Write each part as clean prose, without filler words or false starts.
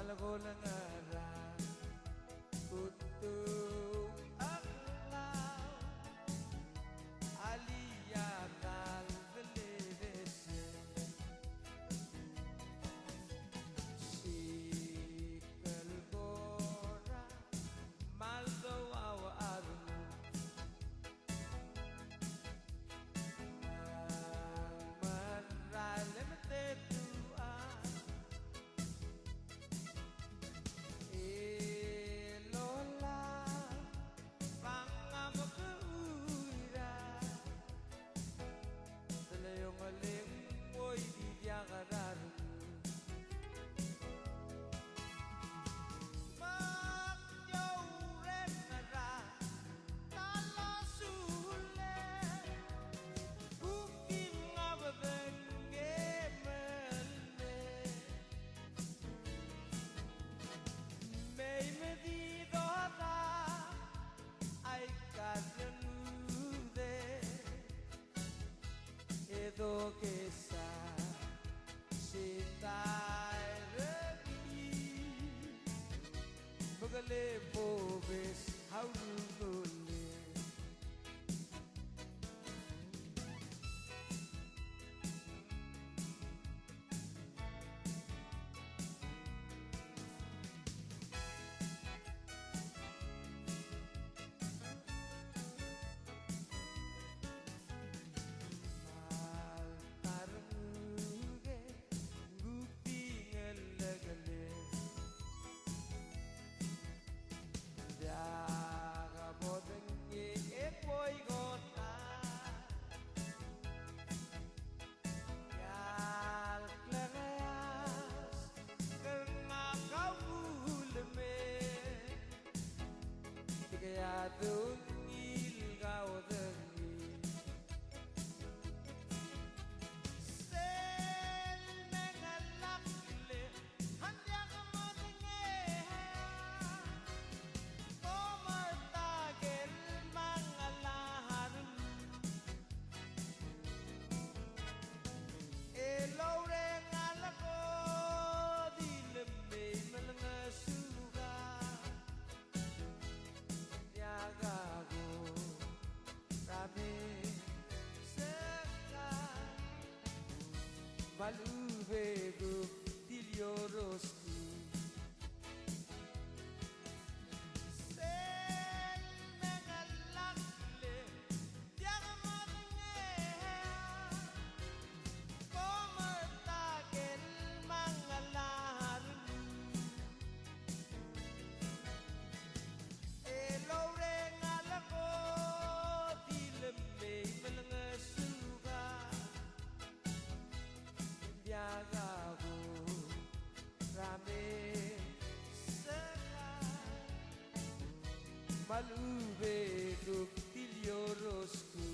Golongan Kutu Aklau Aliyakal Belese Sikal Gora Maldo Awa Arnu Maralem Tetua Edo que sa Sitai Rebi Magale Bobes Haurugole Kaya dungil kau dengi Sel mengalak le hanya kamu dengi Komar tagel mangalahan Elore ngalako di lembe melengesuga Gago rame sekar malu bego diliorosku sel mengalak le jangan mengenai komer tagel mangalar Gago rame sekar malu beduk diliorosku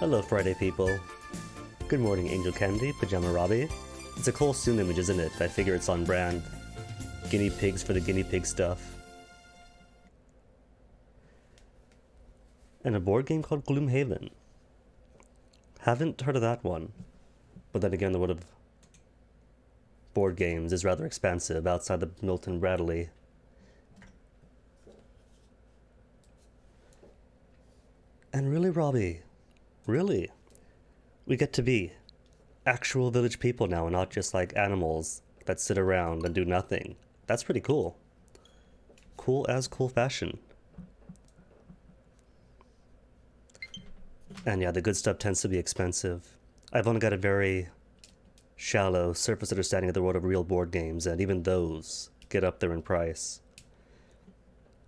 Hello, Friday people. Good morning, Angel Candy, Pajama Robbie. It's a cool Soon image, isn't it? I figure it's on brand. Guinea pigs for the guinea pig stuff. And a board game called Gloomhaven. Haven't heard of that one. But then again, the world of board games is rather expansive outside the Milton Bradley. And really, Robbie, really, we get to be actual village people now and not just like animals that sit around and do nothing. That's pretty cool. Cool as cool fashion. And yeah, the good stuff tends to be expensive. I've only got a very shallow surface understanding of the world of real board games, and even those get up there in price.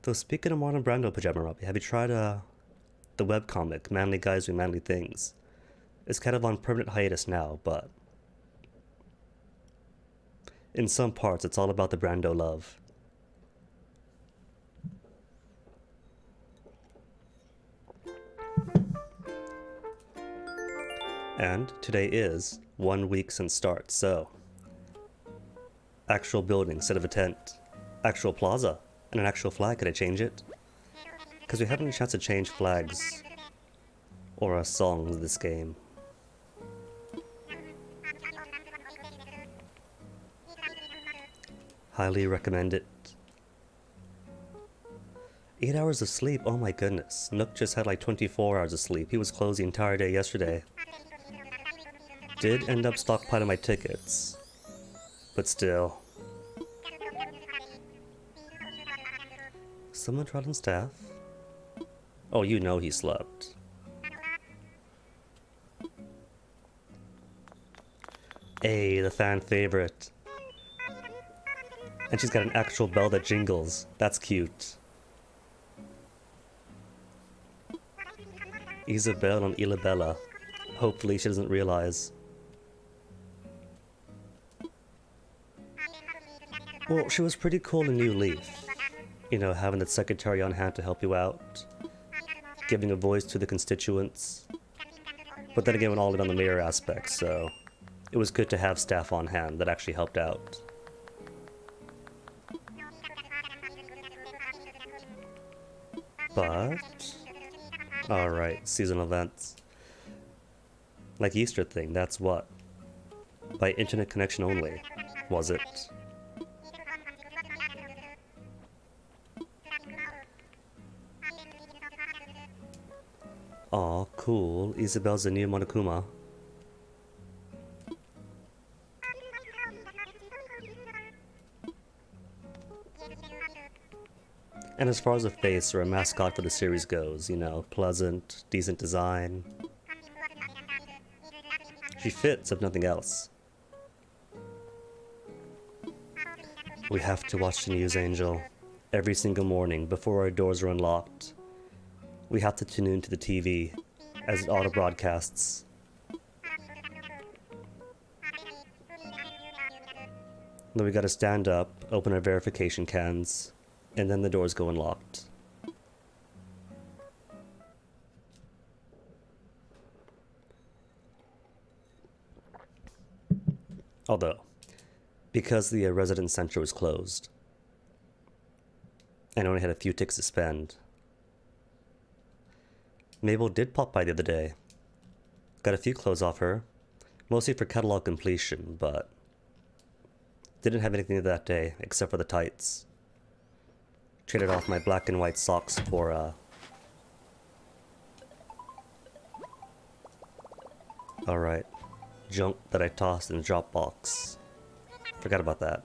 Though speaking of Marlon Brando, Pajama Robbie, have you tried the webcomic, Manly Guys Do Manly Things? It's kind of on permanent hiatus now, but in some parts it's all about the Brando love. And today is 1 week since start, so actual building instead of a tent, actual plaza, and an actual flag. Could I change it? Because we haven't had a chance to change flags or songs in this game. Highly recommend it. 8 hours of sleep, oh my goodness. Nook just had like 24 hours of sleep. He was closed the entire day yesterday. Did end up stockpiling my tickets, but still. Someone tried on staff? Oh, you know he slept. Hey, the fan favorite. And she's got an actual bell that jingles. That's cute. Isabelle on Isla Bella. Hopefully she doesn't realize. Well, she was pretty cool in New Leaf. You know, having the secretary on hand to help you out. Giving a voice to the constituents. But then again, went all in on the mayor aspect, so it was good to have staff on hand that actually helped out. But alright, seasonal events. Like Easter thing, that's what? By internet connection only, was it? Aw, cool. Isabel's the new Monokuma. And as far as a face or a mascot for the series goes, you know, pleasant, decent design. She fits, if nothing else. We have to watch the news, Angel, every single morning before our doors are unlocked. We have to tune into the TV as it auto broadcasts. Then we gotta stand up, open our verification cans, and then the doors go unlocked. Although, because the residence center was closed, and only had a few ticks to spend, Mabel did pop by the other day. Got a few clothes off her, mostly for catalog completion, but didn't have anything that day except for the tights. Traded off my black and white socks for alright, junk that I tossed in the drop box. Forgot about that.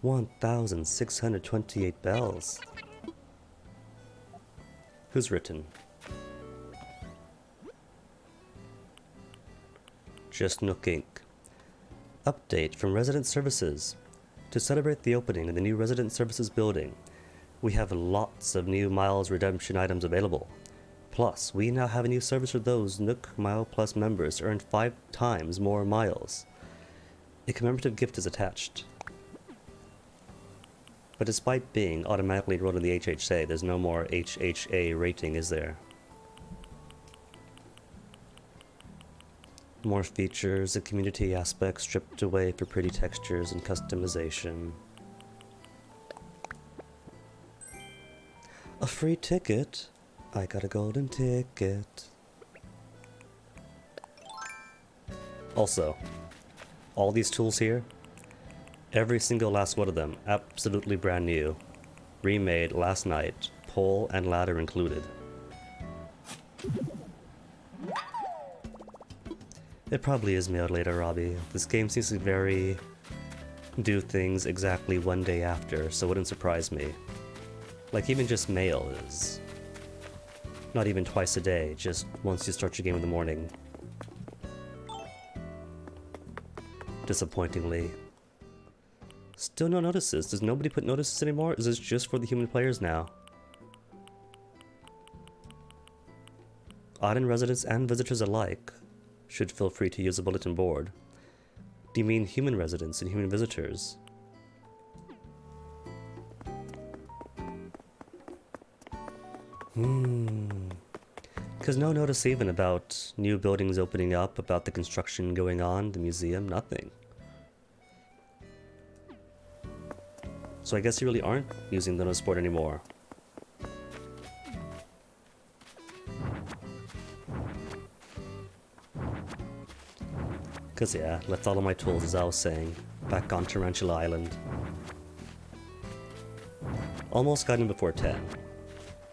1,628 bells. Who's written? Just Nook Inc. Update from Resident Services. To celebrate the opening of the new Resident Services building, we have lots of new Miles redemption items available. Plus, we now have a new service for those Nook Mile Plus members to earn 5 times more miles. A commemorative gift is attached. But despite being automatically enrolled in the HHA, there's no more HHA rating, is there? More features, the community aspect stripped away for pretty textures and customization. A free ticket? I got a golden ticket. Also, all these tools here, every single last one of them, absolutely brand new. Remade last night, pole and ladder included. It probably is mailed later, Robbie. This game seems to do things exactly one day after, so it wouldn't surprise me. Like, even just mail is not even twice a day, just once you start your game in the morning. Disappointingly. Still no notices. Does nobody put notices anymore? Is this just for the human players now? Island residents and visitors alike should feel free to use a bulletin board. Do you mean human residents and human visitors? Because no notice even about new buildings opening up, about the construction going on, the museum, nothing. So I guess you really aren't using the notice board anymore. Cause yeah, left all of my tools as I was saying, back on Tarantula Island. Almost got in before 10,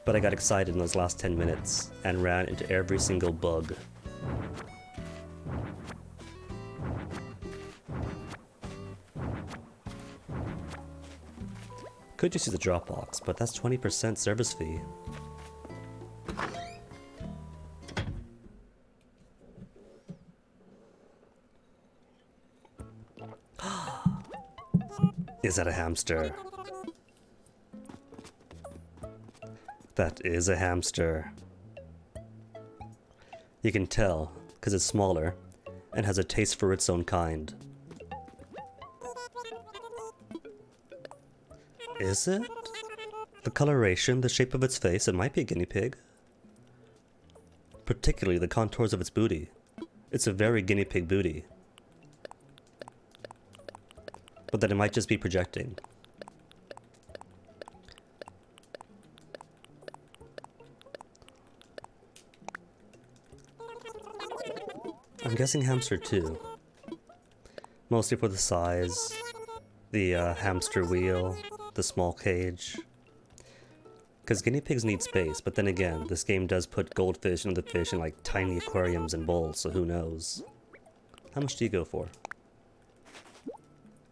but I got excited in those last 10 minutes and ran into every single bug. Could just use a Dropbox, but that's 20% service fee. Is that a hamster? That is a hamster. You can tell, because it's smaller, and has a taste for its own kind. Is it? The coloration, the shape of its face, it might be a guinea pig. Particularly the contours of its booty. It's a very guinea pig booty. But then it might just be projecting. I'm guessing hamster too. Mostly for the size, the hamster wheel, the small cage. Because guinea pigs need space, but then again, this game does put goldfish and other fish in like tiny aquariums and bowls, so who knows. How much do you go for?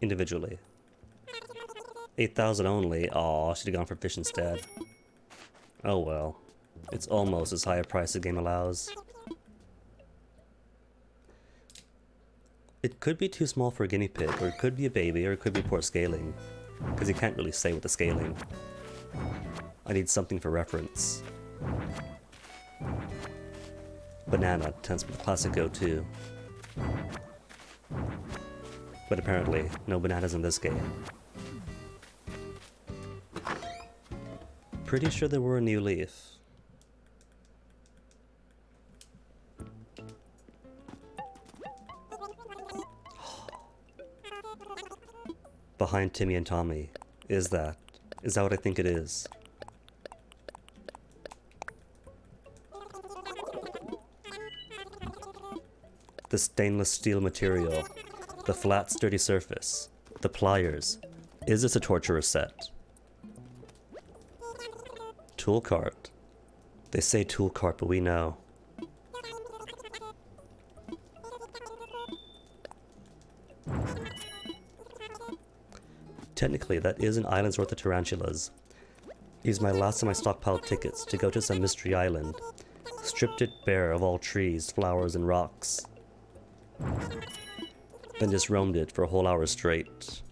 Individually. 8,000 only. Aw, should have gone for fish instead. Oh well. It's almost as high a price the game allows. It could be too small for a guinea pig, or it could be a baby, or it could be poor scaling. Because you can't really say with the scaling. I need something for reference. Banana tends to be the classic go-to. But apparently, no bananas in this game. Pretty sure there were a new leaf. Behind Timmy and Tommy. Is that what I think it is? The stainless steel material. The flat, sturdy surface. The pliers. Is this a torturer set? Tool cart. They say tool cart, but we know. Technically, that is an island's worth of tarantulas. Used my last of my stockpiled tickets to go to some mystery island. Stripped it bare of all trees, flowers, and rocks. Then just roamed it for a whole hour straight.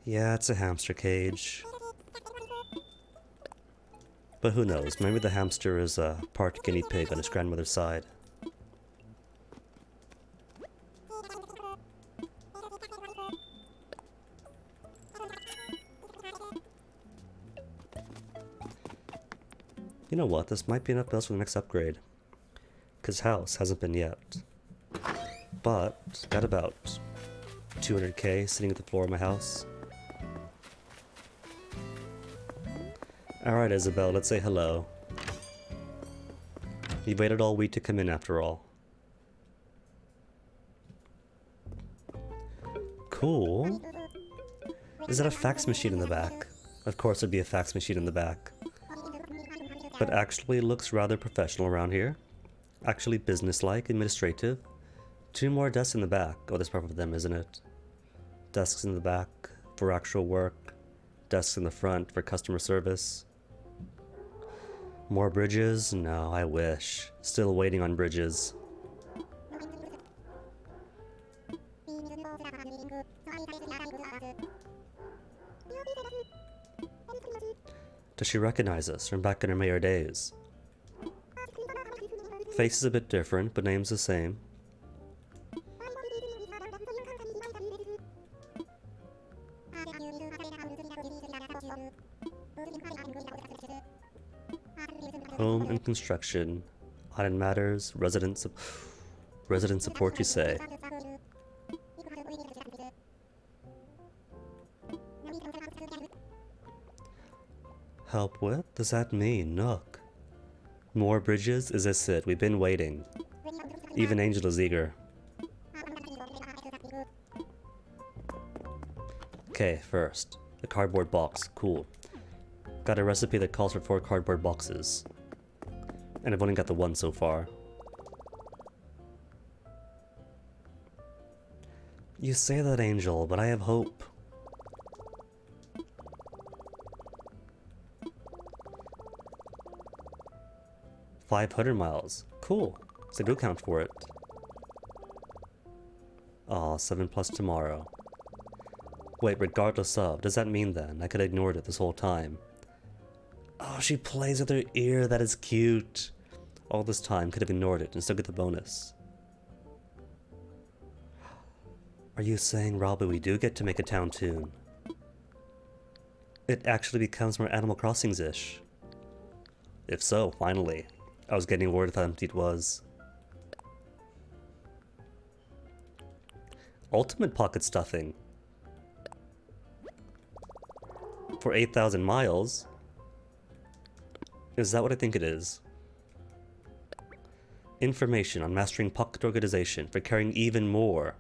Yeah, it's a hamster cage. But who knows, maybe the hamster is a part guinea pig on his grandmother's side. You know what, this might be enough bells for the next upgrade. his house hasn't been yet. But got about 200k sitting at the floor of my house. Alright, Isabel, let's say hello. You waited all week to come in after all. Cool. Is that a fax machine in the back? Of course there'd be a fax machine in the back. But actually it looks rather professional around here. Actually businesslike, administrative. 2 more desks in the back. Oh, that's probably them, isn't it? Desks in the back for actual work. Desks in the front for customer service. More bridges? No, I wish. Still waiting on bridges. Does she recognize us from back in her mayor days? Face is a bit different, but name's the same. Home and construction. Iron matters. Resident support, you say. Help with? Does that mean? Nook. More bridges? Is this it? We've been waiting. Even Angel is eager. Okay, first. The cardboard box. Cool. Got a recipe that calls for 4 cardboard boxes. And I've only got the 1 so far. You say that, Angel, but I have hope. $500 miles. Cool. So go count for it. Aw, 7 plus tomorrow. Wait, regardless of, does that mean then I could have ignored it this whole time? Oh, she plays with her ear, that is cute. All this time, could have ignored it and still get the bonus. Are you saying, Robbie, we do get to make a town tune? It actually becomes more Animal Crossings-ish. If so, finally. I was getting worried how empty it was. Ultimate pocket stuffing. For 8,000 miles? Is that what I think it is? Information on mastering pocket organization for carrying even more.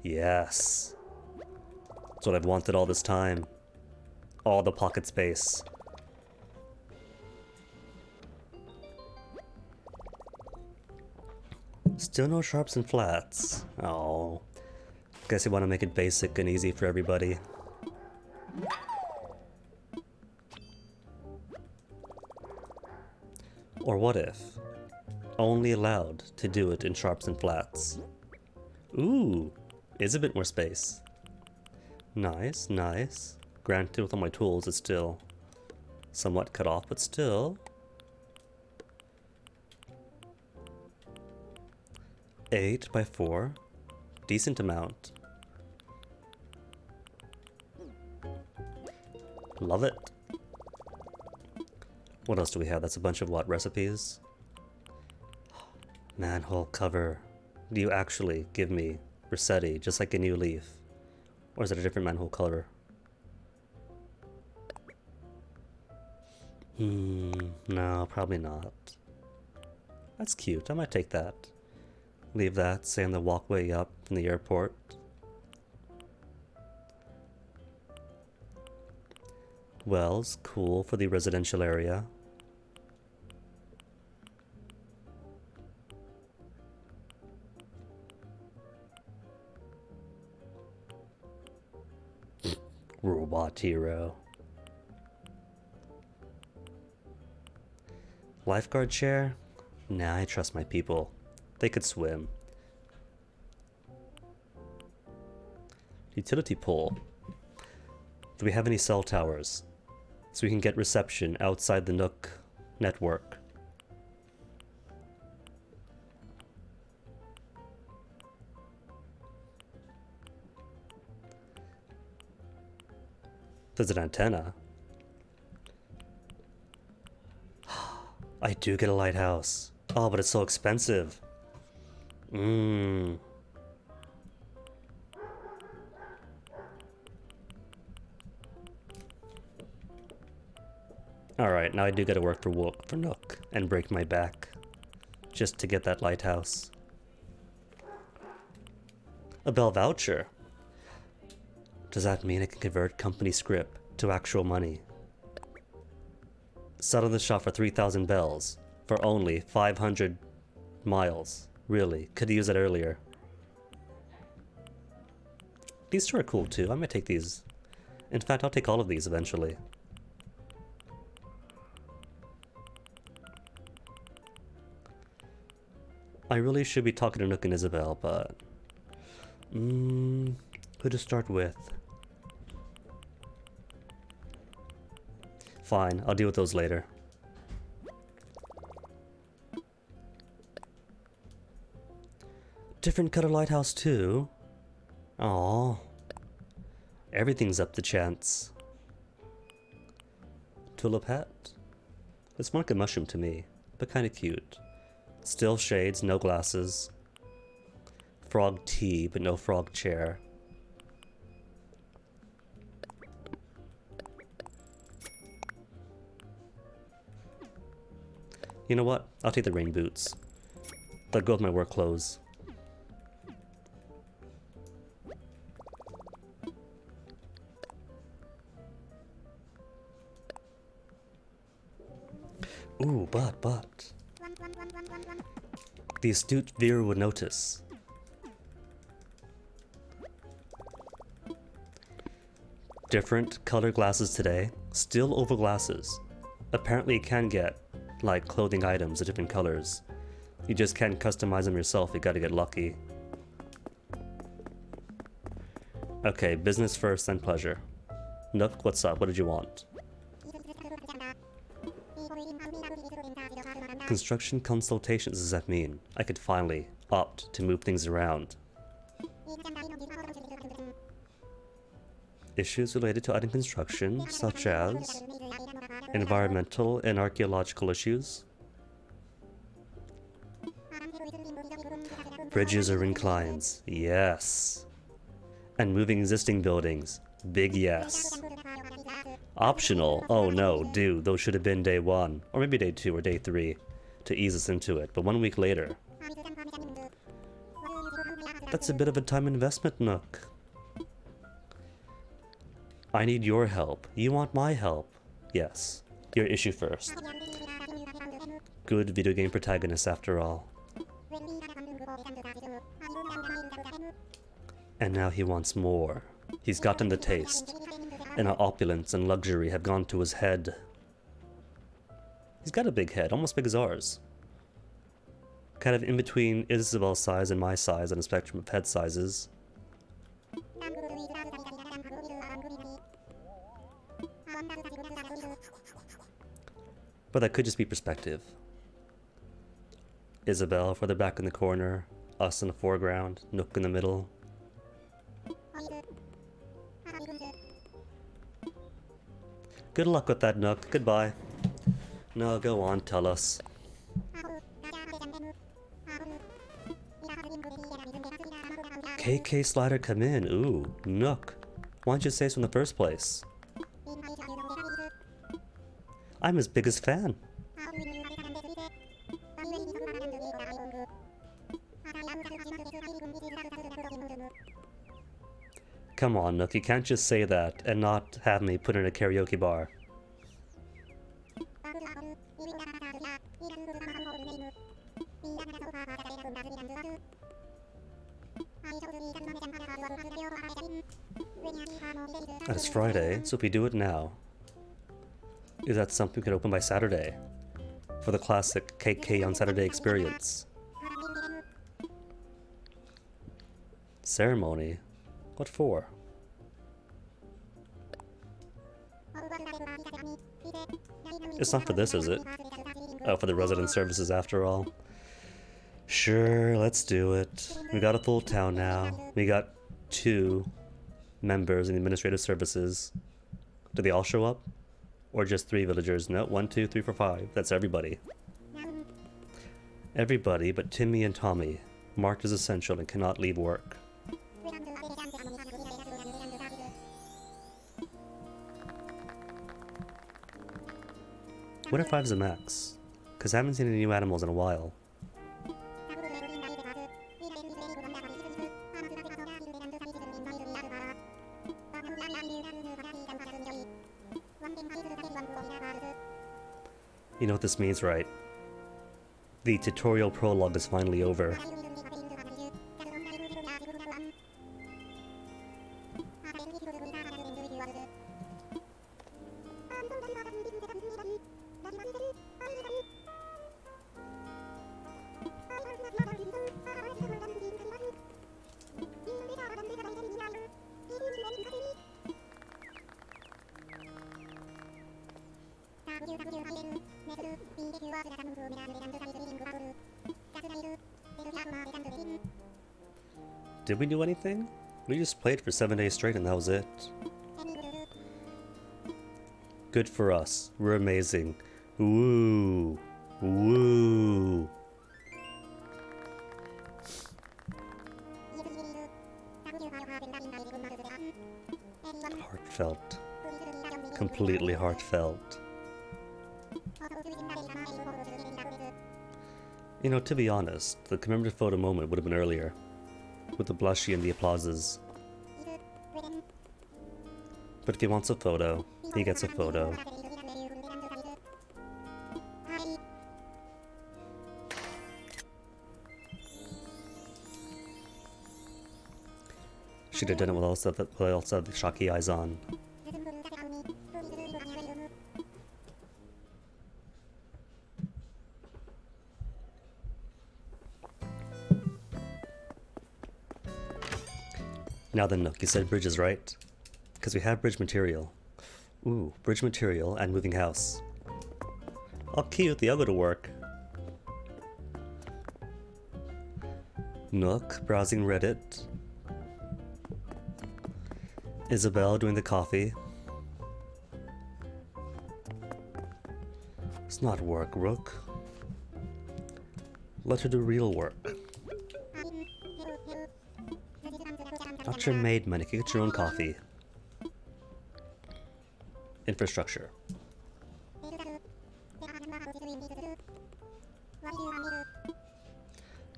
Yes. That's what I've wanted all this time. All the pocket space. Still no sharps and flats. Oh. Guess you want to make it basic and easy for everybody. Or what if? Only allowed to do it in sharps and flats. Ooh, is a bit more space. Nice, nice. Granted, with all my tools, it's still somewhat cut off, but still. 8 by 4. Decent amount. Love it. What else do we have? That's a bunch of what? Recipes? Manhole cover. Do you actually give me Rossetti just like a new leaf? Or is it a different manhole cover? No, probably not. That's cute. I might take that. Leave that, say on the walkway up from the airport. Wells, cool for the residential area. Robot hero. Lifeguard chair? Nah, I trust my people. They could swim. Utility pole. Do we have any cell towers? So we can get reception outside the Nook network. There's an antenna. I do get a lighthouse. Oh, but it's so expensive. Mmm. Alright, now I do gotta work for Nook and break my back just to get that lighthouse. A Bell voucher. Does that mean I can convert company scrip to actual money? Sell in the shop for 3,000 bells for only 500 miles. Really, could have used it earlier. These two are cool too. I might take these. In fact, I'll take all of these eventually. I really should be talking to Nook and Isabelle, but... who to start with? Fine, I'll deal with those later. Different color lighthouse too? Aww. Everything's up to chance. Tulip hat? It's more like a mushroom to me, but kinda cute. Still shades, no glasses. Frog tea, but no frog chair. You know what? I'll take the rain boots. They'll go with my work clothes. Ooh, but... The astute viewer would notice. Different color glasses today. Still oval glasses. Apparently you can get, like, clothing items of different colors. You just can't customize them yourself, you gotta get lucky. Okay, business first, then pleasure. Nook, what's up? What did you want? Construction consultations, does that mean? I could finally opt to move things around. Issues related to item construction, such as environmental and archaeological issues. Bridges or inclines, yes. And moving existing buildings, big yes. Optional, oh no, dude, those should have been day 1, or maybe day 2 or day 3, to ease us into it, but 1 week later. That's a bit of a time investment, Nook. I need your help. You want my help. Yes, your issue first. Good video game protagonist after all. And now he wants more. He's gotten the taste, and how opulence and luxury have gone to his head. He's got a big head, almost big as ours. Kind of in between Isabel's size and my size on a spectrum of head sizes. But that could just be perspective. Isabelle further back in the corner, us in the foreground, Nook in the middle. Good luck with that, Nook. Goodbye. No, go on, tell us. KK Slider, come in. Ooh, Nook. Why didn't you say so in the first place? I'm his biggest fan. Come on, Nook, you can't just say that and not have me put in a karaoke bar. It's Friday, so if we do it now, is that something we could open by Saturday? For the classic KK on Saturday experience. Ceremony? What for? It's not for this, is it? Oh, for the resident services after all. Sure, let's do it. We got a full town now. We got 2 members in the administrative services. Do they all show up? Or just 3 villagers? No, 1, 2, 3, 4, 5. That's everybody. Everybody but Timmy and Tommy, marked as essential and cannot leave work. What if 5's the max? Cause I haven't seen any new animals in a while. You know what this means, right? The tutorial prologue is finally over. Did we do anything? We just played for 7 days straight and that was it. Good for us. We're amazing. Woo! Woo! Heartfelt. Completely heartfelt. You know, to be honest, the commemorative photo moment would have been earlier, with the blushy and the applauses. But if he wants a photo, he gets a photo. Should have done it with also the shocky eyes on. Now then, Nook, you said bridges, right? Because we have bridge material. Ooh, bridge material and moving house. Oh, cute, I'll go to work. Nook, browsing Reddit. Isabel doing the coffee. It's not work, Rook. Let her do real work. Not your maid money, you get your own coffee. Infrastructure.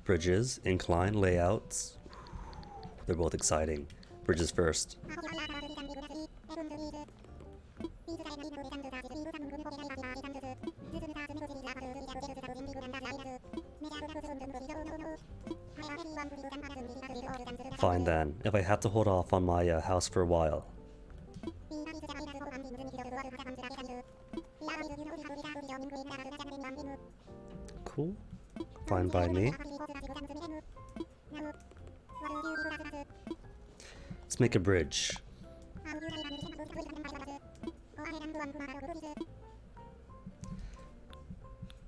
Bridges, incline, layouts. They're both exciting. Bridges first. Fine then, if I have to hold off on my house for a while. Cool. Fine by me. Let's make a bridge.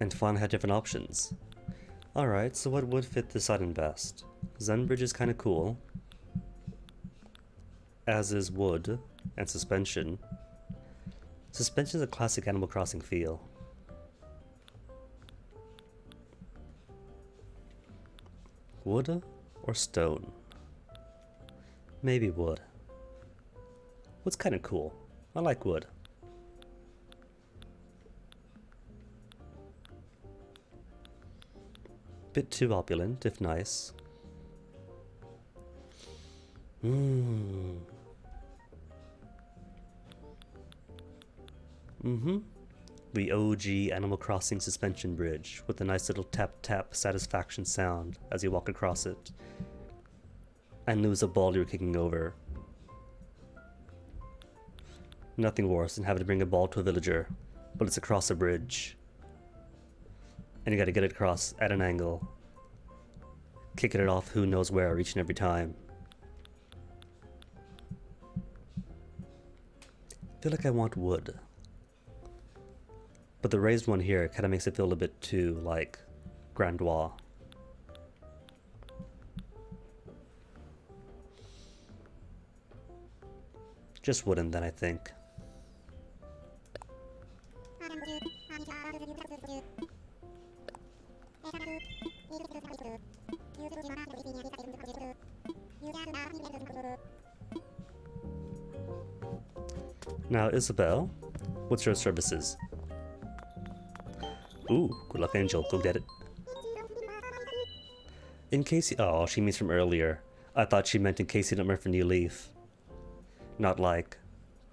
And Fawn had different options. Alright, so what would fit this island best? Zen bridge is kinda cool. As is wood and suspension. Suspension is a classic Animal Crossing feel. Wood or stone? Maybe wood. Wood's kinda cool. I like wood. Bit too opulent, if nice. The OG Animal Crossing suspension bridge with a nice little tap tap satisfaction sound as you walk across it and lose a ball you're kicking over. Nothing worse than having to bring a ball to a villager, but it's across a bridge. And you gotta get it across at an angle, kicking it off who knows where each and every time. I feel like I want wood. But the raised one here kind of makes it feel a bit too, like, grandois. Just wooden then, I think. Now, Isabel, what's your services? Ooh, good luck, Angel. Go get it. In case you... Oh, she means from earlier. I thought she meant in case you don't remember New Leaf. Not like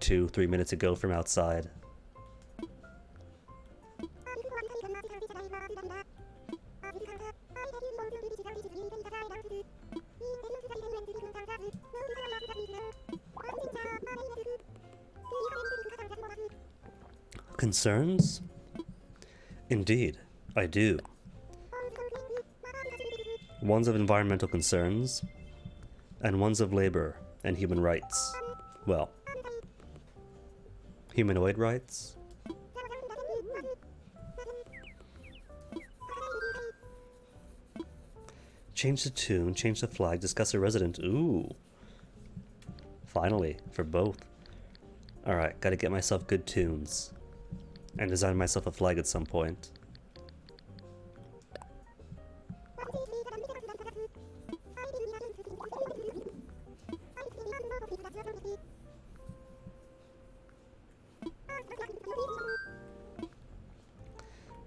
2-3 minutes ago from outside. Concerns? Indeed, I do. Ones of environmental concerns, and ones of labor and human rights. Well, humanoid rights? Change the tune, change the flag, discuss a resident. Ooh. Finally, for both. Alright, gotta get myself good tunes. And design myself a flag at some point.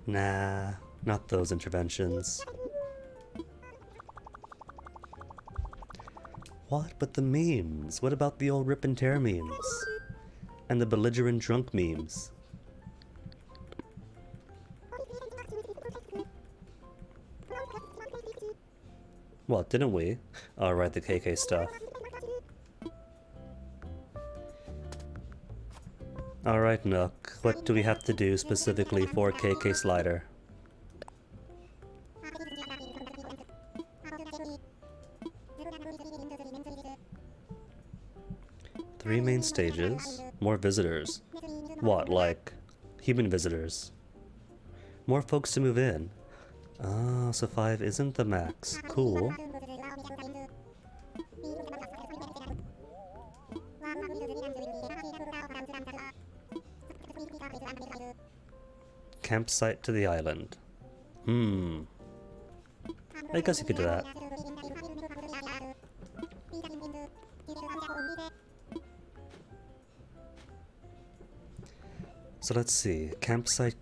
Nah, not those interventions. What but the memes? What about the old rip and tear memes? And the belligerent drunk memes? What, didn't we? Alright, the KK stuff. Alright, Nook, what do we have to do specifically for KK Slider? Three main stages, more visitors. What, like human visitors? More folks to move in. Ah, so 5 isn't the max. Cool. Campsite to the island. I guess you could do that. So let's see. Campsite.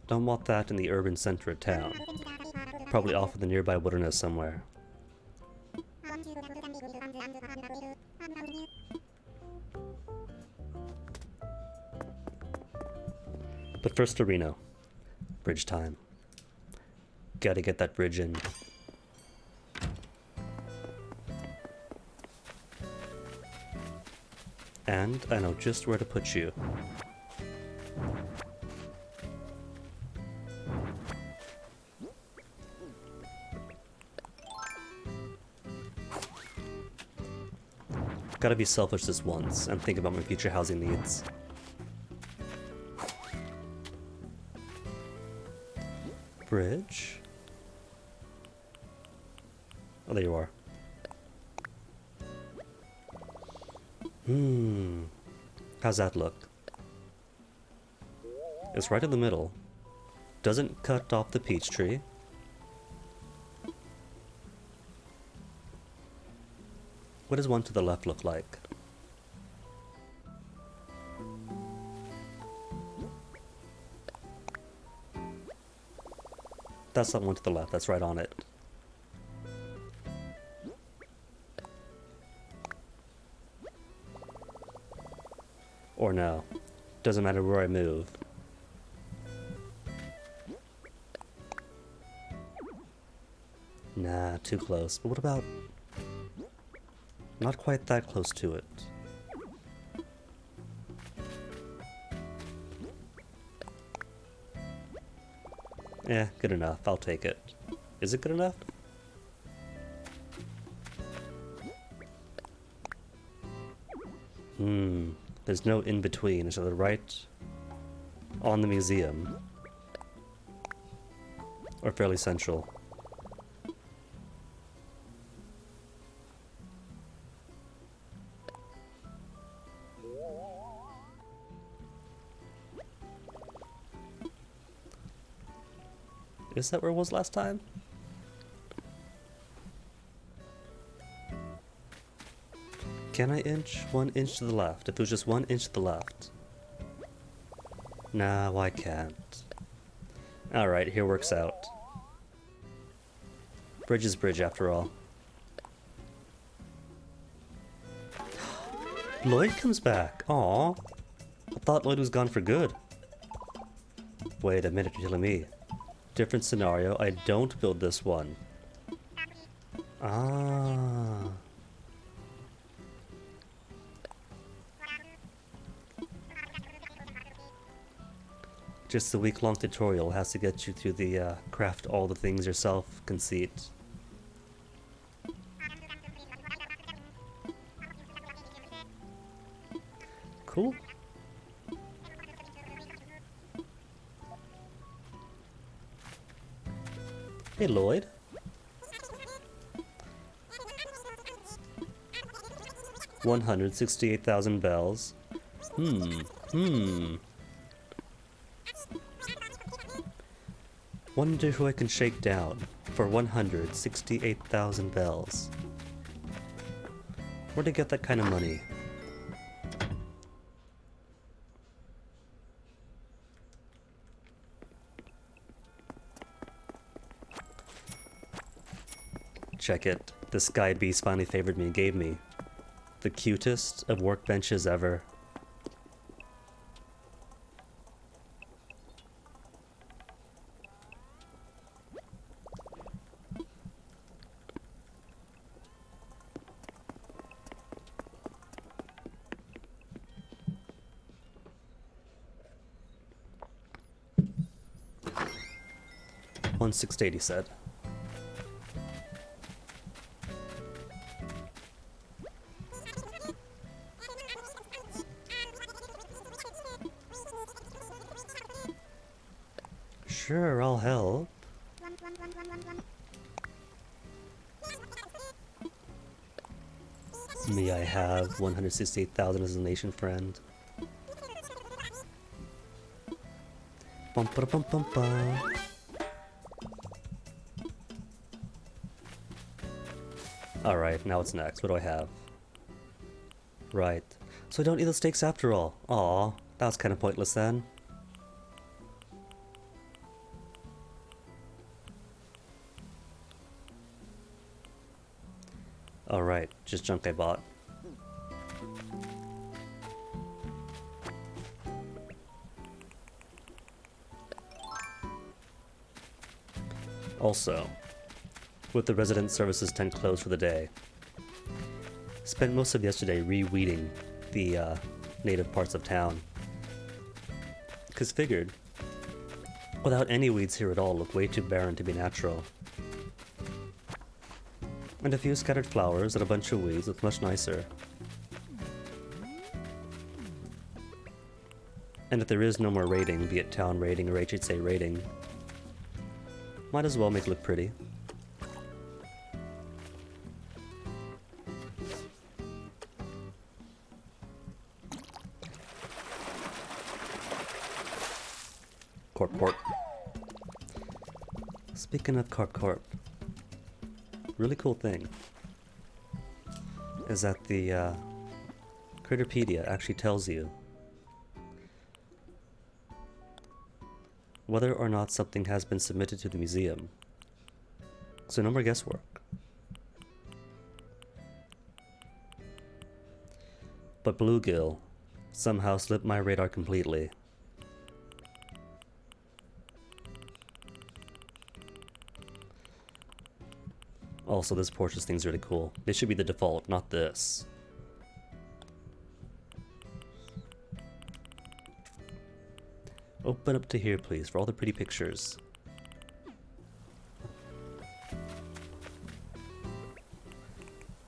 Don't want that in the urban center of town. Probably off in the nearby wilderness somewhere. But first to Reno. Bridge time. Gotta get that bridge in. And I know just where to put you. Gotta be selfish this once and think about my future housing needs. Bridge? Oh, there you are. How's that look? It's right in the middle. Doesn't cut off the peach tree. What does one to the left look like? That's not one to the left, that's right on it. Or no. Doesn't matter where I move. Nah, too close. But what about... not quite that close to it. Eh, good enough. I'll take it. Is it good enough? There's no in-between. It's either right on the museum or fairly central. Is that where it was last time? Can I inch? 1 inch to the left. If it was just 1 inch to the left. No, I can't. Alright, here works out. Bridge is bridge after all. Lloyd comes back. Aww. I thought Lloyd was gone for good. Wait a minute, you're telling me. Different scenario. I don't build this one. Ah. Just the week-long tutorial has to get you through the craft all the things yourself conceit. Cool. Hey, Lloyd. $168,000 bells. Wonder who I can shake down for 168,000 bells. Where'd I get that kind of money? Check it. The Sky Beast finally favored me and gave me the cutest of workbenches ever. $1,680 said. Sure, I'll help. Me, I have 168,000 as a nation friend. Bum ba bum bum bum. Alright, now what's next? What do I have? Right. So I don't need the stakes after all. Aw, that was kind of pointless then. Alright, just junk I bought. Also, with the resident services tent closed for the day, spent most of yesterday re-weeding the native parts of town. Cause figured, without any weeds here at all, look way too barren to be natural. And a few scattered flowers and a bunch of weeds look much nicer. And if there is no more raiding, be it town raiding or HHA raiding, might as well make it look pretty. Corp corp. Speaking of corp, really cool thing is that the Critterpedia actually tells you whether or not something has been submitted to the museum. So no more guesswork. But bluegill somehow slipped my radar completely. Also, this Porsche's thing's really cool. This should be the default, not this. Open up to here, please, for all the pretty pictures.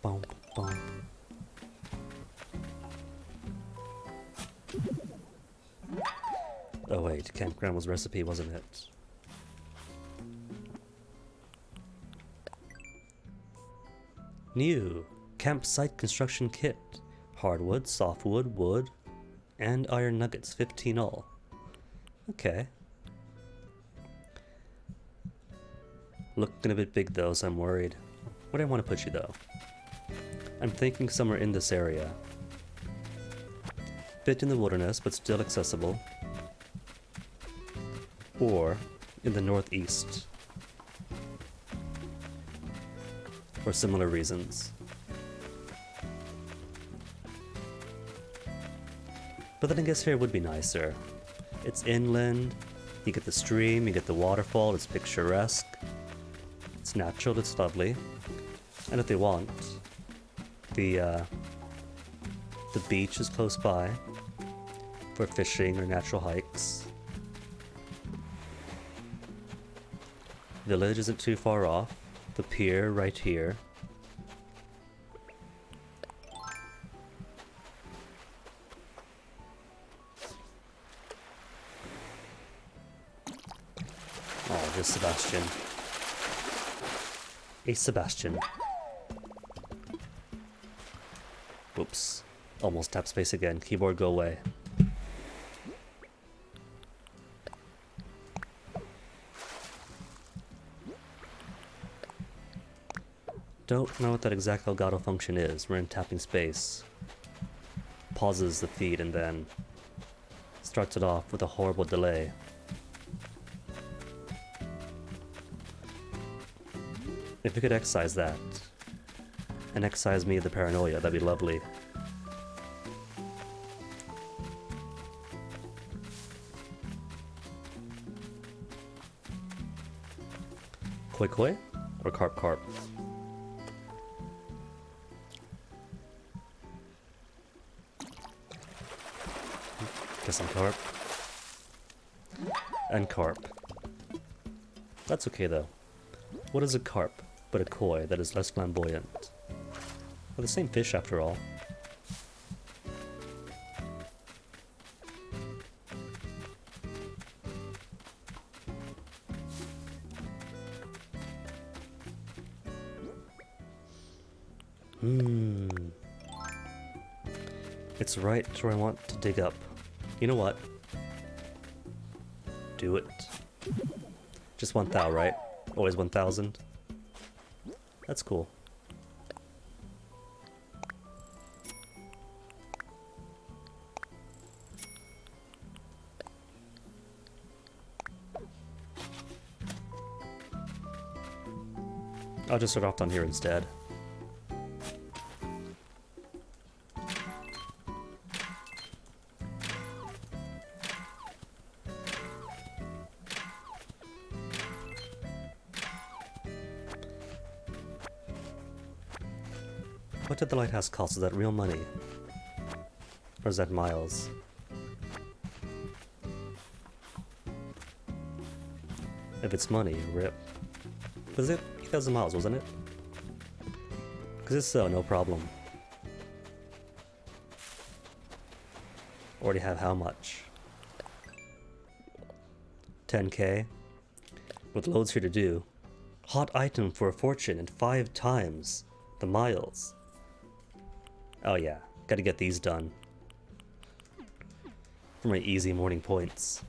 Boom, boom. Oh wait, Camp Grandma's recipe, wasn't it? New campsite construction kit. Hardwood, softwood, wood, and iron nuggets, 15 all. Okay. Looking a bit big though, so I'm worried. Where do I want to put you though? I'm thinking somewhere in this area. Bit in the wilderness, but still accessible. Or in the northeast. For similar reasons. But then I guess here would be nicer. It's inland, you get the stream, you get the waterfall, it's picturesque. It's natural, it's lovely. And if they want, the beach is close by for fishing or natural hikes. Village isn't too far off. The pier right here. Oh, there's Sebastian. Hey, Sebastian. Whoops. Almost tap space again. Keyboard, go away. Don't know what that exact Elgato function is. We're in tapping space. Pauses the feed and then starts it off with a horrible delay. If you could excise that, and excise me of the paranoia, that'd be lovely. Koi koi? Or carp carp? Guess I'm carp. And carp. That's okay though. What is a carp but a koi that is less flamboyant? Well, the same fish after all. It's right where I want to dig up. You know what? Do it. Just 1,000, right? Always 1,000. That's cool. I'll just start off down here instead. What did the lighthouse cost? Is that real money? Or is that miles? If it's money, rip. Was it 8,000 miles, wasn't it? Because if so, no problem. Already have how much? 10k? With loads here to do. Hot item for a fortune and 5 times the miles. Oh yeah, gotta get these done. For my easy morning points.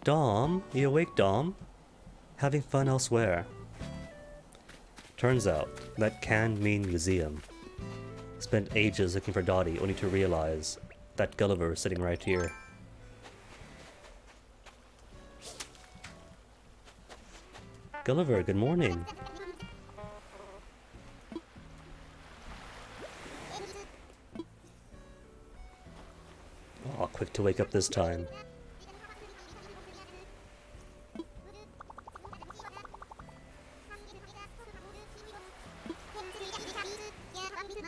Dom? You awake, Dom? Having fun elsewhere. Turns out, that can mean museum. Spent ages looking for Dottie, only to realize that Gulliver is sitting right here. Gulliver, good morning. Aw, quick to wake up this time.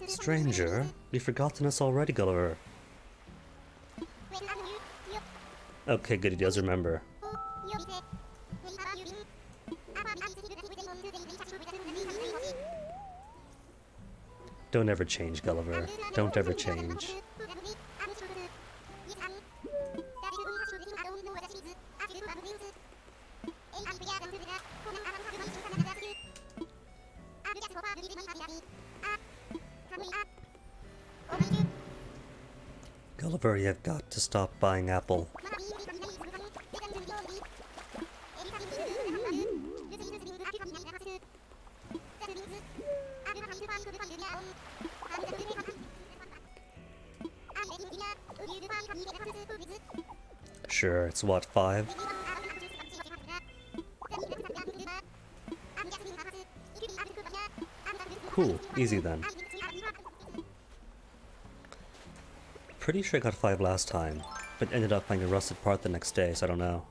Stranger, you've forgotten us already, Gulliver. Okay, good, he does remember. Don't ever change, Gulliver. Don't ever change. Gulliver, you've got to stop buying Apple. Sure, it's what, 5? Cool, easy then. Pretty sure I got 5 last time, but ended up finding a rusted part the next day, so I don't know.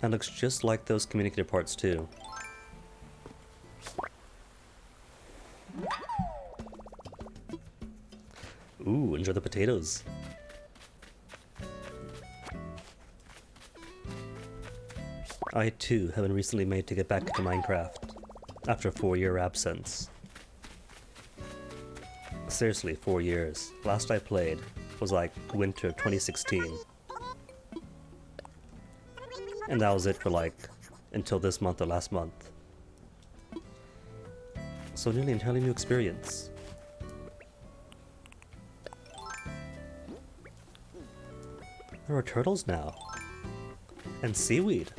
And looks just like those communicator parts too. Ooh, enjoy the potatoes. I too have been recently made to get back into Minecraft, after a 4-year absence. Seriously, 4 years. Last I played was like winter of 2016. And that was it for like, until this month or last month. So nearly an entirely new experience. There are turtles now. And seaweed.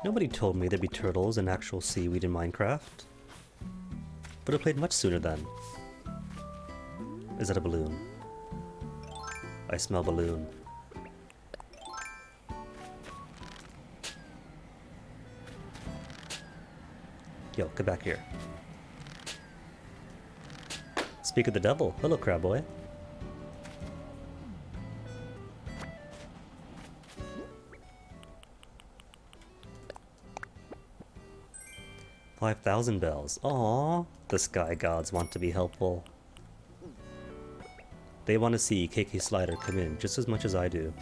Nobody told me there'd be turtles and actual seaweed in Minecraft. But I played much sooner then. Is that a balloon? I smell balloon. Yo, get back here. Speak of the devil. Hello, crab boy. $5,000 bells. Aww. The sky gods want to be helpful. They want to see KK Slider come in just as much as I do.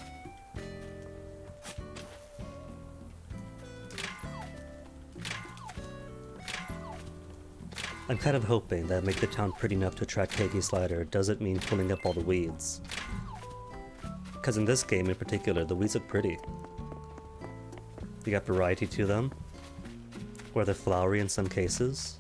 I'm kind of hoping that make the town pretty enough to attract KK Slider doesn't mean pulling up all the weeds. Because in this game in particular, the weeds look pretty. You got variety to them, where they're flowery in some cases.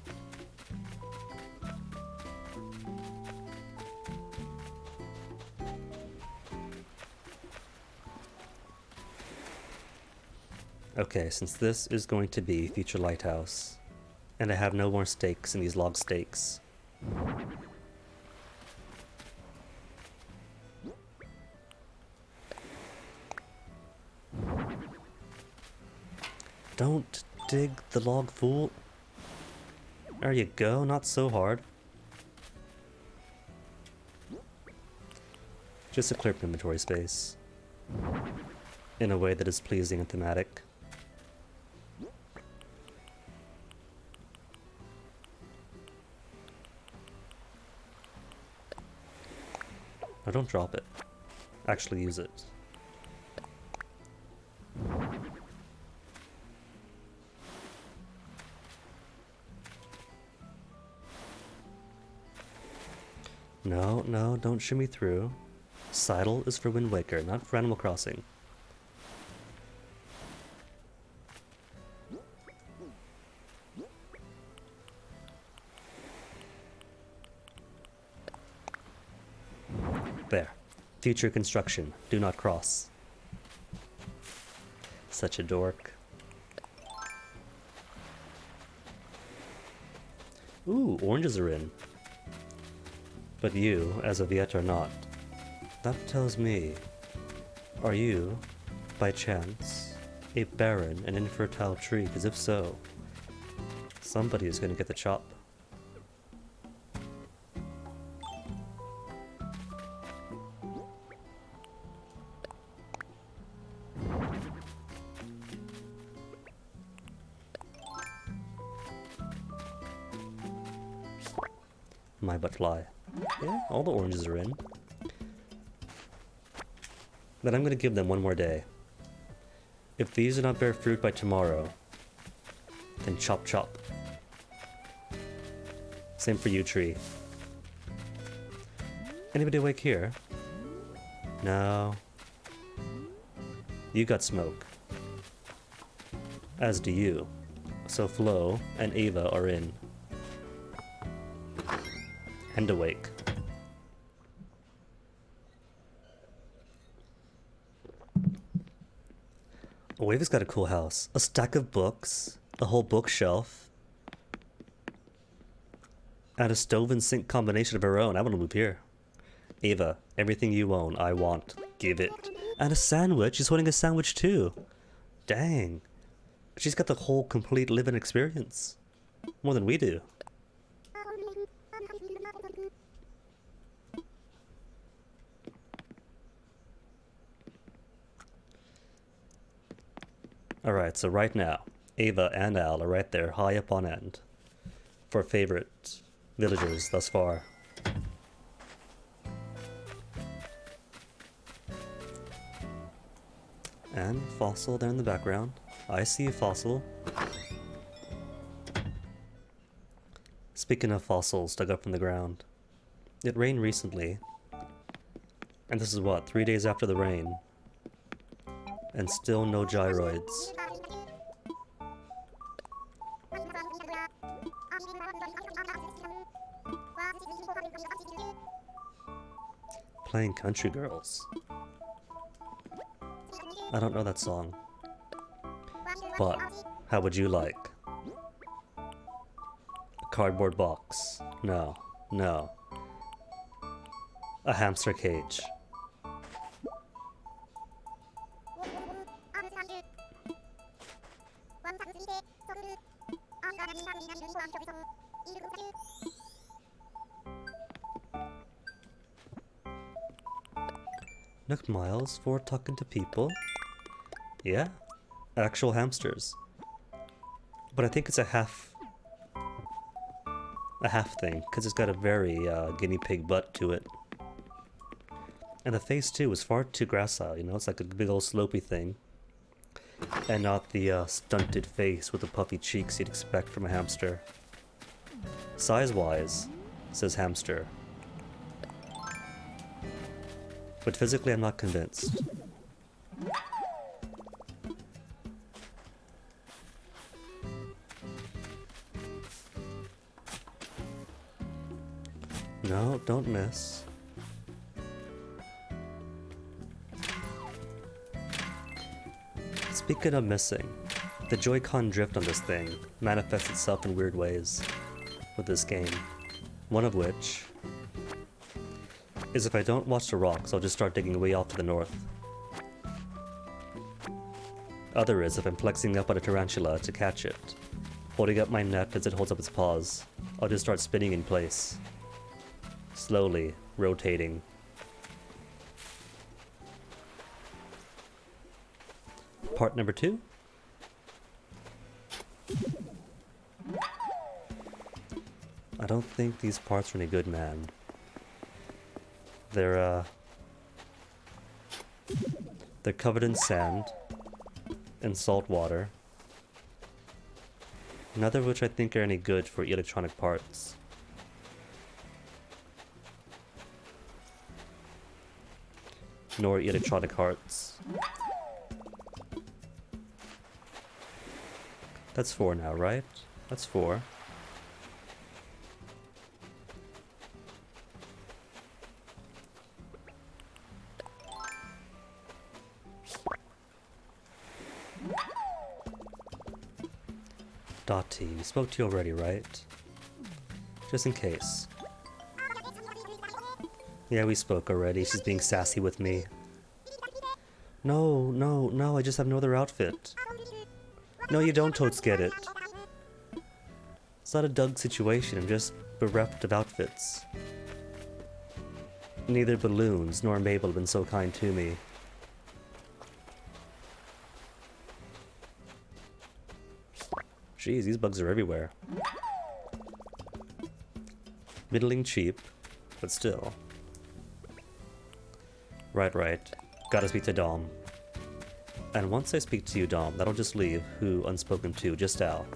Okay, since this is going to be future lighthouse, and I have no more stakes in these log stakes. Don't dig the log, fool. There you go, not so hard. Just to clear up inventory space. In a way that is pleasing and thematic. No, don't drop it. Actually use it. No, no, don't shimmy through. Sidle is for Wind Waker, not for Animal Crossing. There. Future construction. Do not cross. Such a dork. Ooh, oranges are in. But you, as of yet, are not. That tells me, are you, by chance, a barren and infertile tree? Because if so, somebody is going to get the chop. My butt fly. Yeah, all the oranges are in. Then I'm going to give them one more day. If these do not bear fruit by tomorrow, then chop chop. Same for you, tree. Anybody awake here? No. You got smoke. As do you. So Flo and Ava are in. And awake. Oh, Ava's got a cool house. A stack of books, a whole bookshelf, and a stove and sink combination of her own. I want to move here. Ava, everything you own, I want. Give it. And a sandwich. She's holding a sandwich too. Dang. She's got the whole complete living experience. More than we do. Alright, so right now, Ava and Al are right there, high up on end. For favorite villagers thus far. And Fossil there in the background. I see you, Fossil. Speaking of fossils dug up from the ground, it rained recently. And this is what, 3 days after the rain. And still no gyroids. Playing Country Girls. I don't know that song. But, how would you like? A cardboard box. No. No. A hamster cage. Nook miles for talking to people. Yeah, actual hamsters. But I think it's a half thing, because it's got a very guinea pig butt to it. And the face too is far too gracile, you know, it's like a big old slopey thing. And not the stunted face with the puffy cheeks you'd expect from a hamster. Size-wise, says hamster. But physically I'm not convinced. No, don't miss. Speaking of missing, the Joy-Con drift on this thing manifests itself in weird ways with this game. One of which is if I don't watch the rocks, I'll just start digging way off to the north. Other is if I'm flexing up on a tarantula to catch it, holding up my net as it holds up its paws, I'll just start spinning in place. Slowly rotating. Part number 2. I don't think these parts are any good, man. They're covered in sand and salt water. None of which I think are any good for electronic parts. Nor electronic hearts. That's 4 now, right? That's 4. Dottie, we spoke to you already, right? Just in case. Yeah, we spoke already. She's being sassy with me. No, no, no, I just have no other outfit. No, you don't, Totes, get it. It's not a Doug situation, I'm just bereft of outfits. Neither Balloons nor Mabel have been so kind to me. Jeez, these bugs are everywhere. Middling cheap, but still. Right. Gotta speak to Dom. And once I speak to you, Dom, that'll just leave who unspoken to, just Al.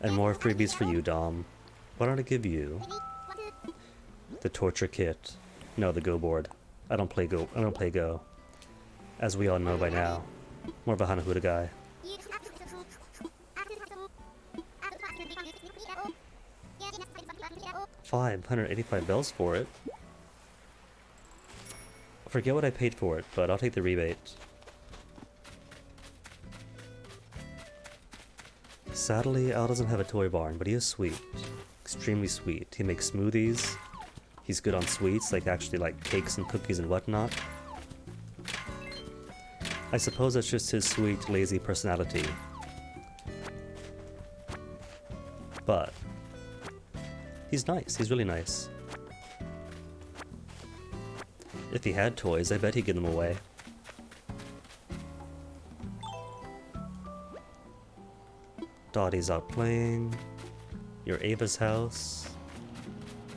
And more freebies for you, Dom. Why don't I give you the torture kit? No, the Go board. I don't play Go. As we all know by now. More of a Hanahuda guy. 585 bells for it. I forget what I paid for it, but I'll take the rebate. Sadly, Al doesn't have a toy barn, but he is sweet. Extremely sweet. He makes smoothies. He's good on sweets, like actually like cakes and cookies and whatnot. I suppose that's just his sweet, lazy personality. But he's nice. He's really nice. If he had toys, I bet he'd give them away. Dottie's out playing. You're Ava's house.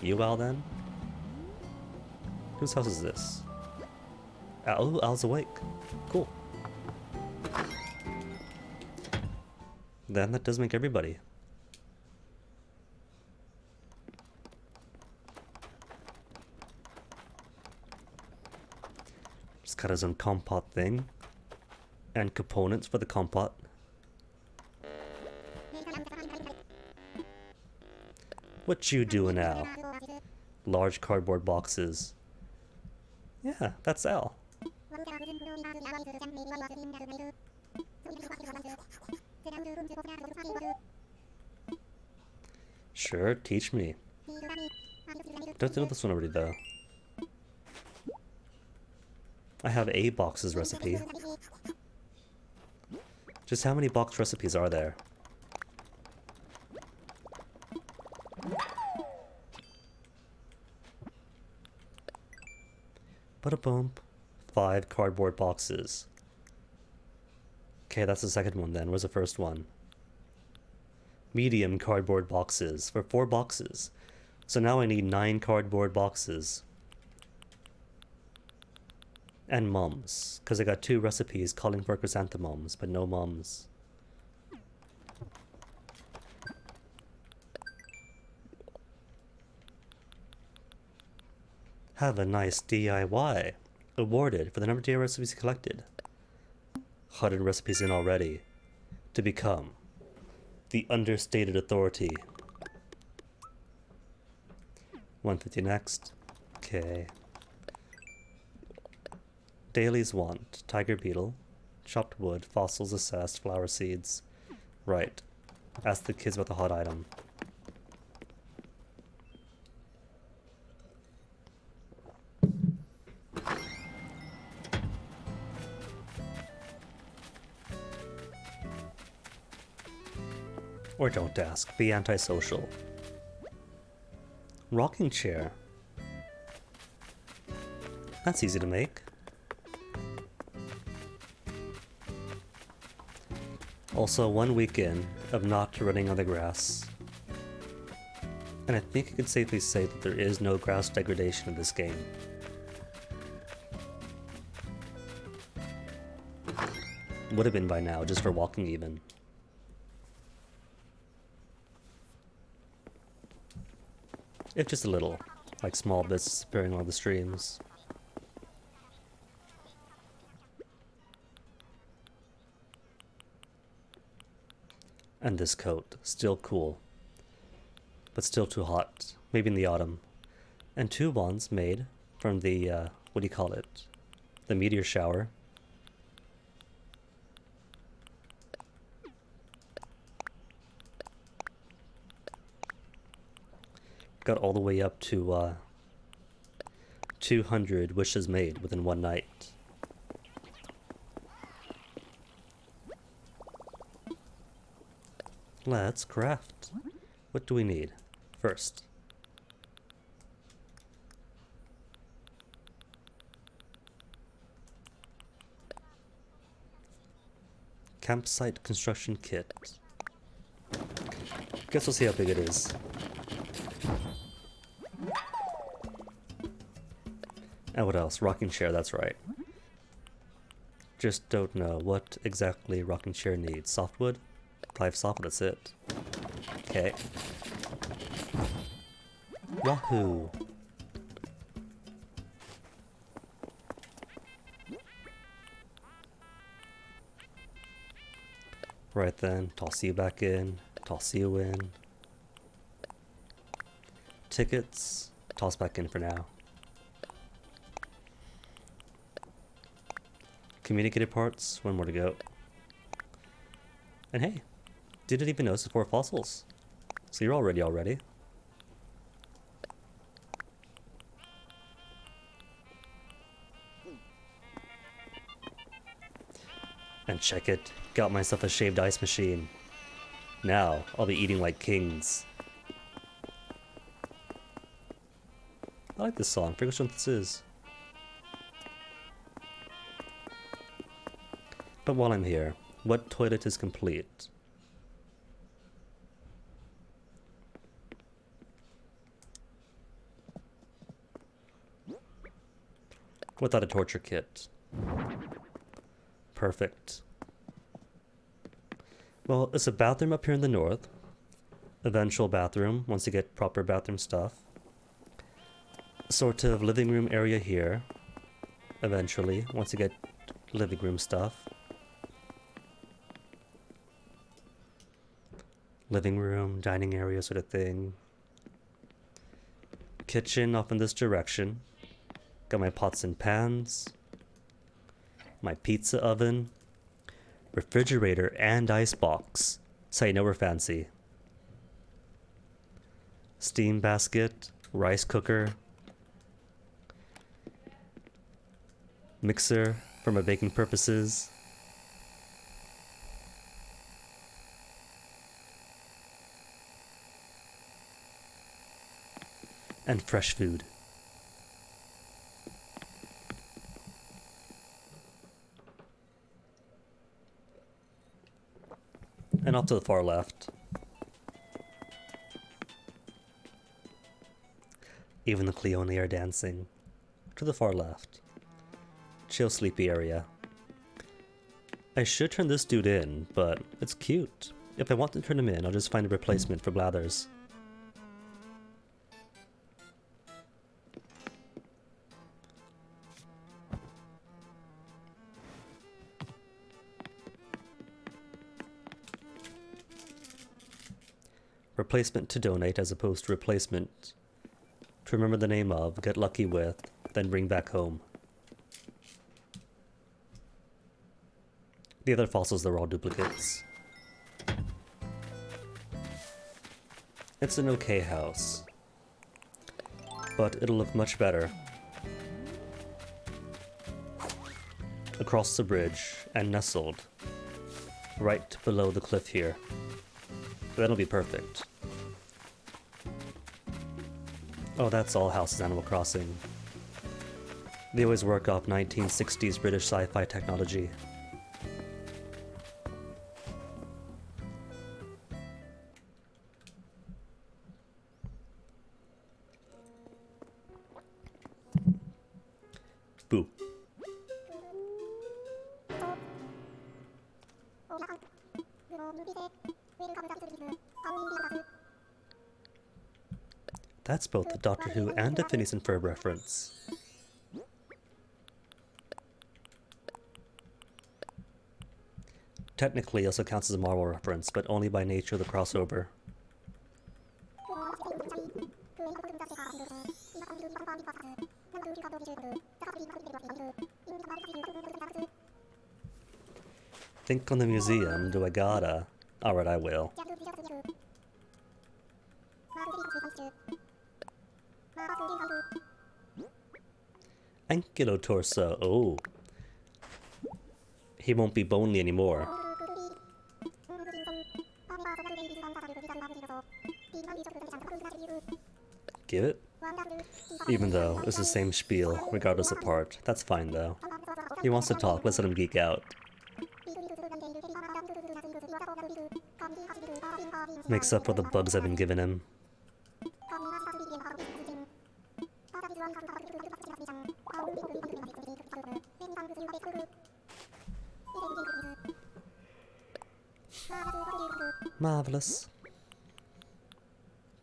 You, Al, then? Whose house is this? Al? Al's awake. Cool. Then that does make everybody. Just got his own compote thing. And components for the compote. What you doing, Al? Large cardboard boxes. Yeah, that's Al. Sure, teach me. Don't know this one already, though. I have a boxes recipe. Just how many box recipes are there? Ba-da-bump. 5 cardboard boxes. Okay, that's the second one then. Where's the first one? Medium cardboard boxes for 4 boxes. So now I need 9 cardboard boxes. And mums, because I got 2 recipes calling for chrysanthemums, but no mums. Have a nice DIY. Awarded for the number of DIY recipes collected. 100 recipes in already. To become the understated authority. 150 next. Okay. Dailies want tiger beetle, chopped wood, fossils assessed, flower seeds. Right. Ask the kids about the hot item. Or don't ask. Be antisocial. Rocking chair. That's easy to make. Also, 1 weekend of not running on the grass. And I think I can safely say that there is no grass degradation in this game. Would have been by now, just for walking even. If just a little, like small bits disappearing along the streams. And this coat, still cool, but still too hot, maybe in the autumn. And 2 bonds made from the, what do you call it? The meteor shower. Got all the way up to 200 wishes made within 1 night. Let's craft. What do we need first? Campsite construction kit. Guess we'll see how big it is. And what else? Rocking chair, that's right. Just don't know what exactly rocking chair needs. Softwood? 5 softwood, that's it. Okay. Wahoo! Right then, toss you back in, toss you in. Tickets, toss back in for now. Communicator parts, one more to go. And hey, didn't even notice the 4 fossils. So you're all ready already. And check it, got myself a shaved ice machine. Now, I'll be eating like kings. I like this song, forget which one this is. But while I'm here, what toilet is complete? Without a torture kit. Perfect. Well, it's a bathroom up here in the north. Eventual bathroom, once you get proper bathroom stuff. Sort of living room area here. Eventually, once you get living room stuff. Living room, dining area sort of thing. Kitchen off in this direction. Got my pots and pans. My pizza oven. Refrigerator and icebox. So you know we're fancy. Steam basket. Rice cooker. Mixer for my baking purposes. And fresh food. And off to the far left. Even the Cleone are dancing. To the far left. Chill sleepy area. I should turn this dude in, but it's cute. If I want to turn him in, I'll just find a replacement for Blathers. Replacement to donate as opposed to replacement to remember the name of, get lucky with, then bring back home. The other fossils, they're all duplicates. It's an okay house, but it'll look much better across the bridge and nestled right below the cliff here. That'll be perfect. Oh, that's all houses Animal Crossing. They always work off 1960s British sci-fi technology. Boo. That's both a Doctor Who and a Phineas and Ferb reference. Technically, it also counts as a Marvel reference, but only by nature of the crossover. Think on the museum, do I gotta? Alright, I will. Ankylotorso, oh. He won't be bonely anymore. Give it? Even though it's the same spiel, regardless of part. That's fine though. He wants to talk, let's let him geek out. Makes up for the bugs I've been giving him. Marvelous.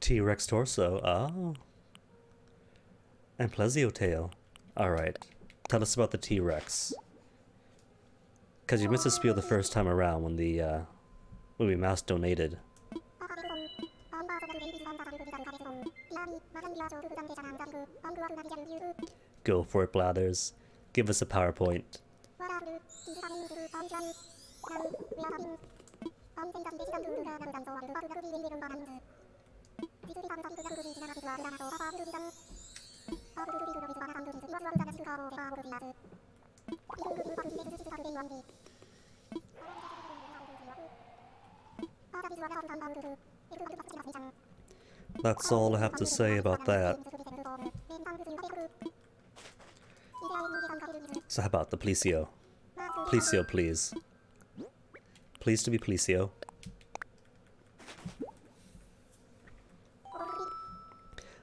T-Rex torso. Oh. And plesiotale. Alright. Tell us about the T-Rex. Because you missed the spiel the first time around when we mass donated. Go for it, Blathers. Give us a PowerPoint. That's all I have to say about that. So how about the Plesio? Plesio, please. Please to be Plesio.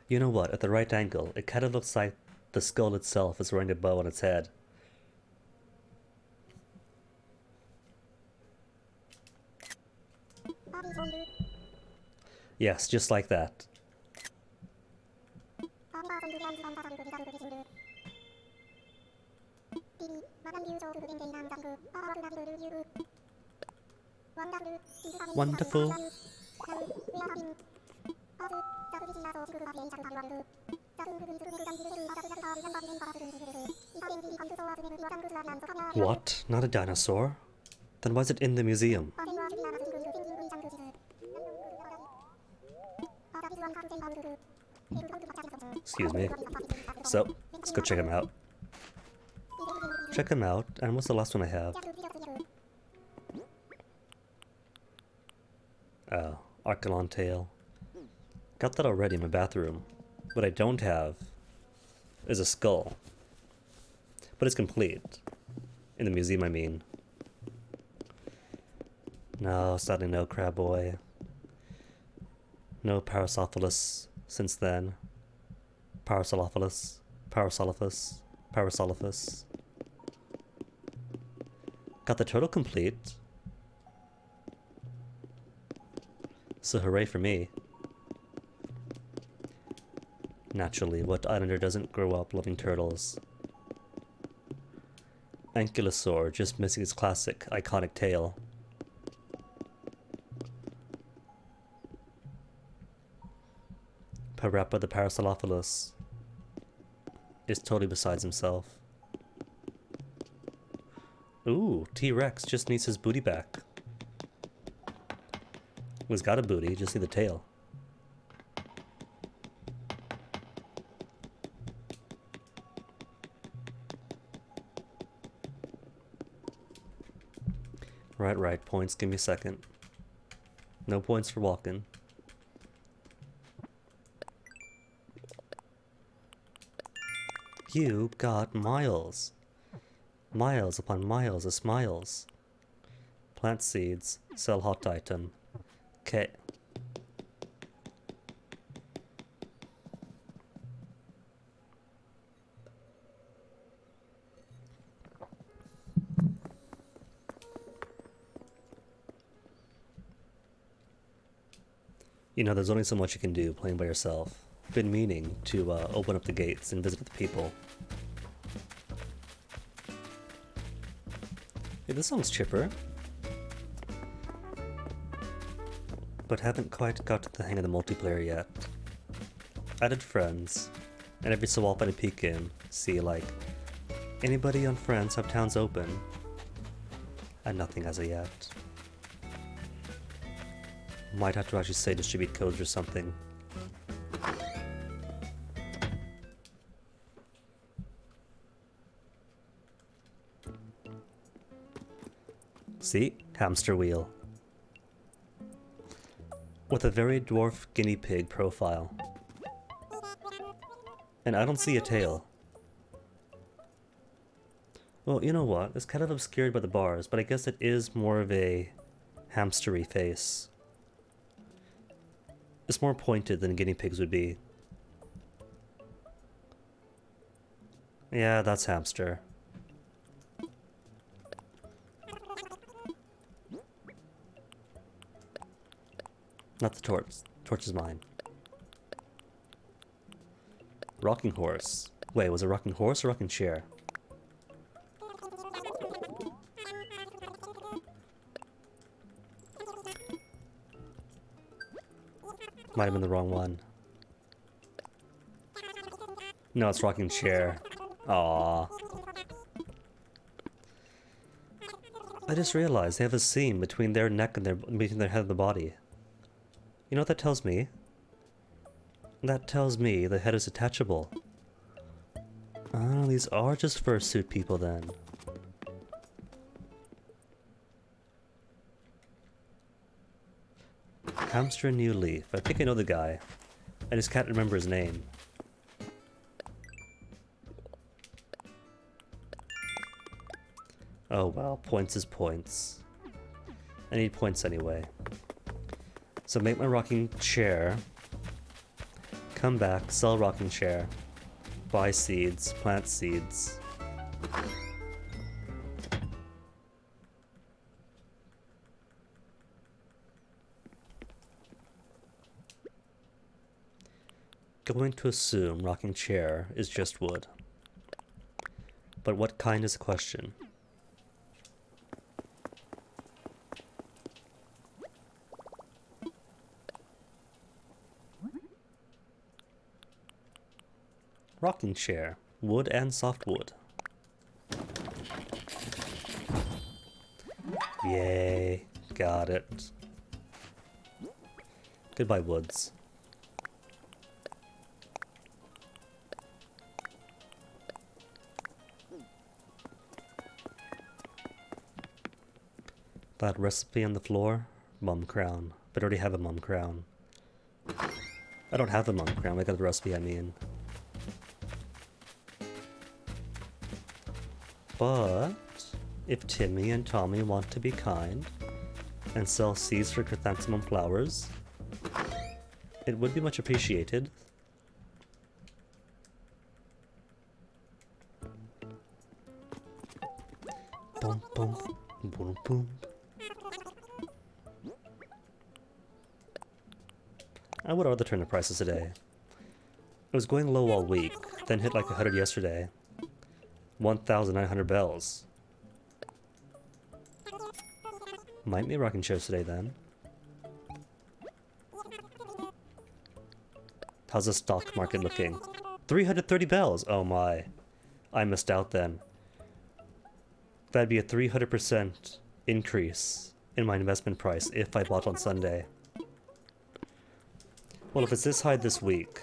You know what? At the right angle, it kind of looks like the skull itself is wearing a bow on its head. Yes, just like that. Wonderful. What? Not a dinosaur? Then why is it in the museum? Excuse me. So, let's go check him out. Check him out, and what's the last one I have? Oh, Archelon tail. Got that already in my bathroom. What I don't have is a skull. But it's complete. In the museum, I mean. No, sadly no crab boy. No Parasophilus since then. Parasolophilis. Parasolifus. Parasolifus. Got the turtle complete. So hooray for me. Naturally, what islander doesn't grow up loving turtles? Ankylosaur, just missing its classic, iconic tail. Parappa the Parasolophilis is totally besides himself. Ooh, T-Rex just needs his booty back. Well, he's got a booty, just need the tail. Right, points, give me a second. No points for walking. You got miles. Miles upon miles of smiles. Plant seeds, sell hot item. Okay. You know, there's only so much you can do playing by yourself. Been meaning to open up the gates and visit with the people. Hey, this song's chipper. But haven't quite got to the hang of the multiplayer yet. Added friends, and every so often I peek in, see like, anybody on friends have towns open? And nothing as of yet. Might have to actually say distribute codes or something. See? Hamster wheel. With a very dwarf guinea pig profile. And I don't see a tail. Well, you know what? It's kind of obscured by the bars, but I guess it is more of a hamstery face. It's more pointed than guinea pigs would be. Yeah, that's hamster. Not the torch. Torch is mine. Rocking horse. Wait, was it rocking horse or rocking chair? Might have been the wrong one. No, it's rocking chair. Aww. I just realized they have a seam between their neck and between their head and the body. You know what that tells me? That tells me the head is detachable. Oh, these are just fursuit people then. Hamster New Leaf. I think I know the guy. I just can't remember his name. Oh well, points is points. I need points anyway. So make my rocking chair. Come back, sell rocking chair. Buy seeds, plant seeds. Going to assume rocking chair is just wood. But what kind is the question? Rocking chair, wood and softwood. Yay, got it. Goodbye, woods. That recipe on the floor? Mum crown. But I already have a mum crown. I don't have the mum crown, I got the recipe, I mean. But if Timmy and Tommy want to be kind and sell seeds for chrysanthemum flowers, it would be much appreciated. Boom, boom, boom, boom. I would order the turnip prices today. It was going low all week, then hit like 100 yesterday. 1,900 bells. Might be rocking shows today then. How's the stock market looking? 330 bells! Oh my. I missed out then. That'd be a 300% increase in my investment price if I bought on Sunday. Well, if it's this high this week,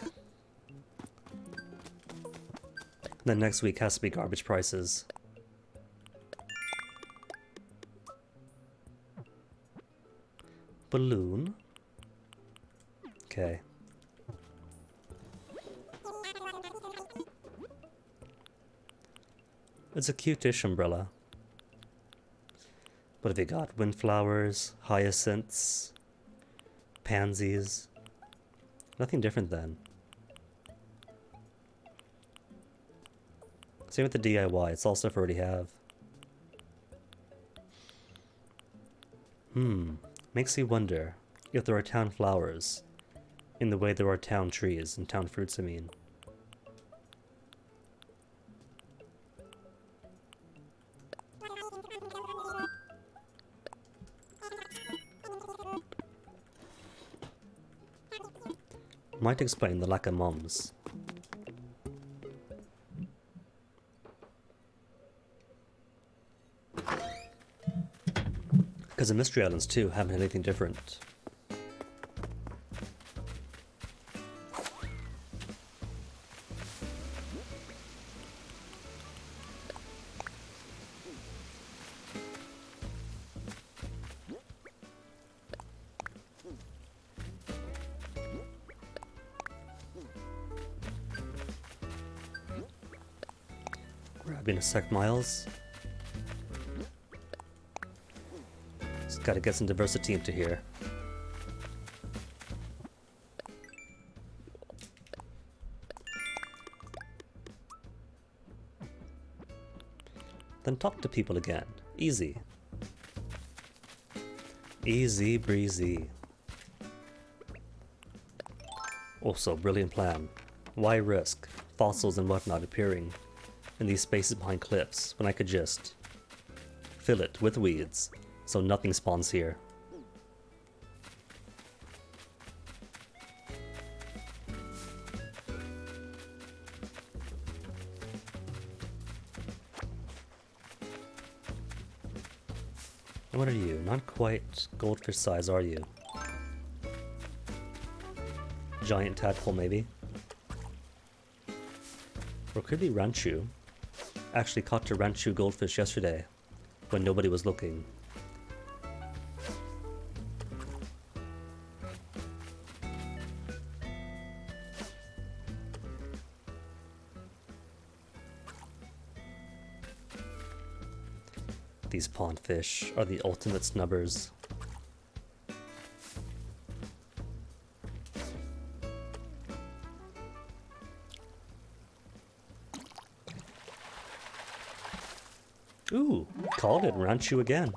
then next week has to be garbage prices. Balloon. Okay. It's a cute-ish umbrella. What have you got? Windflowers, hyacinths, pansies. Nothing different then. Same with the DIY, it's all stuff I already have. Makes me wonder if there are town flowers in the way there are town trees and town fruits, I mean. Might explain the lack of mums. Because the Mystery Islands too haven't had anything different. Grabbing a sec, Miles. Just gotta get some diversity into here. Then talk to people again. Easy. Easy breezy. Also, brilliant plan. Why risk fossils and whatnot appearing in these spaces behind cliffs when I could just fill it with weeds so nothing spawns here? And what are you? Not quite goldfish size, are you? Giant tadpole, maybe? Or could be ranchu. Actually caught a ranchu goldfish yesterday when nobody was looking. These pond fish are the ultimate snubbers. Ooh, called it ranchu again.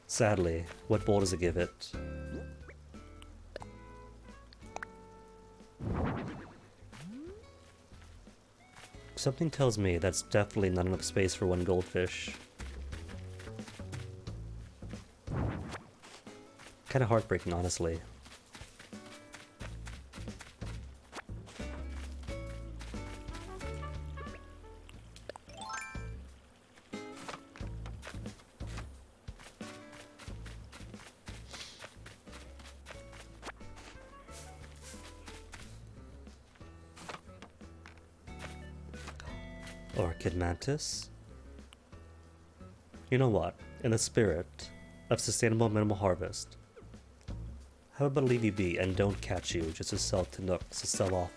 Sadly, what bowl does it give it? Something tells me that's definitely not enough space for one goldfish. Kinda heartbreaking, honestly. Orchid mantis? You know what? In the spirit of sustainable minimal harvest, how about leave you be and don't catch you just to sell to nooks, to sell off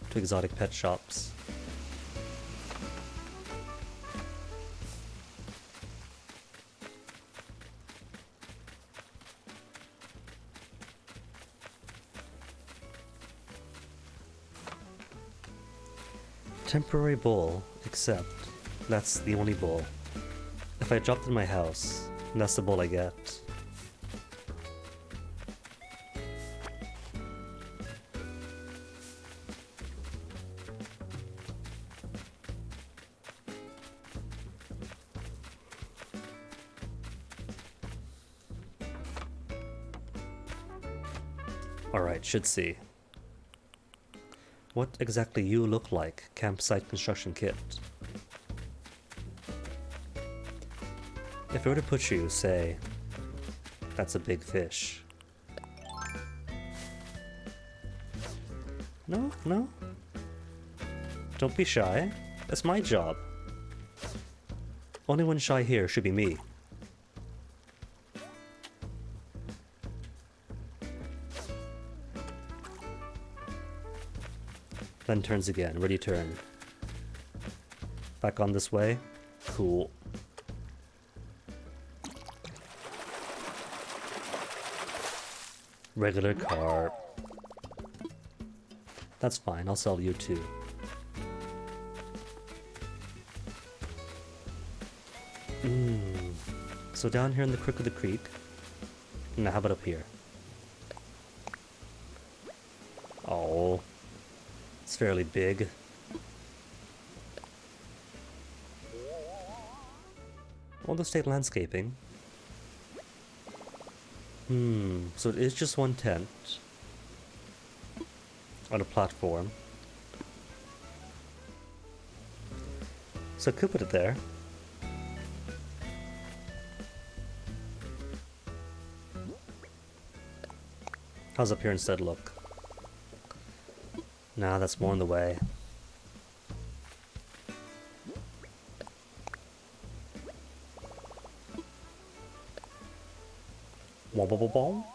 to exotic pet shops? Temporary bowl, except that's the only bowl. If I drop it in my house, that's the bowl I get. Alright, should see. What exactly you look like, campsite construction kit? If I were to put you, say, that's a big fish. No, no. Don't be shy. That's my job. Only one shy here should be me. Then turns again. Ready, turn. Back on this way. Cool. Regular carp. That's fine. I'll sell you too. So down here in the crook of the creek. Now how about up here? Oh. It's fairly big. All the state landscaping. So it is just one tent on a platform. So I could put it there. How's up here instead look? Nah, that's more in the way. Wobble.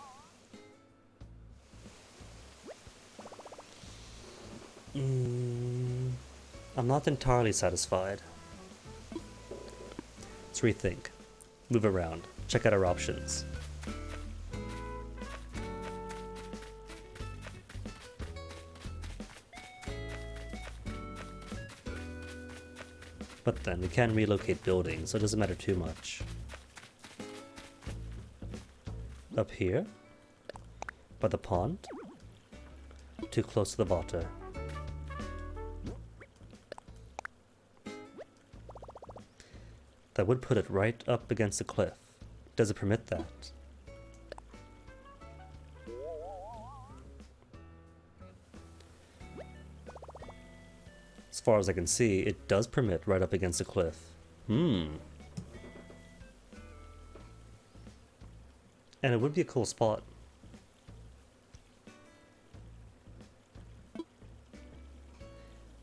I'm not entirely satisfied. Let's rethink. Move around. Check out our options. But then we can relocate buildings, so it doesn't matter too much. up here, by the pond, too close to the water. That would put it right up against the cliff. Does it permit that? As far as I can see, it does permit right up against the cliff. And it would be a cool spot.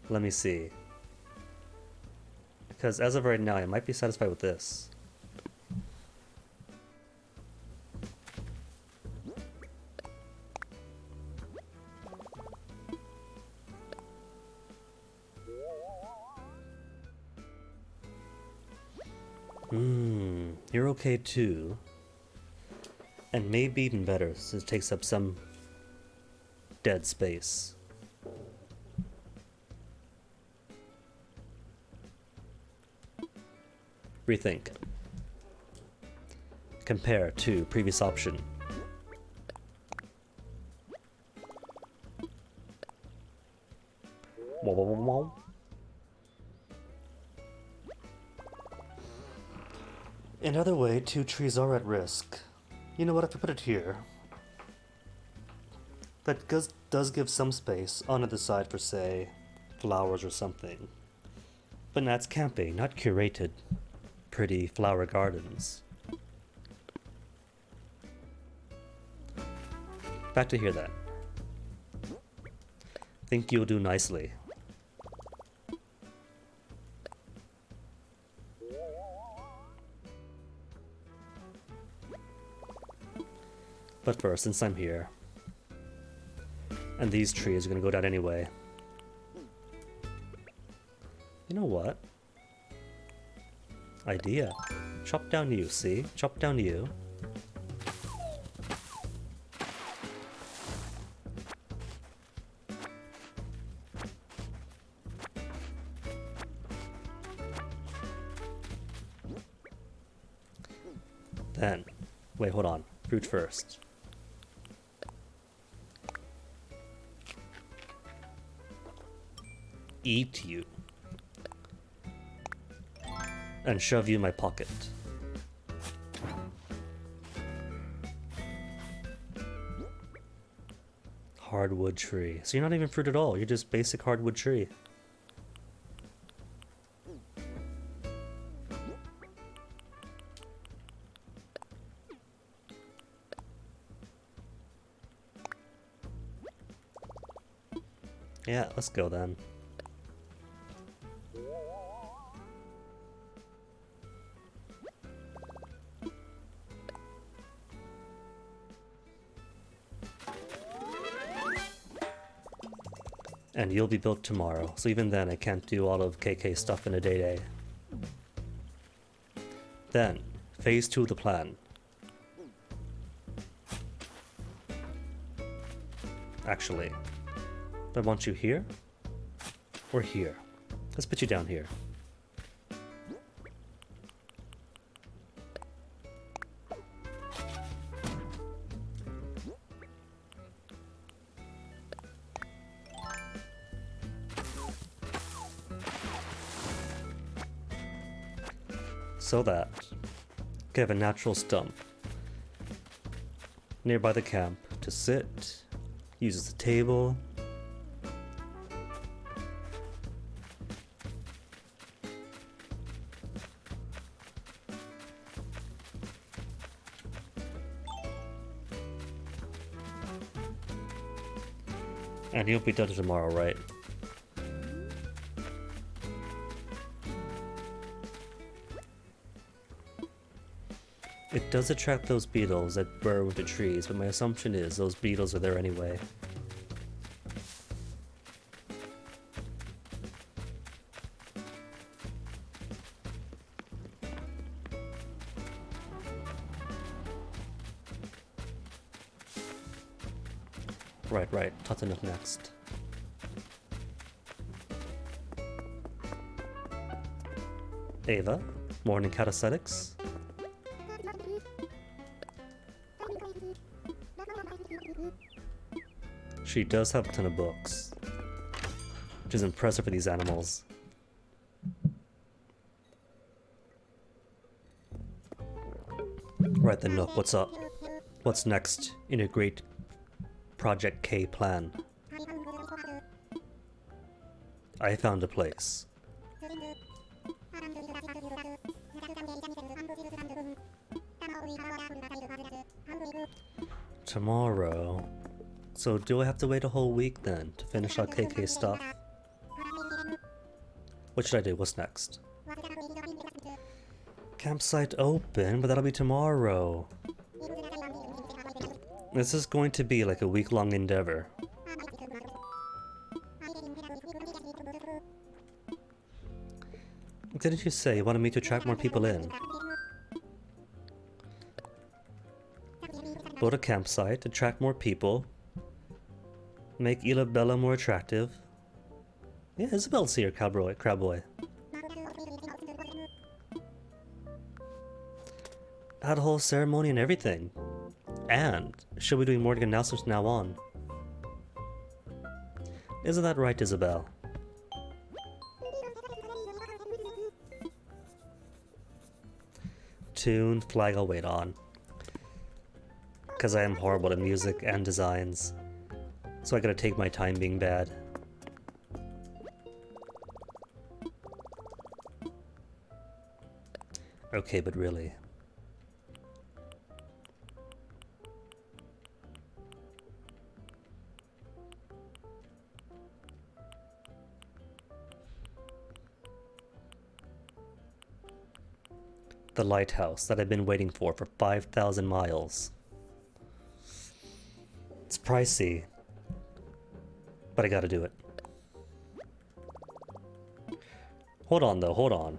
Let me see. Because as of right now, I might be satisfied with this. You're okay too. And maybe even better, since it takes up some dead space. Rethink. Compare to previous option. Wow, wow, wow, wow. Another way, 2 trees are at risk. You know what, if I put it here, that does give some space on the side for, say, flowers or something. But that's camping, not curated, pretty flower gardens. Back to hear that. Think you'll do nicely. But first, since I'm here, and these trees are gonna go down anyway. You know what? Idea. Chop down you, see? Chop down you. Then, wait, hold on. Fruit first. Eat you. And shove you in my pocket. Hardwood tree. So you're not even fruit at all, you're just basic hardwood tree. Yeah, let's go then. And you'll be built tomorrow, so even then I can't do all of KK stuff in a day. Then, phase 2 of the plan. Actually, I want you here, or here. Let's put you down here. So that you can have a natural stump nearby the camp to sit, use as a table. And you'll be done tomorrow, right? It does attract those beetles that burrow into trees, but my assumption is those beetles are there anyway. Right, Tottenham next. Ava, morning calisthenics. She does have a ton of books, which is impressive for these animals. Right then, Nook, what's up? What's next in your great Project K plan? I found a place. Tomorrow. So do I have to wait a whole week then to finish our KK stuff? What should I do? What's next? Campsite open, but that'll be tomorrow. This is going to be like a week-long endeavor. Didn't you say you wanted me to attract more people in? Build a campsite, attract more people, make Isla Bella more attractive. Yeah, Isabel's here, Crabboy. Had a whole ceremony and everything. And she'll be doing more announcements from now on. Isn't that right, Isabel? Tune, flag I'll wait on. Because I am horrible at music and designs. So I gotta take my time being bad. Okay, but really. The lighthouse that I've been waiting for 5,000 miles. It's pricey, but I gotta do it. Hold on though, hold on.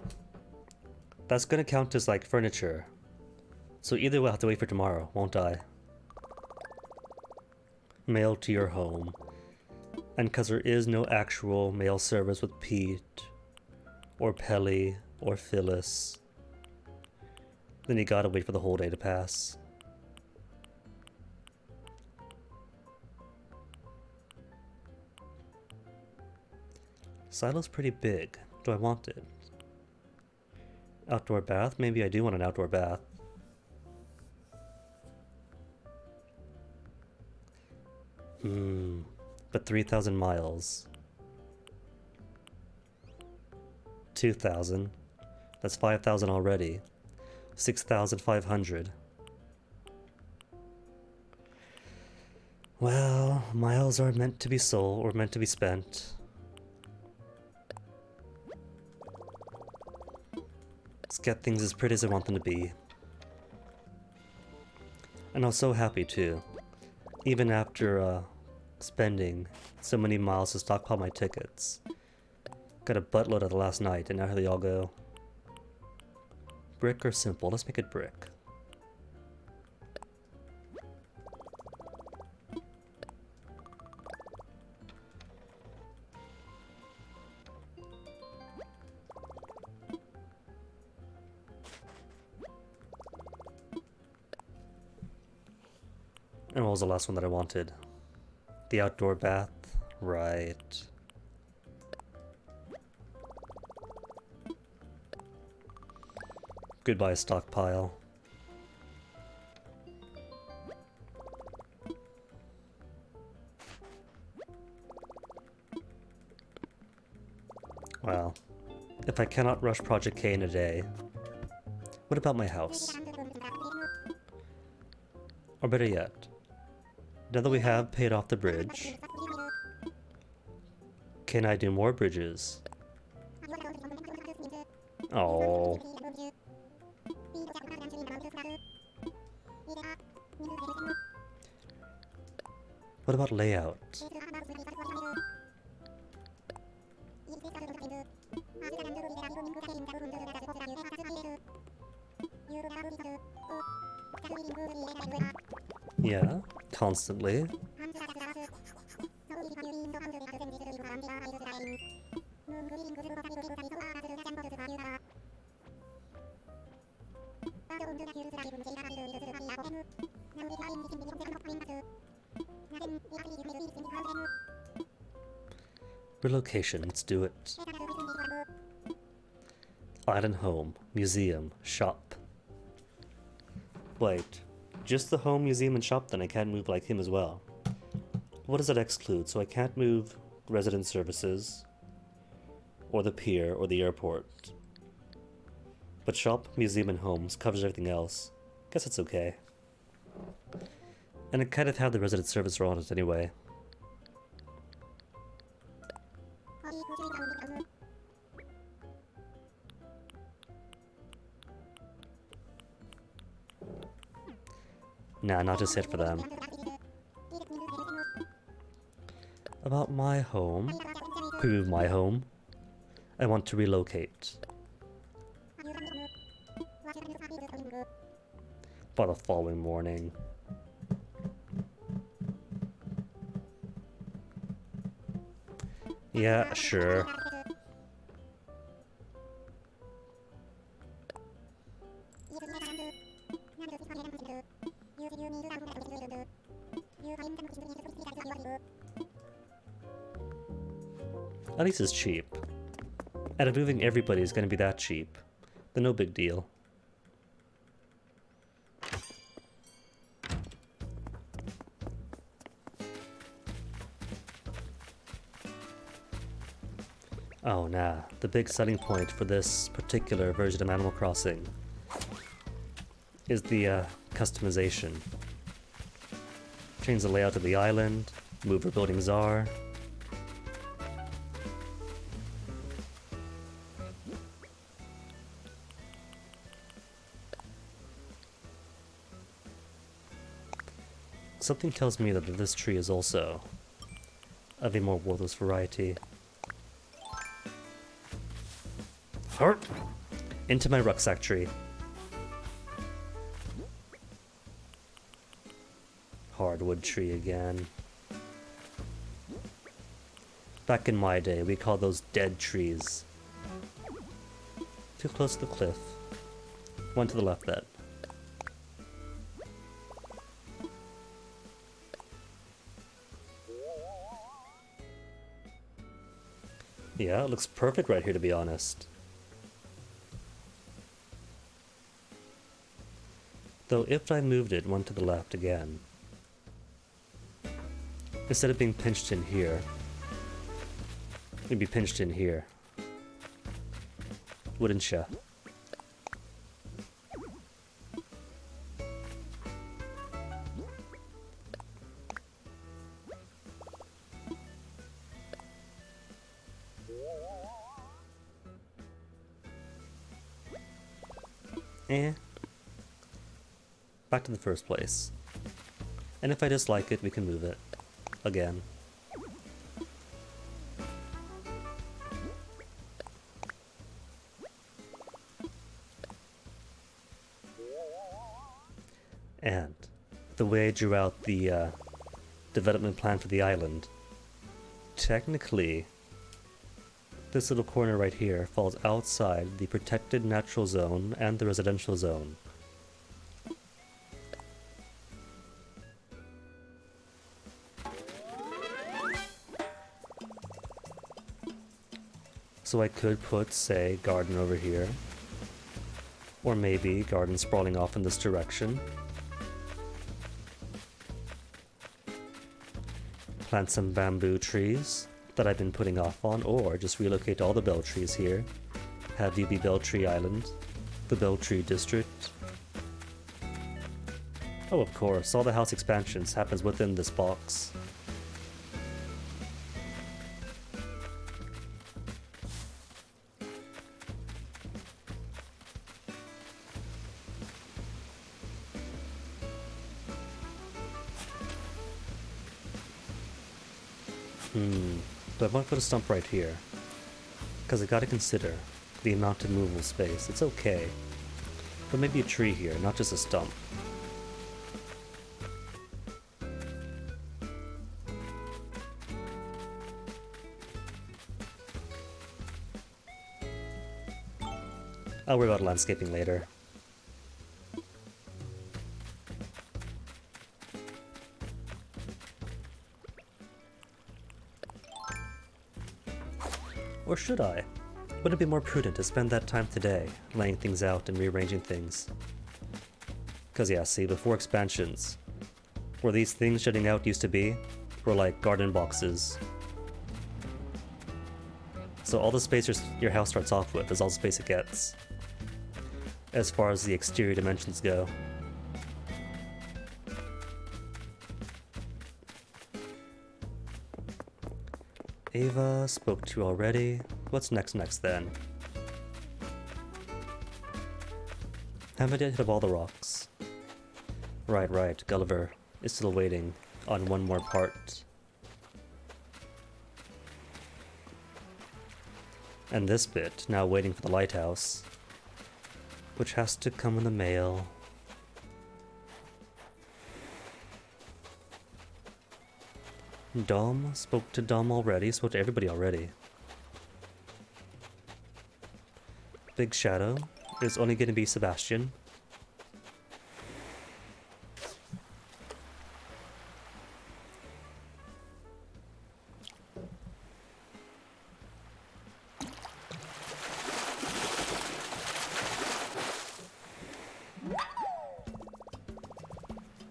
That's gonna count as like furniture. So either way I'll have to wait for tomorrow, won't I? Mail to your home. And cause there is no actual mail service with Pete, or Pelly, or Phyllis, then you gotta wait for the whole day to pass. Silo's pretty big. Do I want it? Outdoor bath? Maybe I do want an outdoor bath. But 3,000 miles. 2,000. That's 5,000 already. 6,500. Well, miles are meant to be sold or meant to be spent. Let's get things as pretty as I want them to be. And I was so happy too. Even after spending so many miles to stockpile my tickets. Got a buttload of the last night, and now here they all go. Brick or simple? Let's make it brick. And what was the last one that I wanted? The outdoor bath? Right. Goodbye, stockpile. Well, if I cannot rush Project K in a day, what about my house? Or better yet, now that we have paid off the bridge, can I do more bridges? Oh. What about layout? Yeah, constantly. Relocation, let's do it. Island home, museum, shop. Wait, just the home, museum, and shop, then I can't move like him as well. What does that exclude? So I can't move resident services, or the pier, or the airport. But shop, museum, and homes covers everything else. Guess it's okay. And it kind of had the resident service on it anyway. Nah, not just it for them. About my home. Prove my home. I want to relocate. For the following morning. Yeah, sure. At least it's cheap. And if moving everybody is going to be that cheap, then no big deal. Oh nah, the big selling point for this particular version of Animal Crossing is the customization. Change the layout of the island, move where buildings are. Something tells me that this tree is also of a more worthless variety. Hurt! Into my rucksack tree. Hardwood tree again. Back in my day, we called those dead trees. Too close to the cliff. One to the left then. Yeah, it looks perfect right here, to be honest. Though if I moved it one to the left again, instead of being pinched in here, it'd be pinched in here. Wouldn't ya? Back to the first place. And if I dislike it, we can move it. Again. And the way I drew out the development plan for the island, technically, this little corner right here falls outside the protected natural zone and the residential zone. So I could put, say, garden over here, or maybe garden sprawling off in this direction. Plant some bamboo trees that I've been putting off on, or just relocate all the bell trees here. Have you be Bell Tree Island, the Bell Tree District. Oh, of course, all the house expansions happens within this box. But I might put a stump right here, because I gotta consider the amount of movable space. It's okay, but maybe a tree here, not just a stump. I'll worry about landscaping later. Or should I? Would it be more prudent to spend that time today, laying things out and rearranging things? Cause yeah, see, before expansions, where these things jutting out used to be, were like garden boxes. So all the space your house starts off with is all the space it gets, as far as the exterior dimensions go. Ava spoke to already. What's next then? Haven't yet hit up all the rocks. Right, Gulliver is still waiting on one more part. And this bit, now waiting for the lighthouse, which has to come in the mail. Dom spoke to Dom already, spoke to everybody already. Big Shadow is only going to be Sebastian.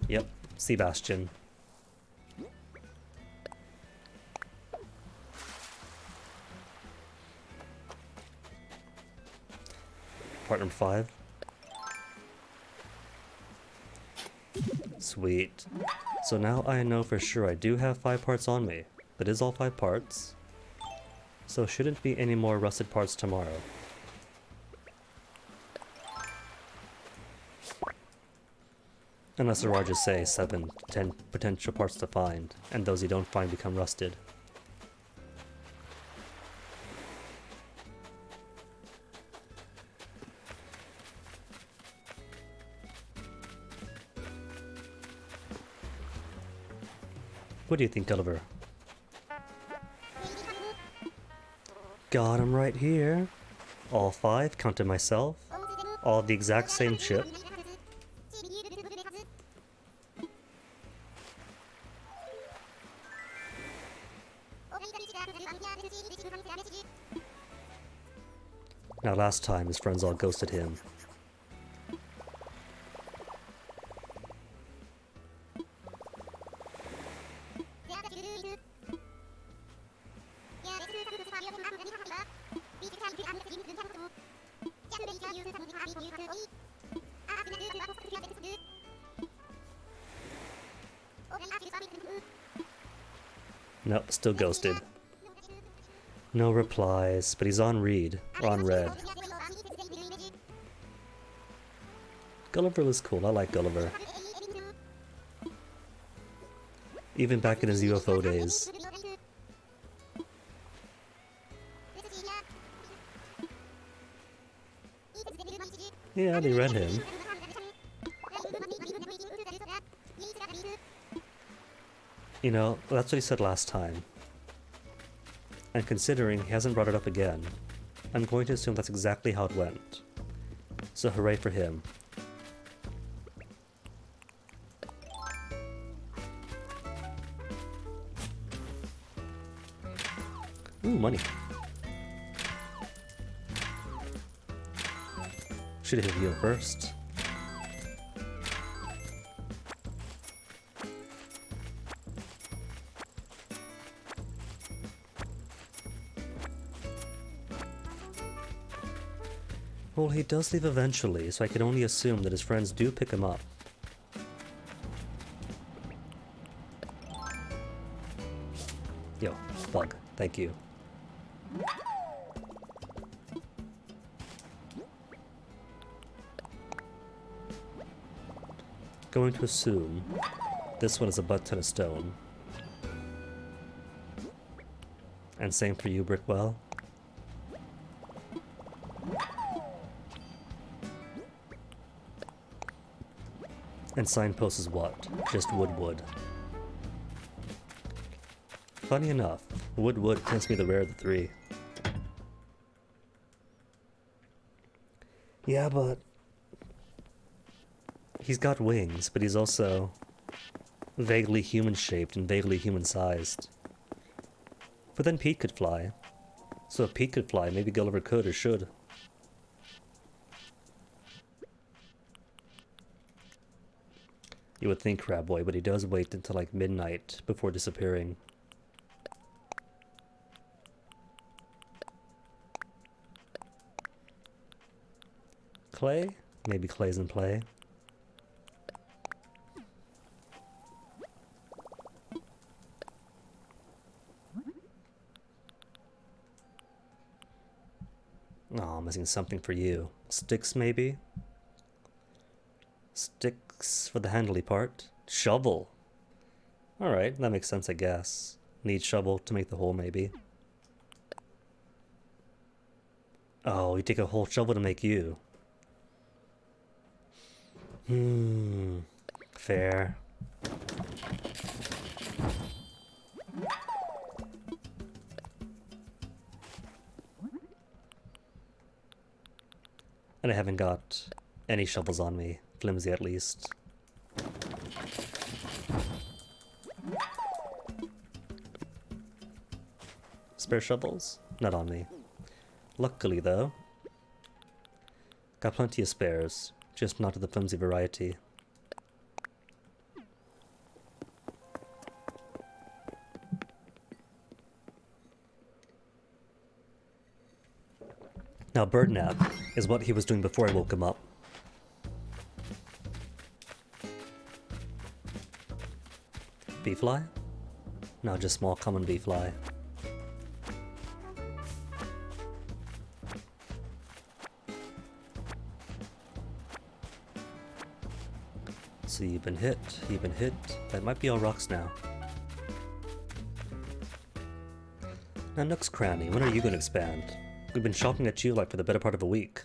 Yep, Sebastian. Part number 5. Sweet. So now I know for sure I do have 5 parts on me. That is all 5 parts. So shouldn't be any more rusted parts tomorrow. Unless there are just, say, 7 to 10 potential parts to find, and those you don't find become rusted. What do you think, Gulliver? Got him right here. All 5, counted myself. All the exact same chip. Now last time his friends all ghosted him. Nope, still ghosted. No replies, but he's on read, or on red. Gulliver was cool, I like Gulliver. Even back in his UFO days. Yeah, they read him. You know, that's what he said last time. And considering he hasn't brought it up again, I'm going to assume that's exactly how it went. So hooray for him. Ooh, money. Should have hit you first. Well, he does leave eventually, so I can only assume that his friends do pick him up. Yo, bug, thank you. Going to assume this one is a butt ton of stone. And same for you, Brickwell. And signpost is what? Just wood. Funny enough, wood tends to be the rare of the 3. Yeah, but he's got wings, but he's also vaguely human-shaped and vaguely human-sized. But then Pete could fly. So if Pete could fly, maybe Gulliver could or should. You would think, Crab Boy, but he does wait until like midnight before disappearing. Clay? Maybe Clay's in play. Oh, I'm missing something for you. Sticks, maybe? Sticks for the handly part. Shovel. Alright, that makes sense, I guess. Need shovel to make the hole, maybe. Oh, you take a whole shovel to make you. Fair. And I haven't got any shovels on me. Flimsy, at least. Spare shovels? Not on me. Luckily, though, got plenty of spares, just not of the flimsy variety. Now, bird nap is what he was doing before I woke him up. Bee fly? No, just small common bee fly. So you've been hit, you've been hit. That might be all rocks now. Now Nook's Cranny, when are you going to expand? We've been shopping at you like for the better part of a week.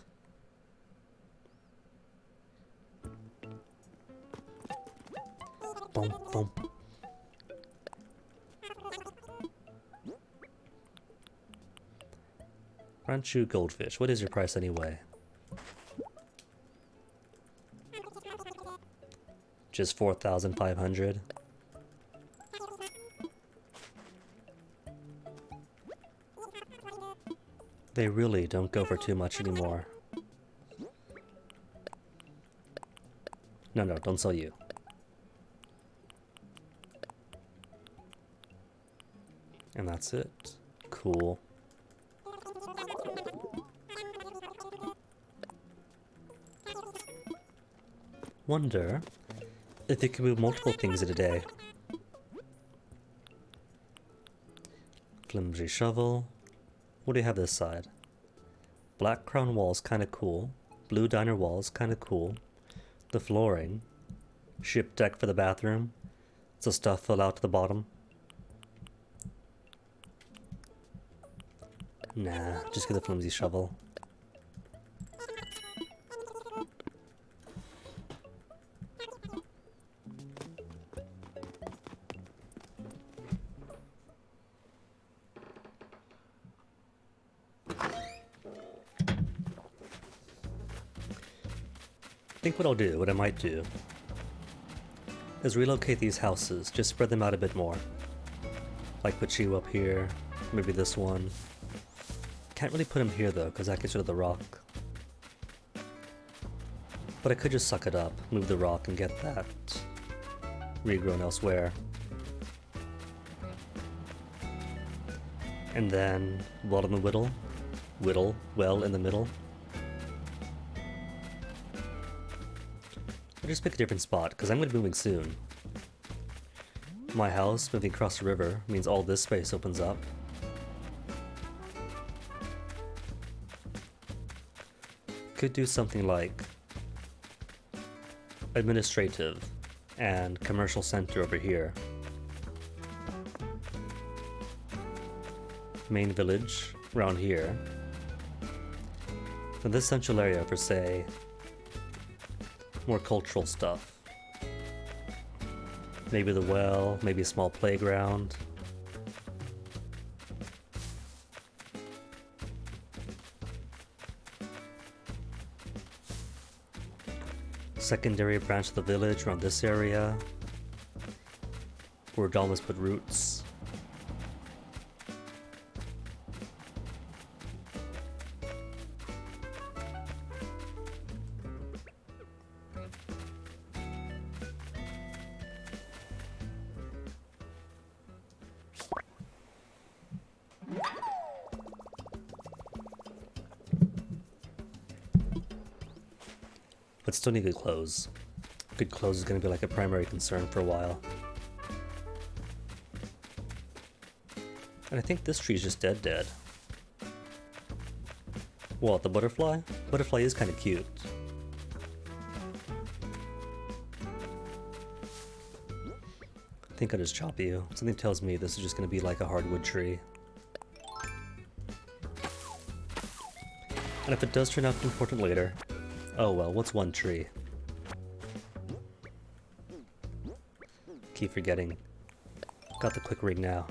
Boom, boom. Ranchu Goldfish, what is your price anyway? Just 4,500. They really don't go for too much anymore. No, don't sell you. And that's it. Cool. Wonder if you can move multiple things in a day. Flimsy shovel. What do you have this side? Black crown walls kinda cool. Blue diner walls kinda cool. The flooring. Ship deck for the bathroom. So stuff fell out to the bottom. Nah, just get the flimsy shovel. I think what I might do, is relocate these houses, just spread them out a bit more. Like put you up here, maybe this one. Can't really put him here though, because that gets rid of the rock. But I could just suck it up, move the rock, and get that regrown elsewhere. And then, well in the well in the middle. I'll just pick a different spot, because I'm going to be moving soon. My house, moving across the river, means all this space opens up. Could do something like administrative and commercial center over here. Main village around here. And this central area for, say, more cultural stuff. Maybe the well, maybe a small playground. Secondary branch of the village around this area, where Dalmas put roots. still need good clothes. Good clothes is going to be like a primary concern for a while. And I think this tree is just dead. What, the butterfly? Butterfly is kind of cute. I think I'll just chop you. Something tells me this is just going to be like a hardwood tree. And if it does turn out important later, oh well, what's one tree? Keep forgetting. Got the quick ring now.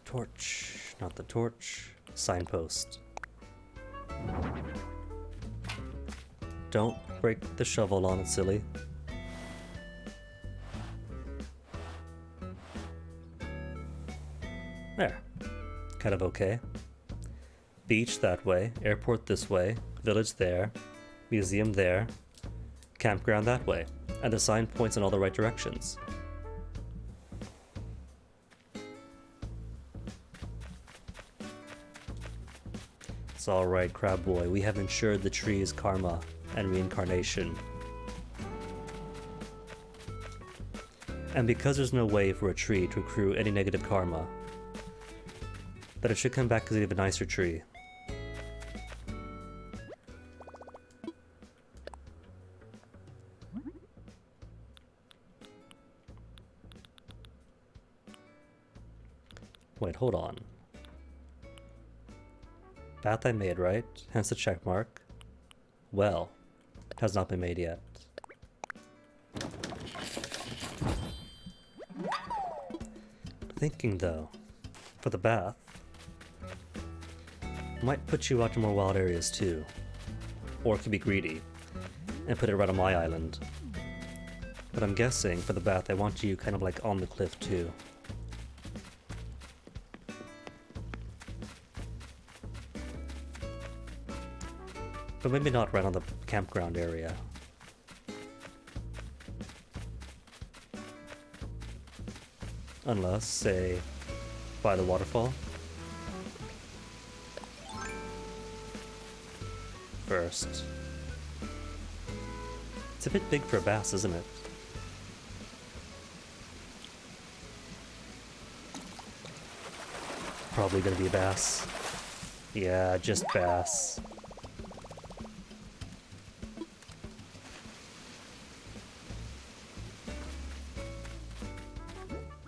Torch. Not the torch. Signpost. Don't break the shovel on it, silly. There. Kind of okay. Beach that way, airport this way, village there, museum there, campground that way, and the sign points in all the right directions. It's alright, Crab Boy, we have ensured the tree's karma and reincarnation. And because there's no way for a tree to accrue any negative karma, that it should come back as an even nicer tree. Wait, hold on. Bath I made, right? Hence the check mark. Well, has not been made yet. Thinking though, for the bath, might put you out to more wild areas too. Or it could be greedy, and put it right on my island. But I'm guessing for the bath I want you kind of like on the cliff too. But maybe not right on the campground area. Unless, say, by the waterfall. First. It's a bit big for a bass, isn't it? Probably gonna be a bass. Yeah, just bass.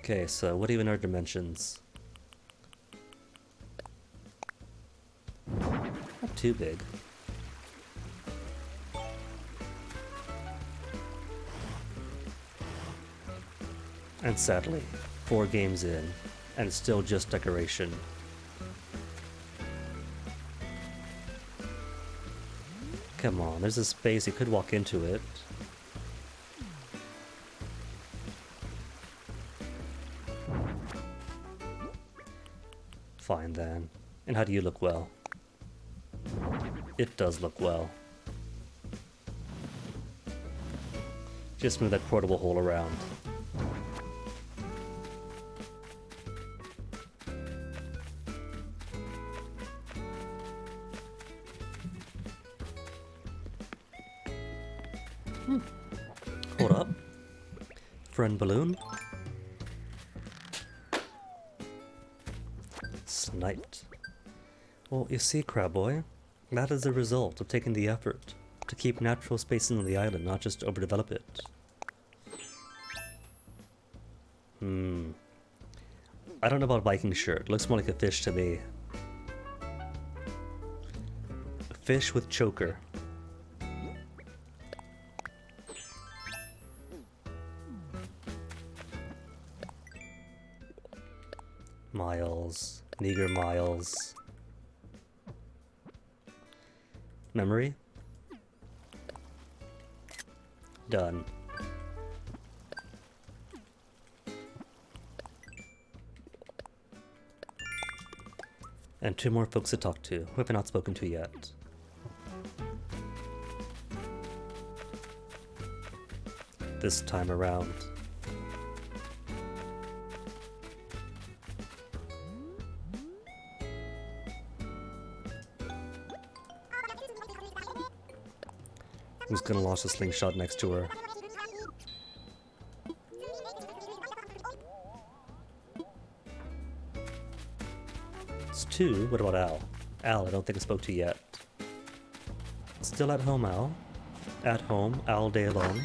Okay, so what even are dimensions? Not too big. And sadly, 4 games in, and it's still just decoration. Come on, there's a space, you could walk into it. Fine then. And how do you look well? It does look well. Just move that portable hole around. Hold up. Friend balloon. Sniped. Well, you see, Crab Boy, that is the result of taking the effort to keep natural spaces on the island, not just overdevelop it. I don't know about Viking shirt. Looks more like a fish to me. A fish with choker. Miles. Meager miles. Memory? Done. And 2 more folks to talk to, who I've not spoken to yet. This time around. Who's gonna launch a slingshot next to her? It's 2. What about Al? Al, I don't think I spoke to you yet. Still at home, Al? At home, all day long.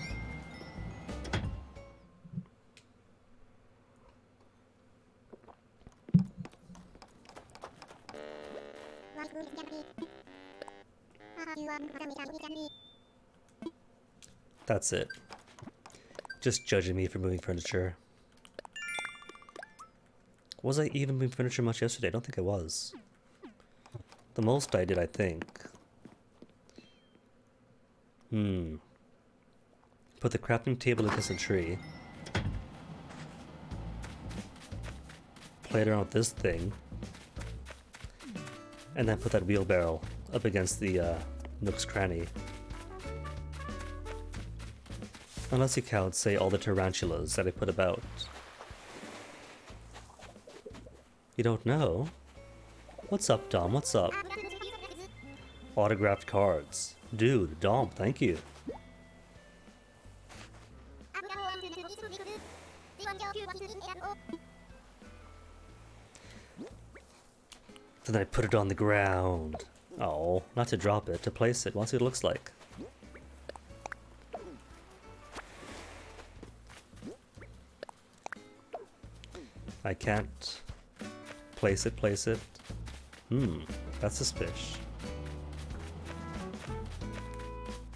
That's it. Just judging me for moving furniture. Was I even moving furniture much yesterday? I don't think I was. The most I did, I think. Put the crafting table against a tree. Played around with this thing. And then put that wheelbarrow up against the Nook's cranny. Unless you count, say, all the tarantulas that I put about. You don't know? What's up, Dom? What's up? Autographed cards. Dude, Dom, thank you. Then I put it on the ground. Oh, not to drop it, to place it. Want to see what it looks like. I can't place it. That's suspicious.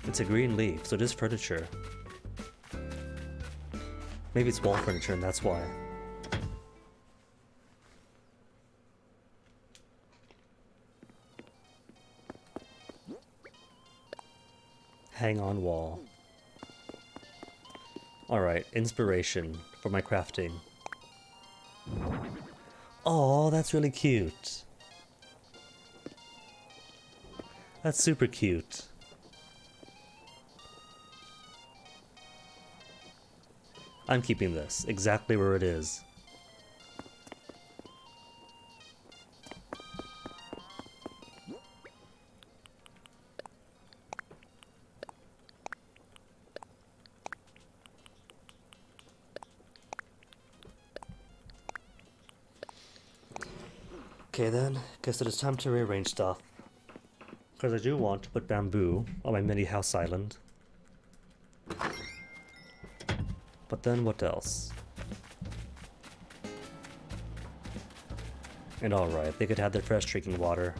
It's a green leaf, so it is furniture. Maybe it's wall furniture and that's why. Hang on wall. Alright, inspiration for my crafting. Oh, that's really cute. That's super cute. I'm keeping this exactly where it is. Okay then, guess it is time to rearrange stuff. Because I do want to put bamboo on my mini house island. But then what else? And alright, they could have their fresh drinking water.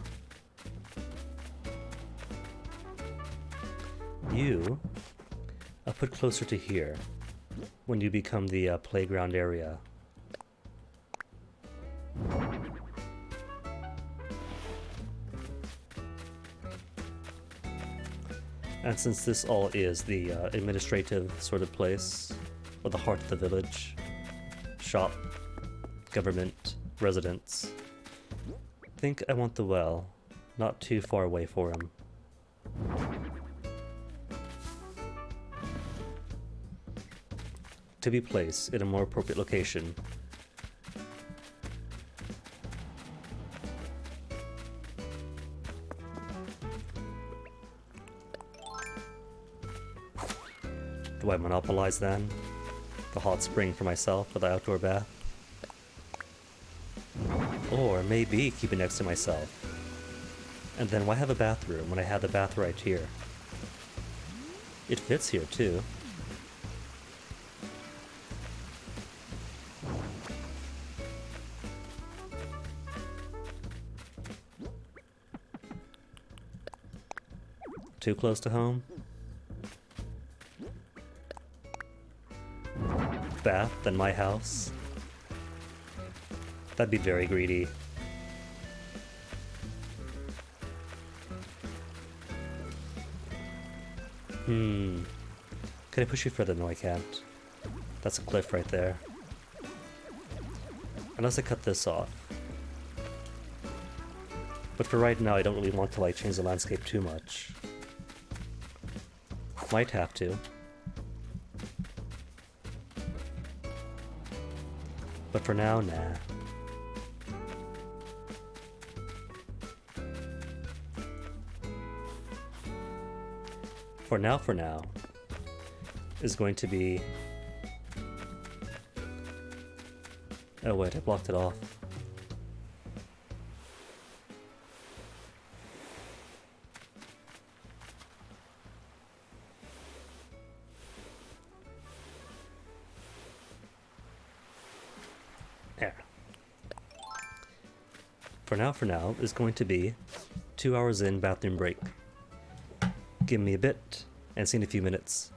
You, I'll put closer to here when you become the playground area. And since this all is the administrative sort of place, or the heart of the village, shop, government, residence, I think I want the well not too far away for him. To be placed in a more appropriate location. Do I monopolize then? The hot spring for myself for the outdoor bath? Or maybe keep it next to myself. And then why have a bathroom when I have the bath right here? It fits here too. Too close to home? Bath than my house? That'd be very greedy. Can I push you further? No, I can't. That's a cliff right there. Unless I cut this off. But for right now, I don't really want to like change the landscape too much. Might have to. But for now, nah. for now, is going to be... Oh wait, I blocked it off. There. For now is going to be 2 hours in, bathroom break. Give me a bit, and see in a few minutes.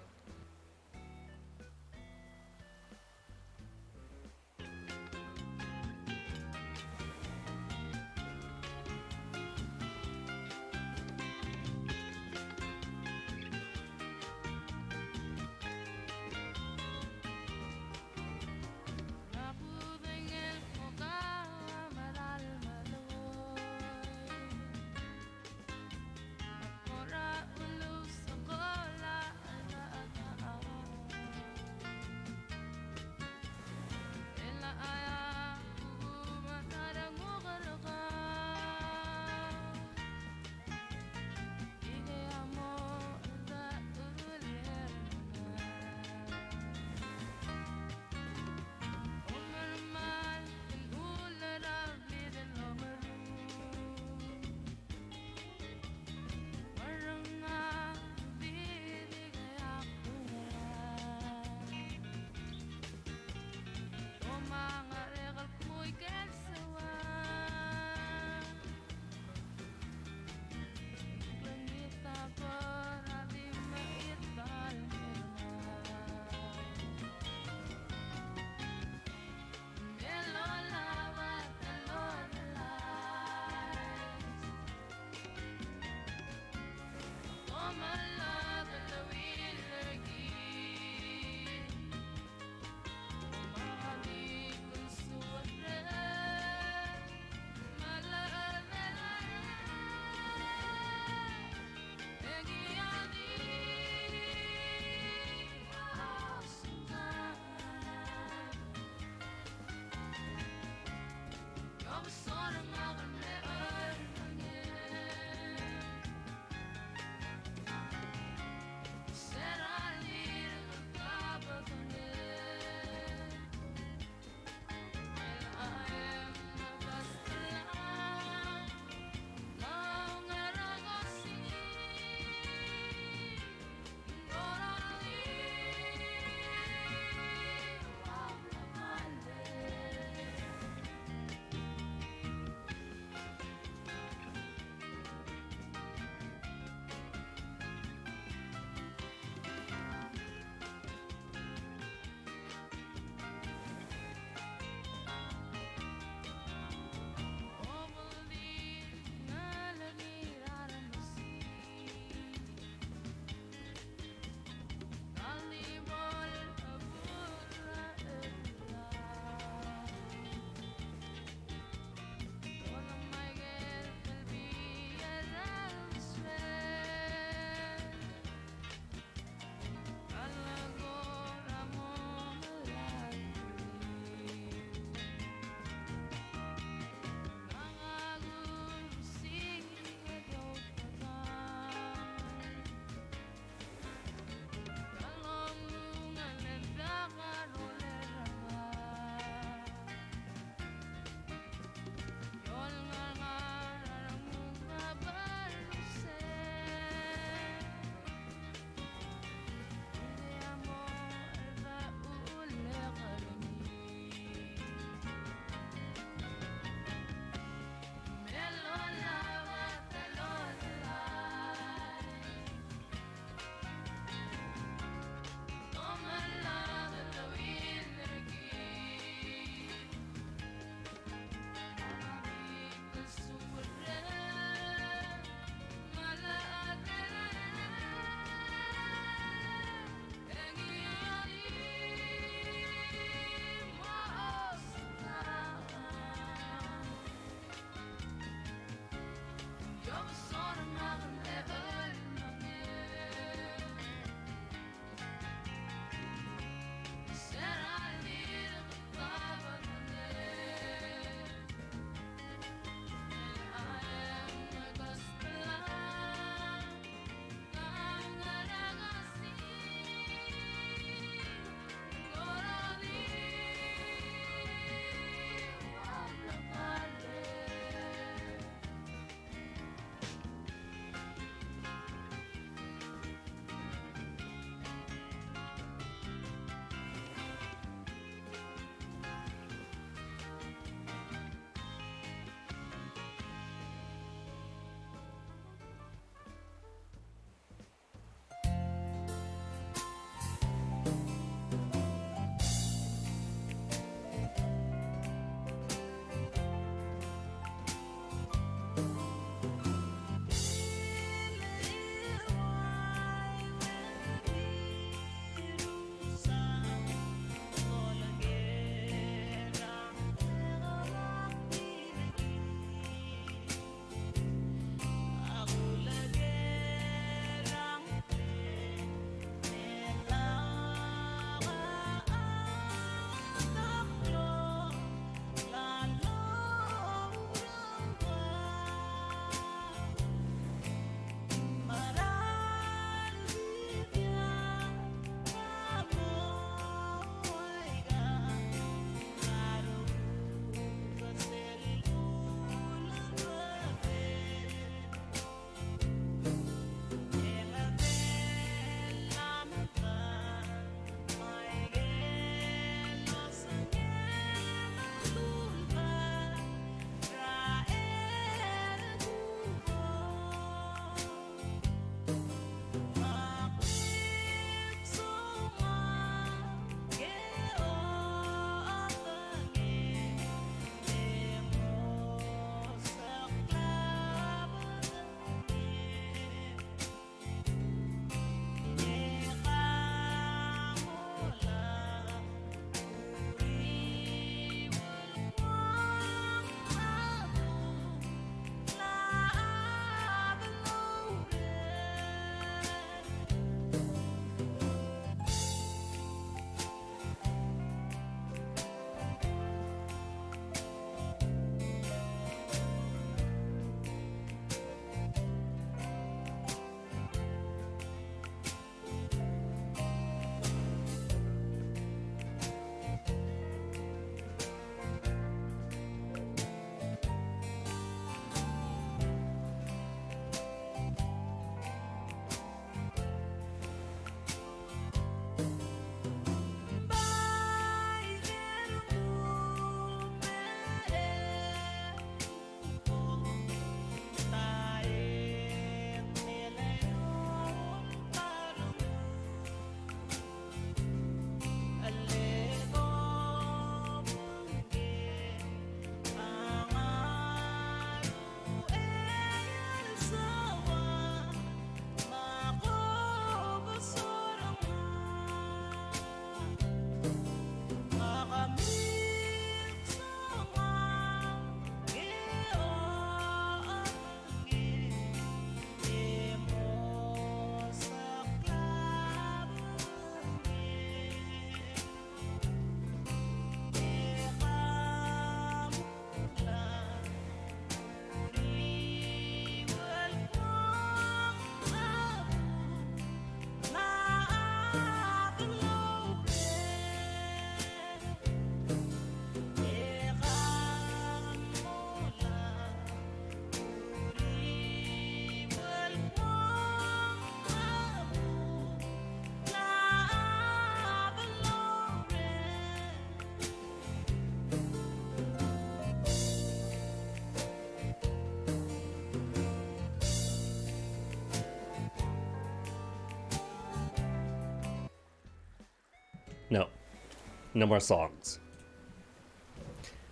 No more songs.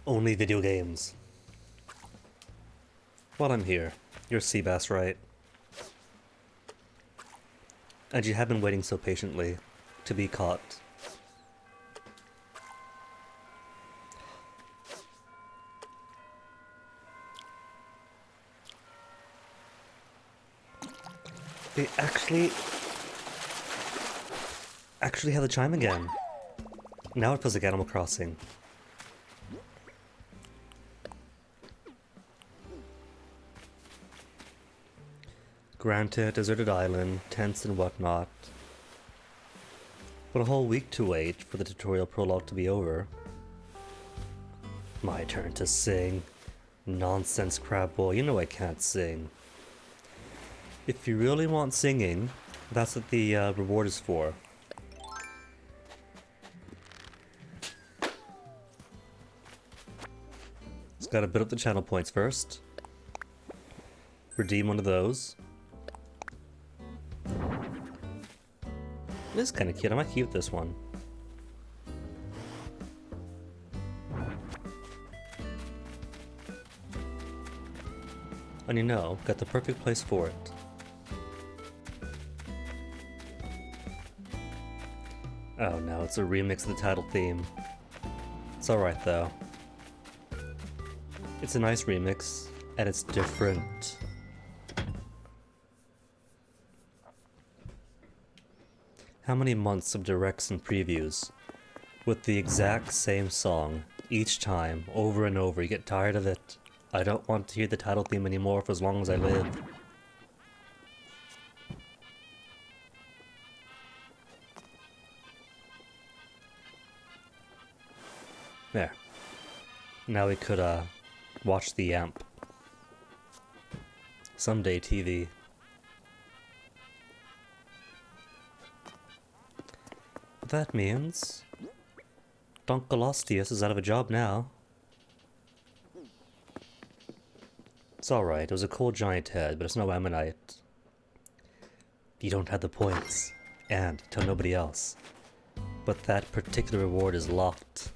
Only video games. While I'm here, you're Seabass, right? And you have been waiting so patiently to be caught. They actually have the chime again. Now it feels like Animal Crossing. Granted, deserted island, tents and whatnot. But a whole week to wait for the tutorial prologue to be over. My turn to sing. Nonsense, crab boy, you know I can't sing. If you really want singing, that's what the reward is for. Just gotta build up the channel points first. Redeem one of those. This is kind of cute. I might keep this one. And you know, got the perfect place for it. Oh no, it's a remix of the title theme. It's alright though. It's a nice remix, and it's different. How many months of directs and previews with the exact same song each time, over and over? You get tired of it. I don't want to hear the title theme anymore for as long as I live. There. Now we could watch the amp. Someday TV. That means Donkolostius is out of a job now. It's alright, it was a cool giant head, but it's no ammonite. You don't have the points, and tell nobody else. But that particular reward is locked.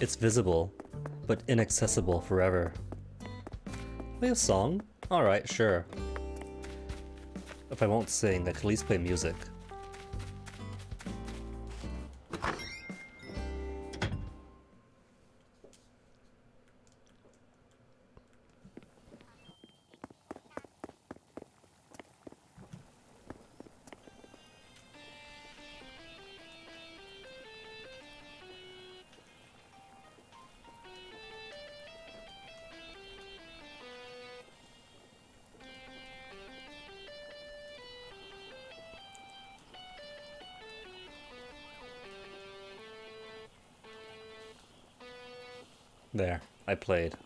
It's visible, but inaccessible forever. Play a song? Alright, sure. If I won't sing, I can at least play music. There, I played.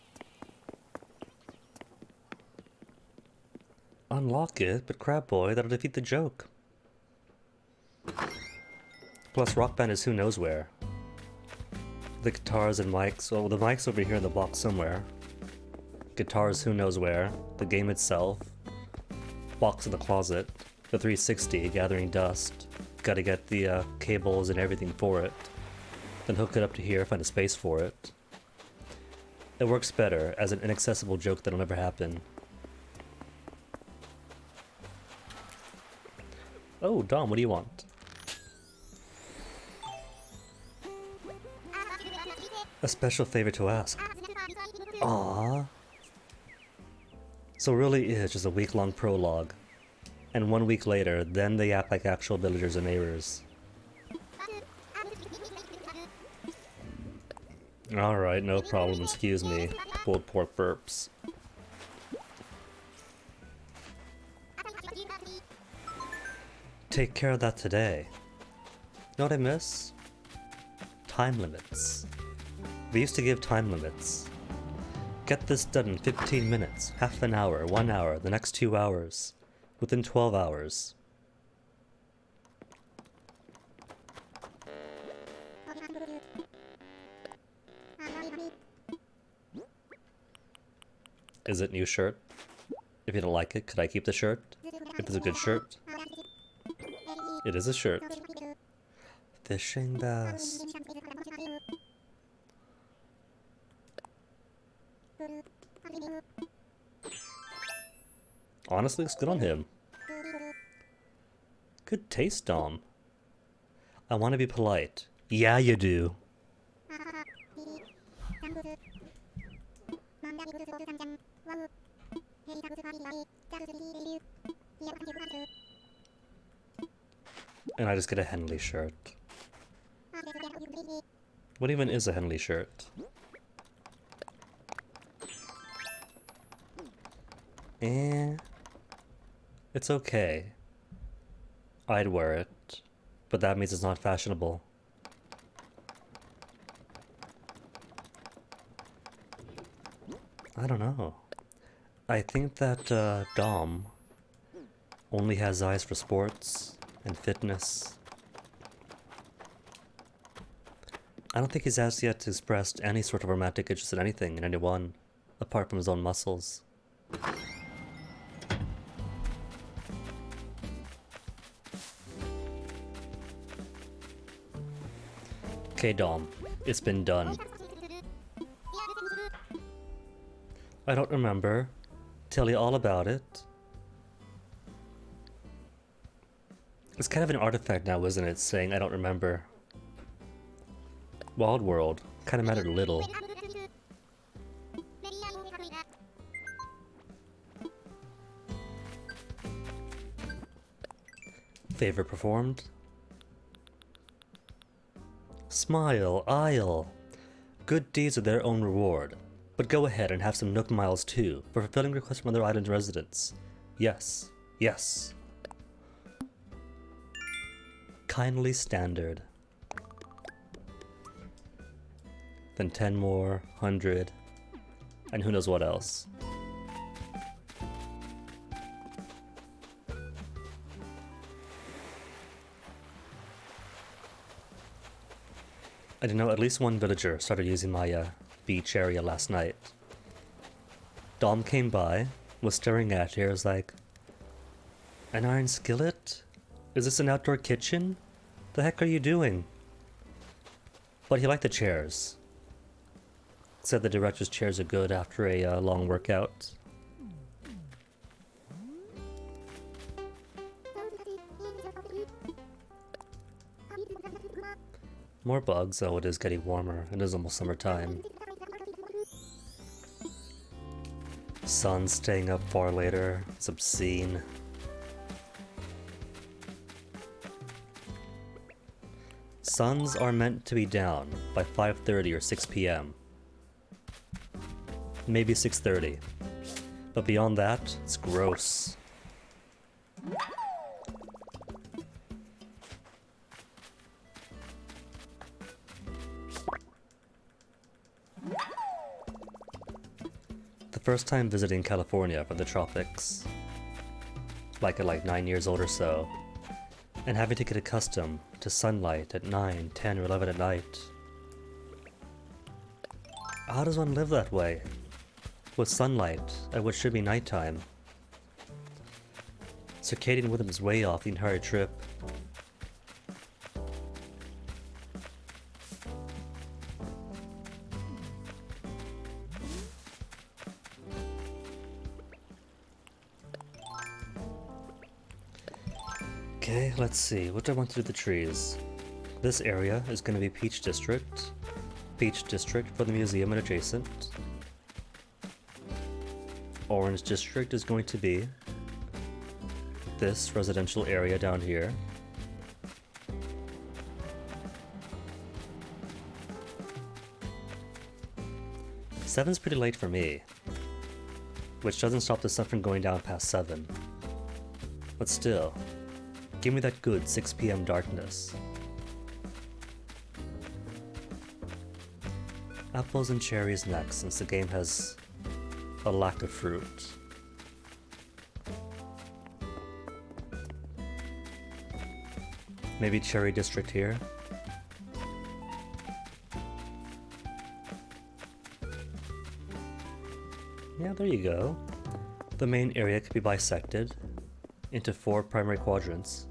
Unlock it, but crap boy, that'll defeat the joke. Plus Rock Band is who knows where. The guitars and mics, well the mic's over here in the box somewhere. Guitars who knows where. The game itself. Box in the closet. The 360 gathering dust. Gotta get the cables and everything for it. Then hook it up to here, find a space for it. It works better as an inaccessible joke that'll never happen. Oh, Dom, what do you want? A special favor to ask. Aww. So it really is just a week-long prologue. And 1 week later, then they act like actual villagers and neighbors. Alright, no problem, excuse me. Pulled pork burps. Take care of that today. Know what I miss? Time limits. They used to give time limits. Get this done in 15 minutes, half an hour, 1 hour, the next 2 hours, within 12 hours. Is it new shirt? If you don't like it, could I keep the shirt? If it's a good shirt? It is a shirt. Fishing bass. Honestly, looks good on him. Good taste, Dom. I want to be polite. Yeah, you do. And I just get a Henley shirt. What even is a Henley shirt? It's okay. I'd wear it, but that means it's not fashionable. I don't know. I think that Dom only has eyes for sports and fitness. I don't think he's as yet expressed any sort of romantic interest in anything, in anyone, apart from his own muscles. Okay, Dom, it's been done. I don't remember. Tell you all about it. It's kind of an artifact now, isn't it, saying I don't remember. Wild World kind of mattered little. Favorite performed? Smile, Isle. Good deeds are their own reward. But go ahead and have some Nook Miles too, for fulfilling requests from other island residents. Yes, yes. Kindly standard. Then 10 more, 100, and who knows what else. I don't know, at least one villager started using my beach area last night. Dom came by, was staring at her, was like, an iron skillet? Is this an outdoor kitchen? The heck are you doing? But he liked the chairs. Said the director's chairs are good after a long workout. More bugs, oh it is getting warmer, it is almost summertime. Sun staying up far later, it's obscene. Suns are meant to be down by 5:30 or 6 p.m. Maybe 6:30. But beyond that, it's gross. The first time visiting California from the tropics, like at 9 years old or so, and having to get accustomed to sunlight at 9, 10, or 11 at night. How does one live that way? With sunlight at what should be nighttime. Circadian rhythm is way off the entire trip. Okay, let's see. What do I want to do with the trees? This area is going to be Peach District. Peach District for the museum and adjacent. Orange District is going to be this residential area down here. Seven's pretty late for me, which doesn't stop the sun from going down past 7. But still, give me that good 6 p.m. darkness. Apples and cherries next, since the game has a lack of fruit. Maybe Cherry District here? Yeah, there you go. The main area could be bisected into 4 primary quadrants.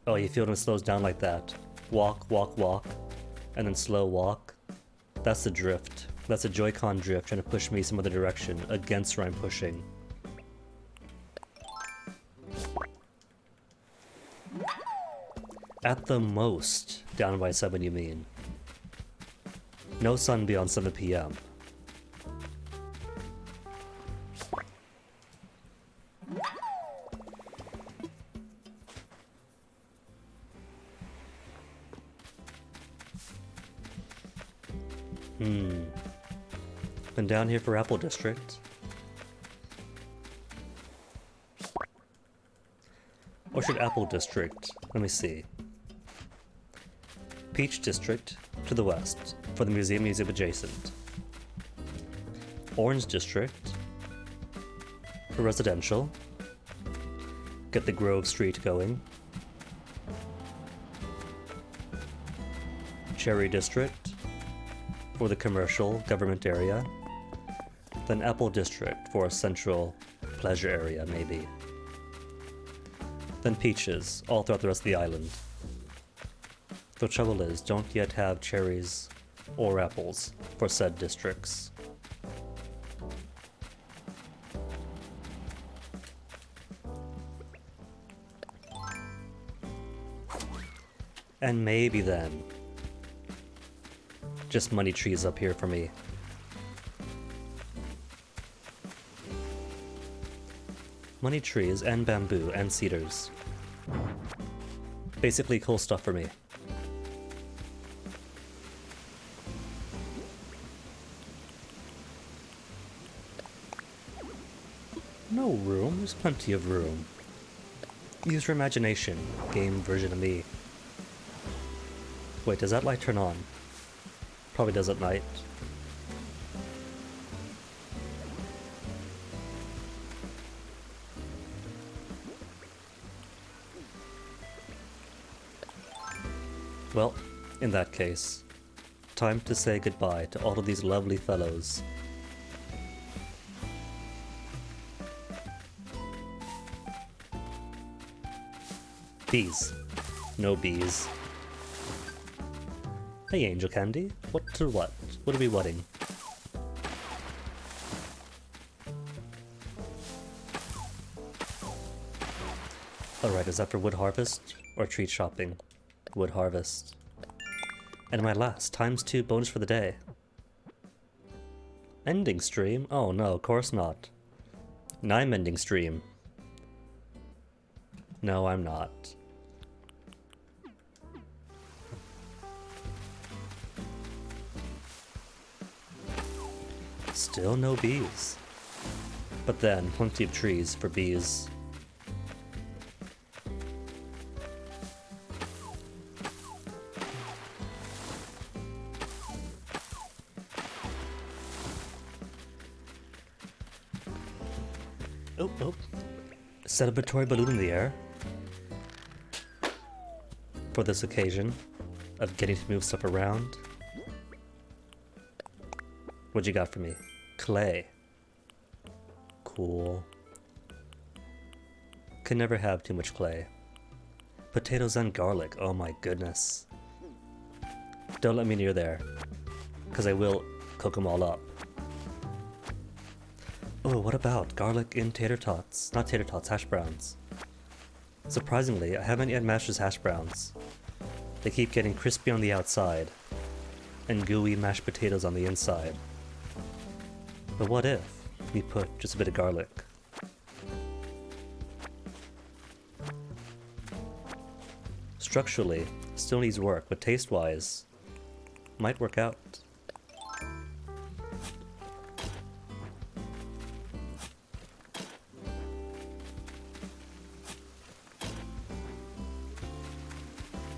Oh, you feel when it slows down like that. Walk, walk, walk, and then slow walk. That's the drift. That's a Joy-Con drift trying to push me some other direction against where I'm pushing. At the most, down by 7 you mean. No sun beyond 7 p.m. Been down here for Apple District. Or should Apple District? Let me see. Peach District to the west for the museum adjacent. Orange District for residential. Get the Grove Street going. Cherry District for the commercial government area. Then Apple District for a central pleasure area, maybe. Then Peaches, all throughout the rest of the island. The trouble is, don't yet have cherries or apples for said districts. And maybe then, just money trees up here for me. Money trees and bamboo and cedars. Basically cool stuff for me. No room? There's plenty of room. Use your imagination, game version of me. Wait, does that light turn on? Probably does at night. Well, in that case, time to say goodbye to all of these lovely fellows. Bees. No bees. Hey, Angel Candy. What to what? What are we whatting? Alright, is that for wood harvest or treat shopping? Wood harvest. And my last ×2 bonus for the day. Ending stream? Oh no, of course not. No, I'm ending stream. No, I'm not. Still no bees. But then, plenty of trees for bees. Oh. Celebratory balloon in the air. For this occasion of getting to move stuff around. What you got for me? Clay. Cool. Can never have too much clay. Potatoes and garlic, oh my goodness. Don't let me near there, because I will cook them all up. Oh, what about garlic in tater tots? Not tater tots, hash browns. Surprisingly, I haven't yet mashed hash browns. They keep getting crispy on the outside, and gooey mashed potatoes on the inside. But what if we put just a bit of garlic? Structurally, still needs work, but taste-wise, might work out.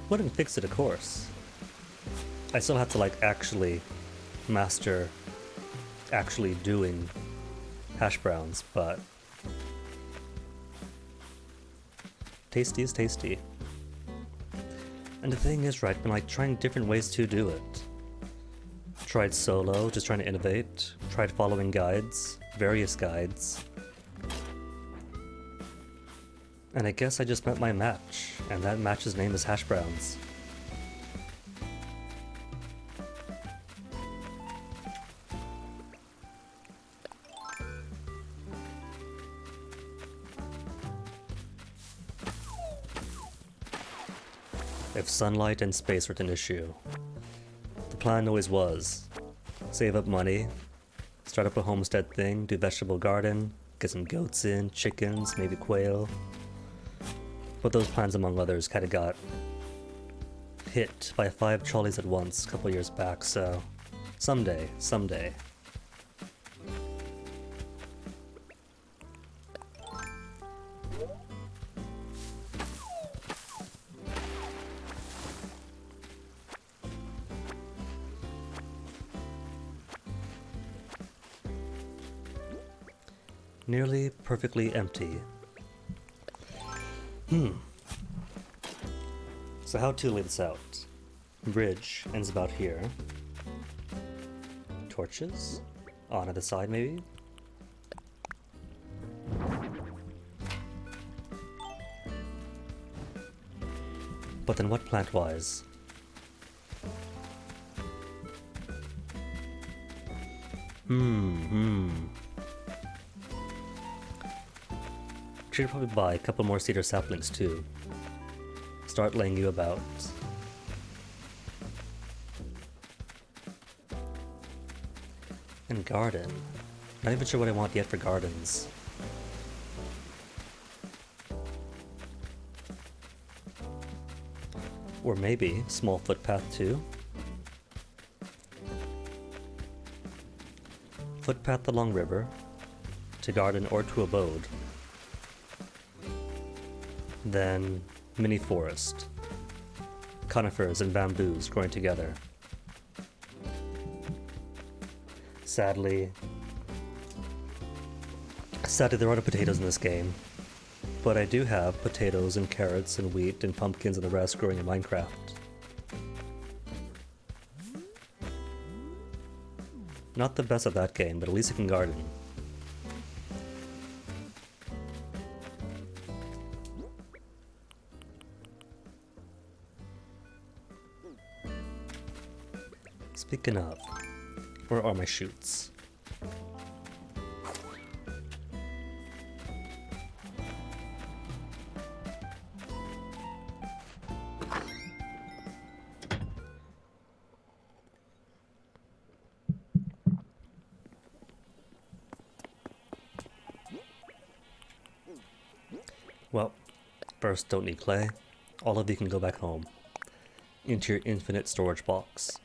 Wouldn't fix it, of course. I still have to like actually master actually doing hash browns, but tasty is tasty. And the thing is, right, been like trying different ways to do it. Tried solo, just trying to innovate. Tried following guides, various guides. And I guess I just met my match, and that match's name is Hash Browns. If sunlight and space were an issue, the plan always was save up money, start up a homestead thing, do vegetable garden, get some goats in, chickens, maybe quail. But those plans, among others, kinda got hit by 5 trolleys at once a couple years back, so someday. Nearly perfectly empty. So how to lay this out? Bridge ends about here. Torches? On either side, maybe? But then what plant-wise? Should probably buy a couple more cedar saplings too. Start laying you about. And garden. Not even sure what I want yet for gardens. Or maybe small footpath too. Footpath along river, to garden or to abode. Then mini forest, conifers and bamboos growing together. Sadly, there aren't potatoes in this game, but I do have potatoes and carrots and wheat and pumpkins and the rest growing in Minecraft. Not the best at that game, but at least I can garden. Speaking of, where are my shoots? Well, first, don't need clay. All of you can go back home. Into your infinite storage box.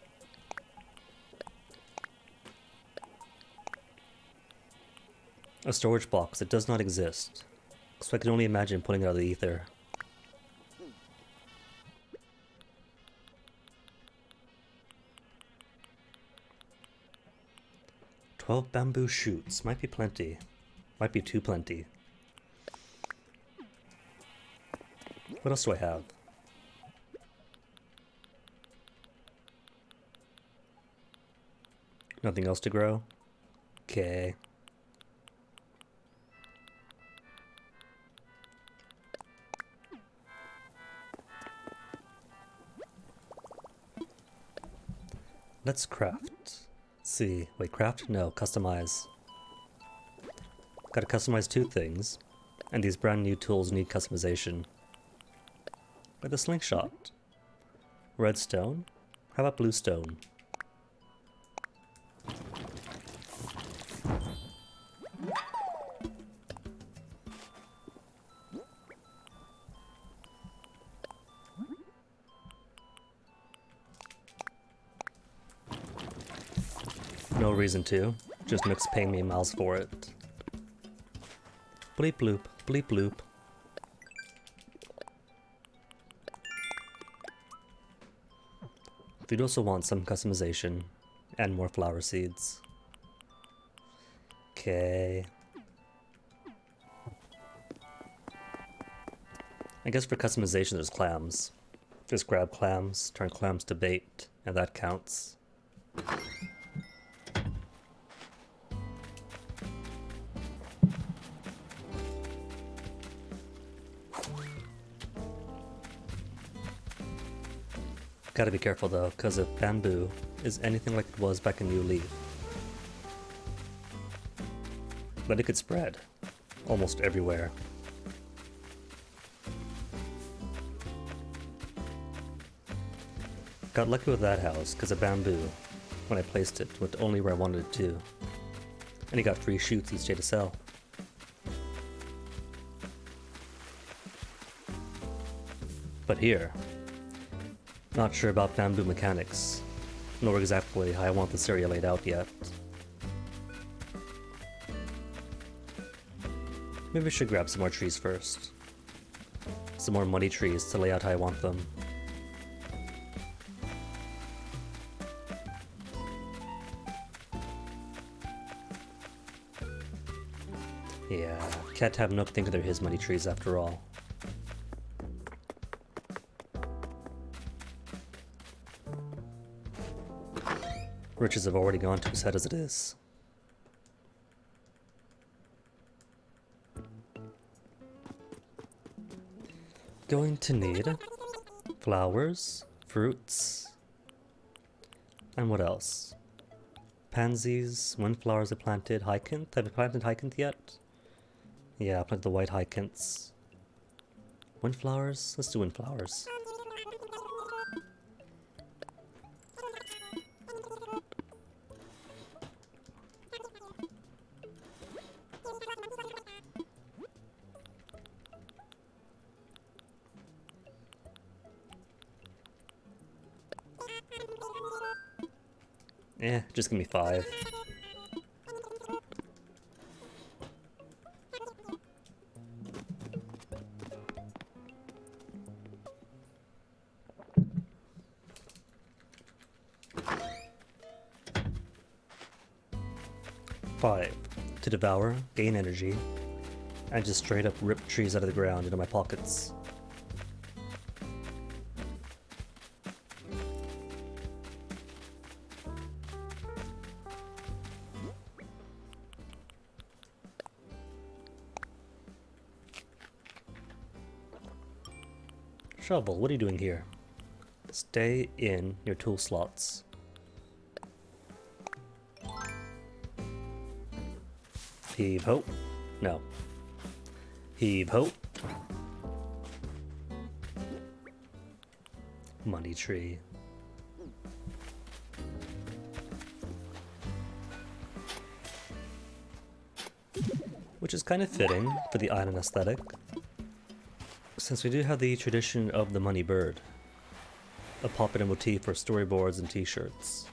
A storage box that does not exist, so I can only imagine putting it out of the ether. "12 bamboo shoots, might be plenty. Might be too plenty. What else do I have? Nothing else to grow? Okay. Let's craft. See, wait, craft? No, customize. Gotta customize 2 things, and these brand new tools need customization. Like the slingshot. Redstone? How about bluestone? No reason to. Just Nook's paying me miles for it. Bleep bloop, bleep bloop. We'd also want some customization and more flower seeds. Okay. I guess for customization there's clams. Just grab clams, turn clams to bait, and that counts. Gotta be careful though, because if bamboo is anything like it was back in New Leaf, but it could spread almost everywhere. Got lucky with that house, because the bamboo, when I placed it, went only where I wanted it to. And he got free shoots each day to sell. But here, not sure about bamboo mechanics, nor exactly how I want this area laid out yet. Maybe I should grab some more trees first. Some more money trees to lay out how I want them. Yeah, can't have Nook think they're his money trees after all. Riches have already gone to his head as it is. Going to need flowers, fruits, and what else? Pansies, windflowers I planted, hyacinth. Have I planted hyacinth yet? Yeah, I planted the white hyacinths. Windflowers? Let's do windflowers. Just give me 5. Five, to devour, gain energy, and just straight up rip trees out of the ground into my pockets. Shovel, what are you doing here? Stay in your tool slots. Heave ho. No. Heave ho. Money tree. Which is kind of fitting for the island aesthetic, since we do have the tradition of the money bird, a popular motif for storyboards and t-shirts.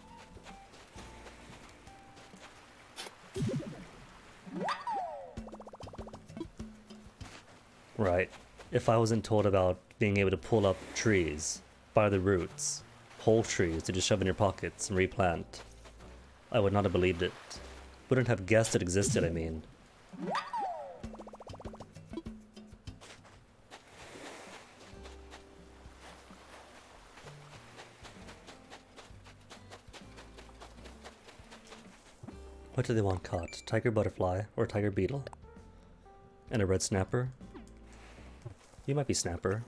Right, if I wasn't told about being able to pull up trees by the roots, whole trees to just shove in your pockets and replant, I would not have believed it. Wouldn't have guessed it existed, I mean. What do they want caught? Tiger butterfly or tiger beetle? And a red snapper? You might be snapper.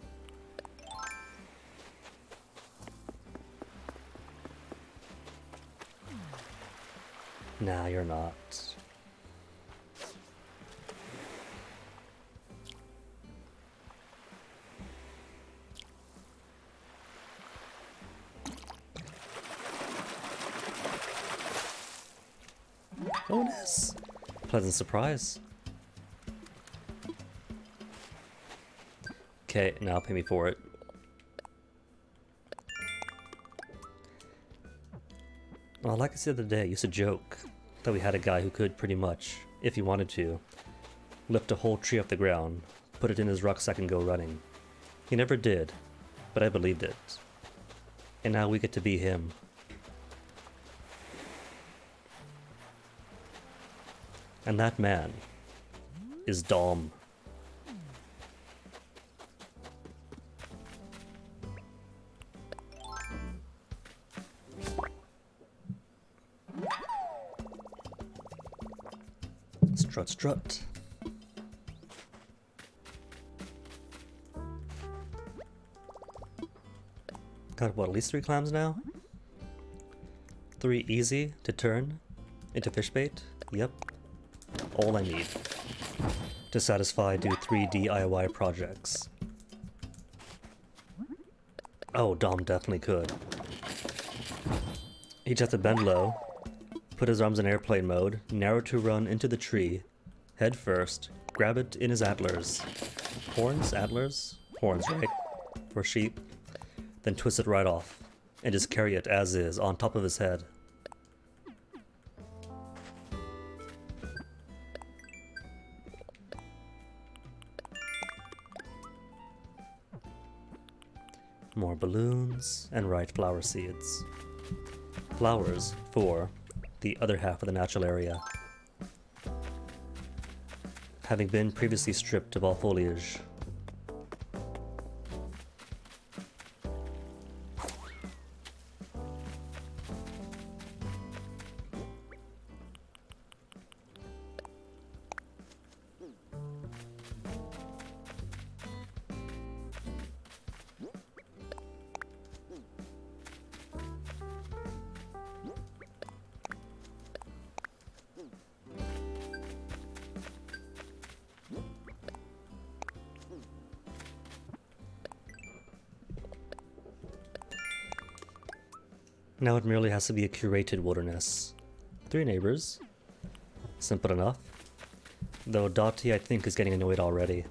Nah, you're not. Bonus! Pleasant surprise. Okay, now pay me for it. Well, like I said the other day, I used to joke that we had a guy who could pretty much, if he wanted to, lift a whole tree off the ground, put it in his rucksack and go running. He never did, but I believed it. And now we get to be him. And that man is Dom. Strut, strut. Got what, at least 3 clams now? 3 easy to turn into fish bait? Yep. All I need to satisfy do 3 DIY projects. Oh, Dom definitely could. He just had to bend low, put his arms in airplane mode, narrow to run into the tree, head first, grab it in his antlers. Horns? Antlers? Horns, right? For sheep. Then twist it right off, and just carry it as is, on top of his head. More balloons, and right flower seeds. Flowers for the other half of the natural area, having been previously stripped of all foliage. Now it merely has to be a curated wilderness. 3 neighbors. Simple enough. Though Dottie, I think, is getting annoyed already.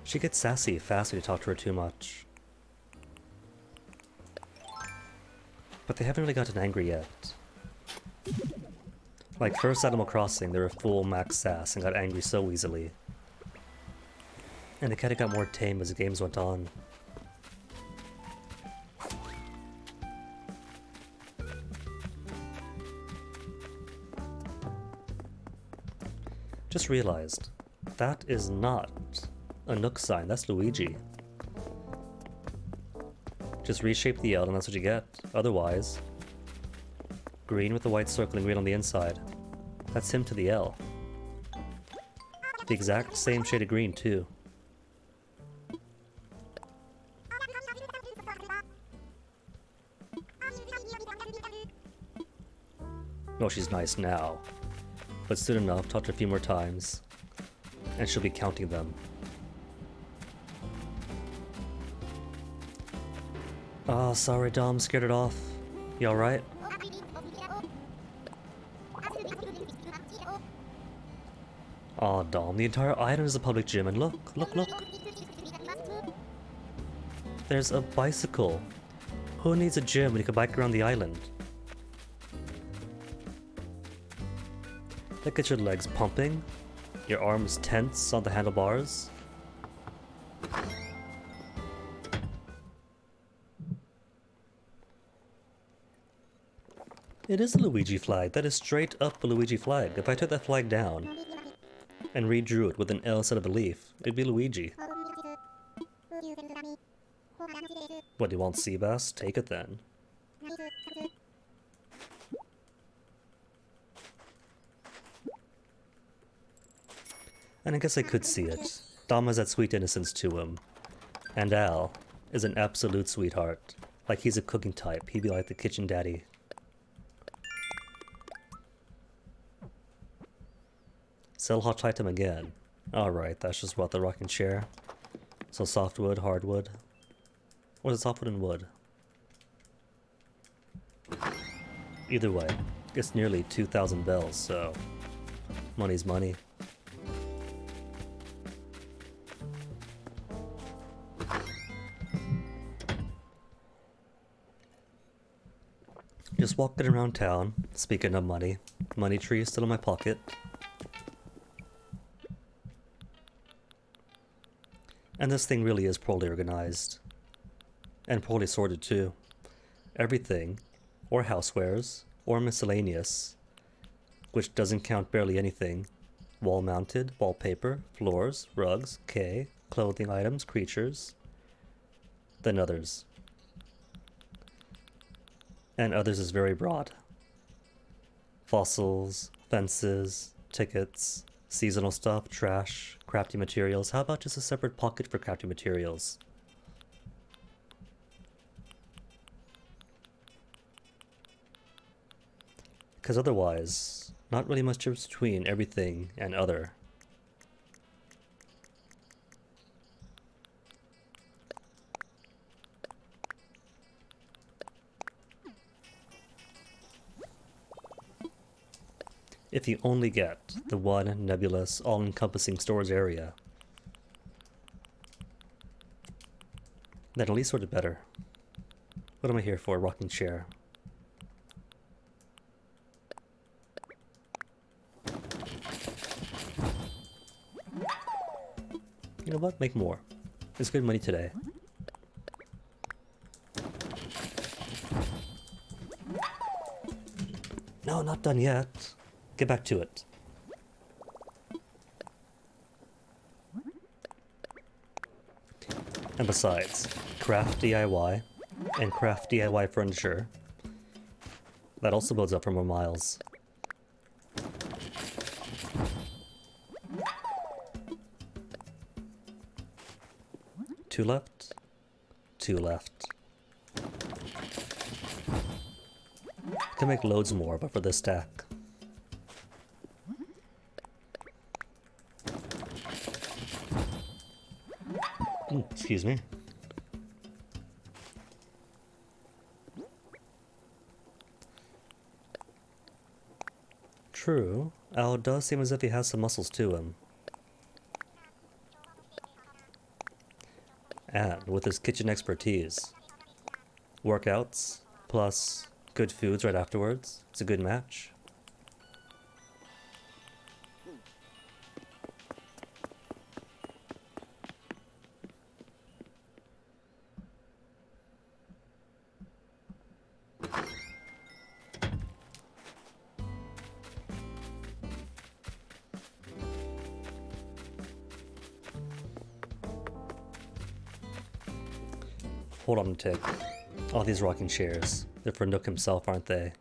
She gets sassy fast when you talk to her too much. But they haven't really gotten angry yet. Like first Animal Crossing, they were full max sass and got angry so easily. And it kinda got more tame as the games went on. Just realized, that is not a Nook sign, that's Luigi. Just reshape the L and that's what you get. Otherwise, green with the white circle and green on the inside. That's him to the L. The exact same shade of green too. Oh, she's nice now. But soon enough, talk to her a few more times, and she'll be counting them. Oh, sorry Dom, scared it off. You alright? Aw, Dom, the entire island is a public gym, and look, look, look. There's a bicycle. Who needs a gym when you can bike around the island? That gets your legs pumping, your arms tense on the handlebars. It is a Luigi flag. That is straight up a Luigi flag. If I took that flag down and redrew it with an L instead of a leaf, it'd be Luigi. What, do you want sea bass? Take it then. And I guess I could see it. Dom has that sweet innocence to him. And Al is an absolute sweetheart. Like he's a cooking type. He'd be like the kitchen daddy. Sell hot item again. Alright, that's just what, the rocking chair. So softwood, hardwood. Or is it softwood and wood? Either way, it's nearly 2,000 bells, so money's money. Just walking around town, speaking of money. Money tree is still in my pocket. And this thing really is poorly organized. And poorly sorted too. Everything, or housewares, or miscellaneous, which doesn't count barely anything. Wall mounted, wallpaper, floors, rugs, K, clothing items, creatures. Then others. And others is very broad. Fossils, fences, tickets, seasonal stuff, trash, crafty materials. How about just a separate pocket for crafty materials? Because otherwise, not really much difference between everything and other. If you only get the one nebulous, all-encompassing storage area, then at least sort of better. What am I here for? Rocking chair. You know what? Make more. It's good money today. No, not done yet. Get back to it. And besides, craft DIY and craft DIY furniture. That also builds up for more miles. Two left. Two left. Can make loads more, but for this stack. Excuse me. True, Al does seem as if he has some muscles to him. And with his kitchen expertise, workouts plus good foods right afterwards, it's a good match. Hold on a tick. All these rocking chairs. They're for Nook himself, aren't they?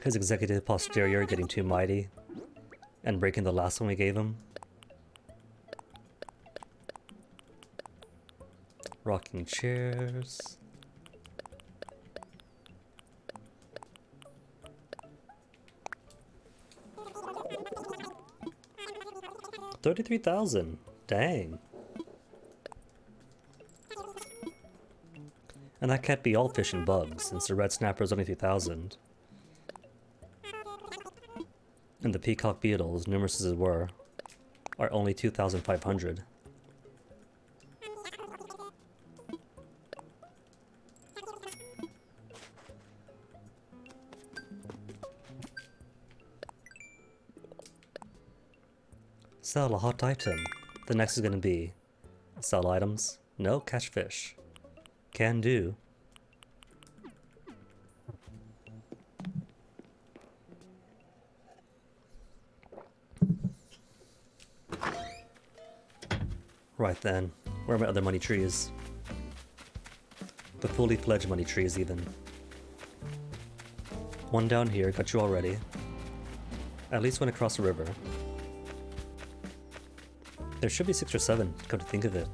His executive posterior getting too mighty and breaking the last one we gave him. Rocking chairs. $33,000. Dang. And that can't be all fish and bugs, since the red snapper is only 3,000. And the peacock beetles, numerous as it were, are only 2,500. Sell a hot item. The next is going to be sell items. No, catch fish. Can do. Right then, where are my other money trees? The fully fledged money trees even. One down here, got you already. At least went across the river. There should be 6 or 7, come to think of it.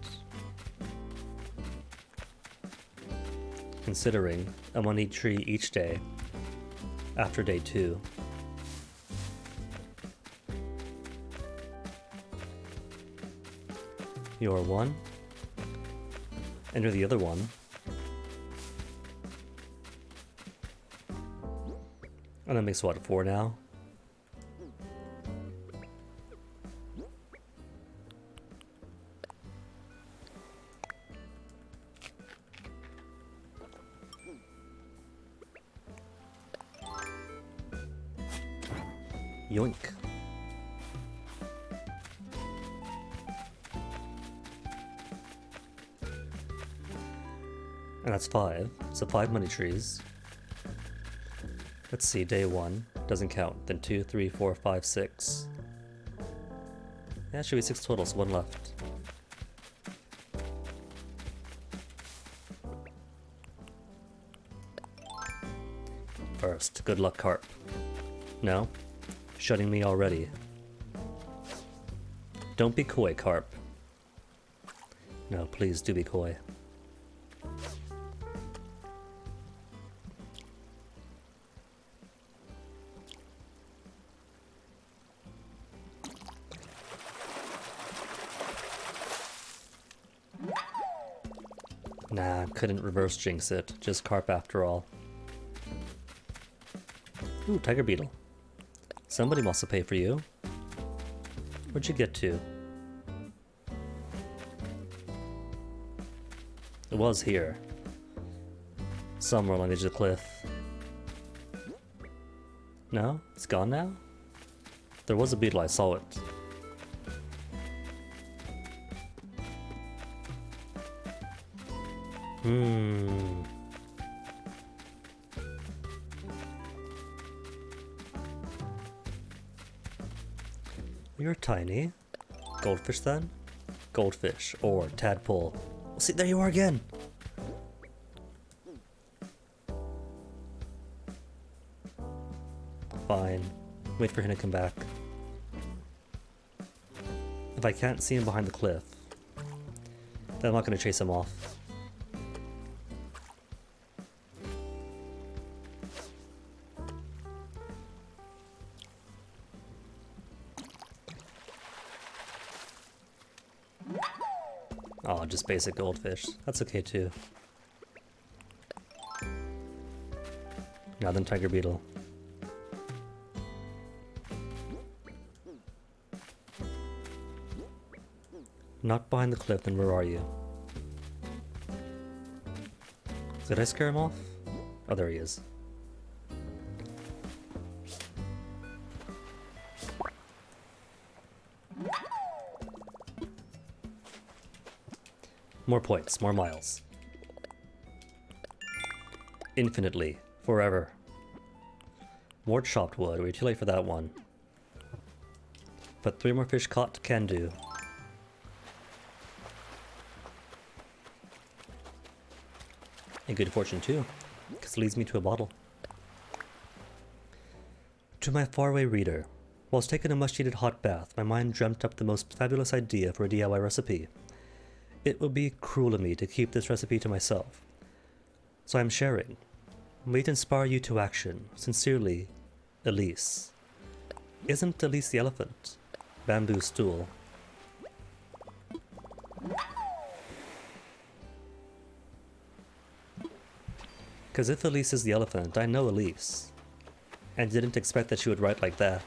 Considering a money tree each day after day 2. You're 1. And you're the other one. And that makes what, 4 now? Yoink. And that's 5. So 5 money trees. Let's see, day 1 doesn't count. Then 2, 3, 4, 5, 6. Yeah, it should be 6 total, so 1 left. First, good luck, carp. No? Shutting me already. Don't be coy, carp. No, please do be coy. Nah, couldn't reverse jinx it. Just carp after all. Ooh, tiger beetle. Somebody wants to pay for you. Where'd you get to? It was here. Somewhere along the edge of the cliff. No? It's gone now? There was a beetle, I saw it. You're tiny. Goldfish then? Goldfish or tadpole. See, there you are again! Fine. Wait for him to come back. If I can't see him behind the cliff, then I'm not going to chase him off. Oh, just basic goldfish. That's okay too. Now then tiger beetle. Not behind the cliff, then where are you? Did I scare him off? Oh, there he is. More points, more miles. Infinitely. Forever. More chopped wood. We're too late for that one. But 3 more fish caught can do. And good fortune too, because it leads me to a bottle. To my faraway reader, whilst taking a much-needed hot bath, my mind dreamt up the most fabulous idea for a DIY recipe. It would be cruel of me to keep this recipe to myself, so I am sharing. May it inspire you to action. Sincerely, Elise. Isn't Elise the elephant? Bamboo stool. Because if Elise is the elephant, I know Elise. And didn't expect that she would write like that.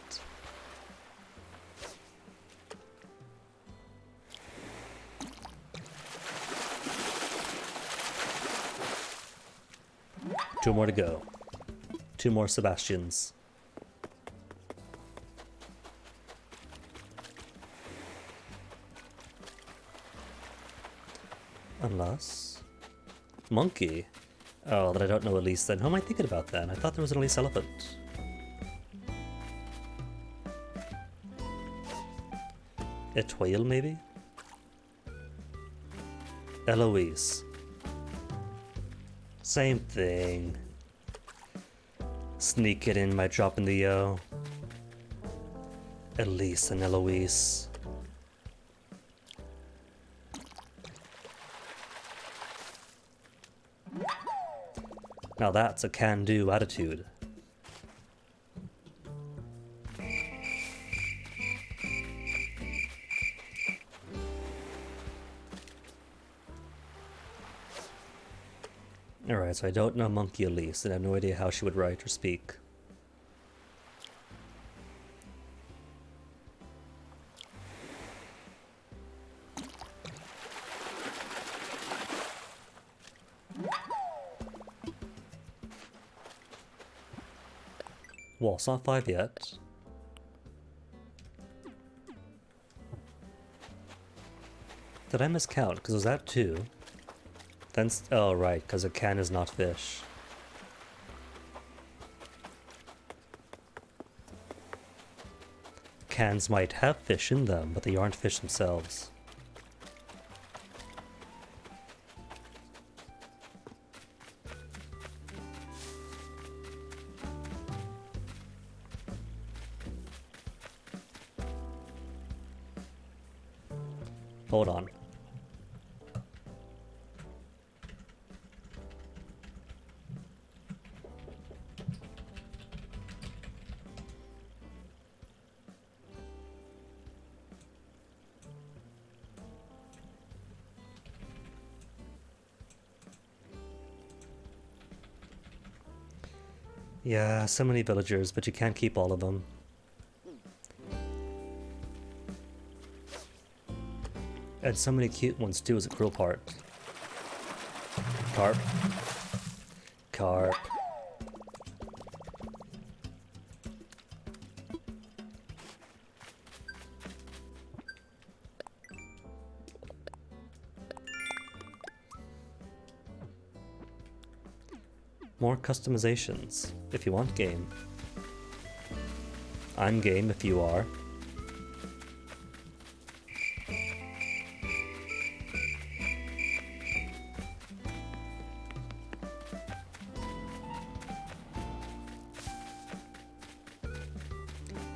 Two more to go. 2 more Sebastians. Unless... Monkey? Oh, that I don't know Elise then. Who am I thinking about then? I thought there was an Elise elephant. Etoile, maybe? Eloise. Same thing. Sneak it in by dropping the O. Elise and Eloise. Now that's a can-do attitude. Alright, so I don't know Monkey Elise, and I have no idea how she would write or speak. Well, it's not 5 yet. Did I miscount? Because was that 2? Then, oh right, because a can is not fish. Cans might have fish in them, but they aren't fish themselves. Hold on. Yeah, so many villagers, but you can't keep all of them. And so many cute ones too is a cruel part. Carp. Carp. More customizations, if you want game. I'm game if you are.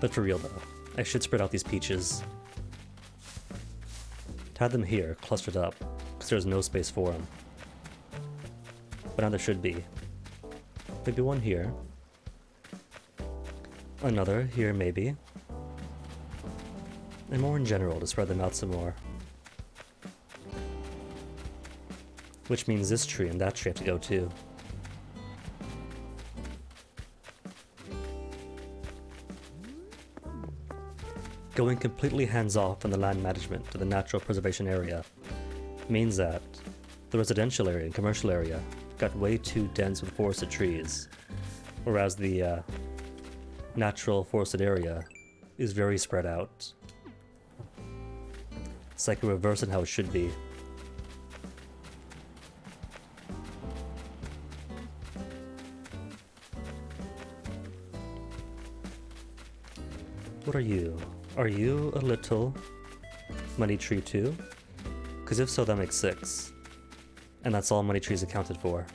But for real though, I should spread out these peaches. To have them here, clustered up, because there's no space for them. But now there should be. Maybe one here. Another here maybe. And more in general to spread them out some more. Which means this tree and that tree have to go too. Going completely hands-off on the land management to the natural preservation area means that the residential area and commercial area got way too dense with forested trees, whereas the natural forested area is very spread out. It's like a reverse in how it should be. What are you? Are you a little money tree too? Because if so, that makes 6. And that's all money trees accounted for.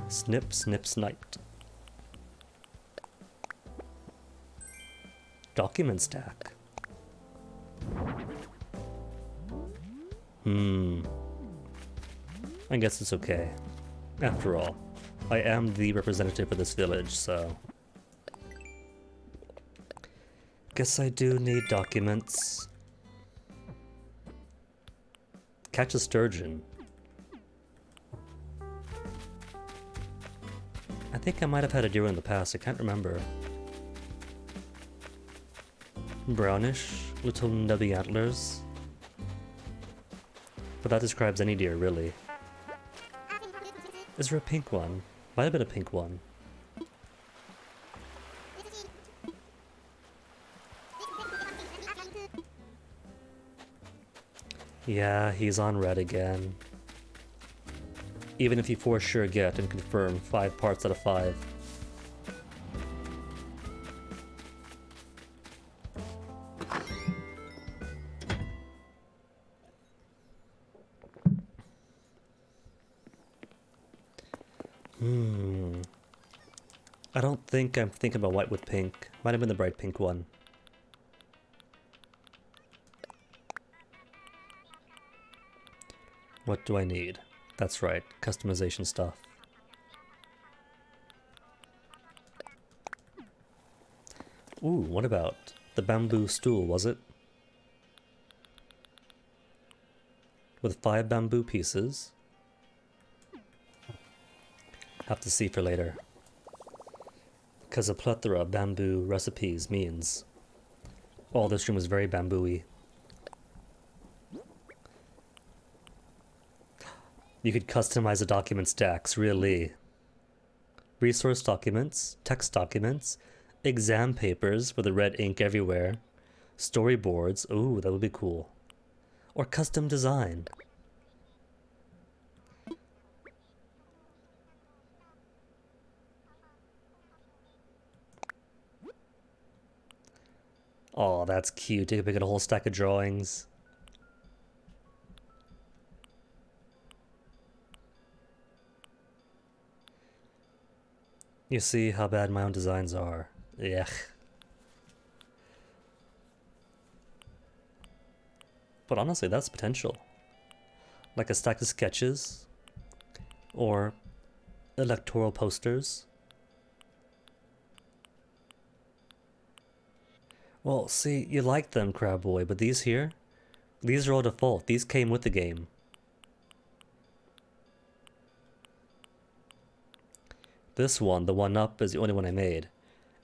Snip, snip, sniped. Document stack. I guess it's okay. After all, I am the representative of this village, so... Guess I do need documents. Catch a sturgeon. I think I might have had a deer in the past, I can't remember. Brownish, little nubby antlers. But that describes any deer, really. Is there a pink one? Might have been a pink one. Yeah, he's on red again. Even if you for sure get and confirm 5 parts out of 5. I don't think I'm thinking about white with pink. Might have been the bright pink one. What do I need? That's right, customization stuff. Ooh, what about the bamboo stool, was it? With 5 bamboo pieces. Have to see for later. Because a plethora of bamboo recipes means all this room is very bamboo-y. You could customize the document stacks, really. Resource documents, text documents, exam papers with the red ink everywhere, storyboards, ooh, that would be cool. Or custom design. Oh, that's cute. You can pick out a whole stack of drawings. You see how bad my own designs are. Yuck. But honestly, that's potential. Like a stack of sketches. Or electoral posters. Well, see, you like them, Crab Boy, but these here? These are all default. These came with the game. This one, the one up, is the only one I made.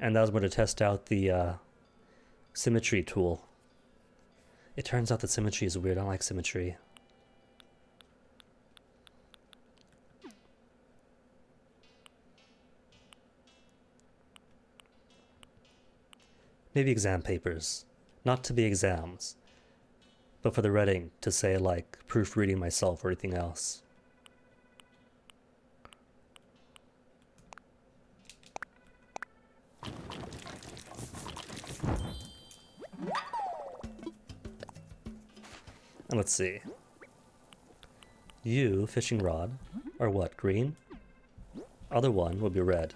And that was more to test out the symmetry tool. It turns out that symmetry is weird. I don't like symmetry. Maybe exam papers. Not to be exams, but for the reading to say, like, proofreading myself or anything else. And let's see. You, fishing rod, are what, green? Other one will be red.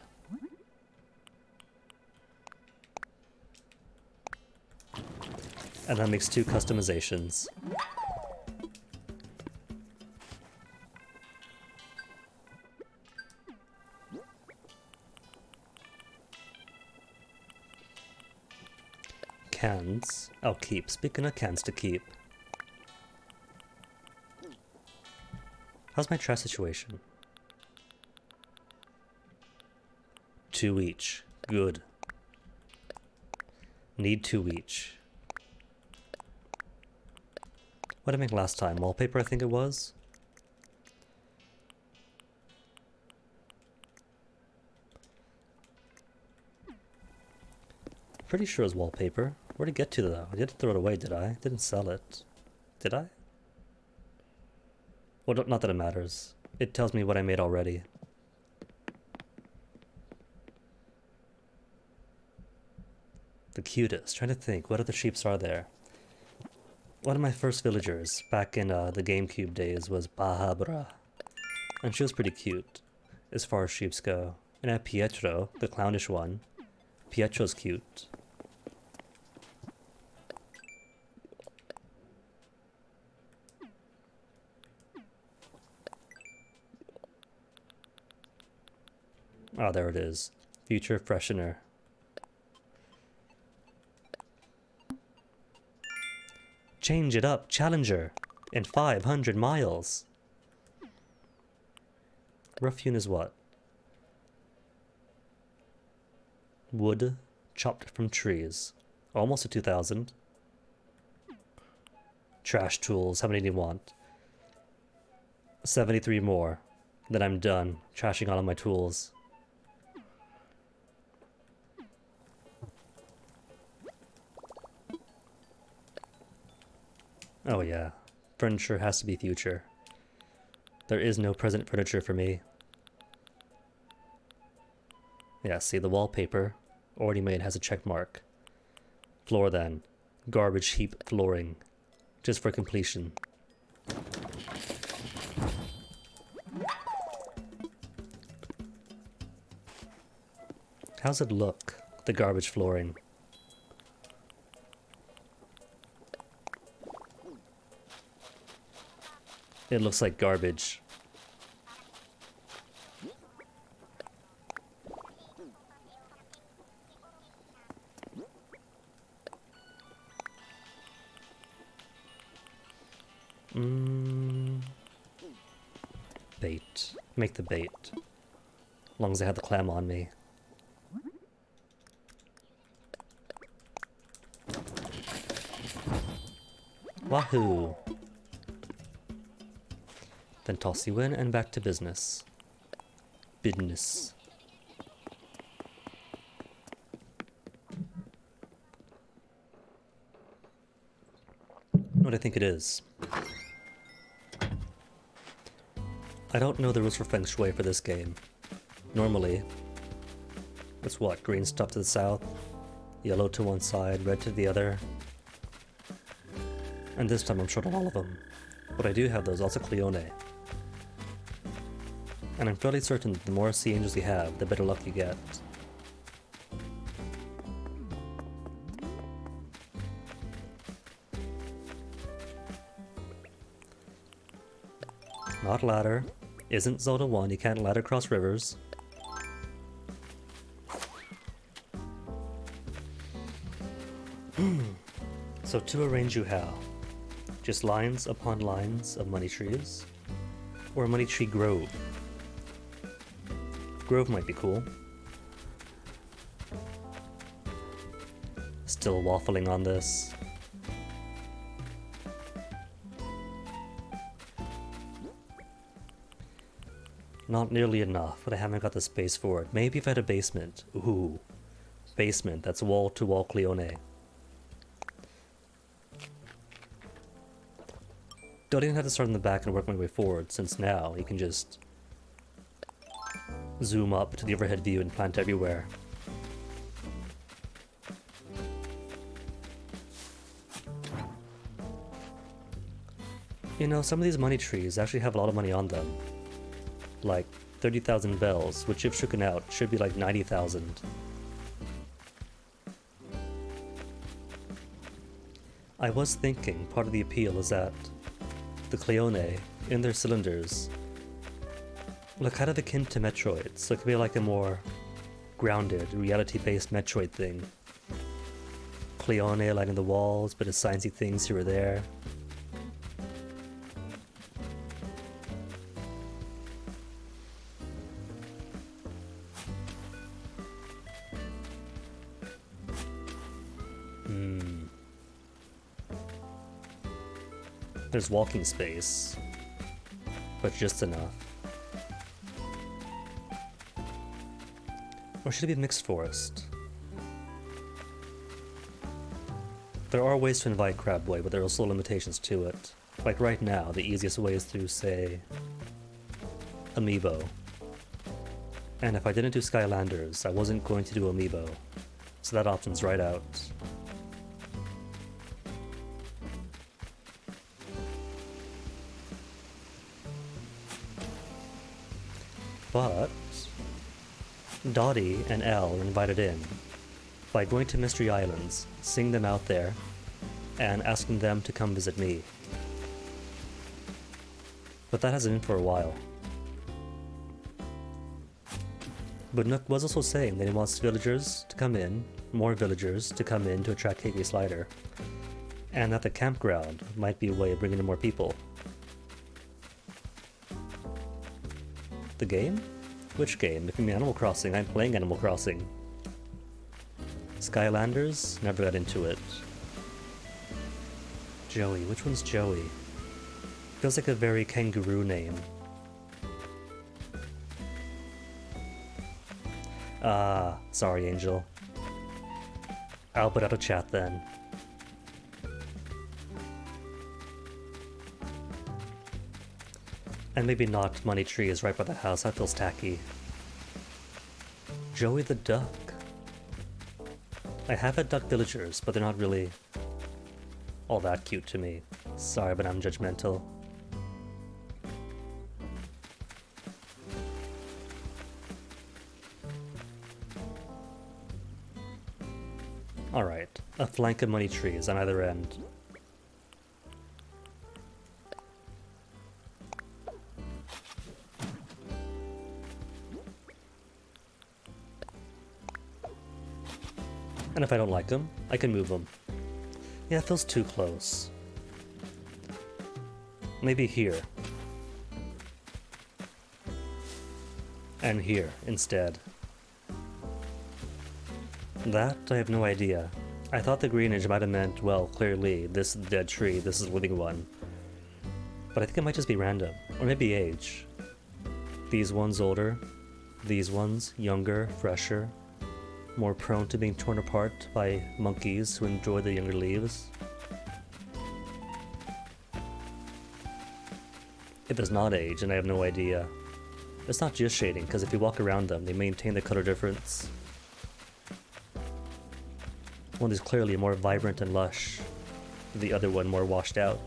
And that makes 2 customizations. Cans, I'll keep. Speaking of cans to keep. How's my trash situation? 2 each. Good. Need 2 each. What did I make last time? Wallpaper, I think it was? Pretty sure it was wallpaper. Where'd it get to though? I didn't throw it away, did I? Didn't sell it. Did I? Well, not that it matters. It tells me what I made already. The cutest. Trying to think, what other sheeps are there? One of my first villagers back in the GameCube days was Bahabra. And she was pretty cute, as far as sheeps go. And I have Pietro, the clownish one. Pietro's cute. Oh, there it is. Future freshener. Change it up, Challenger, in 500 miles. Rough hewn is what? Wood chopped from trees. Almost a 2000. Trash tools, how many do you want? 73 more. Then I'm done trashing all of my tools. Oh yeah, furniture has to be future. There is no present furniture for me. Yeah, see, the wallpaper, already made, has a check mark. Floor then. Garbage heap flooring. Just for completion. How's it look, the garbage flooring? It looks like garbage. Bait. Make the bait. As long as I have the clam on me. Wahoo! Then toss you in and back to business. Business. What I think it is. I don't know the rules for Feng Shui for this game. Normally, it's what? Green stuff to the south, yellow to one side, red to the other. And this time I'm short on all of them. But I do have those, also Cleone. And I'm fairly certain that the more sea angels you have, the better luck you get. Not ladder. Isn't Zelda 1, you can't ladder cross rivers. So to arrange you how? Just lines upon lines of money trees? Or a money tree grove? Grove might be cool. Still waffling on this. Not nearly enough, but I haven't got the space for it. Maybe if I had a basement. Ooh. Basement, that's wall-to-wall Cleone. Don't even have to start in the back and work my way forward, since now you can just zoom up to the overhead view and plant everywhere. You know, some of these money trees actually have a lot of money on them. Like 30,000 bells, which if shooken out should be like 90,000. I was thinking part of the appeal is that the Cleone, in their cylinders, look kind of akin to Metroid, so it could be like a more grounded, reality-based Metroid thing. Cleone lining the walls, bit of sciencey things here or there. There's walking space, but just enough. Or should it be mixed forest? There are ways to invite Crabboy, but there are also limitations to it. Like right now, the easiest way is through, say, Amiibo. And if I didn't do Skylanders, I wasn't going to do Amiibo, so that option's right out. But Dottie and Elle are invited in by going to Mystery Islands, seeing them out there, and asking them to come visit me. But that hasn't been for a while. But Nook was also saying that he wants villagers to come in, more villagers to come in to attract KK Slider, and that the campground might be a way of bringing in more people. The game? Which game? If you mean Animal Crossing, I'm playing Animal Crossing. Skylanders? Never got into it. Joey. Which one's Joey? Feels like a very kangaroo name. Ah, sorry, Angel. I'll put out a chat then. And maybe not Money Tree is right by the house, that feels tacky. Joey the Duck. I have had duck villagers, but they're not really all that cute to me. Sorry, but I'm judgmental. Alright, a flank of money trees on either end. And if I don't like them, I can move them. Yeah, it feels too close. Maybe here. And here, instead. That, I have no idea. I thought the greenage might have meant, well, clearly, this is the dead tree, this is the living one. But I think it might just be random. Or maybe age. These ones older, these ones younger, fresher, more prone to being torn apart by monkeys who enjoy the younger leaves. If it's not age, and I have no idea. It's not just shading, because if you walk around them, they maintain the color difference. One is clearly more vibrant and lush, the other one more washed out.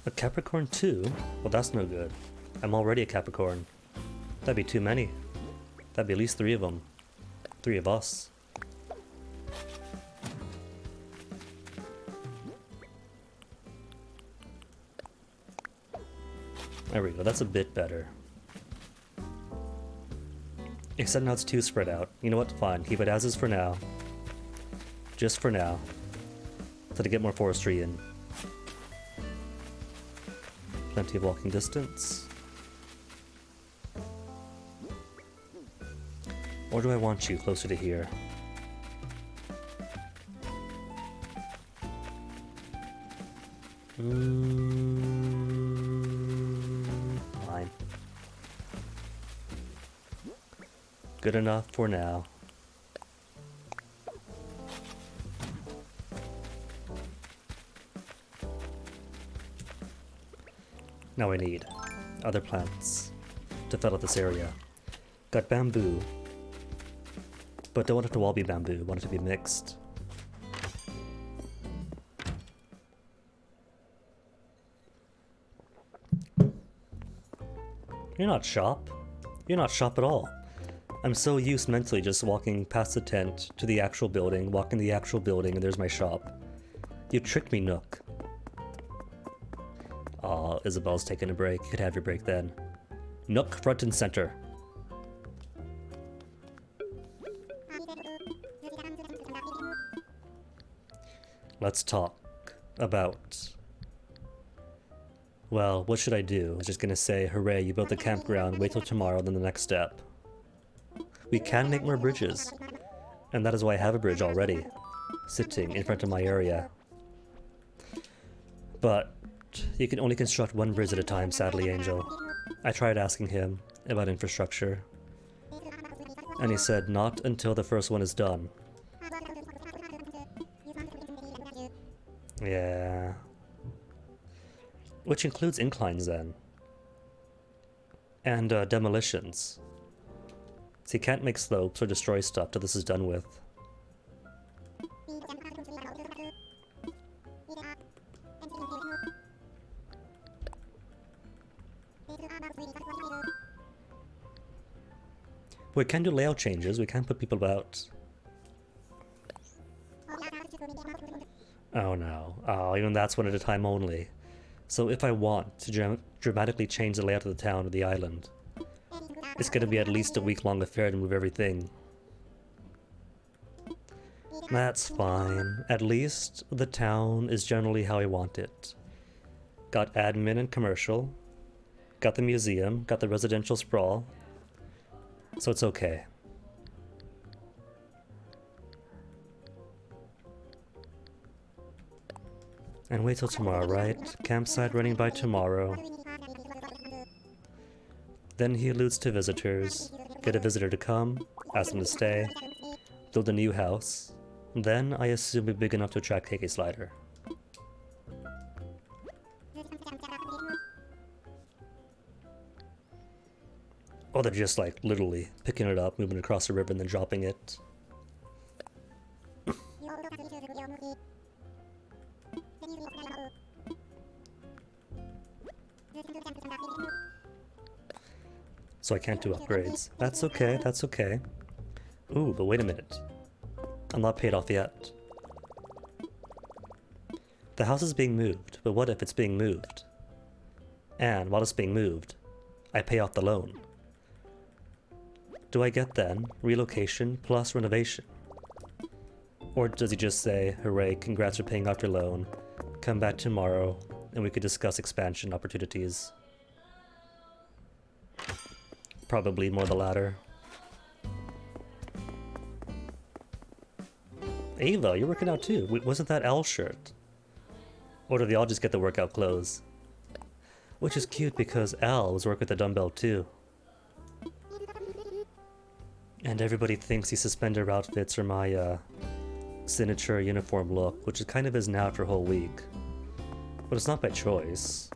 A Capricorn too? Well, that's no good. I'm already a Capricorn. That'd be too many. That'd be at least 3 of them. 3 of us. There we go, that's a bit better. Except now it's too spread out. You know what? Fine, keep it as is for now. Just for now. So to get more forestry in. Plenty of walking distance. Or do I want you closer to here? Fine. Good enough for now. Now I need other plants to fill out this area. Got bamboo, but don't want it to all be bamboo, want it to be mixed. You're not shop. You're not shop at all. I'm so used mentally just walking past the tent to the actual building, walking the actual building, and there's my shop. You tricked me, Nook. Aw, Isabel's taking a break. You could have your break then. Nook, front and center. Let's talk about... Well, what should I do? I was just gonna say, hooray, you built the campground, wait till tomorrow, then the next step. We can make more bridges. And that is why I have a bridge already, sitting in front of my area. But you can only construct one bridge at a time, sadly, Angel. I tried asking him about infrastructure, and he said not until the first one is done. Yeah. Which includes inclines then. And demolitions. So you can't make slopes or destroy stuff till this is done with. We can do layout changes, we can put people about. Oh no. Oh, even that's one at a time only. So if I want to dramatically change the layout of the town or the island, it's gonna be at least a week-long affair to move everything. That's fine. At least the town is generally how I want it. Got admin and commercial. Got the museum. Got the residential sprawl. So it's okay. And wait till tomorrow, right? Campsite running by tomorrow. Then he alludes to visitors. Get a visitor to come, ask them to stay, build a new house. Then I assume it'll be big enough to attract KK Slider. Or they're just like literally picking it up, moving across the river, and then dropping it. So I can't do upgrades. That's okay, that's okay. Ooh, but wait a minute. I'm not paid off yet. The house is being moved, but what if it's being moved? And while it's being moved, I pay off the loan. Do I get then relocation plus renovation? Or does he just say, hooray, congrats for paying off your loan, come back tomorrow, and we could discuss expansion opportunities? Probably more the latter. Ava, you're working out too. Wasn't that L shirt? Or do they all just get the workout clothes? Which is cute because Al was working with the dumbbell too. And everybody thinks these suspender outfits are my signature uniform look, which it kind of is now after a whole week. But it's not by choice.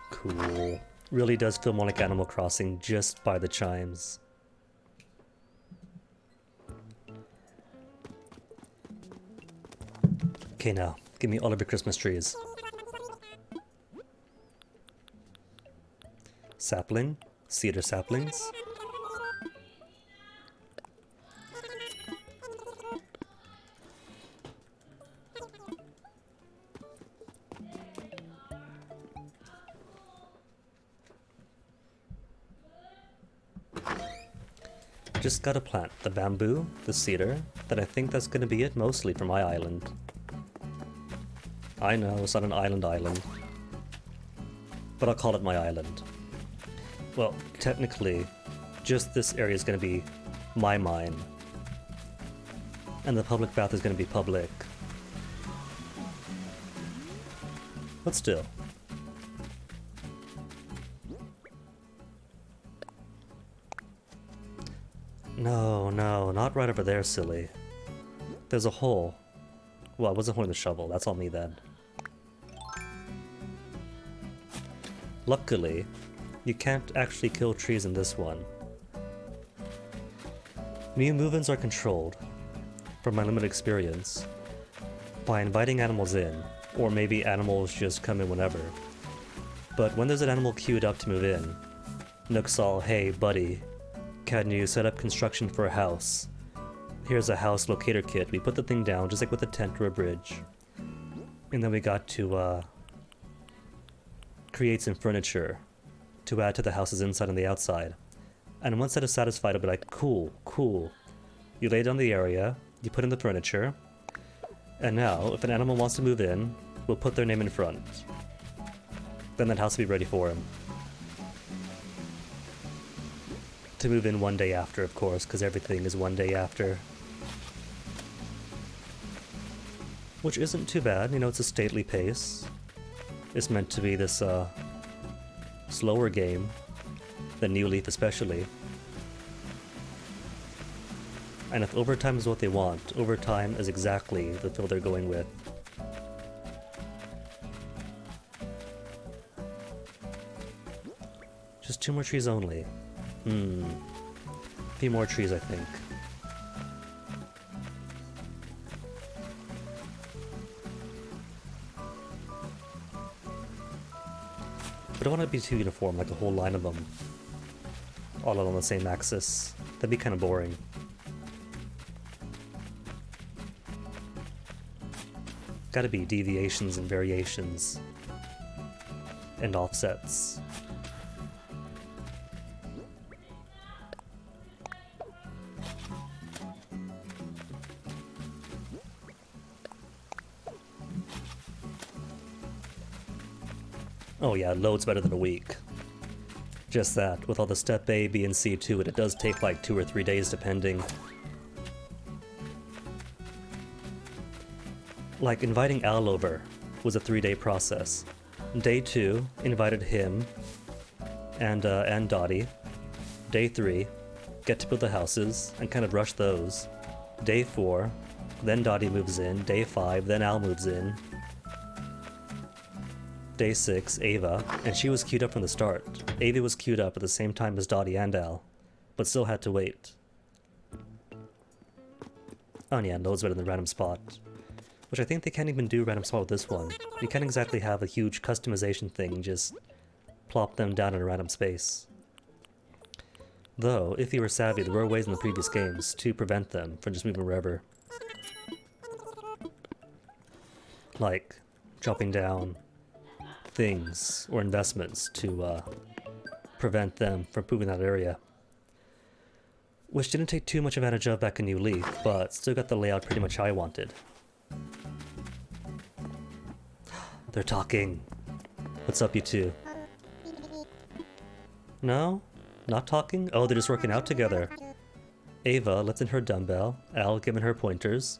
Cool. Really does feel more like Animal Crossing just by the chimes. Okay, now, give me all of your Christmas trees. Sapling, cedar saplings. Just gotta plant the bamboo, the cedar, then I think that's gonna be it mostly for my island. I know, it's not an island, but I'll call it my island. Well, technically, just this area is gonna be my mine, and the public bath is gonna be public. But still. No, no, not right over there, silly. There's a hole. Well, I wasn't holding the shovel, that's all me then. Luckily, you can't actually kill trees in this one. New movements are controlled, from my limited experience, by inviting animals in, or maybe animals just come in whenever. But when there's an animal queued up to move in, Nook's all, hey buddy, can you set up construction for a house? Here's a house locator kit. We put the thing down just like with a tent or a bridge. And then we got to create some furniture to add to the house's inside and the outside. And once that is satisfied, I'll be like, cool, cool. You lay down the area, you put in the furniture, and now, if an animal wants to move in, we'll put their name in front. Then that house will be ready for him. To move in one day after, of course, because everything is one day after. Which isn't too bad, you know, it's a stately pace. It's meant to be this, slower game than New Leaf especially. And if overtime is what they want, overtime is exactly the feel they're going with. Just 2 more trees only. A few more trees, I think. But I don't want it to be too uniform, like a whole line of them. All along the same axis. That'd be kind of boring. Gotta be deviations and variations. And offsets. Oh yeah, loads better than a week. Just that, with all the step A, B, and C to it, it does take like 2 or 3 days depending. Like, inviting Al over was a 3-day process. Day 2, invited him and Dottie. Day 3, get to build the houses and kind of rush those. Day 4, then Dottie moves in. Day 5, then Al moves in. Day 6, Ava, and she was queued up from the start. Ava was queued up at the same time as Dottie and Al, but still had to wait. Oh yeah, loads better than Random Spot. Which I think they can't even do Random Spot with this one. You can't exactly have a huge customization thing, just plop them down in a random space. Though, if you were savvy, there were ways in the previous games to prevent them from just moving wherever. Like, dropping down things or investments to prevent them from moving that area. Which didn't take too much advantage of back in New Leaf, but still got the layout pretty much how I wanted. They're talking. What's up, you two? No? Not talking? Oh, they're just working out together. Ava lifting her dumbbell, Al giving her pointers.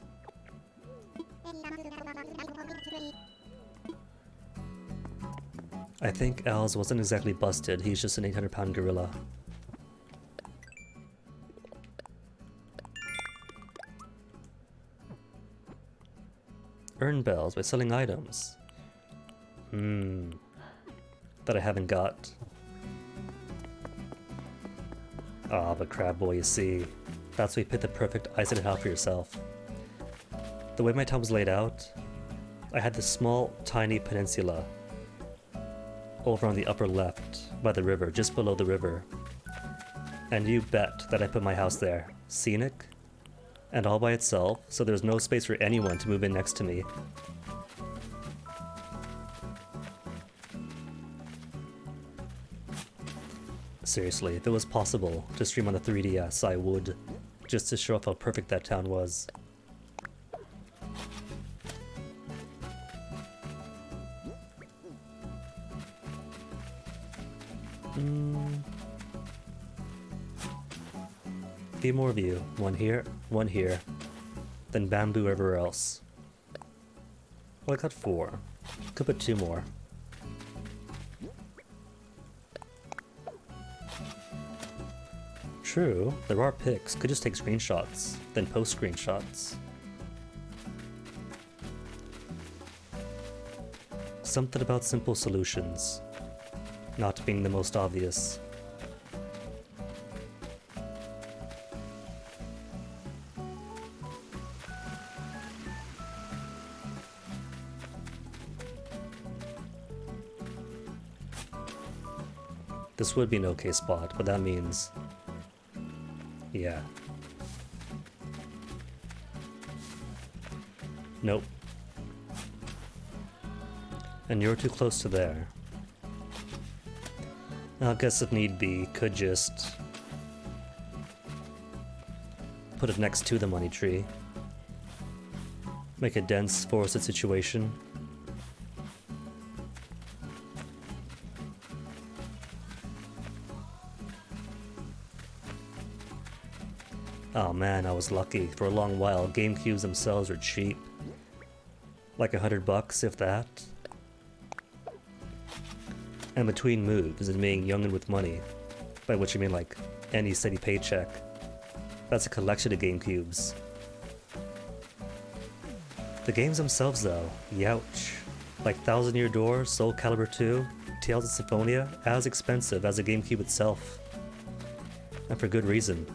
I think Al's wasn't exactly busted, he's just an 800-pound gorilla. Earn bells by selling items. That I haven't got. Ah, but Crab Boy, you see, that's where you pick the perfect isolated house for yourself. The way my town was laid out, I had this small, tiny peninsula over on the upper left by the river, just below the river. And you bet that I put my house there. Scenic, and all by itself, so there's no space for anyone to move in next to me. Seriously, if it was possible to stream on the 3DS, I would, just to show off how perfect that town was. Few more of you. One here, then bamboo everywhere else. Well, I got 4. Could put 2 more. True, there are pics. Could just take screenshots, then post screenshots. Something about simple solutions not being the most obvious. This would be an okay spot, but that means... yeah. Nope. And you're too close to there. I guess if need be, could just... put it next to the money tree. Make a dense, forested situation. Oh man, I was lucky. For a long while, GameCubes themselves were cheap. Like $100, if that. And between moves and being young and with money, by which I mean like any steady paycheck, that's a collection of GameCubes. The games themselves though, youch. Like Thousand Year Door, Soul Calibur 2, Tales of Symphonia, as expensive as the GameCube itself. And for good reason.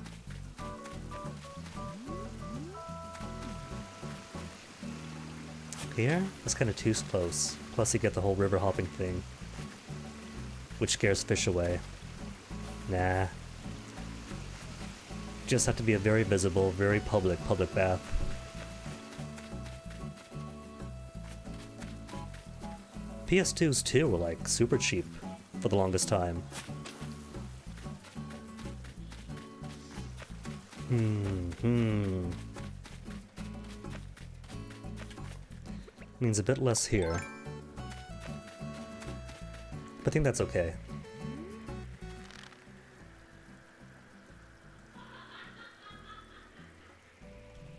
Here? That's kind of too close. Plus you get the whole river hopping thing. Which scares fish away. Nah. Just have to be a very visible, very public bath. PS2s too were like super cheap for the longest time. Means a bit less here. But I think that's okay.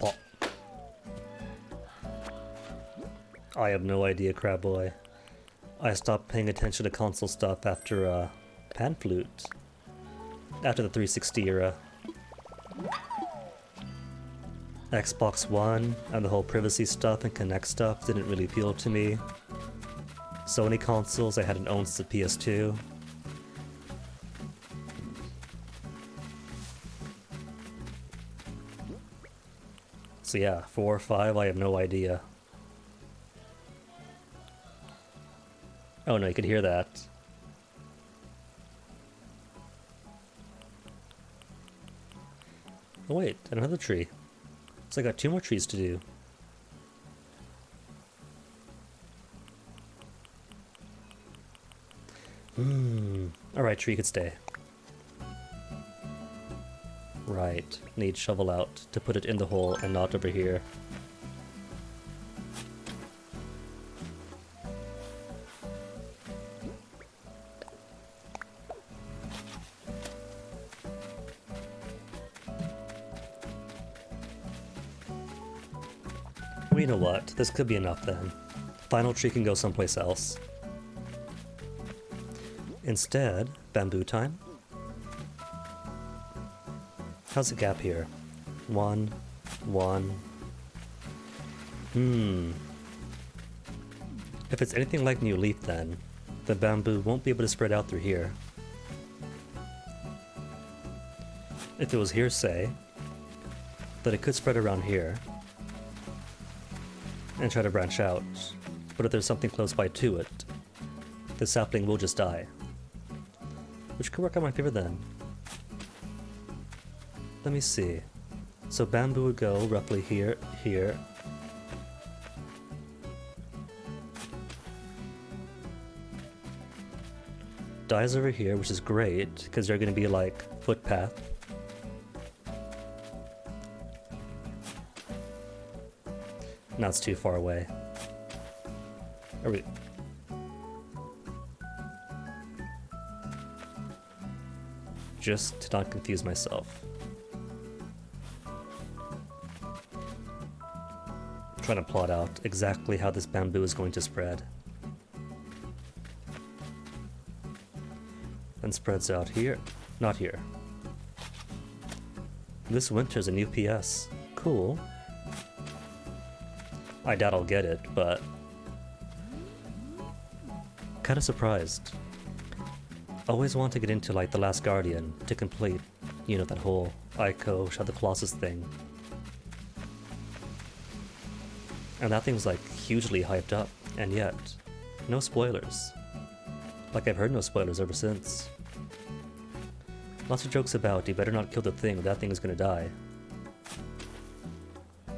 Oh. I have no idea, Crab Boy. I stopped paying attention to console stuff after, Pan Flute. After the 360 era. Xbox One and the whole privacy stuff and Kinect stuff didn't really appeal to me. Sony consoles I hadn't owned since the PS2. So yeah, 4 or 5, I have no idea. Oh no, you could hear that. Oh wait, another tree. So I got 2 more trees to do. Alright, tree could stay. Right, need shovel out to put it in the hole and not over here. Well, you know what? This could be enough then. Final tree can go someplace else. Instead, bamboo time. How's the gap here? 1, 1. If it's anything like New Leaf then, the bamboo won't be able to spread out through here. if it was hearsay, that it could spread around here and try to branch out, but if there's something close by to it, the sapling will just die. Which could work out in my favor then. Let me see. So bamboo would go roughly here, here. Dies over here, which is great, because they're going to be like footpath. Now it's too far away. Are we... Just to not confuse myself. I'm trying to plot out exactly how this bamboo is going to spread. And spreads out here. Not here. This winter's a new PS. Cool. I doubt I'll get it, but... kinda surprised. Always want to get into like The Last Guardian to complete, you know, that whole Ico Shadow of the Colossus thing. And that thing was like hugely hyped up, and yet, no spoilers. Like I've heard no spoilers ever since. Lots of jokes about you better not kill the thing or that thing is gonna die.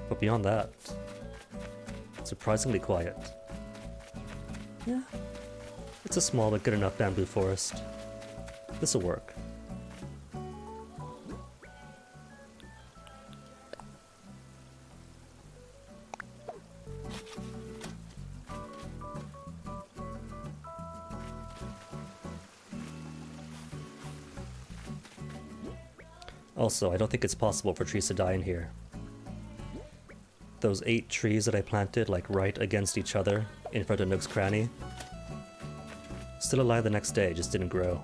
But beyond that, surprisingly quiet. Yeah, it's a small but good enough bamboo forest. This'll work. Also, I don't think it's possible for trees to die in here. Those 8 trees that I planted, like right against each other, in front of Nook's Cranny, still alive the next day, just didn't grow.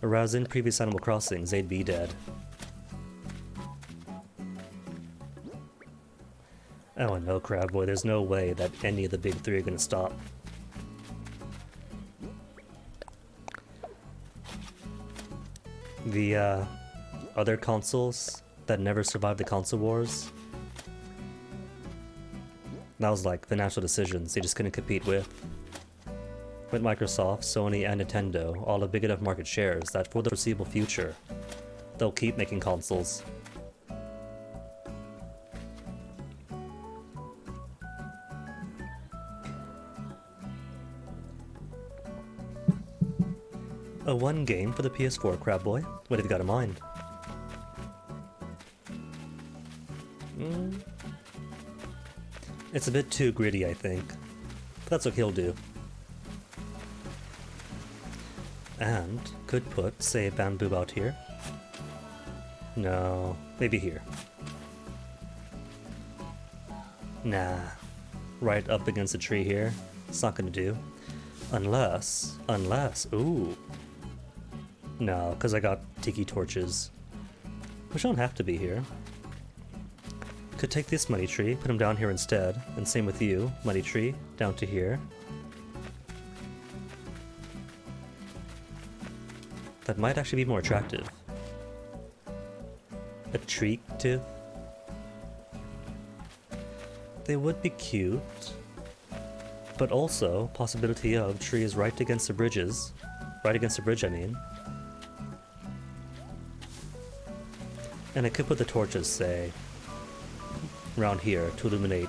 Whereas in previous Animal Crossings, they'd be dead. Oh no, Crab Boy, there's no way that any of the big 3 are gonna stop. The, other consoles that never survived the console wars, that was like financial decisions they just couldn't compete with. With Microsoft, Sony, and Nintendo all have big enough market shares that for the foreseeable future, they'll keep making consoles. A one game for the PS4, Crab Boy. What have you got in mind? It's a bit too gritty, I think. But that's what he'll do. And could put, say, bamboo out here. No, maybe here. Nah, right up against a tree here. It's not gonna do. Unless, ooh. No, because I got tiki torches. Which don't have to be here. Could take this money tree, put him down here instead, and same with you, money tree, down to here. That might actually be more attractive. Attractive? They would be cute, but also possibility of trees right against the bridges. Right against the bridge, I mean. And I could put the torches, say, around here to illuminate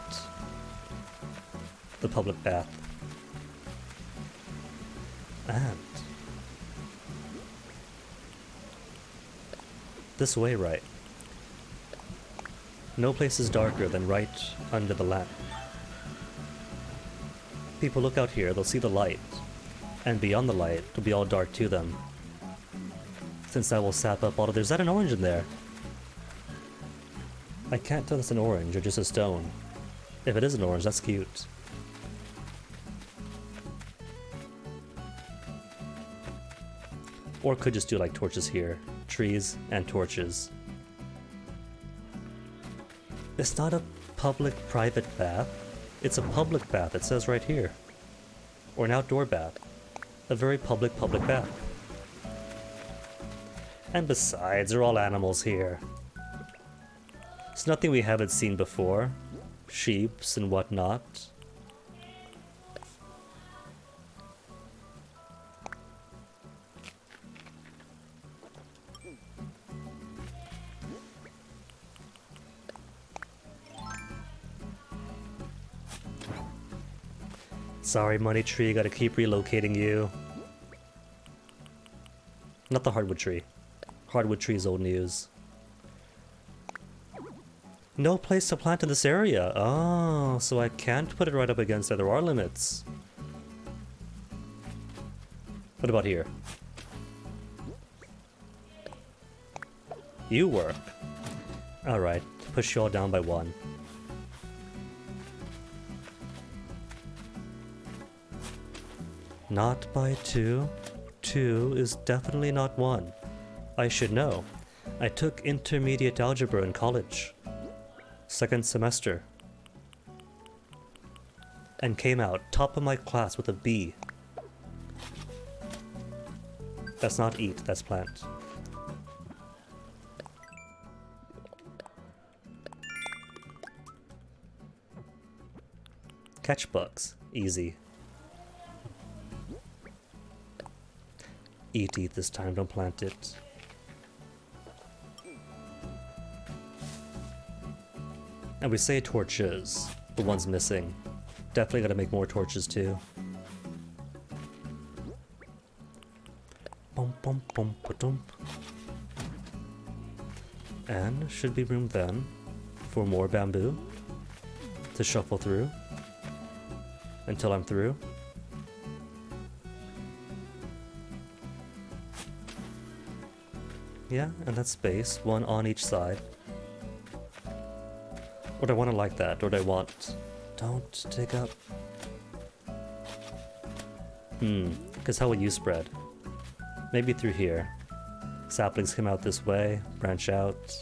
the public bath. And this way, right? No place is darker than right under the lamp. People look out here, they'll see the light, and beyond the light, it'll be all dark to them. Since that will sap up all of... Is that an orange in there? I can't tell if it's an orange or just a stone. If it is an orange, that's cute. Or could just do like torches here. Trees and torches. It's not a public-private bath. It's a public bath, it says right here. Or an outdoor bath. A very public bath. And besides, they're all animals here. It's nothing we haven't seen before. Sheeps and whatnot. Sorry, money tree, gotta keep relocating you. Not the hardwood tree. Hardwood tree is old news. No place to plant in this area. Oh, so I can't put it right up against other R limits. What about here? You work. Alright, push you all down by 1. Not by 2. 2 is definitely not 1. I should know. I took intermediate algebra in college. 2nd semester. And came out top of my class with a B. That's not eat, that's plant. Catch bugs. Easy. Eat this time, don't plant it. And we say torches. The one's missing. Definitely gotta make more torches too. Bum bum bum ba-dum. And should be room then for more bamboo to shuffle through until I'm through. Yeah, and that's space, 1 on each side. Or do I want to like that? Or do I want... Don't take up... Because how will you spread? Maybe through here. Saplings come out this way, branch out.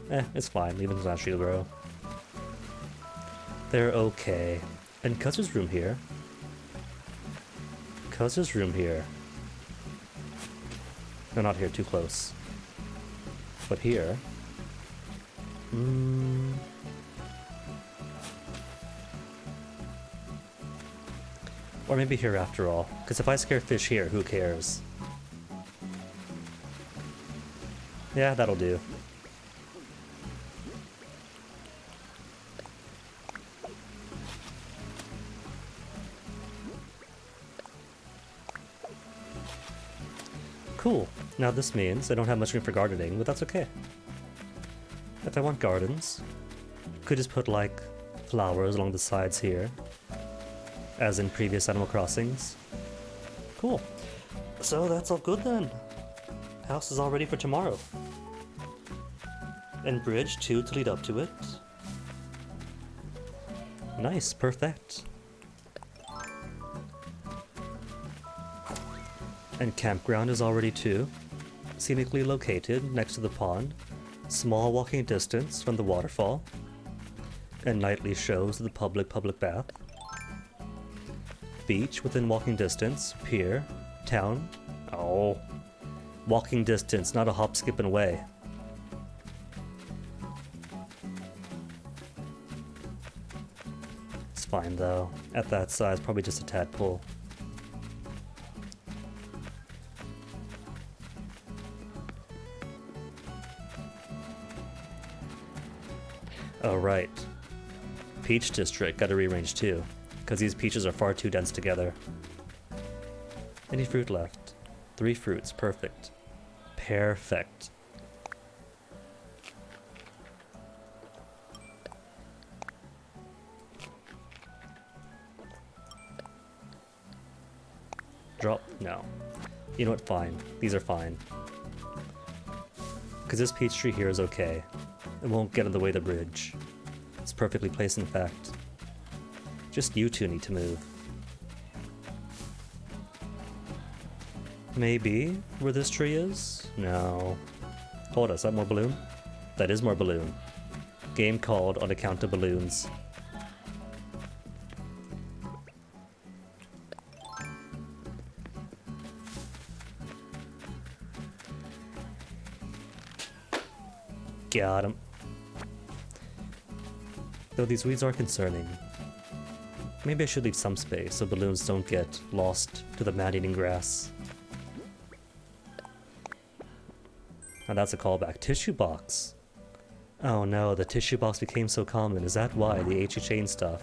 It's fine, leave them naturally grow. They're okay. And because there's room here... No, not here, too close. But here... Or maybe here after all, because if I scare fish here, who cares? Yeah, that'll do. Cool. Now this means I don't have much room for gardening, but that's okay. If I want gardens, could just put like flowers along the sides here, as in previous Animal Crossings. Cool. So that's all good then. House is all ready for tomorrow. And bridge too to lead up to it. Nice, perfect. And campground is already too. Scenically located next to the pond. Small walking distance from the waterfall. And nightly shows of the public bath. Beach within walking distance. Pier. Town. Oh. Walking distance, not a hop, skip, and away. It's fine though. At that size, probably just a tadpole. Oh right. Peach District gotta rearrange too, because these peaches are far too dense together. Any fruit left? 3 fruits, perfect. Perfect. Drop? No. You know what, fine. These are fine. Because this peach tree here is okay. It won't get in the way of the bridge. It's perfectly placed, in fact. Just you two need to move. Maybe where this tree is? No. Hold on, is that more balloon? That is more balloon. Game called on account of balloons. Got him. Though these weeds are concerning. Maybe I should leave some space so balloons don't get lost to the man-eating grass. Now that's a callback. Tissue box. Oh no, the tissue box became so common. Is that why the HHA stuff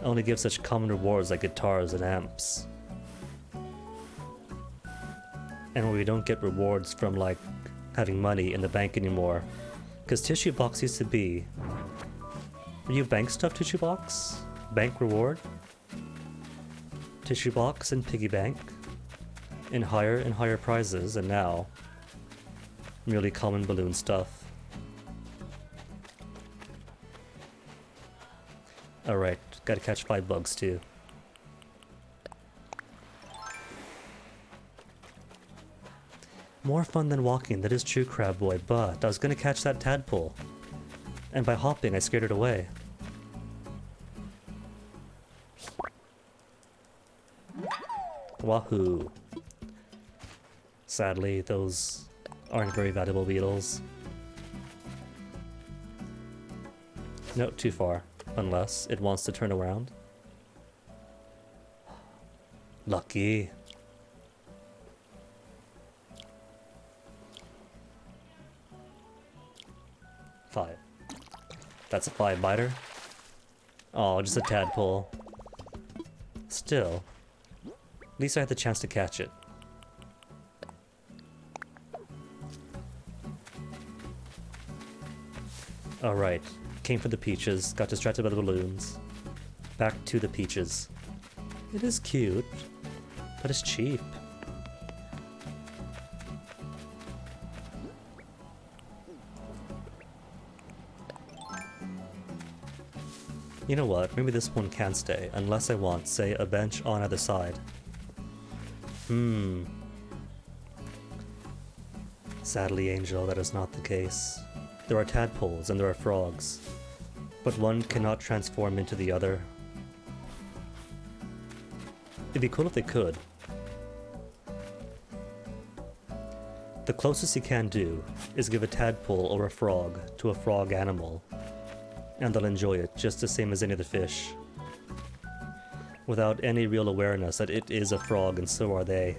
only gives such common rewards like guitars and amps? And when we don't get rewards from like having money in the bank anymore. Because tissue box used to be... Were you bank stuff tissue box? Bank reward? Tissue box and piggy bank? In higher and higher prizes, and now merely common balloon stuff. Alright, gotta catch 5 bugs too. More fun than walking, that is true, Crab Boy, but I was gonna catch that tadpole. And by hopping, I scared it away. Wahoo. Sadly, those aren't very valuable beetles. No, too far. Unless it wants to turn around. Lucky. Five. That's a 5 biter. Oh, just a tadpole. Still. At least I had the chance to catch it. Alright. Came for the peaches, got distracted by the balloons. Back to the peaches. It is cute, but it's cheap. You know what, maybe this one can stay, unless I want, say, a bench on either side. Sadly, Angel, that is not the case. There are tadpoles and there are frogs, but one cannot transform into the other. It'd be cool if they could. The closest you can do is give a tadpole or a frog to a frog animal, and they'll enjoy it just the same as any other fish, without any real awareness that it is a frog and so are they.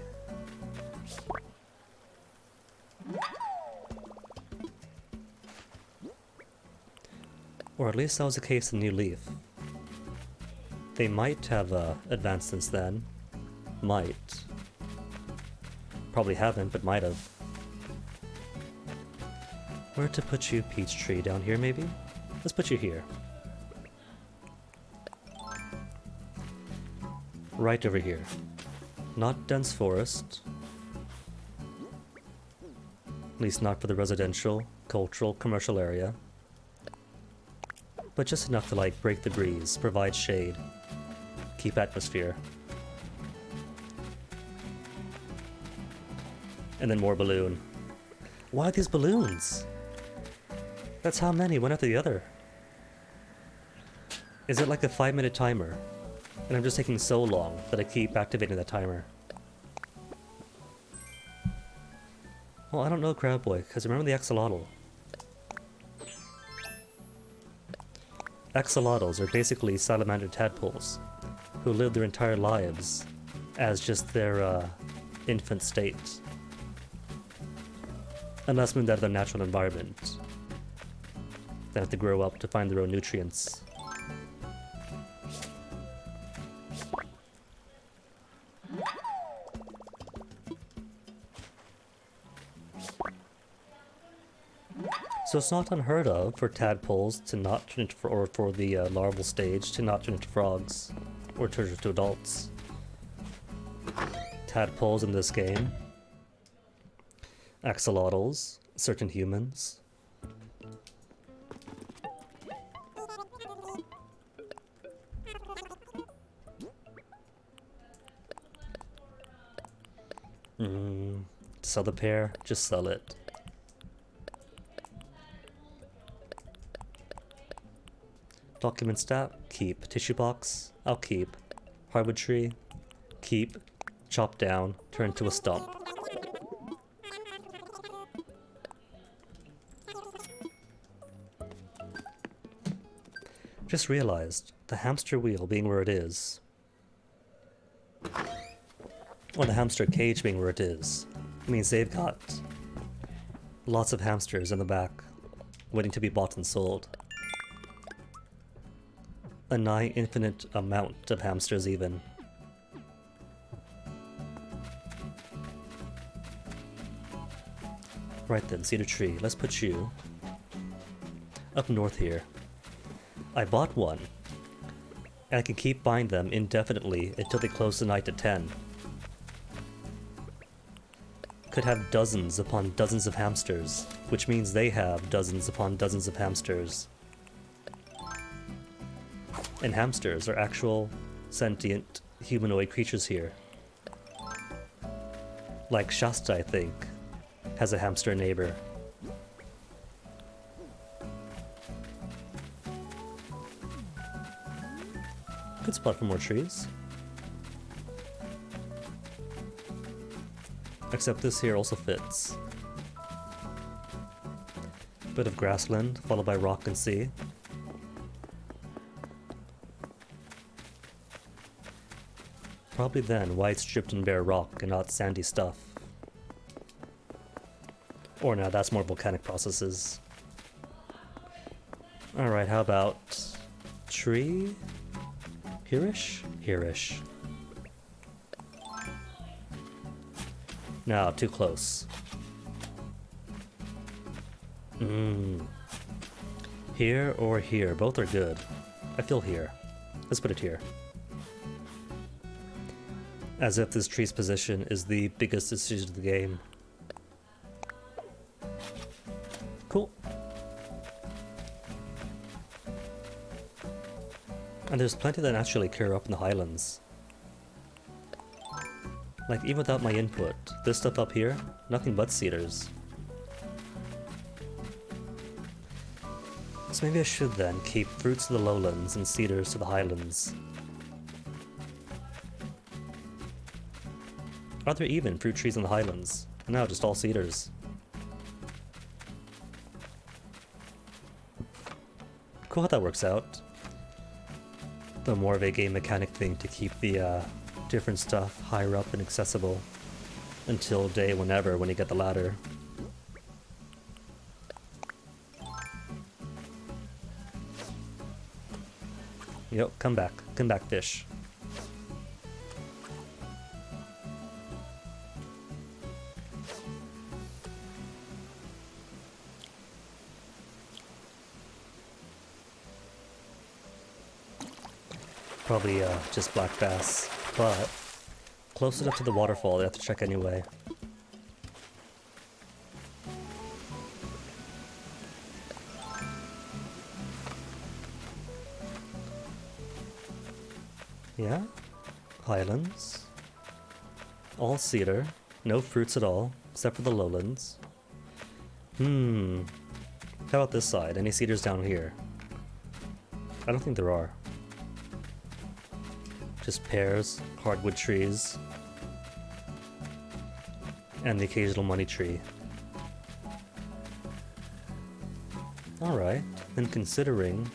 Or at least that was the case in New Leaf. They might have advanced since then. Might. Probably haven't, but might have. Where to put you, Peachtree? Down here, maybe? Let's put you here. Right over here. Not dense forest. At least not for the residential, cultural, commercial area. But just enough to like break the breeze, provide shade, keep atmosphere. And then more balloon. Why these balloons? That's how many, one after the other. Is it like a 5-minute timer? And I'm just taking so long that I keep activating that timer. Well, I don't know, Crab Boy, because remember the axolotl. Axolotls are basically salamander tadpoles who live their entire lives as just their infant state. Unless moved out of their natural environment. They have to grow up to find their own nutrients. So it's not unheard of for tadpoles to not turn into, or for the larval stage to not turn into frogs, or turn into adults. Tadpoles in this game. Axolotls, certain humans. Sell the pair, just sell it. Document stat, keep. Tissue box, I'll keep. Hardwood tree, keep. Chop down, turn to a stump. Just realized, the hamster wheel being where it is, or the hamster cage being where it is, means they've got lots of hamsters in the back, waiting to be bought and sold. A nigh infinite amount of hamsters even. Right then, cedar tree, let's put you up north here. I bought one, and I can keep buying them indefinitely until they close tonight at 10. Could have dozens upon dozens of hamsters, which means they have dozens upon dozens of hamsters. And hamsters are actual, sentient, humanoid creatures here. Like Shasta, I think, has a hamster neighbor. Good spot for more trees. Except this here also fits. Bit of grassland, followed by rock and sea. Probably then why it's stripped in bare rock and not sandy stuff. Or now that's more volcanic processes. Alright, how about tree? Here-ish? Here-ish. No, too close. Here or here, both are good. I feel here. Let's put it here. As if this tree's position is the biggest decision of the game. Cool. And there's plenty that naturally clear up in the highlands. Like, even without my input, this stuff up here, nothing but cedars. So maybe I should then keep fruits to the lowlands and cedars to the highlands. Are there even fruit trees in the highlands? No, just all cedars. Cool how that works out. The more of a game mechanic thing to keep the different stuff higher up and accessible until day whenever when you get the ladder. Yo, come back fish. Probably just black bass, but close enough to the waterfall I have to check anyway. Yeah, highlands, all cedar, no fruits at all, except for the lowlands. How about this side? Any cedars down here? I don't think there are. Just pears, hardwood trees, and the occasional money tree. Alright, then considering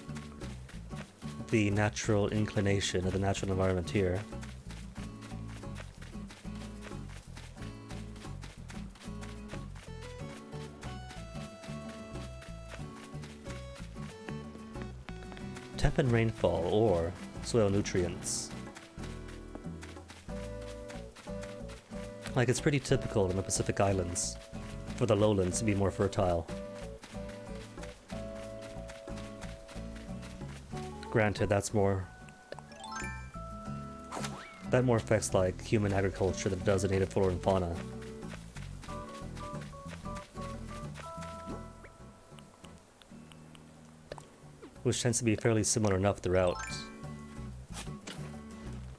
the natural inclination of the natural environment here, temp and rainfall or soil nutrients. Like, it's pretty typical in the Pacific Islands for the lowlands to be more fertile. Granted, that more affects like human agriculture than it does the native flora and fauna. Which tends to be fairly similar enough throughout.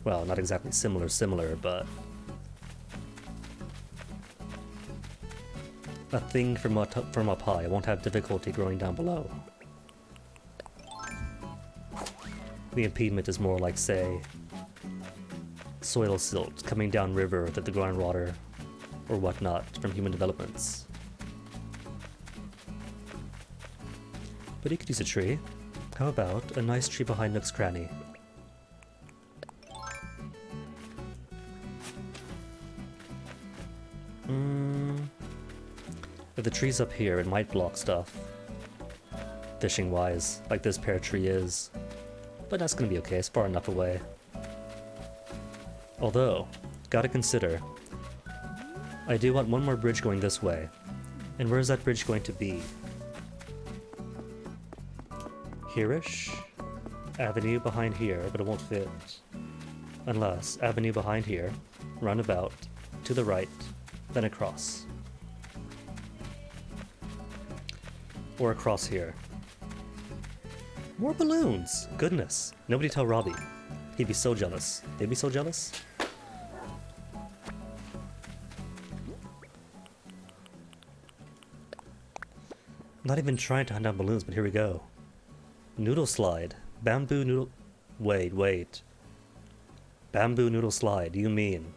Well, not exactly similar, but a thing from up high won't have difficulty growing down below. The impediment is more like, say, soil silt coming down river that the groundwater or whatnot from human developments. But you could use a tree. How about a nice tree behind Nook's Cranny? If the tree's up here, it might block stuff. Fishing-wise, like this pear tree is. But that's gonna be okay, it's far enough away. Although, gotta consider, I do want one more bridge going this way. And where's that bridge going to be? Here-ish? Avenue behind here, but it won't fit. Unless, avenue behind here, roundabout, to the right, then across. Or across here. More balloons! Goodness. Nobody tell Robbie. He'd be so jealous. They'd be so jealous? Not even trying to hunt down balloons, but here we go. Noodle slide. Bamboo noodle... Wait. Bamboo noodle slide, you mean?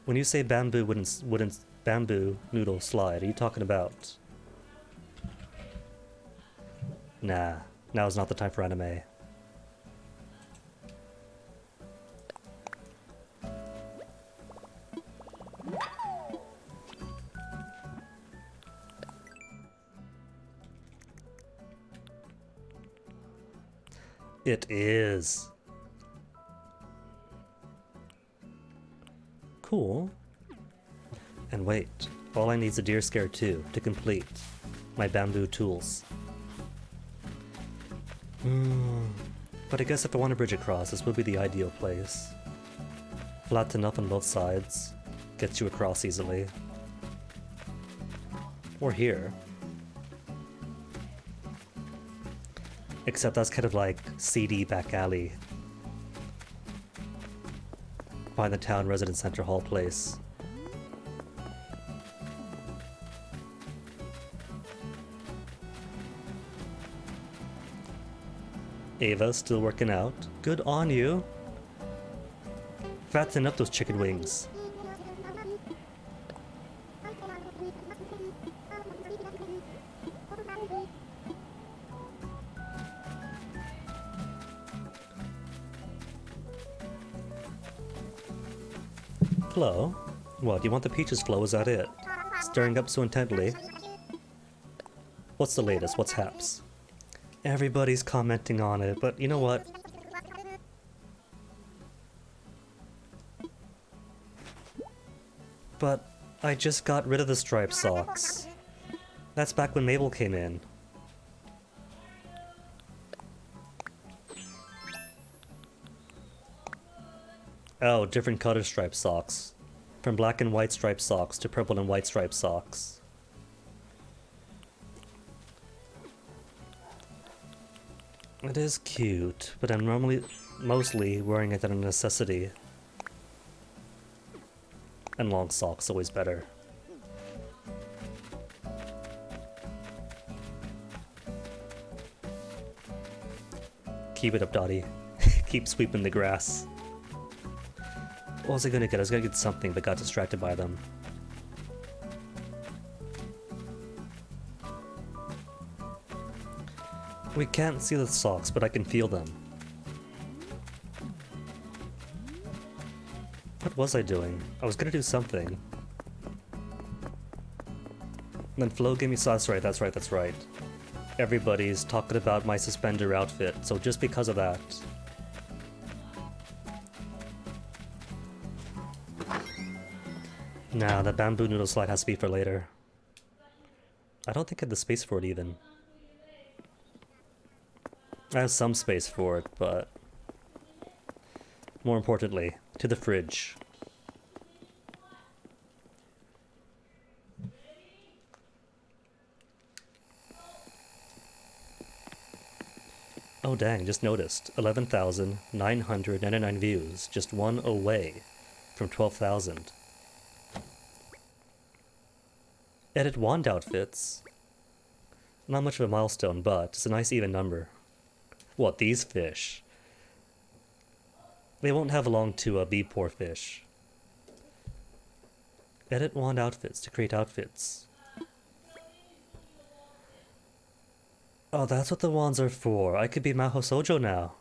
When you say bamboo wooden bamboo noodle slide, are you talking about... Nah, now is not the time for anime. It is. Cool. And wait, all I need is a deer scare too to complete my bamboo tools. But I guess if I want to bridge across, this would be the ideal place. Flat enough on both sides, gets you across easily. Or here. Except that's kind of like seedy back alley. By the town resident center hall place. Ava still working out. Good on you. Fatten up those chicken wings. Flo? What, you want the peaches, Flo? Is that it? Staring up so intently. What's the latest? What's haps? Everybody's commenting on it, but you know what? But I just got rid of the striped socks. That's back when Mabel came in. Oh, different color striped socks. From black and white striped socks to purple and white striped socks. It is cute, but I'm mostly wearing it out of necessity. And long socks, always better. Keep it up, Dottie. Keep sweeping the grass. What was I gonna get? I was gonna get something, but got distracted by them. We can't see the socks, but I can feel them. What was I doing? I was gonna do something. And then Flo gave me sauce. That's right. Everybody's talking about my suspender outfit, so just because of that. Nah, the bamboo noodle slide has to be for later. I don't think I have the space for it even. I have some space for it, but more importantly, to the fridge. Oh dang, just noticed. 11,999 views, just one away from 12,000. Edit wand outfits. Not much of a milestone, but it's a nice even number. What, these fish? They won't have long to be poor fish. Edit wand outfits to create outfits. Oh, that's what the wands are for. I could be Maho Sojo now.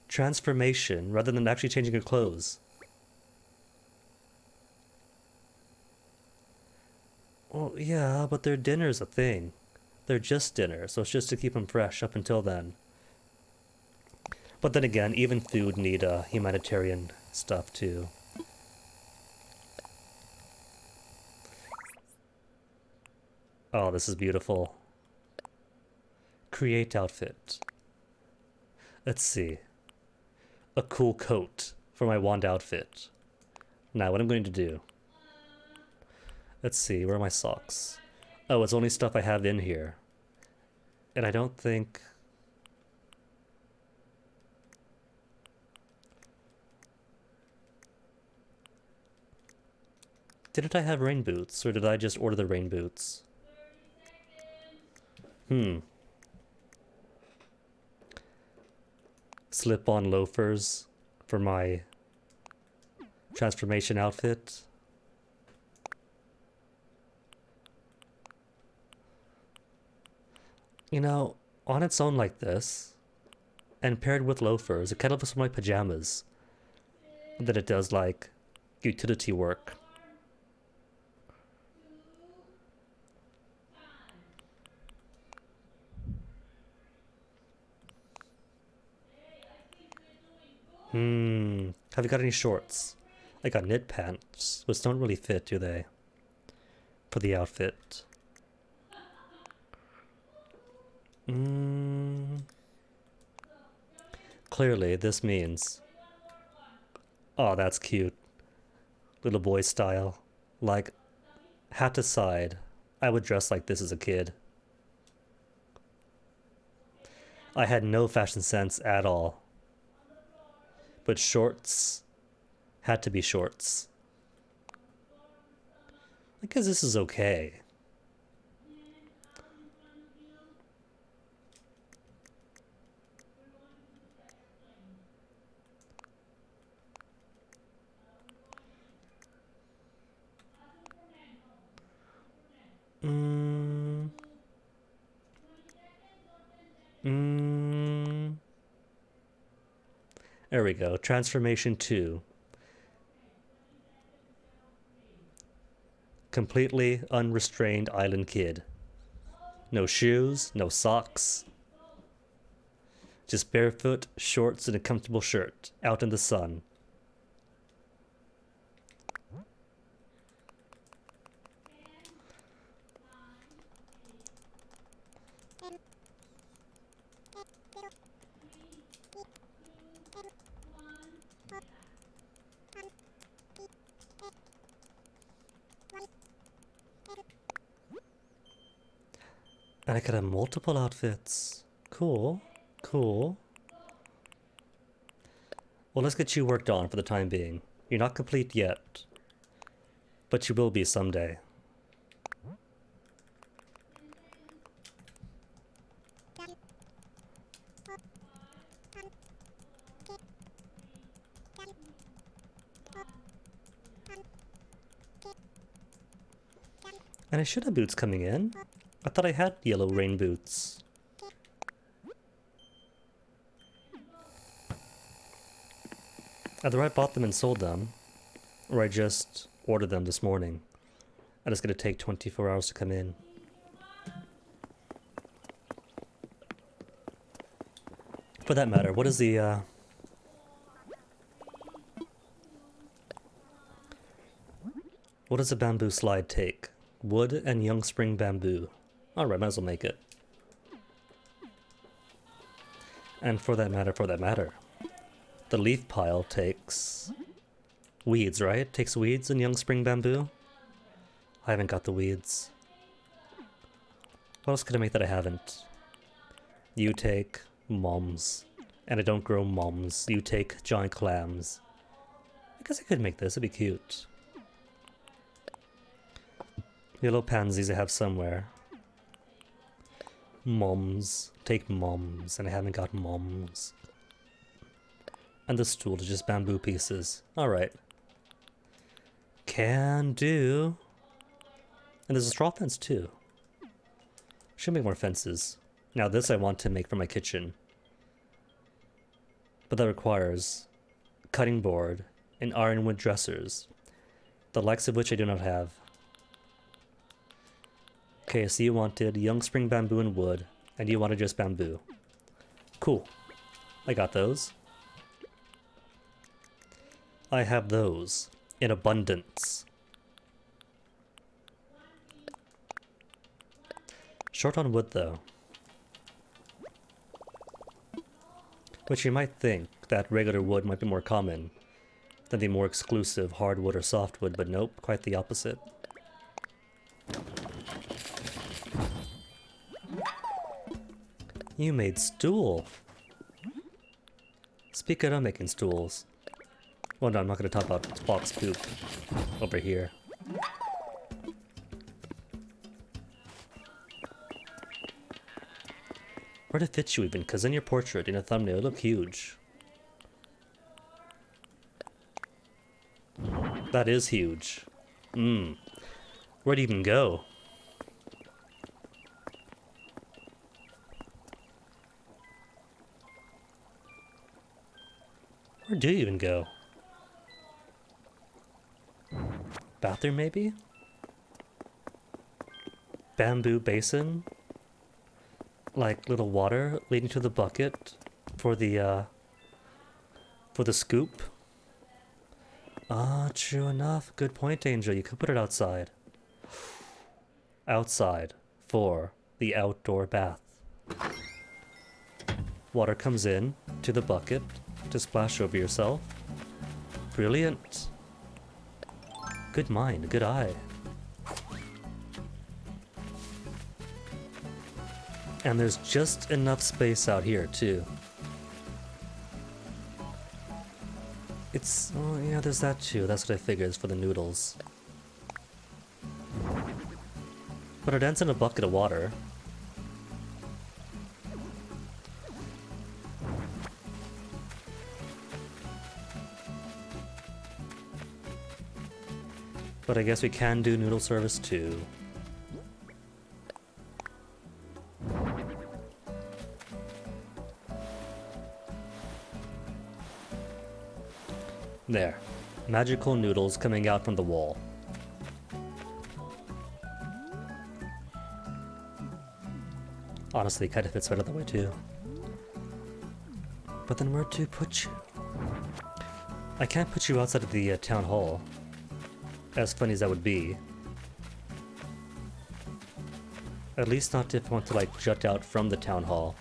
Transformation, rather than actually changing her clothes. Well, yeah, but their dinner's a thing. They're just dinner, so it's just to keep them fresh up until then. But then again, even food need humanitarian stuff too. Oh, this is beautiful. Create outfit. Let's see. A cool coat for my wand outfit. Now, what I'm going to do. Let's see, where are my socks? Oh, it's only stuff I have in here. And I don't think... Didn't I have rain boots, or did I just order the rain boots? Slip-on loafers for my transformation outfit. You know, on its own like this, and paired with loafers, it kind of looks like pajamas. That it does like utility work. Have you got any shorts? I got knit pants, which don't really fit, do they? For the outfit. Clearly, this means... Oh, that's cute. Little boy style. Like, hat aside, I would dress like this as a kid. I had no fashion sense at all. But shorts had to be shorts. I guess this is okay. There we go. Transformation 2. Completely unrestrained island kid. No shoes, no socks. Just barefoot, shorts, and a comfortable shirt. Out in the sun. And I could have multiple outfits. Cool. Cool. Well, let's get you worked on for the time being. You're not complete yet. But you will be someday. And I should have boots coming in. I thought I had yellow rain boots. Either I bought them and sold them, or I just ordered them this morning. And it's going to take 24 hours to come in. For that matter, what is the, what does a bamboo slide take? Wood and young spring bamboo. Alright, might as well make it. And for that matter, the leaf pile takes weeds, right? Takes weeds and young spring bamboo. I haven't got the weeds. What else could I make that I haven't? You take mums. And I don't grow mums. You take giant clams. I guess I could make this, it'd be cute. Yellow pansies I have somewhere. Mums. Take mums, and I haven't got mums. And the stool is just bamboo pieces. Alright. Can do. And there's a straw fence too. Should make more fences. Now this I want to make for my kitchen. But that requires cutting board and ironwood dressers, the likes of which I do not have. Okay, so you wanted young spring bamboo and wood, and you wanted just bamboo. Cool. I got those. I have those in abundance. Short on wood though. Which you might think that regular wood might be more common than the more exclusive hardwood or softwood, but nope, quite the opposite. You made stool. Speaking of making stools. Well, no, I'm not going to talk about fox poop over here. Where to fit you even? Because in your portrait, in a thumbnail, you look huge. That is huge. Where'd you even go? Where do you even go? Bathroom, maybe? Bamboo basin? Like little water leading to the bucket for the scoop? Ah, true enough. Good point, Angel. You could put it outside. Outside for the outdoor bath. Water comes in to the bucket to splash over yourself. Brilliant. Good mind, good eye. And there's just enough space out here, too. It's... oh, yeah, there's that, too. That's what I figured is for the noodles. But it ends in a bucket of water. But I guess we can do noodle service, too. There. Magical noodles coming out from the wall. Honestly, kind of fits better that way too. But then where to put you? I can't put you outside of the town hall. As funny as that would be. At least not if I want to like jut out from the town hall.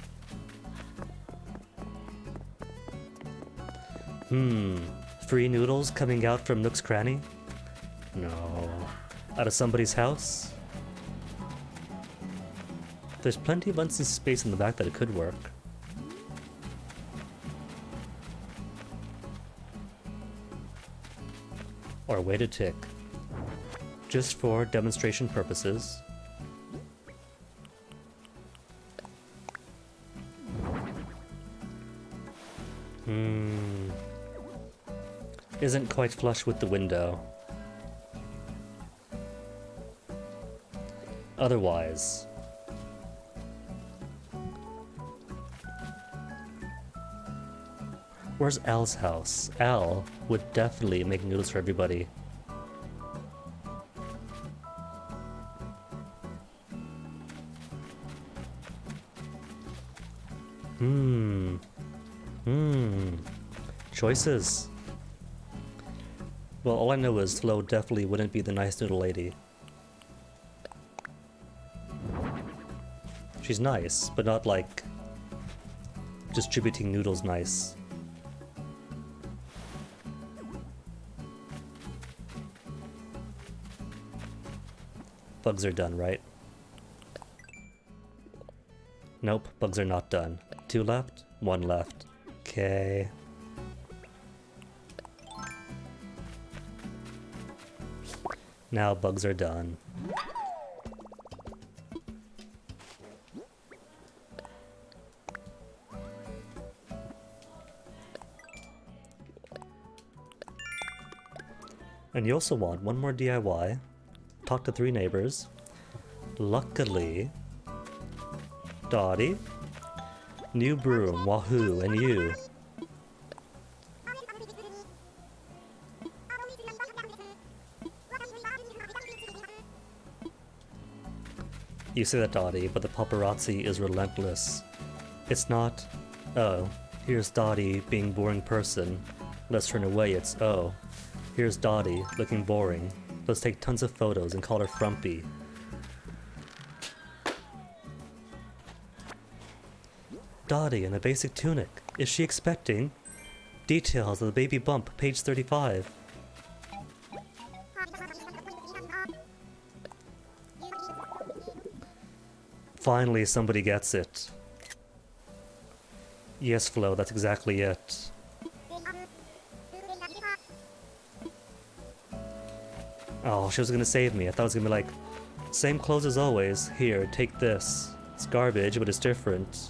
Free noodles coming out from Nook's Cranny? No. Out of somebody's house? There's plenty of unseen space in the back that it could work. Or wait a tick. Just for demonstration purposes. Isn't quite flush with the window. Otherwise... where's Al's house? Al would definitely make noodles for everybody. Choices. Well, all I know is Flo definitely wouldn't be the nice noodle lady. She's nice, but not like distributing noodles nice. Bugs are done, right? Nope, bugs are not done. 2 left, 1 left. Okay. Now bugs are done. And you also want one more DIY. Talk to 3 neighbors. Luckily, Dottie. New broom, wahoo, and you. You say that, Dottie, but the paparazzi is relentless. It's not, oh, here's Dottie being boring person. Let's turn away. It's, oh, here's Dottie looking boring. Let's take tons of photos and call her frumpy. Dottie in a basic tunic. Is she expecting? Details of the baby bump, page 35. Finally, somebody gets it. Yes, Flo, that's exactly it. Oh, she was gonna save me. I thought it was gonna be like, same clothes as always. Here, take this. It's garbage, but it's different.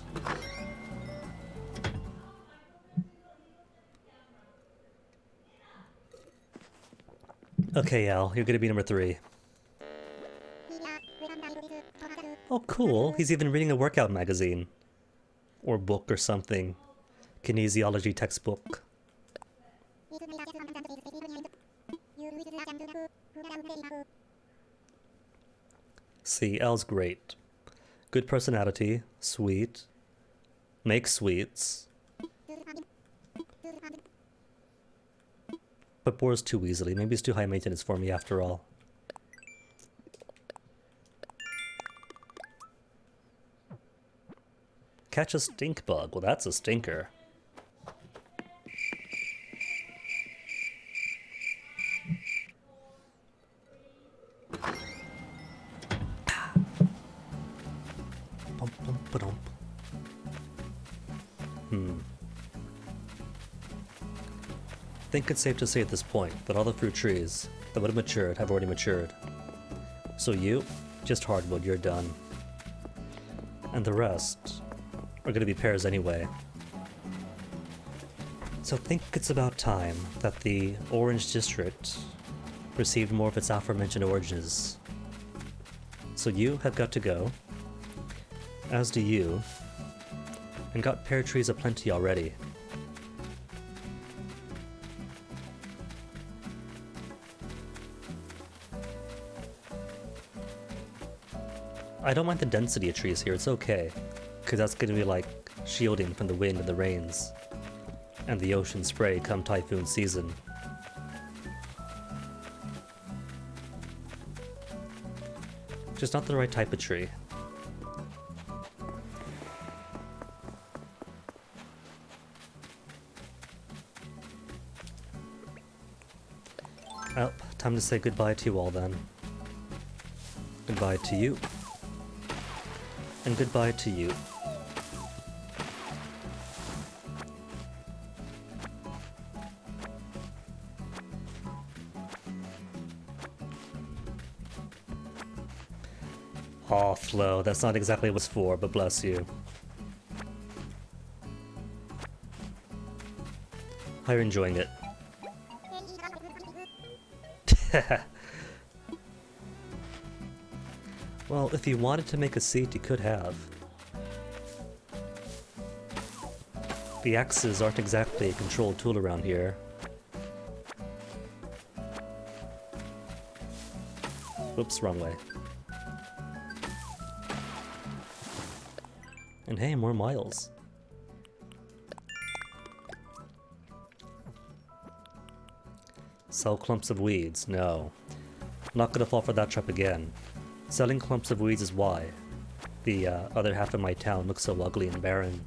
Okay, Al, you're gonna be number 3. Oh, cool. He's even reading a workout magazine. Or book or something. Kinesiology textbook. See, Al's great. Good personality, sweet, makes sweets, but bores too easily. Maybe it's too high maintenance for me after all. Catch a stink bug. Well, that's a stinker. I think it's safe to say at this point that all the fruit trees that would have matured have already matured. So you, just hardwood, you're done. And the rest are going to be pears anyway. So I think it's about time that the Orange District received more of its aforementioned oranges. So you have got to go, as do you, and got pear trees aplenty already. I don't mind the density of trees here, it's okay, because that's going to be like shielding from the wind and the rains, and the ocean spray come typhoon season. Just not the right type of tree. Well, time to say goodbye to you all then. Goodbye to you. And goodbye to you. Aw, Flo, that's not exactly what it's for, but bless you. How are you enjoying it? Well, if you wanted to make a seat, you could have. The axes aren't exactly a controlled tool around here. Whoops, wrong way. And hey, more miles. Sell clumps of weeds, no. Not gonna fall for that trap again. Selling clumps of weeds is why the other half of my town looks so ugly and barren.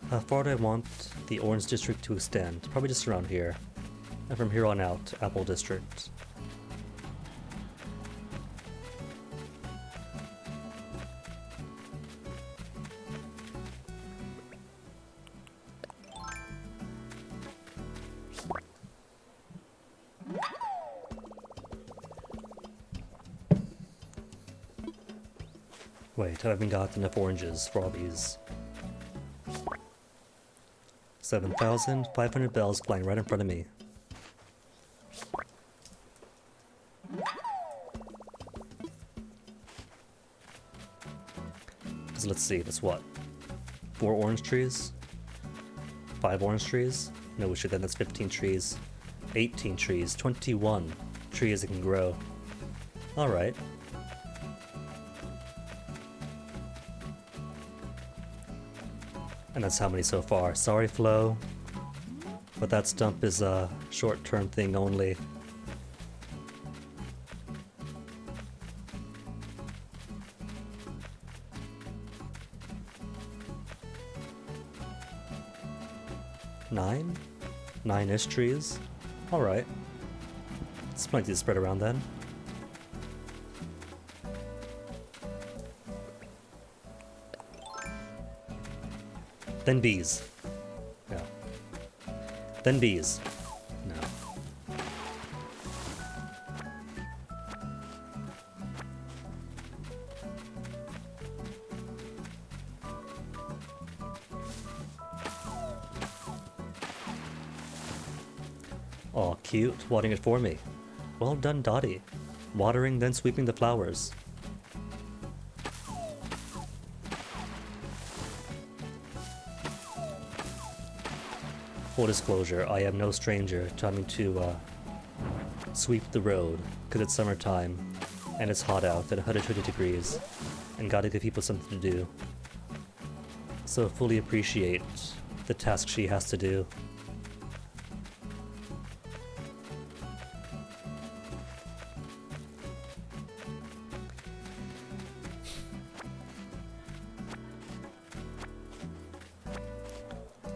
How far do I want the Orange District to extend? Probably just around here. And from here on out, Apple District. Wait, I haven't got enough oranges for all these 7,500 bells flying right in front of me. So let's see, that's what? 4 orange trees? 5 orange trees? No, shit, then that's 15 trees. 18 trees, 21 trees that can grow. Alright. And that's how many so far. Sorry, Flo, but that stump is a short-term thing only. Nine-ish trees. Alright. It's plenty to spread around then. Then bees. No. Then bees. No. Aw, cute. Watering it for me. Well done, Dottie. Watering, then sweeping the flowers. Full disclosure, I am no stranger to having to sweep the road, because it's summertime, and it's hot out at 120 degrees, and gotta give people something to do. So fully appreciate the task she has to do.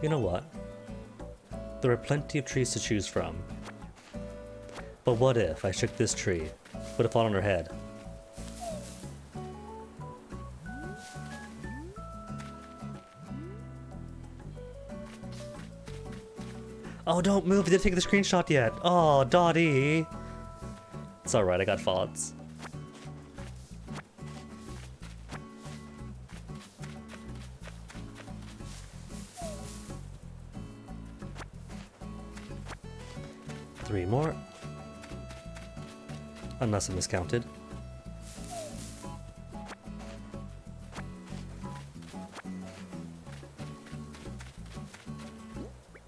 You know what? There are plenty of trees to choose from. But what if I shook this tree? Would it fall on her head? Oh, don't move! I didn't take the screenshot yet! Oh, Dottie! It's alright, I got thoughts. Three more. Unless I miscounted.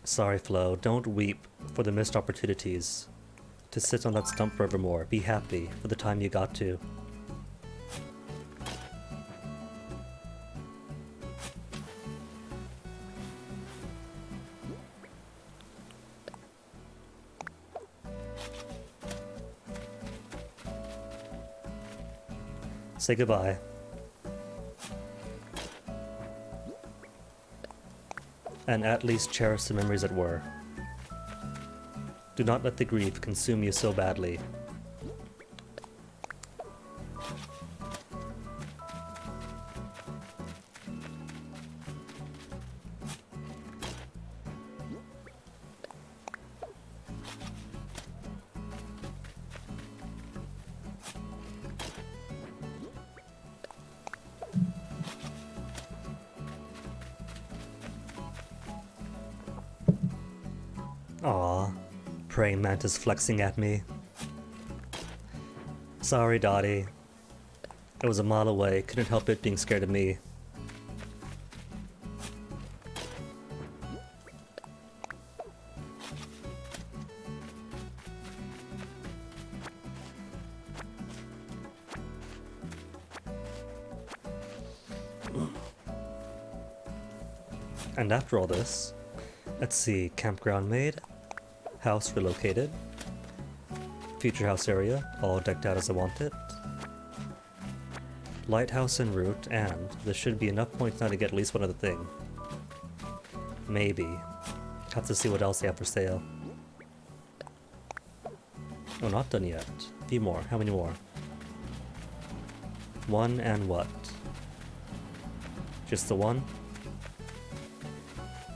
Sorry, Flo, don't weep for the missed opportunities to sit on that stump forevermore. Be happy for the time you got to. Say goodbye. And at least cherish the memories that were. Do not let the grief consume you so badly. Aw, praying mantis flexing at me. Sorry, Dottie. It was a mile away, couldn't help it being scared of me. And after all this, let's see, campground made, house relocated, future house area, all decked out as I want it, lighthouse en route, and there should be enough points now to get at least one other thing. Maybe. Have to see what else they have for sale. Oh, not done yet. A few more. How many more? One and what? Just the one?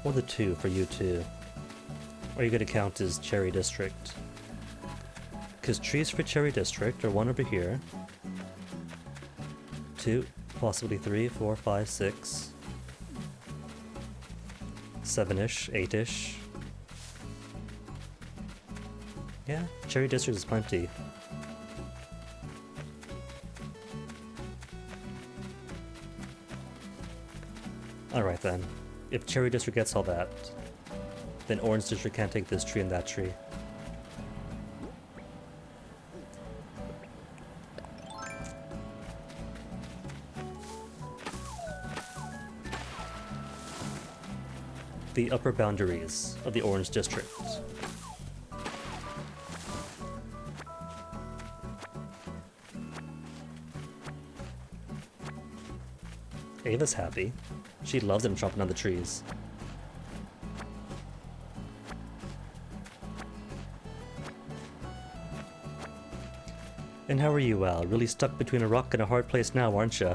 Or the two for you two? Or are you going to count as Cherry District? Because trees for Cherry District are one over here. 2, possibly 3, 4, 5, 6, 7-ish, 8-ish. Yeah, Cherry District is plenty. Alright then. If Cherry District gets all that, then Orange District can't take this tree and that tree. The upper boundaries of the Orange District. Ava's happy. She loves them chopping down the trees. And how are you, Al? Really stuck between a rock and a hard place now, aren't ya?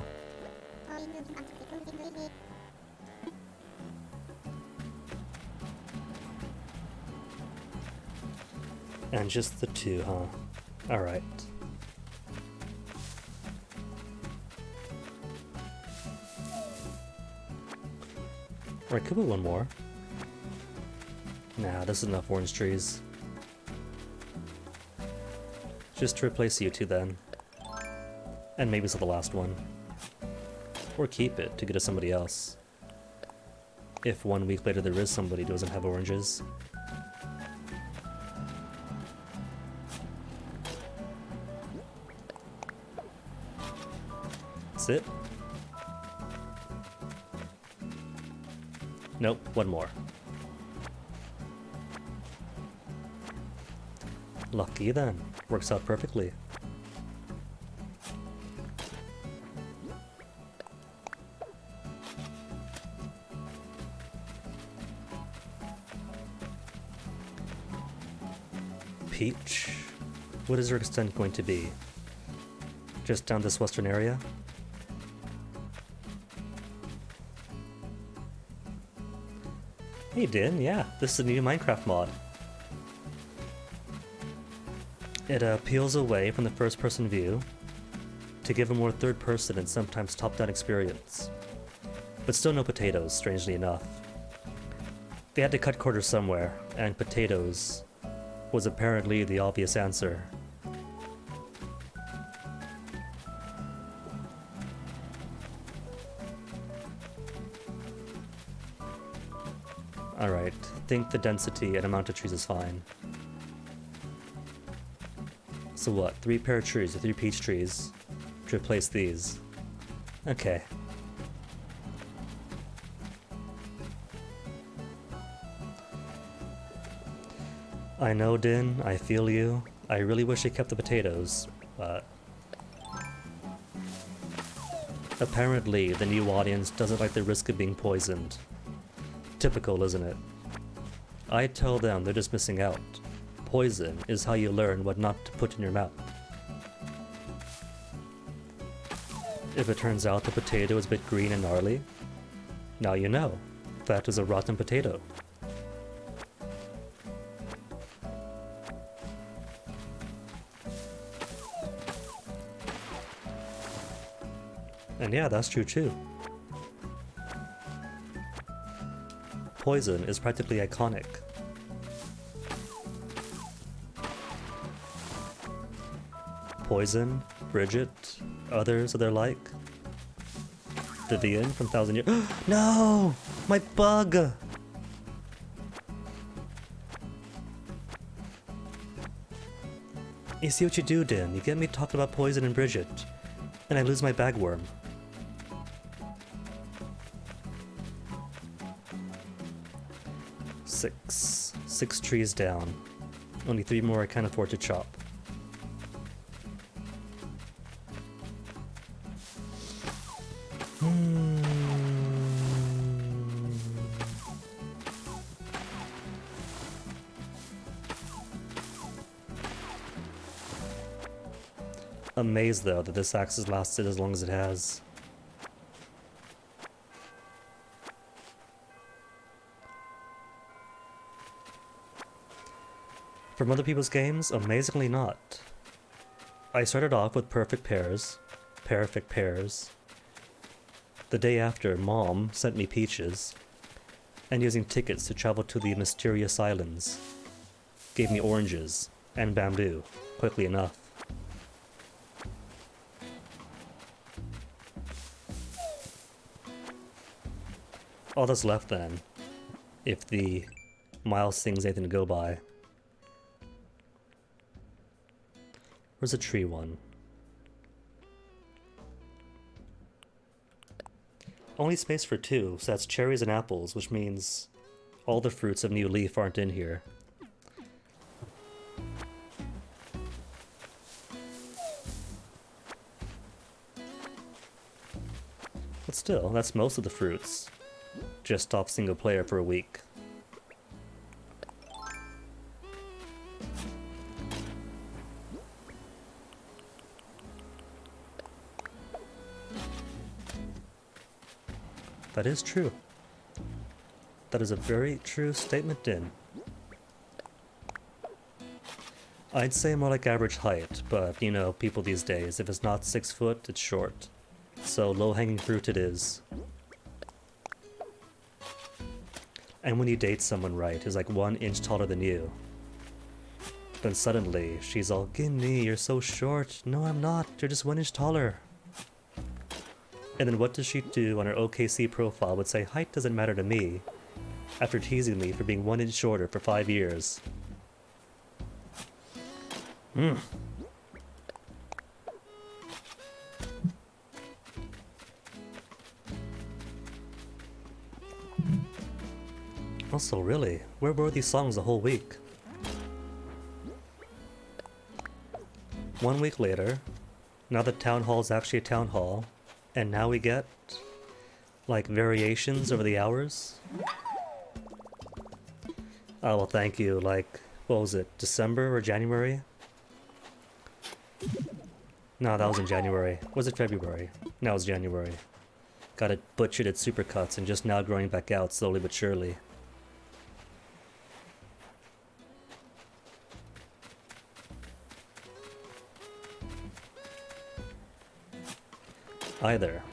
And just the two, huh? Alright. Or I could put one more. Nah, this is enough orange trees. Just to replace you two then. And maybe it's the last one. Or keep it to get to somebody else. If 1 week later there is somebody who doesn't have oranges. That's it? Nope, one more. Lucky then. Works out perfectly. Peach? What is her extent going to be? Just down this western area? Hey Din, yeah, this is a new Minecraft mod. It peels away from the first-person view to give a more third-person and sometimes top-down experience. But still no potatoes, strangely enough. They had to cut corners somewhere, and potatoes was apparently the obvious answer. Alright, think the density and amount of trees is fine. So what, 3 pear trees or 3 peach trees to replace these? Okay. I know, Din, I feel you. I really wish I kept the potatoes, but... apparently, the new audience doesn't like the risk of being poisoned. Typical, isn't it? I tell them they're just missing out. Poison is how you learn what not to put in your mouth. If it turns out the potato is a bit green and gnarly, now you know. That is a rotten potato. And yeah, that's true too. Poison is practically iconic. Poison, Bridget, others of their like. Vivian from 1000 Years. No! My bug! You see what you do, Din? You get me talking about Poison and Bridget, and I lose my bagworm. Six trees down. Only 3 more I can't afford to chop. Amazed though that this axe has lasted as long as it has. From other people's games, amazingly not. I started off with perfect pears. Perfect pears. The day after, Mom sent me peaches. and using tickets to travel to the mysterious islands gave me oranges and bamboo quickly enough. All that's left then, if the miles thing's anything to go by. Where's a tree one? Only space for 2, so that's cherries and apples, which means all the fruits of New Leaf aren't in here. But still, that's most of the fruits. Just off single player for a week. That is true. That is a very true statement, Din. I'd say more like average height, but you know, people these days, if it's not 6 foot, it's short. So low-hanging fruit it is. And when you date someone right, who's like 1 inch taller than you, then suddenly she's all, "Ginny, you're so short." "No, I'm not. You're just 1 inch taller." And then what does she do on her OKC profile would say, "Height doesn't matter to me," after teasing me for being 1 inch shorter for 5 years. Also, really, where were these songs the whole week? 1 week later, now the town hall is actually a town hall, and now we get, like, variations over the hours? Oh, well, thank you. Like, what was it, December or January? No, that was in January. Was it February? No, it was January. Got it butchered at Supercuts and just now growing back out slowly but surely. Either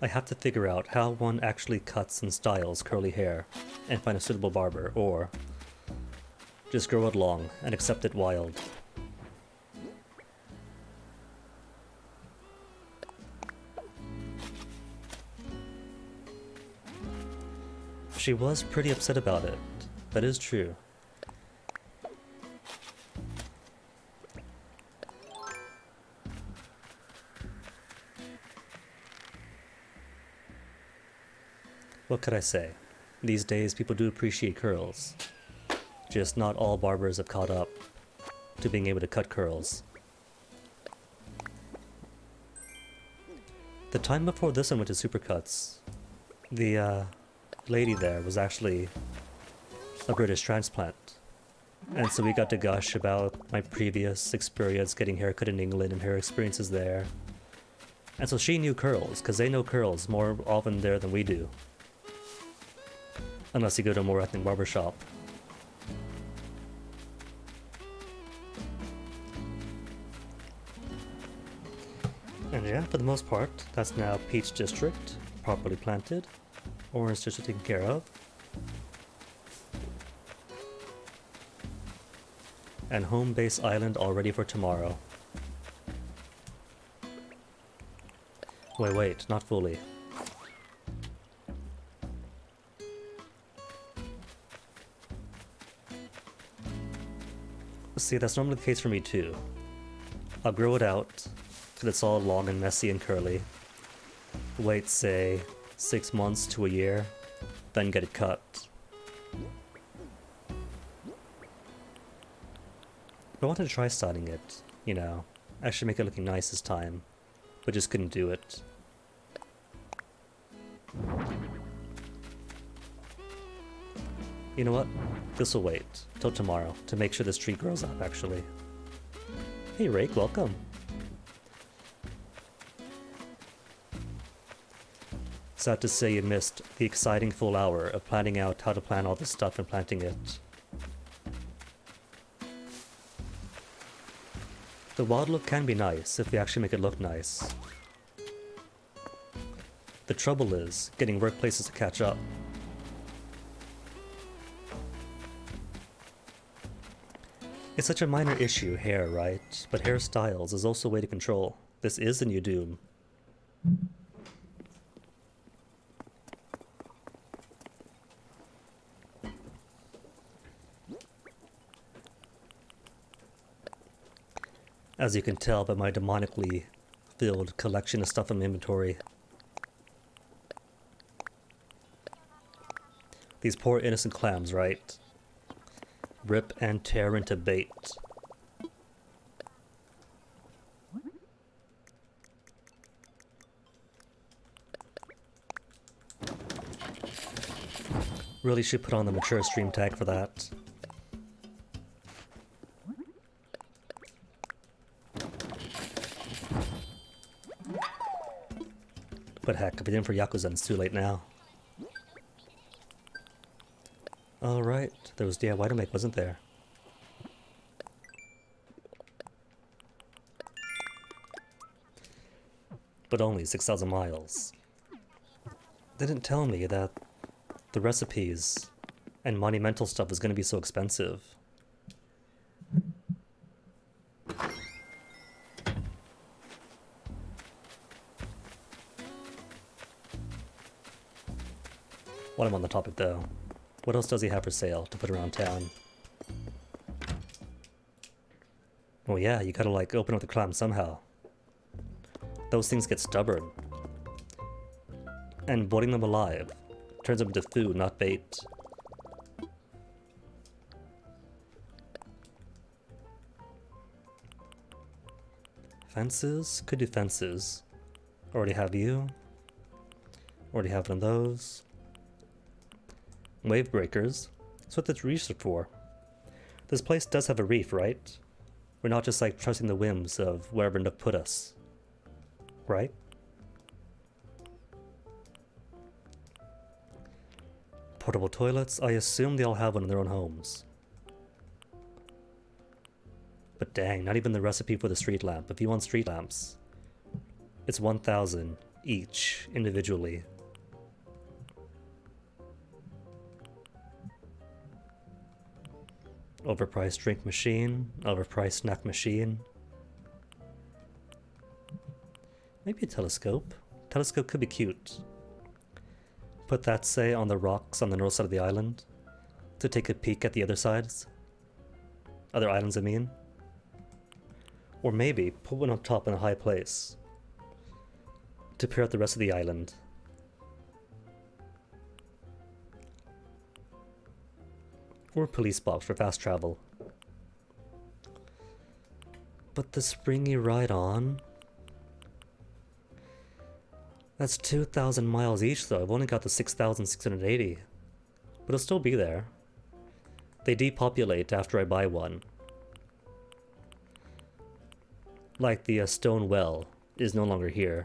I have to figure out how one actually cuts and styles curly hair and find a suitable barber, or just grow it long and accept it wild. She was pretty upset about it. That is true. What could I say? These days people do appreciate curls. Just not all barbers have caught up to being able to cut curls. The time before this one went to Supercuts, the lady there was actually a British transplant. And so we got to gush about my previous experience getting haircut in England and her experiences there. And so she knew curls, because they know curls more often there than we do. Unless you go to a more ethnic barbershop. And yeah, for the most part, that's now Peach District, properly planted. Orange District taken care of. And Home Base Island all ready for tomorrow. Wait, not fully. See, that's normally the case for me too. I'll grow it out, till it's all long and messy and curly. Wait, say, 6 months to a year, then get it cut. I wanted to try styling it, you know, actually make it looking nice this time, but just couldn't do it. You know what? This'll wait till tomorrow to make sure this tree grows up, actually. Hey Rake, welcome. Sad to say you missed the exciting full hour of planning out how to plant all this stuff and planting it. The wild look can be nice if we actually make it look nice. The trouble is getting workplaces to catch up. It's such a minor issue, hair, right? But hairstyles is also a way to control. This is the new Doom. As you can tell by my demonically filled collection of stuff in my inventory. These poor innocent clams, right? Rip and tear into bait. Really should put on the mature stream tag for that. But heck, if I didn't for Yakuza, it's too late now. Alright, there was DIY to make, wasn't there? But only 6,000 miles. They didn't tell me that the recipes and monumental stuff is going to be so expensive. While I'm on the topic though, what else does he have for sale to put around town? Oh yeah, you gotta like open up the clam somehow. Those things get stubborn. And boiling them alive turns them into food, not bait. Fences? Could do fences. Already have you. Already have one of those. Wave breakers. That's what the reefs are for. This place does have a reef, right? We're not just like trusting the whims of wherever Nook put us. Right? Portable toilets. I assume they all have one in their own homes. But dang, not even the recipe for the street lamp. If you want street lamps, it's 1,000 each individually. Overpriced drink machine, overpriced snack machine. Maybe a telescope. Telescope could be cute. Put that, say, on the rocks on the north side of the island to take a peek at the other sides. Other islands, I mean. Or maybe put one up top in a high place to peer out the rest of the island. Or a police box for fast travel. But the springy ride-on? That's 2,000 miles each though. I've only got the 6,680. But it'll still be there. They depopulate after I buy one. Like the stone well is no longer here.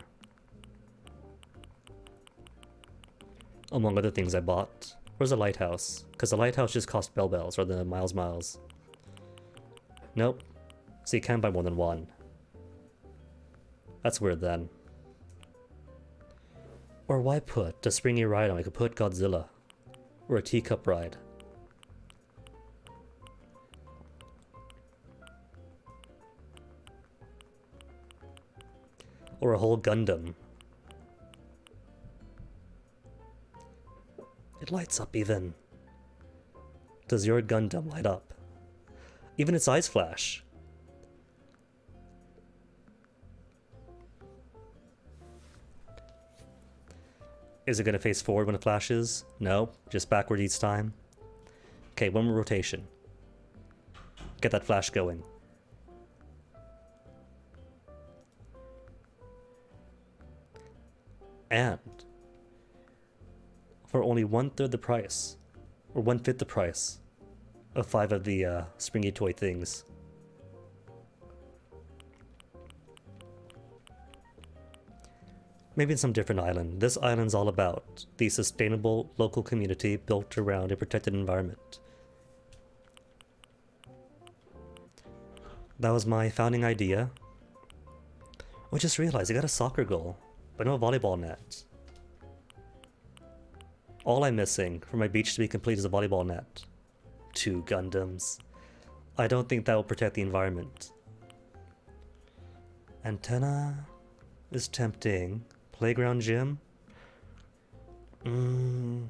Among other things I bought. Where's the lighthouse? Because the lighthouse just cost bells, or the miles. Nope. So you can buy more than one. That's weird then. Or why put a springy ride on? I could put Godzilla. Or a teacup ride. Or a whole Gundam. It lights up even. Does your Gundam light up? Even its eyes flash. Is it going to face forward when it flashes? No, just backward each time. Okay, one more rotation. Get that flash going. And for only 1/3 the price, or 1/5 the price of 5 of the springy toy things. Maybe in some different island. This island's all about the sustainable local community built around a protected environment. That was my founding idea. I just realized I got a soccer goal, but no volleyball net. All I'm missing for my beach to be complete is a volleyball net. 2 Gundams. I don't think that will protect the environment. Antenna is tempting. Playground gym? Kinda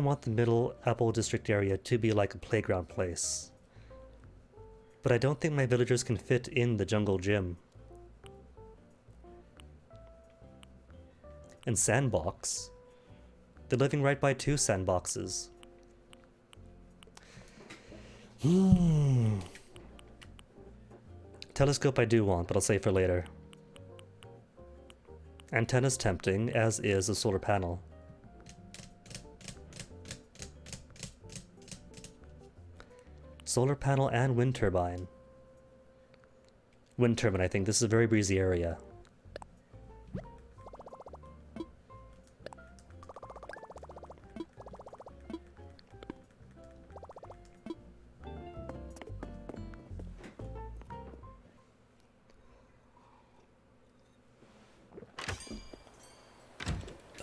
want the Middle Apple District area to be like a playground place. But I don't think my villagers can fit in the jungle gym. And sandbox? They're living right by 2 sandboxes. Telescope I do want, but I'll save for later. Antenna's tempting, as is a solar panel. Solar panel and wind turbine. Wind turbine, I think. This is a very breezy area.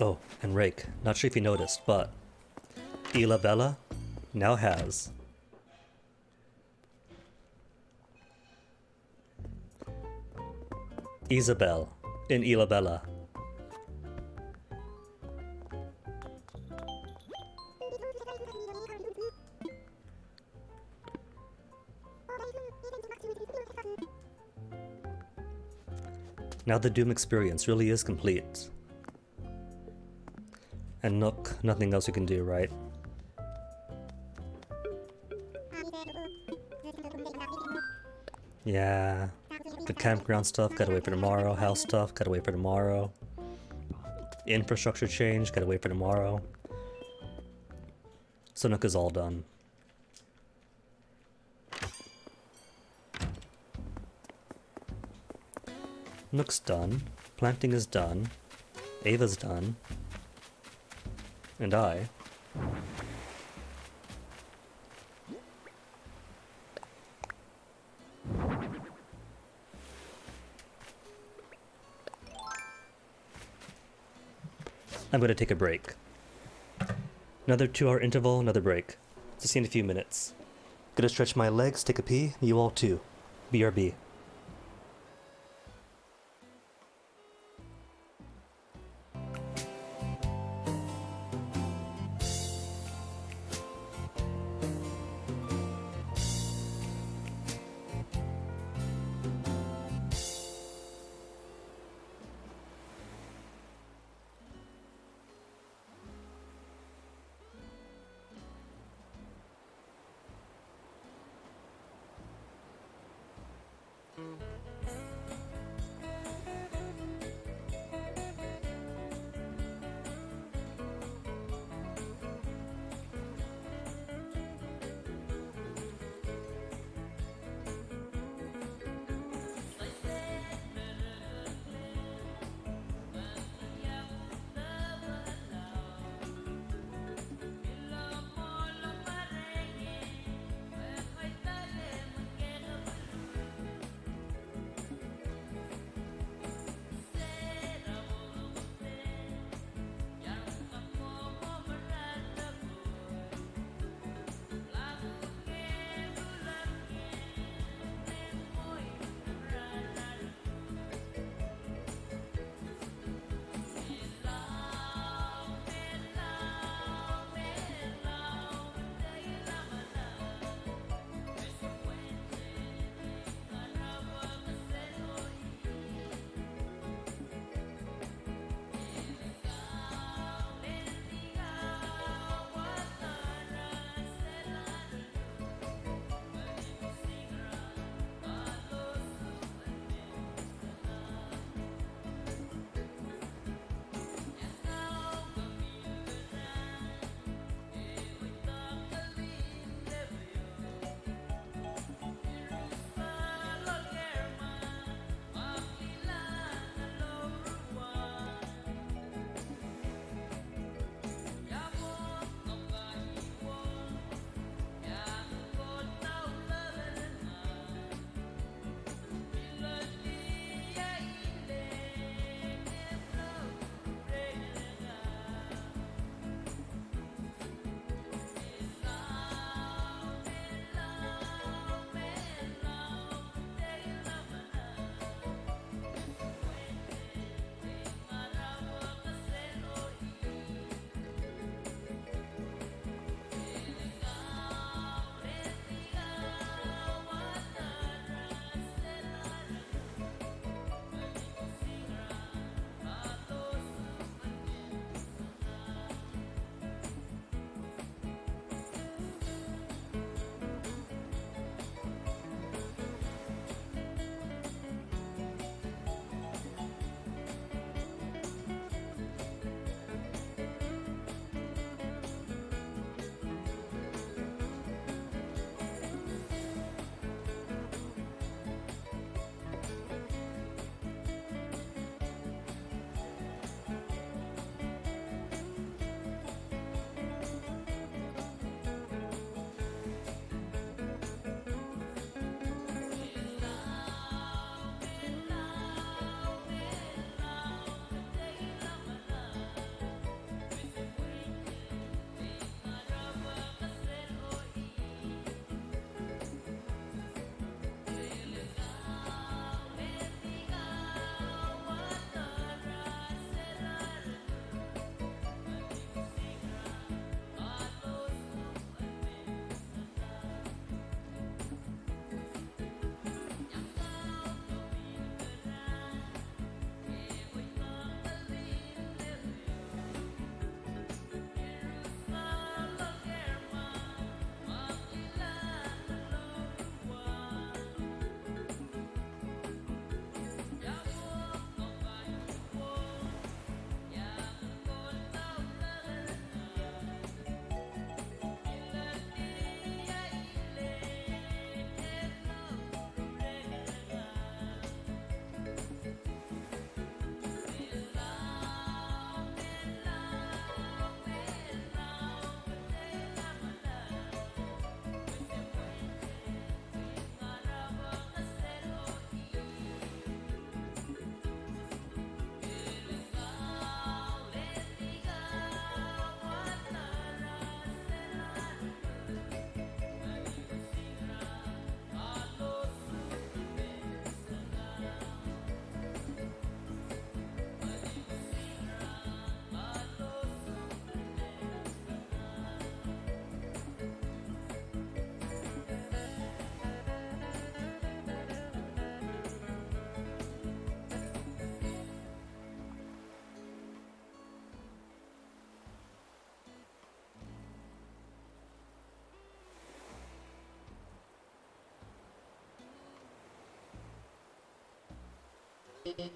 Oh, and rake. Not sure if you noticed, but Isla Bella now has Isabel in Isla Bella. Now the Doom experience really is complete. And Nook, nothing else you can do, right? Yeah. The campground stuff, gotta wait for tomorrow. House stuff, gotta wait for tomorrow. Infrastructure change, gotta wait for tomorrow. So Nook is all done. Nook's done. Planting is done. Ava's done. And I. I'm going to take a break. Another 2-hour interval, another break. See you in a few minutes. Gonna stretch my legs, take a pee. You all too. BRB. Iwayangaran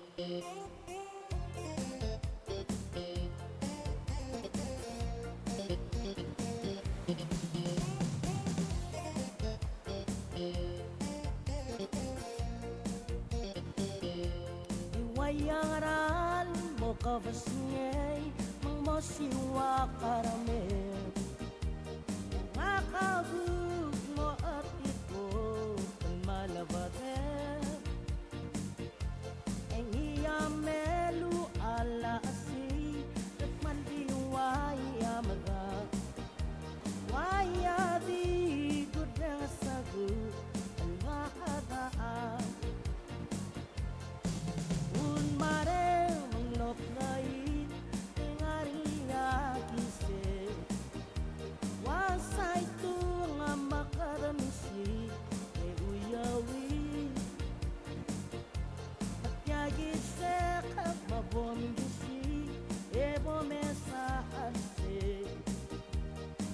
mo kavasngay mang mosiwa karame Makabug mo at ito ang malabate Ang iyamelu ala asi at mandiwaya maga Waya di gudang sagu ang mahadaan Un mare menglop lain Tengariya kise Wasa itu ngamakaremisi E uyawi Matyagi sekap mabom gisi E bomesa anse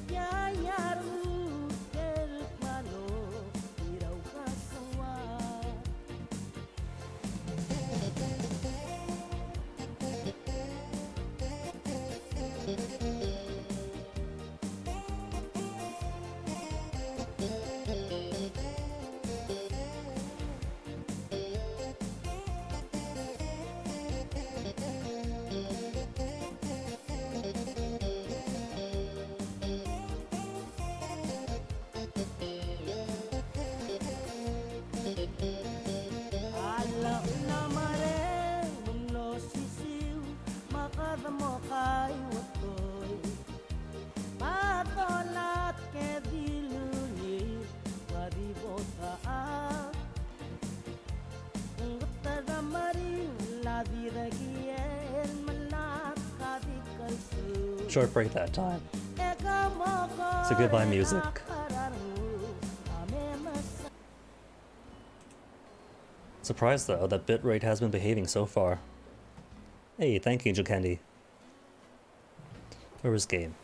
Yayaru kelp mano Iraw kasawa Alam na mare muno sisiw makadamo kay watoy Patolat ke diluli maribot kaan Ngutara mari ladi ragien malat kadi kalsu Short break that time. So goodbye music. Surprised though that bitrate has been behaving so far. Hey, thank you, Angel Candy. Where was game?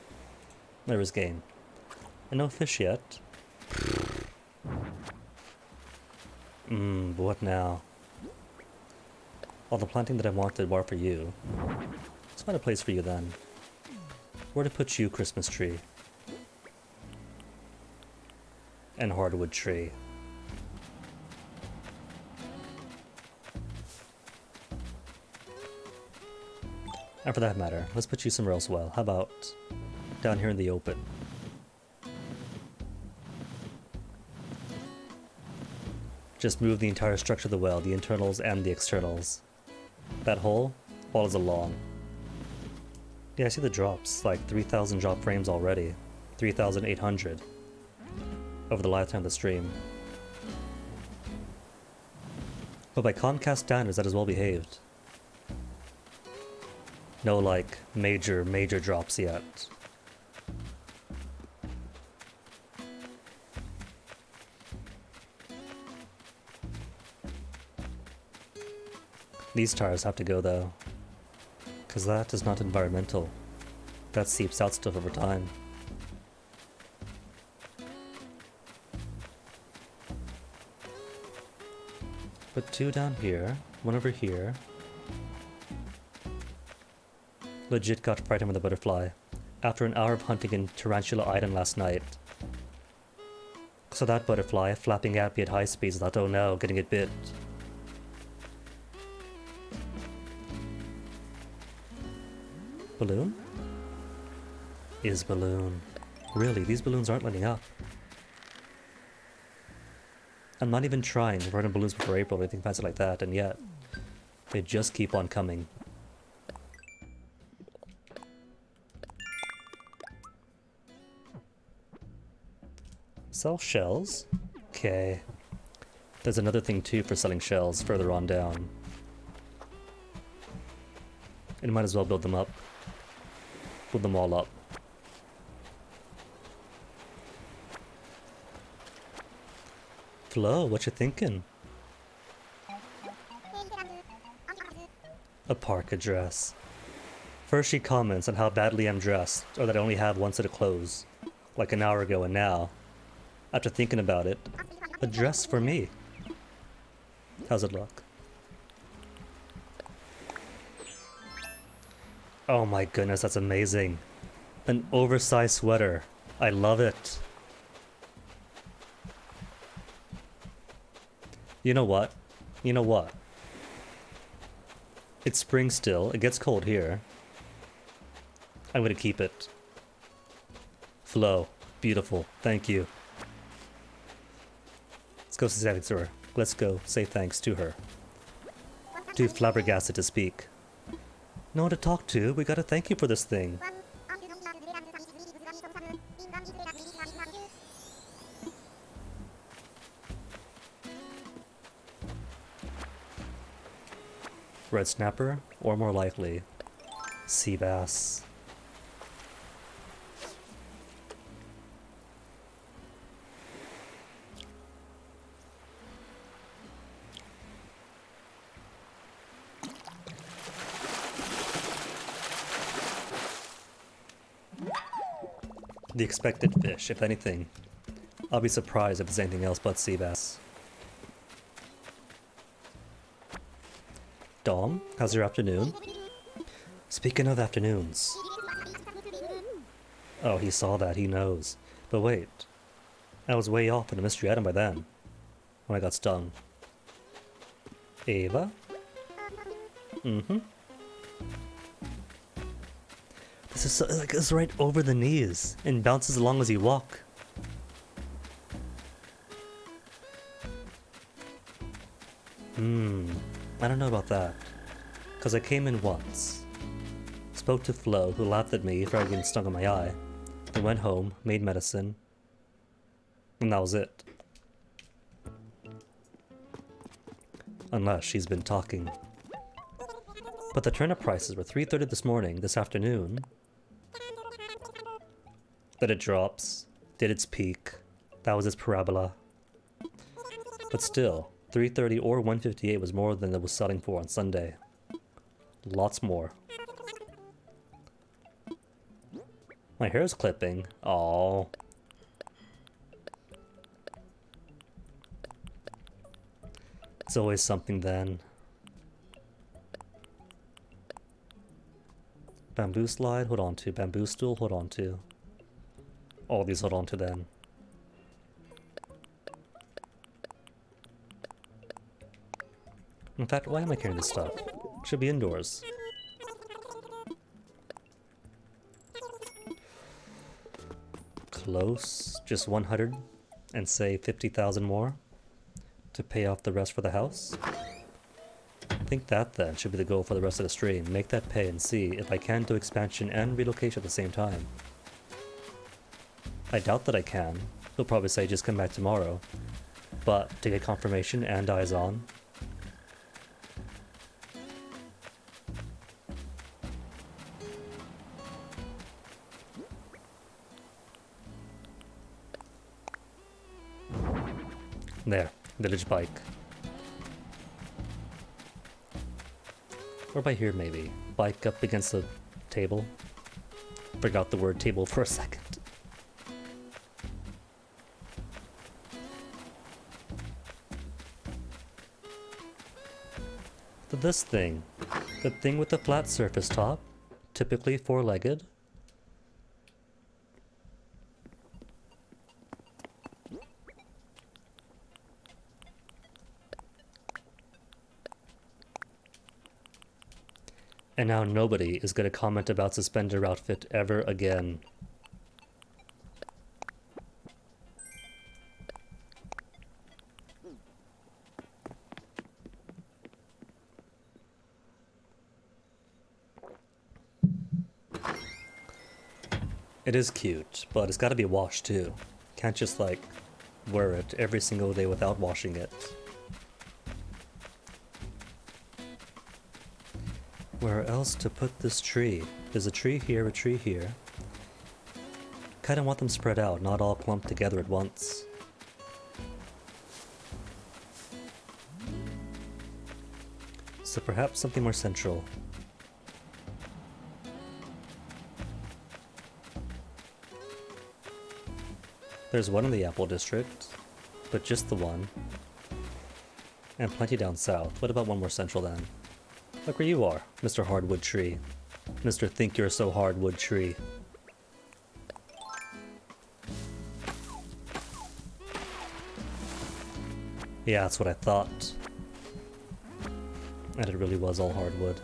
Where was game? And no fish yet. But what now? All the planting that I wanted were for you. Let's find a place for you then. Where to put you, Christmas tree? And hardwood tree. And for that matter, let's put you somewhere else well. How about down here in the open? Just move the entire structure of the well, the internals and the externals. That hole follows along. Yeah, I see the drops, like 3,000 drop frames already. 3,800 over the lifetime of the stream. But by Comcast standards, that is well behaved. No, like, major drops yet. These tires have to go though, because that is not environmental. That seeps out stuff over time. Put two down here, one over here. Legit got frightened with a butterfly after an hour of hunting in Tarantula Island last night. So that butterfly, flapping at me at high speeds, thought, oh no, getting it bit. Balloon? Is balloon. Really, these balloons aren't letting up. I'm not even trying to run balloons before April or anything fancy like that, and yet they just keep on coming. Sell shells? Okay. There's another thing too for selling shells further on down. And might as well build them up. Build them all up. Flo, what you thinking? A parka dress. First she comments on how badly I'm dressed, or that I only have one set of clothes. Like an hour ago, and now, after thinking about it, a dress for me. How's it look? Oh my goodness, that's amazing. An oversized sweater. I love it. You know what? You know what? It's spring still. It gets cold here. I'm gonna keep it. Flo. Beautiful. Thank you. Let's go say thanks to her. Let's go say thanks to her. Too flabbergasted to speak. No one to talk to. We gotta thank you for this thing. Red snapper, or more likely, sea bass. The expected fish, if anything. I'll be surprised if it's anything else but sea bass. Dom, how's your afternoon? Speaking of afternoons. Oh, he saw that, he knows. But wait, I was way off in a mystery item by then, when I got stung. Ava? Mm-hmm. This is so, like, it's right over the knees and bounces along as you walk. I don't know about that. Cause I came in once, spoke to Flo, who laughed at me for getting stung on my eye, then went home, made medicine, and that was it. Unless she's been talking. But the turnip prices were $3.30 this afternoon. Then it drops, did its peak, that was its parabola. But still, $3.30 or $1.58 was more than it was selling for on Sunday. Lots more. My hair's clipping. Aww. It's always something then. Bamboo slide, hold on to. Bamboo stool, hold on to. All these hold on to then. In fact, why am I carrying this stuff? Should be indoors. Close. Just 100 and say 50,000 more to pay off the rest for the house. I think that then should be the goal for the rest of the stream. Make that pay and see if I can do expansion and relocation at the same time. I doubt that I can. He'll probably say just come back tomorrow. But to get confirmation and eyes on. There, village bike. Or by here maybe. Bike up against the table. Forgot the word table for a second. This thing. The thing with the flat surface top. Typically four-legged. And now nobody is going to comment about suspender outfit ever again. It is cute, but it's got to be washed too. Can't just like wear it every single day without washing it. Where else to put this tree? There's a tree here, a tree here. Kinda want them spread out, not all clumped together at once. So perhaps something more central. There's one in the Apple District, but just the one. And plenty down south. What about one more central then? Look where you are, Mr. Hardwood Tree. Mr. Think You're So Hardwood Tree. Yeah, that's what I thought. And it really was all hardwood.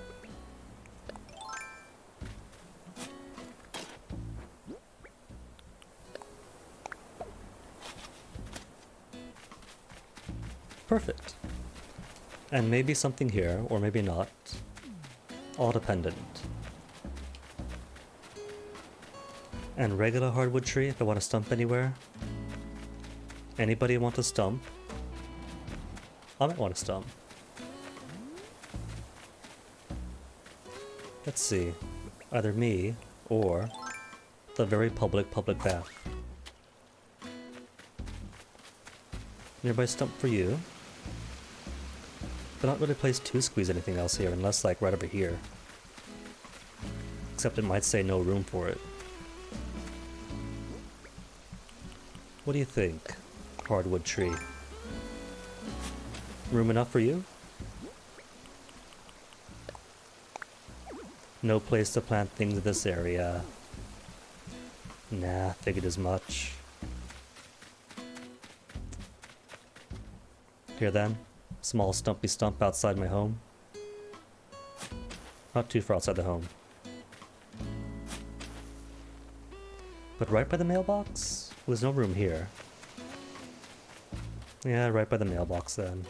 Perfect. And maybe something here, or maybe not. All dependent. And regular hardwood tree if I want to stump anywhere. Anybody want to stump? I might want to stump. Let's see. Either me or the very public bath. Nearby stump for you. But not really place to squeeze anything else here unless like right over here. Except it might say no room for it. What do you think, hardwood tree? Room enough for you? No place to plant things in this area. Nah, figured as much. Here then, small stumpy stump outside my home. Not too far outside the home. But right by the mailbox? There's no room here. Yeah, right by the mailbox then.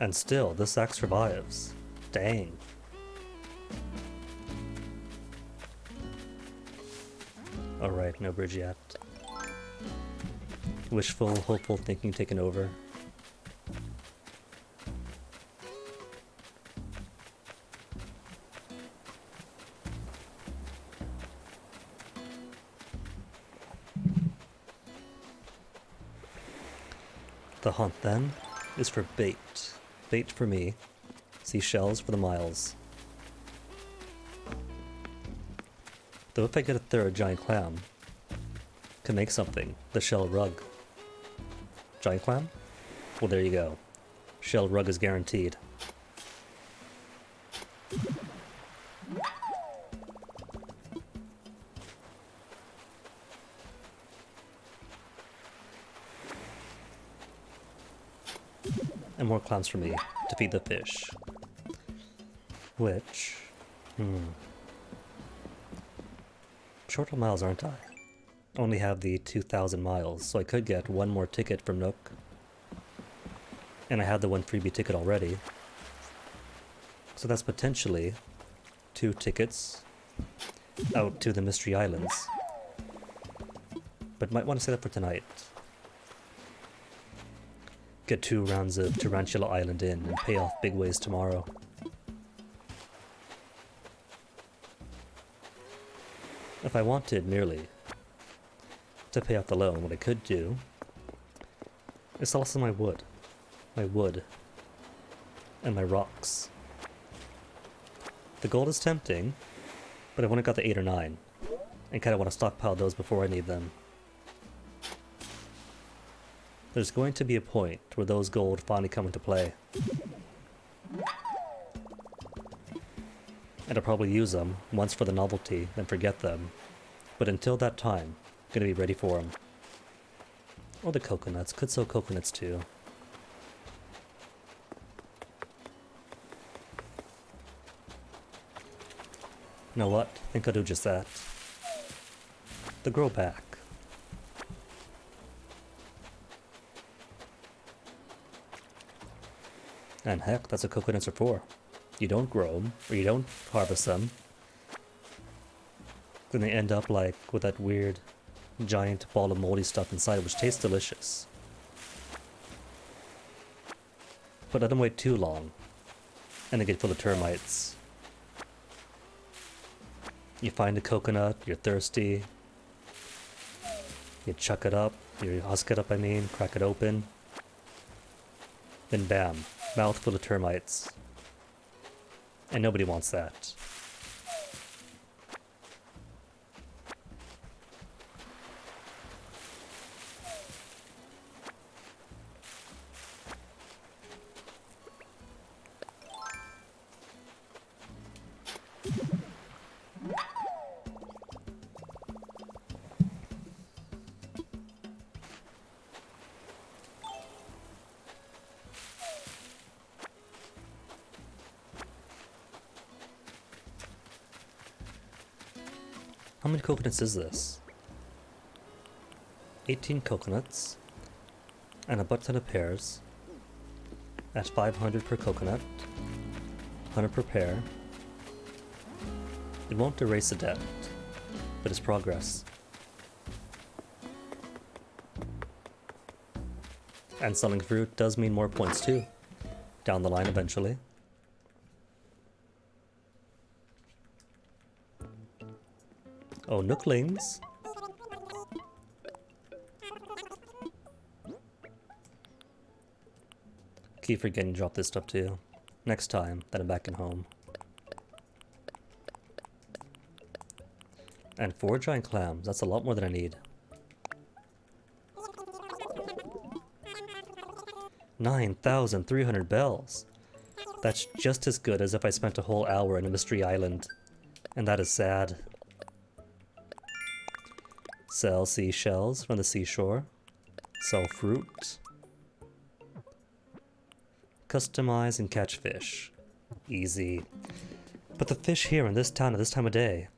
And still, this axe survives. Dang. Alright, no bridge yet. Wishful, hopeful thinking taken over. The hunt then is for bait. Bait for me. Seashells for the miles. Though if I get a third giant clam, can make something. The shell rug. Giant clam? Well, there you go. Shell rug is guaranteed. And more clams for me to feed the fish. Which... Short on miles, aren't I? Only have the 2,000 miles, so I could get one more ticket from Nook. And I had the one freebie ticket already. So that's potentially 2 tickets out to the Mystery Islands. But might want to say that for tonight. Get 2 rounds of Tarantula Island in and pay off big ways tomorrow. If I wanted merely to pay off the loan, what I could do is sell some of my wood, and my rocks. The gold is tempting, but I've only got the 8 or 9, and kinda want to stockpile those before I need them. There's going to be a point where those gold finally come into play. And I'll probably use them once for the novelty, then forget them. But until that time, I'm gonna be ready for them. Or the coconuts. Could sell coconuts too. You know what? I think I'll do just that. The grow back. And heck, that's what coconuts are for. You don't grow them, or you don't harvest them. Then they end up like with that weird giant ball of moldy stuff inside, which tastes delicious. But let them wait too long, and they get full of termites. You find a coconut, you're thirsty, you chuck it up, you husk it up I mean, crack it open. Then bam, mouth full of termites. And nobody wants that. How many coconuts is this? 18 coconuts and a butt ton of pears at 500 per coconut, 100 per pear. It won't erase the debt, but it's progress. And selling fruit does mean more points too, down the line eventually. Oh, nooklings. Keep forgetting to drop this stuff too. Next time that I'm back in home. And 4 giant clams, that's a lot more than I need. 9,300 bells. That's just as good as if I spent a whole hour in a mystery island. And that is sad. Sell seashells from the seashore. Sell fruit. Customize and catch fish. Easy. But the fish here in this town at this time of day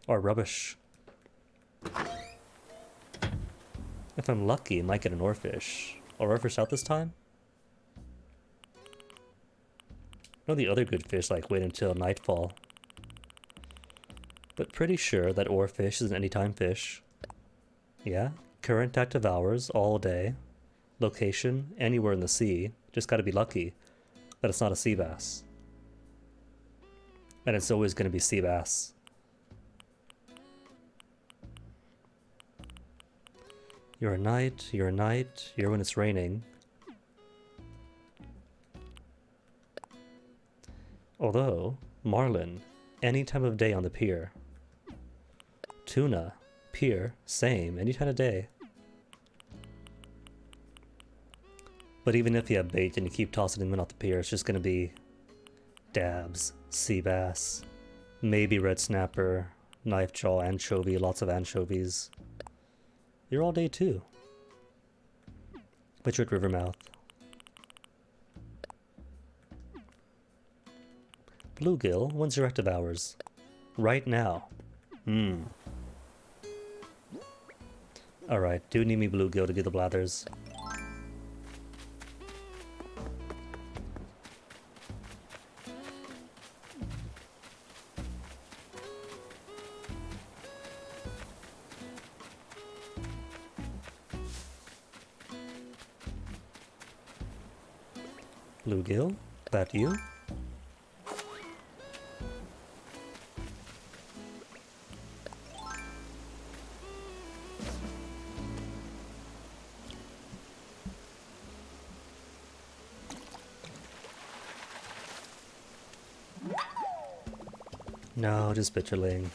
are rubbish. If I'm lucky, I might get an oarfish. Oarfish out this time? No, the other good fish like wait until nightfall. But pretty sure that oarfish is an anytime fish. Yeah, current active hours all day. Location anywhere in the sea. Just gotta be lucky that it's not a sea bass. And it's always gonna be sea bass. You're a knight, you're a knight, you're when it's raining. Although, marlin, any time of day on the pier. Tuna, pier, same, any time of day. But even if you have bait and you keep tossing them in off the pier, it's just gonna be dabs, sea bass, maybe red snapper, knife jaw, anchovy, lots of anchovies. You're all day too. But you're at Rivermouth. Bluegill, when's your active hours? Right now. Alright, do need me bluegill to do the blathers. Bluegill, that you? No, just bitterling.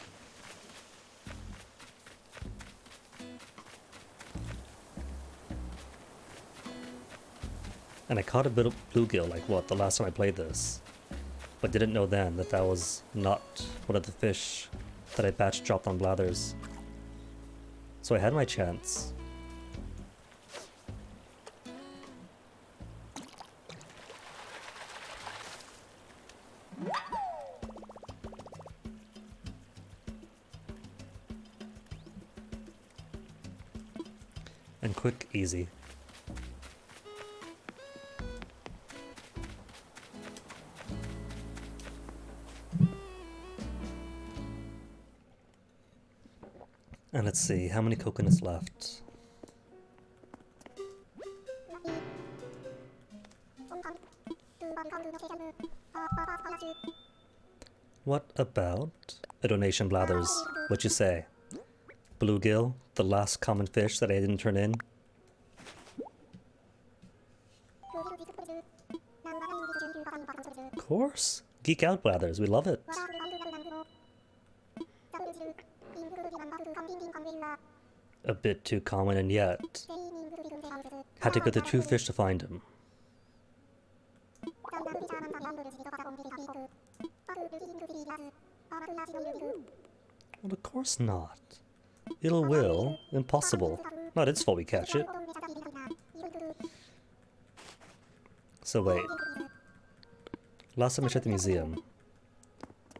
And I caught a bit of bluegill, like what, the last time I played this. But didn't know then that that was not one of the fish that I batch dropped on blathers. So I had my chance. And quick, easy. And let's see, how many coconuts left? What about a donation blathers? What you say? Bluegill, the last common fish that I didn't turn in? Of course! Geek out blathers, we love it! A bit too common, and yet had to get the 2 fish to find him. Well, of course not. Ill will. Impossible. Not its fault we catch it. So wait. Last time I checked the museum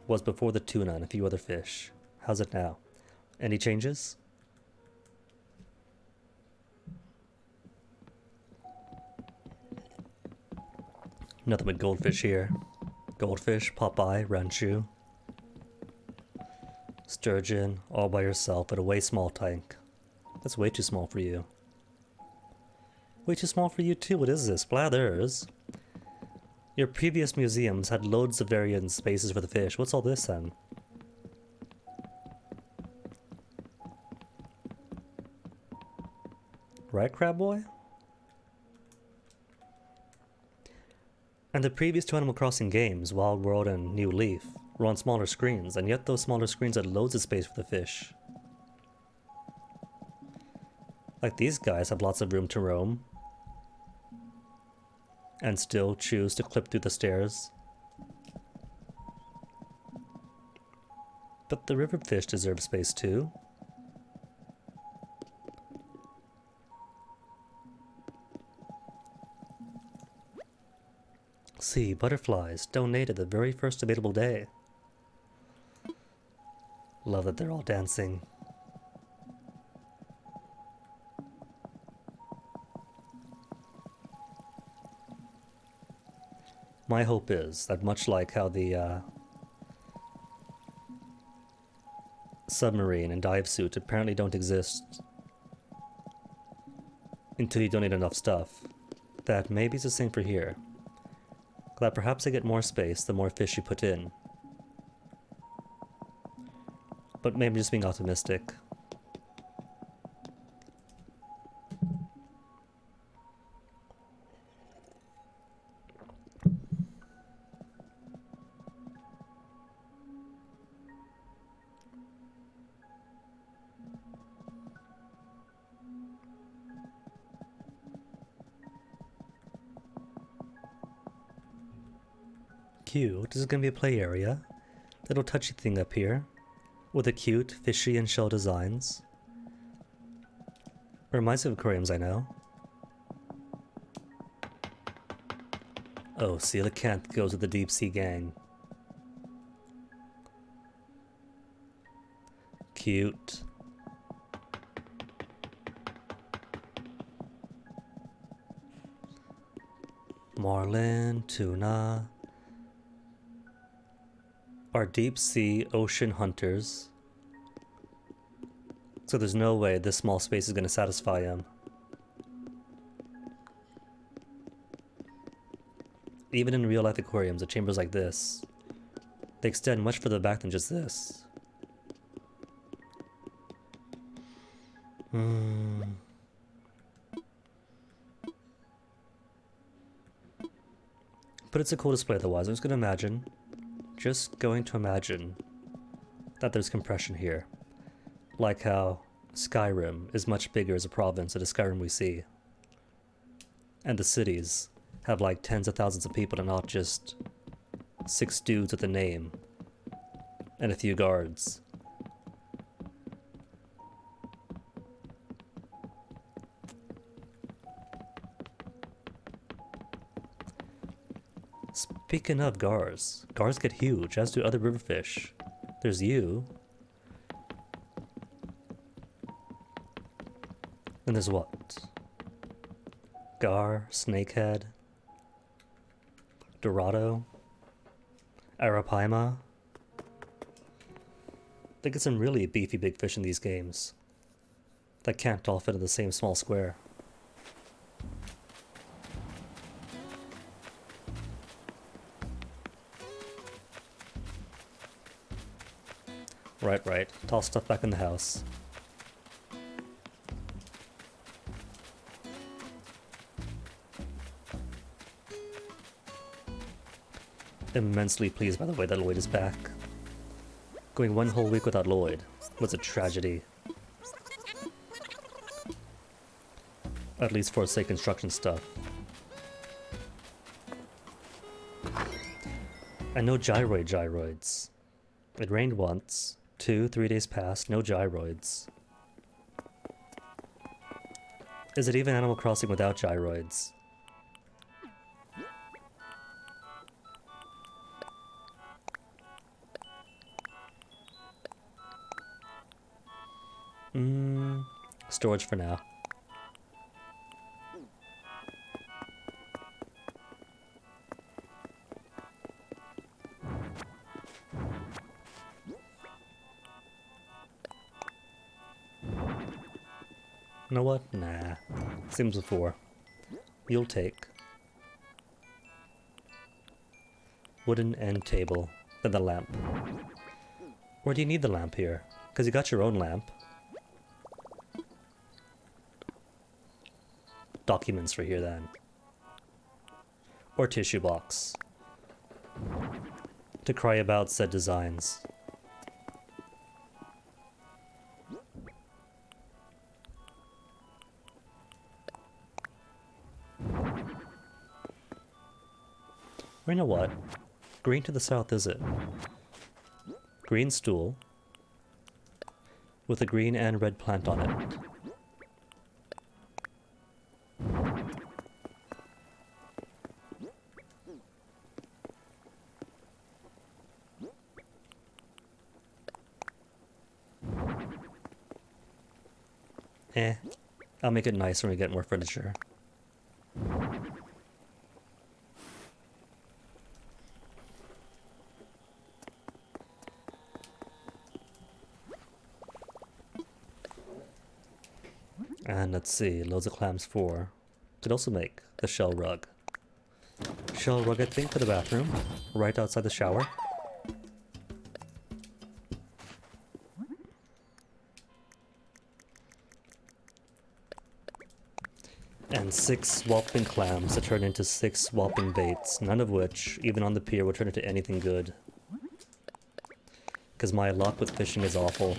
was before the tuna and a few other fish. How's it now? Any changes? Nothing but goldfish here. Goldfish, Popeye, Ranchu. Sturgeon, all by yourself at a way small tank. That's way too small for you. Way too small for you too, what is this? Blathers. Your previous museums had loads of variant spaces for the fish. What's all this then? Right, Crab Boy? And the previous two Animal Crossing games, Wild World and New Leaf, were on smaller screens, and yet those smaller screens had loads of space for the fish. Like these guys have lots of room to roam. And still choose to clip through the stairs. But the river fish deserve space too. See, butterflies donated the very first available day. Love that they're all dancing. My hope is that much like how the submarine and dive suit apparently don't exist until you donate enough stuff, that maybe it's the same for here. That perhaps they get more space the more fish you put in. But maybe I'm just being optimistic. Cute. This is gonna be a play area. Little touchy thing up here. With the cute, fishy, and shell designs. Reminds me of aquariums I know. Oh, coelacanth goes with the deep sea gang. Cute. Marlin, tuna. Are deep sea ocean hunters. So there's no way this small space is going to satisfy him. Even in real life aquariums, the chambers like this, they extend much further back than just this. But it's a cool display otherwise. I'm just going to imagine that there's compression here. Like how Skyrim is much bigger as a province than the Skyrim we see. And the cities have like tens of thousands of people and not just 6 dudes with a name and a few guards. Speaking of gars get huge, as do other riverfish. There's you. And there's what? Gar, snakehead, Dorado, Arapaima. They get some really beefy big fish in these games that can't all fit in the same small square. Right. Toss stuff back in the house. Immensely pleased by the way that Lloyd is back. Going 1 whole week without Lloyd was a tragedy. At least for say construction stuff. And no gyroids. It rained once. 2-3 days passed, no gyroids. Is it even Animal Crossing without gyroids? Storage for now. You know what? Nah. Seems before. You'll take. Wooden end table. Then the lamp. Or do you need the lamp here? Because you got your own lamp. Documents for here then. Or tissue box. To cry about said designs. Or you know what? Green to the south, is it? Green stool. With a green and red plant on it. I'll make it nice when we get more furniture. And let's see, loads of clams for. Could also make the shell rug. Shell rug, I think, for the bathroom, right outside the shower. And 6 whopping clams that turn into 6 whopping baits, none of which, even on the pier, would turn into anything good. Because my luck with fishing is awful.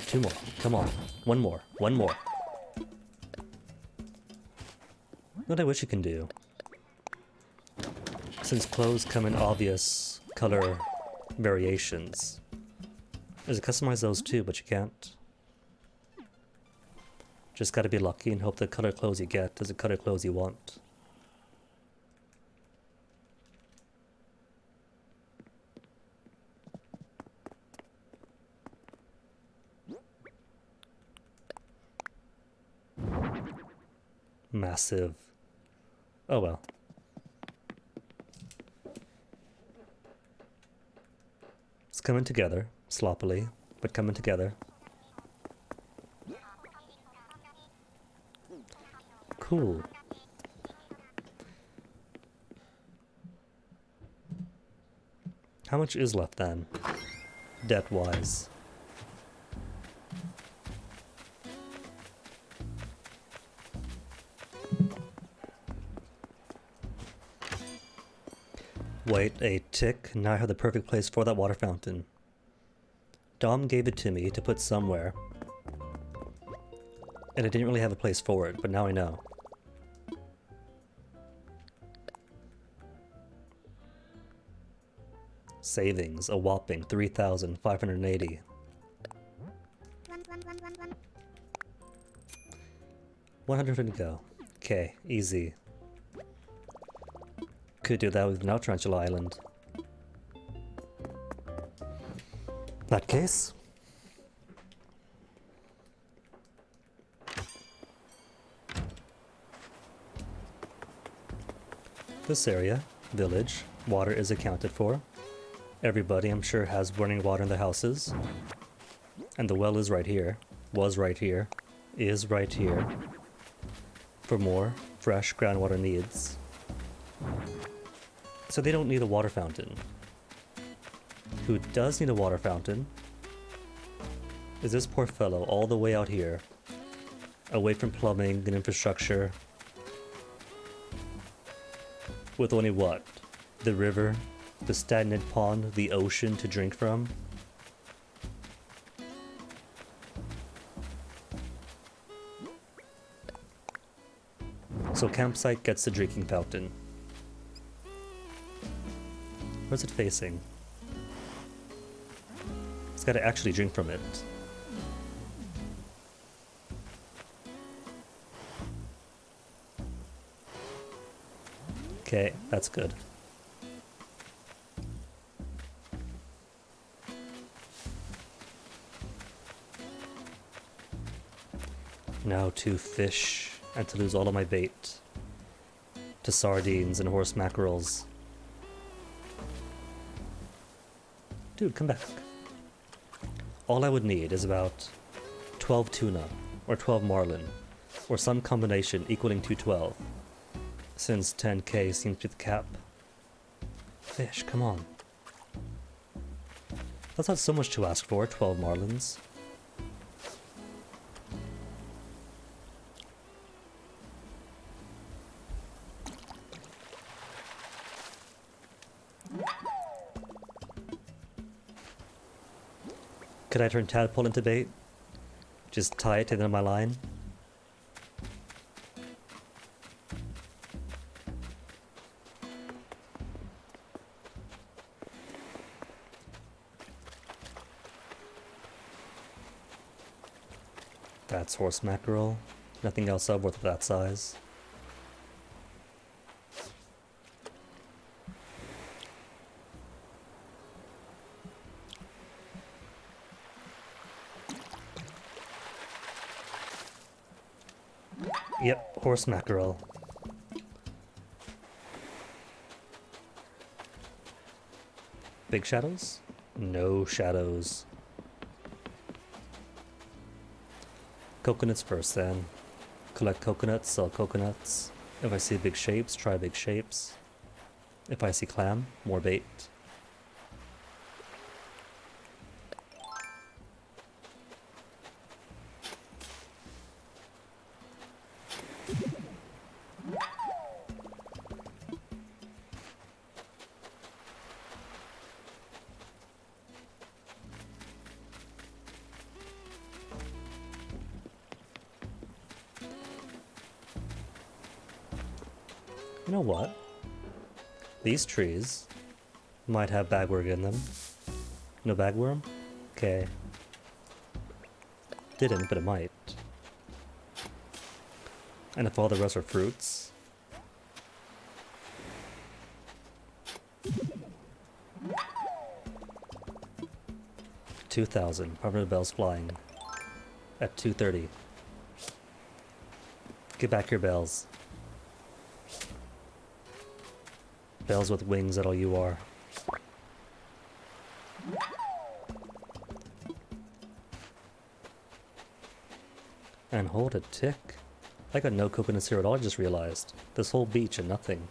Two more. Come on. One more. One more. What I wish you can do. Since clothes come in obvious color variations, is to customize those too, but you can't. Just gotta be lucky and hope the color clothes you get is the color clothes you want. Massive. Oh well. It's coming together, sloppily, but coming together. Cool. How much is left then, debt-wise? Wait a tick, now I have the perfect place for that water fountain. Dom gave it to me to put somewhere, and I didn't really have a place for it, but now I know. Savings, a whopping 3,580. $100 to go. Okay, easy. Could do that with now Tarantula Island. That case. This area, village, water is accounted for. Everybody, I'm sure, has running water in their houses. And the well is right here, was right here, is right here. For more fresh groundwater needs. So they don't need a water fountain. Who does need a water fountain is this poor fellow all the way out here, away from plumbing and infrastructure, with only what? The river, the stagnant pond, the ocean to drink from? So campsite gets the drinking fountain. Where's it facing? It's gotta actually drink from it. Okay, that's good. Now to fish, and to lose all of my bait. To sardines and horse mackerels. Dude, come back. All I would need is about 12 tuna, or 12 marlin, or some combination equaling 212. Since 10k seems to be the cap. Fish, come on. That's not so much to ask for, 12 marlins. Could I turn tadpole into bait? Just tie it to the end of my line? That's horse mackerel. Nothing else of worth that size. Yep, horse mackerel. Big shadows? No shadows. Coconuts first then. Collect coconuts, sell coconuts. If I see big shapes, try big shapes. If I see clam, more bait. You know what? These trees might have bagworm in them. No bagworm? Okay. Didn't, but it might. And if all the rest are fruits... 2,000. 500 bells flying. At 2:30. Get back your bells. Bells with wings, that all you are. And hold a tick. I got no coconuts here at all, I just realized. This whole beach and nothing.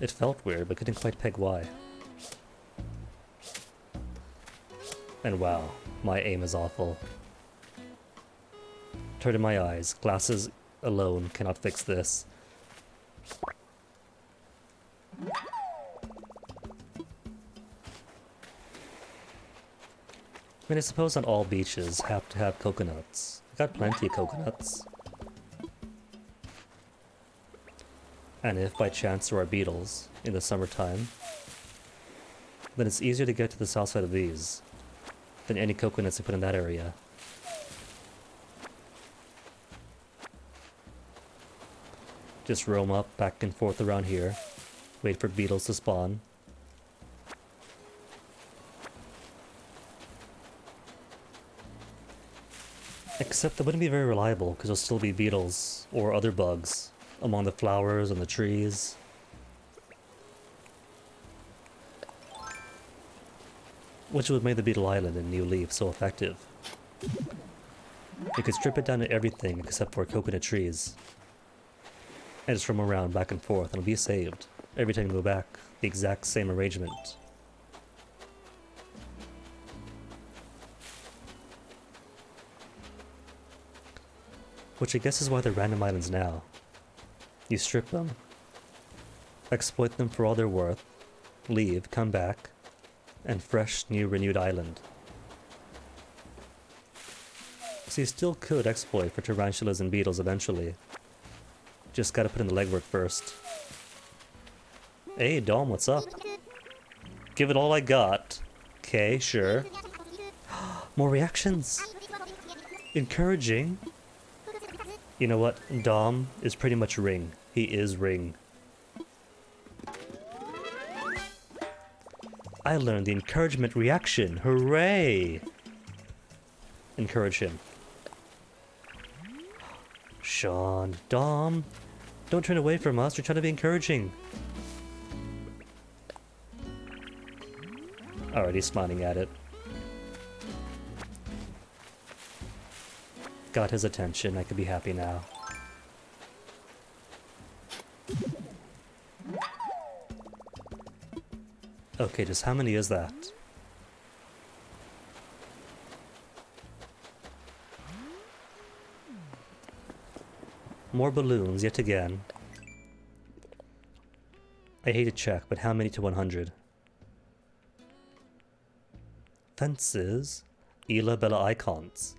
It felt weird, but couldn't quite peg why. And wow, my aim is awful. Turn in my eyes. Glasses alone cannot fix this. I mean, I suppose not all beaches have to have coconuts. I got plenty of coconuts. And if by chance there are beetles in the summertime, then it's easier to get to the south side of these than any coconuts they put in that area. Just roam up, back and forth around here, wait for beetles to spawn. Except that wouldn't be very reliable, because there'll still be beetles or other bugs among the flowers and the trees. Which would make the Beetle Island in New Leaf so effective. You could strip it down to everything except for coconut trees. And just roam around back and forth and it'll be saved. Every time you go back, the exact same arrangement. Which I guess is why they're random islands now. You strip them, exploit them for all they're worth, leave, come back, and fresh, new, renewed island. So you still could exploit for tarantulas and beetles eventually. Just gotta put in the legwork first. Hey, Dom, what's up? Give it all I got. Okay, sure. More reactions! Encouraging. You know what? Dom is pretty much Ring. He is Ring. I learned the encouragement reaction. Hooray! Encourage him. Sean, Dom, don't turn away from us. You're trying to be encouraging. Already smiling at it. Got his attention. I could be happy now. Okay, just how many is that? More balloons, yet again. I hate to check, but how many to 100? Fences. Isla Bella icons.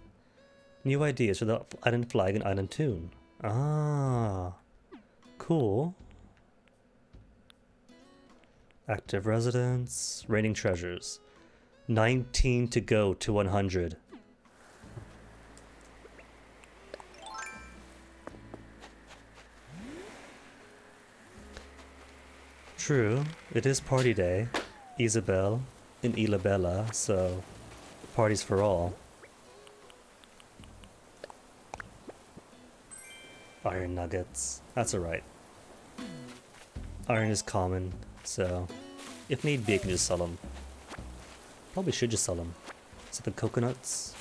New ideas for the island flag and island tune. Ah. Cool. Active residents. Reigning treasures. 19 to go to 100. True, it is party day, Isabel, in Isla Bella, so parties for all. Iron nuggets, that's alright. Iron is common, so if need be I can just sell them. Probably should just sell them. Sell the coconuts,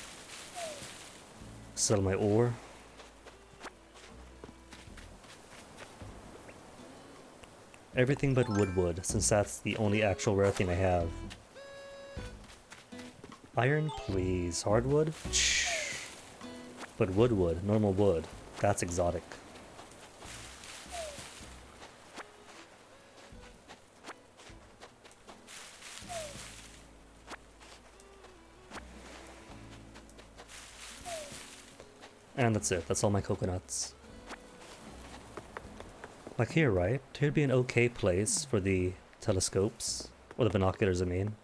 sell my ore. Everything but wood, since that's the only actual rare thing I have. Iron, please. Hardwood? Shh. But wood, normal wood. That's exotic. And that's it. That's all my coconuts. Like here, right? Here'd be an okay place for the telescopes. Or the binoculars, I mean.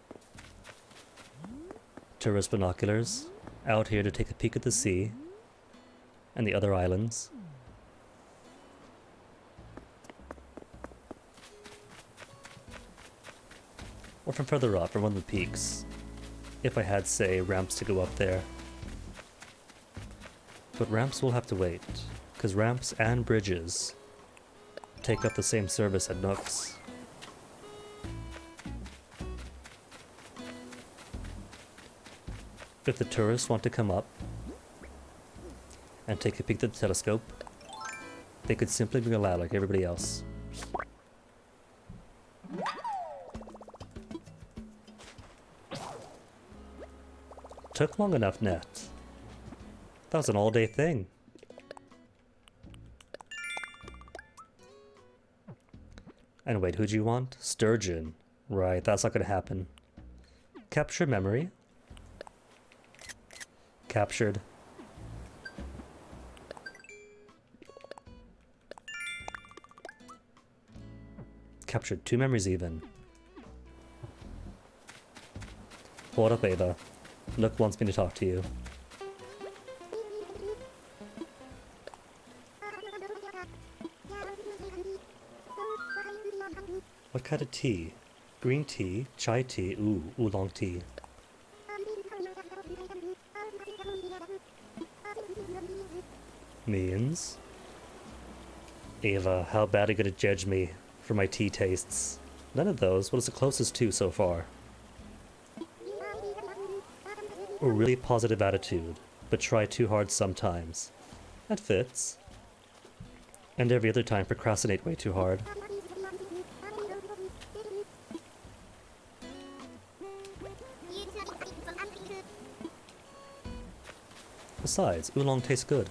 Tourist binoculars. Out here to take a peek at the sea. And the other islands. Or from further up, from one of the peaks. If I had, say, ramps to go up there. But ramps will have to wait. Because ramps and bridges take up the same service at Nooks. If the tourists want to come up and take a peek at the telescope, they could simply bring a ladder like everybody else. Took long enough, Net. That was an all-day thing. And wait, who'd you want? Sturgeon. Right, that's not gonna happen. Capture memory. Captured. Captured 2 memories even. Hold up, Ava. Nook wants me to talk to you. What kind of tea? Green tea, chai tea, ooh, oolong tea. Means? Ava, how bad are you gonna judge me for my tea tastes? None of those. What is the closest to so far? A really positive attitude, but try too hard sometimes. That fits. And every other time procrastinate way too hard. Besides, oolong tastes good.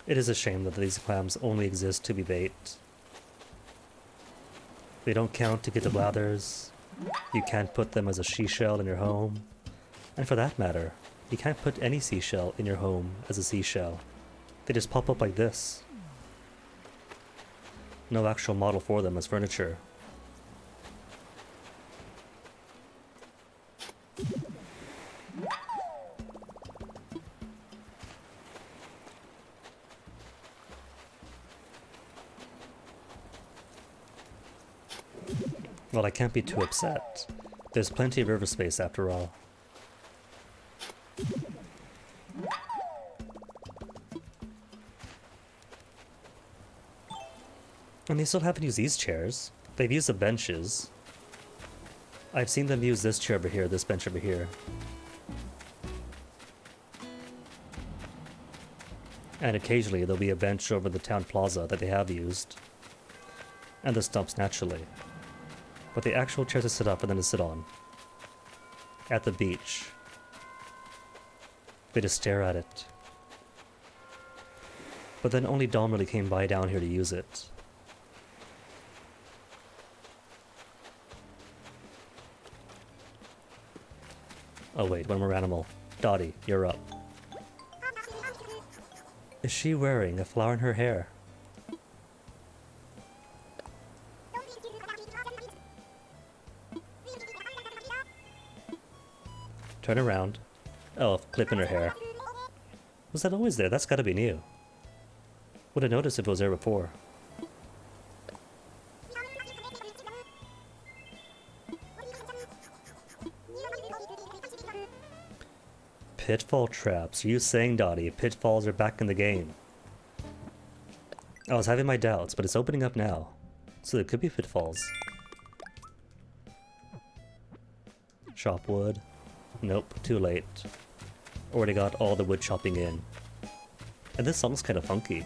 It is a shame that these clams only exist to be bait. They don't count to get the blathers. You can't put them as a seashell in your home. And for that matter, you can't put any seashell in your home as a seashell. They just pop up like this. No actual model for them as furniture. Well, I can't be too upset. There's plenty of river space after all. And they still haven't used these chairs. They've used the benches. I've seen them use this chair over here, this bench over here. And occasionally there'll be a bench over the town plaza that they have used. And the stumps naturally. But the actual chairs to sit up and then to sit on. At the beach. They just stare at it. But then only Dom really came by down here to use it. Oh wait, one more animal. Dottie, you're up. Is she wearing a flower in her hair? Turn around. Oh, a clip in her hair. Was that always there? That's gotta be new. Would have noticed if it was there before. Pitfall traps. Are you saying, Dottie, pitfalls are back in the game? I was having my doubts, but it's opening up now. So there could be pitfalls. Chop wood. Nope, too late. Already got all the wood chopping in. And this song's kind of funky.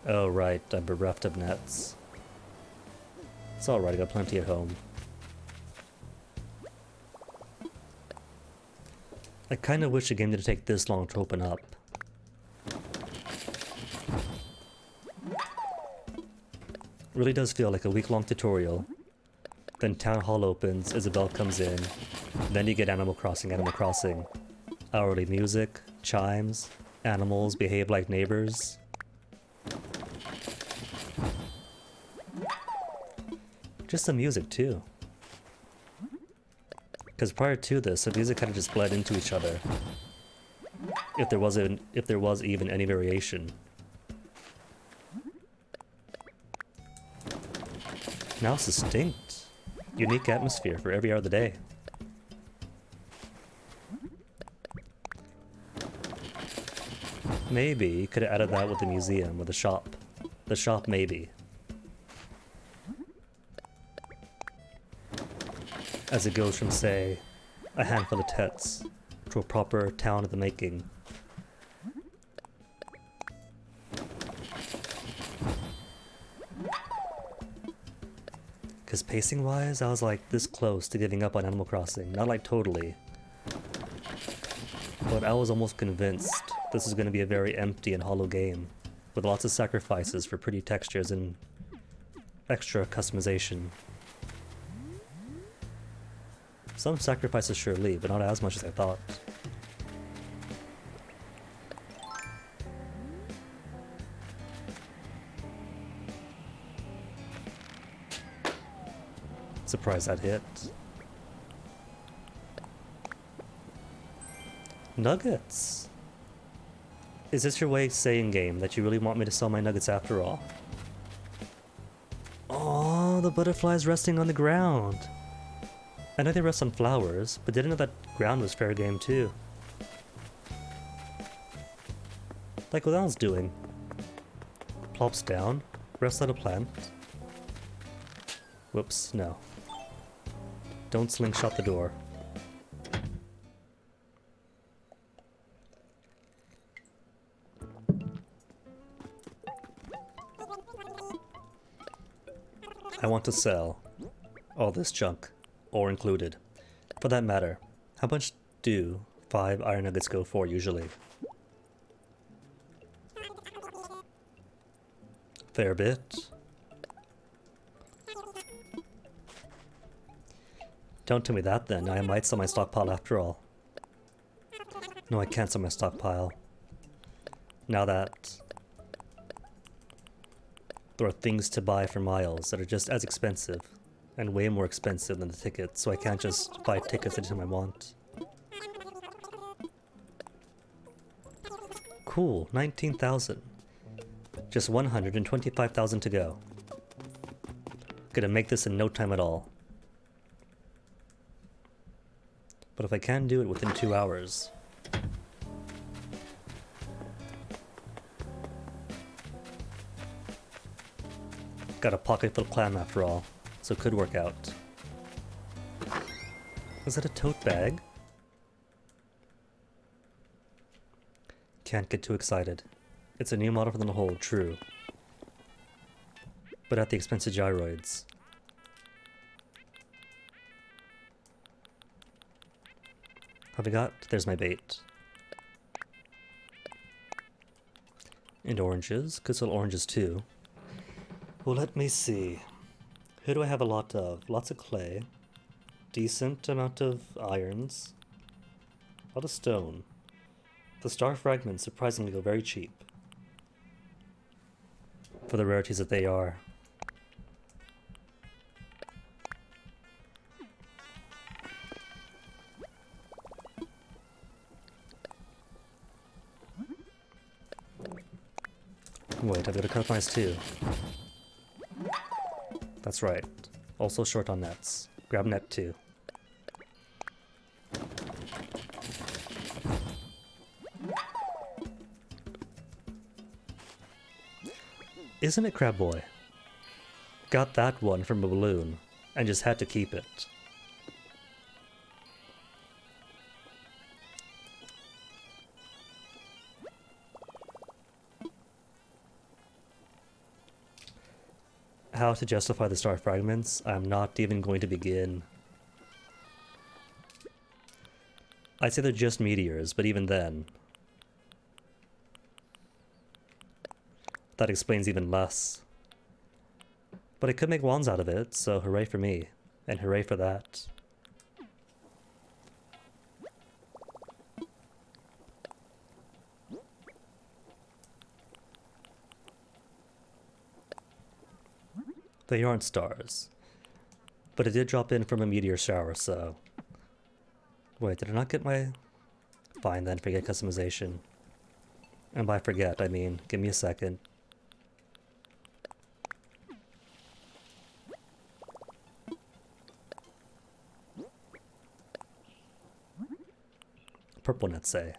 Oh right, I'm bereft of nets. It's alright, I got plenty at home. I kinda wish the game didn't take this long to open up. Really does feel like a week-long tutorial. Then Town Hall opens, Isabelle comes in, then you get Animal Crossing, Animal Crossing. Hourly music, chimes, animals behave like neighbors. Just the music too. Because prior to this, the music kind of just bled into each other. If there was even any variation. Now it's distinct. Unique atmosphere for every hour of the day. Maybe you could have added that with the museum, with the shop. The shop, maybe. As it goes from, say, a handful of tets to a proper town of the making. Because pacing-wise, I was like this close to giving up on Animal Crossing. Not like totally. But I was almost convinced this is going to be a very empty and hollow game, with lots of sacrifices for pretty textures and extra customization. Some sacrifices surely, but not as much as I thought. Surprised that hit. Nuggets! Is this your way of saying, game, that you really want me to sell my nuggets after all? Oh, the butterfly's resting on the ground! I know they rest on flowers, but didn't know that ground was fair game too. Like what I was doing. Plops down, rests on a plant. Whoops, no. Don't slingshot the door. I want to sell all this junk, ore included. For that matter, how much do 5 iron nuggets go for usually? Fair bit. Don't tell me that then, I might sell my stockpile after all. No, I can't sell my stockpile. Now that there are things to buy for miles that are just as expensive and way more expensive than the tickets, so I can't just buy tickets anytime I want. Cool, 19,000. Just 125,000 to go. Gonna make this in no time at all. But if I can do it within 2 hours... Got a pocket full of clam after all, so it could work out. Is that a tote bag? Can't get too excited. It's a new model for the hold, true. But at the expense of gyroids. Have I got? There's my bait. And oranges. Could sell oranges too. Well, let me see. Who do I have a lot of? Lots of clay. Decent amount of irons. A lot of stone. The star fragments surprisingly go very cheap. For the rarities that they are. Wait, I've got to customize too. That's right. Also short on nets. Grab net 2. Isn't it, Crab Boy? Got that one from a balloon, and just had to keep it. How to justify the star fragments? I'm not even going to begin. I'd say they're just meteors, but even then... that explains even less. But I could make wands out of it, so hooray for me. And hooray for that. They aren't stars. But it did drop in from a meteor shower, so... Wait, did I not get my... Fine then, forget customization. And by forget, I mean, give me a second. Purple net say.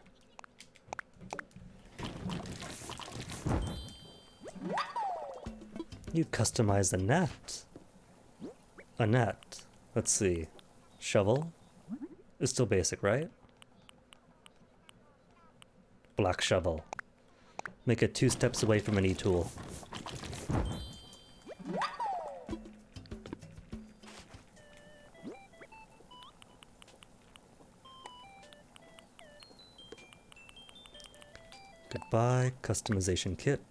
You customize the net. A net. Let's see. Shovel is still basic, right? Black shovel. Make it 2 steps away from an e-tool. Goodbye, customization kit.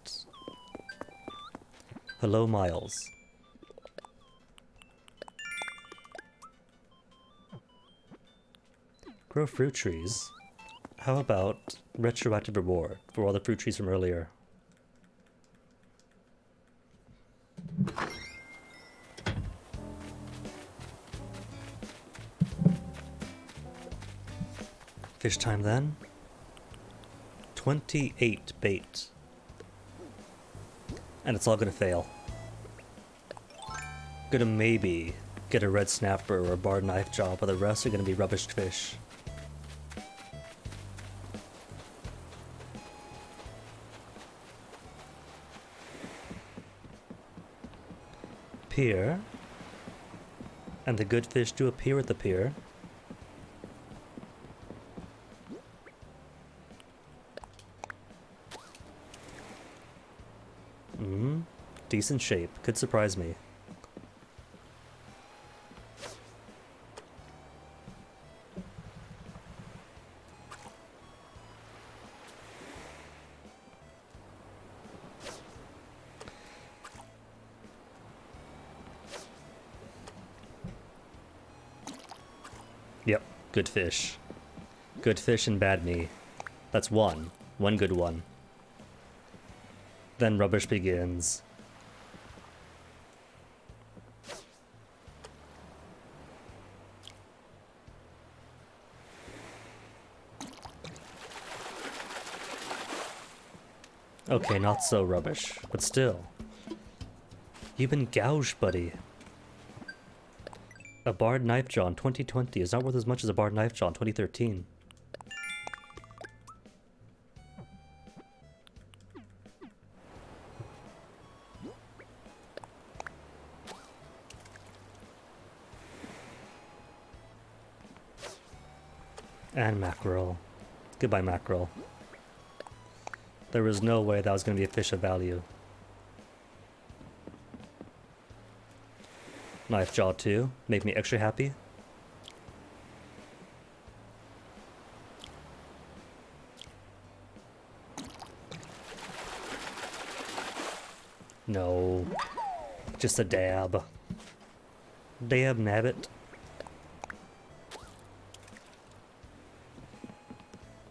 Hello, Miles. Grow fruit trees. How about retroactive reward for all the fruit trees from earlier? Fish time then. 28 bait. And it's all gonna fail. Gonna maybe get a red snapper or a barred knife job, but the rest are gonna be rubbish fish. Pier. And the good fish do appear at the pier. Decent shape. Could surprise me. Yep, good fish. Good fish and bad me. That's one. One good one. Then rubbish begins. Okay, not so rubbish, but still. You've been gouged, buddy. A barred knife jaw in 2020 is not worth as much as a barred knife jaw in 2013. And mackerel. Goodbye, mackerel. There was no way that was going to be a fish of value. Knife jaw 2. Make me extra happy. No. Just a dab. Dab nabbit.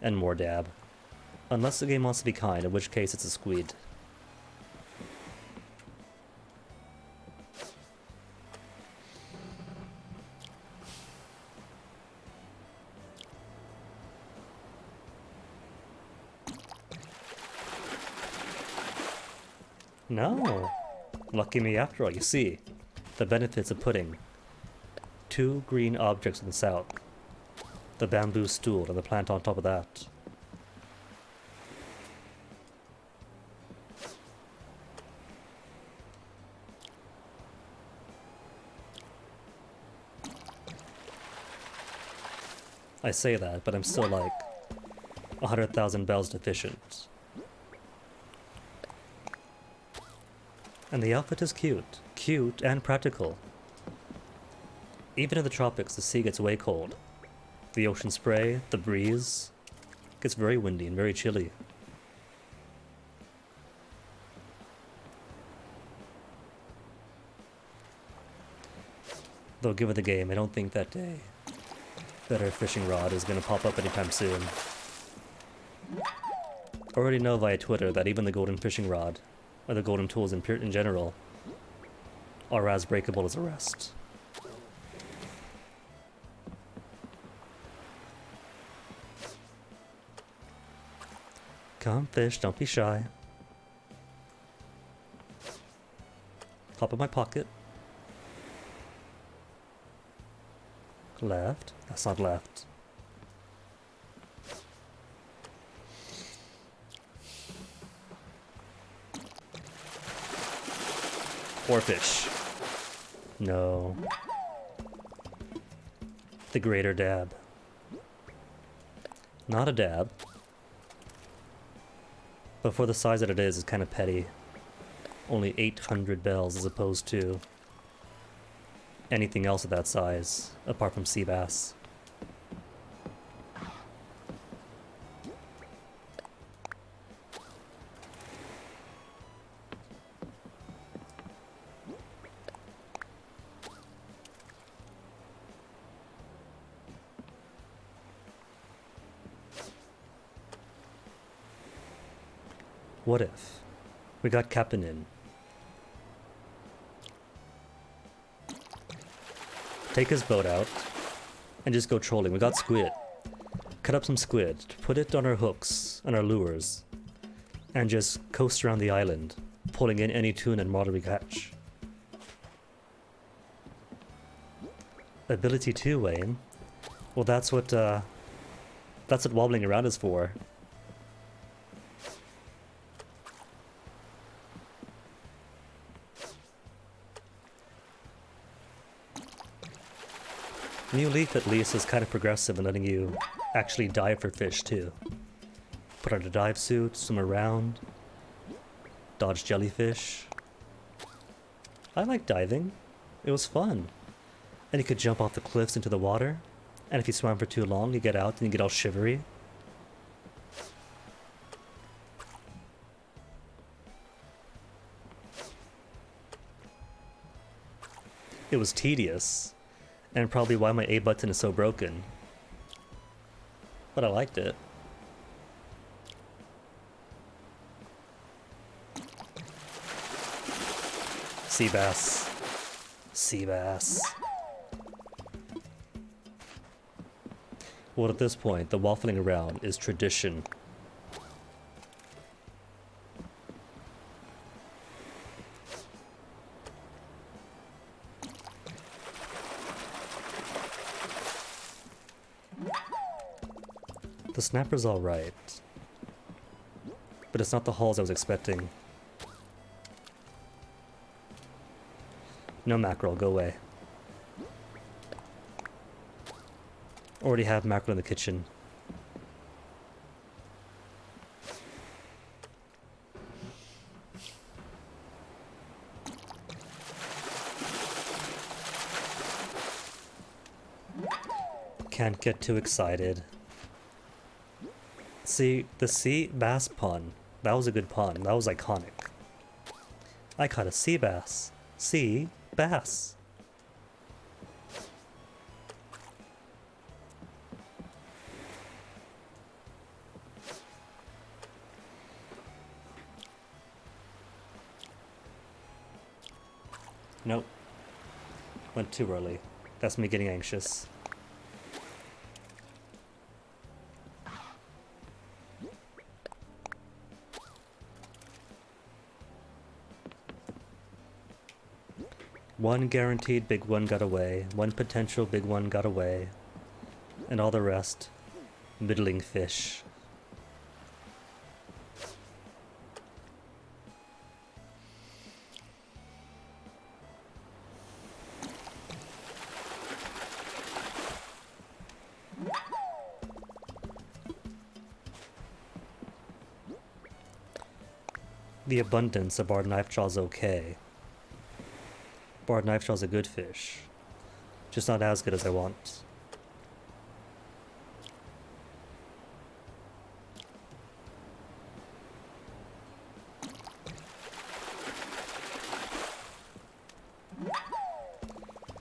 And more dab. Unless the game wants to be kind, in which case it's a squid. No. Lucky me after all. You see, the benefits of putting 2 green objects in the south. The bamboo stool and the plant on top of that. I say that, but I'm still like 100,000 bells deficient. And the outfit is cute. Cute and practical. Even in the tropics, the sea gets way cold. The ocean spray, the breeze, gets very windy and very chilly. Though given the game, I don't think that a better fishing rod is going to pop up anytime soon. I already know via Twitter that even the golden fishing rod, or the golden tools in general, are as breakable as the rest. Come fish, don't be shy. Hop in my pocket. Left. That's not left. Four fish. No. The greater dab. Not a dab. But for the size that it is, it's kind of petty. Only 800 bells as opposed to anything else of that size, apart from sea bass. What if we got Captain in? Take his boat out and just go trolling. We got squid. Cut up some squid, put it on our hooks and our lures, and just coast around the island, pulling in any tuna and marlin we catch. Ability 2, Wayne. Well, that's what wobbling around is for. New Leaf at least is kind of progressive in letting you actually dive for fish too. Put on a dive suit, swim around, dodge jellyfish. I like diving. It was fun. And you could jump off the cliffs into the water, and if you swam for too long, you get out and you get all shivery. It was tedious. And probably why my A button is so broken. But I liked it. Sea bass. Sea bass. Well, at this point, the waffling around is tradition. The snapper's alright. But it's not the hauls I was expecting. No mackerel, go away. Already have mackerel in the kitchen. Can't get too excited. See, the sea bass pun. That was a good pun. That was iconic. I caught a sea bass. Sea bass. Nope. Went too early. That's me getting anxious. One guaranteed big one got away, one potential big one got away, and all the rest, middling fish. The abundance of barred knife jaw's okay. Barred knife jaw's a good fish, just not as good as I want.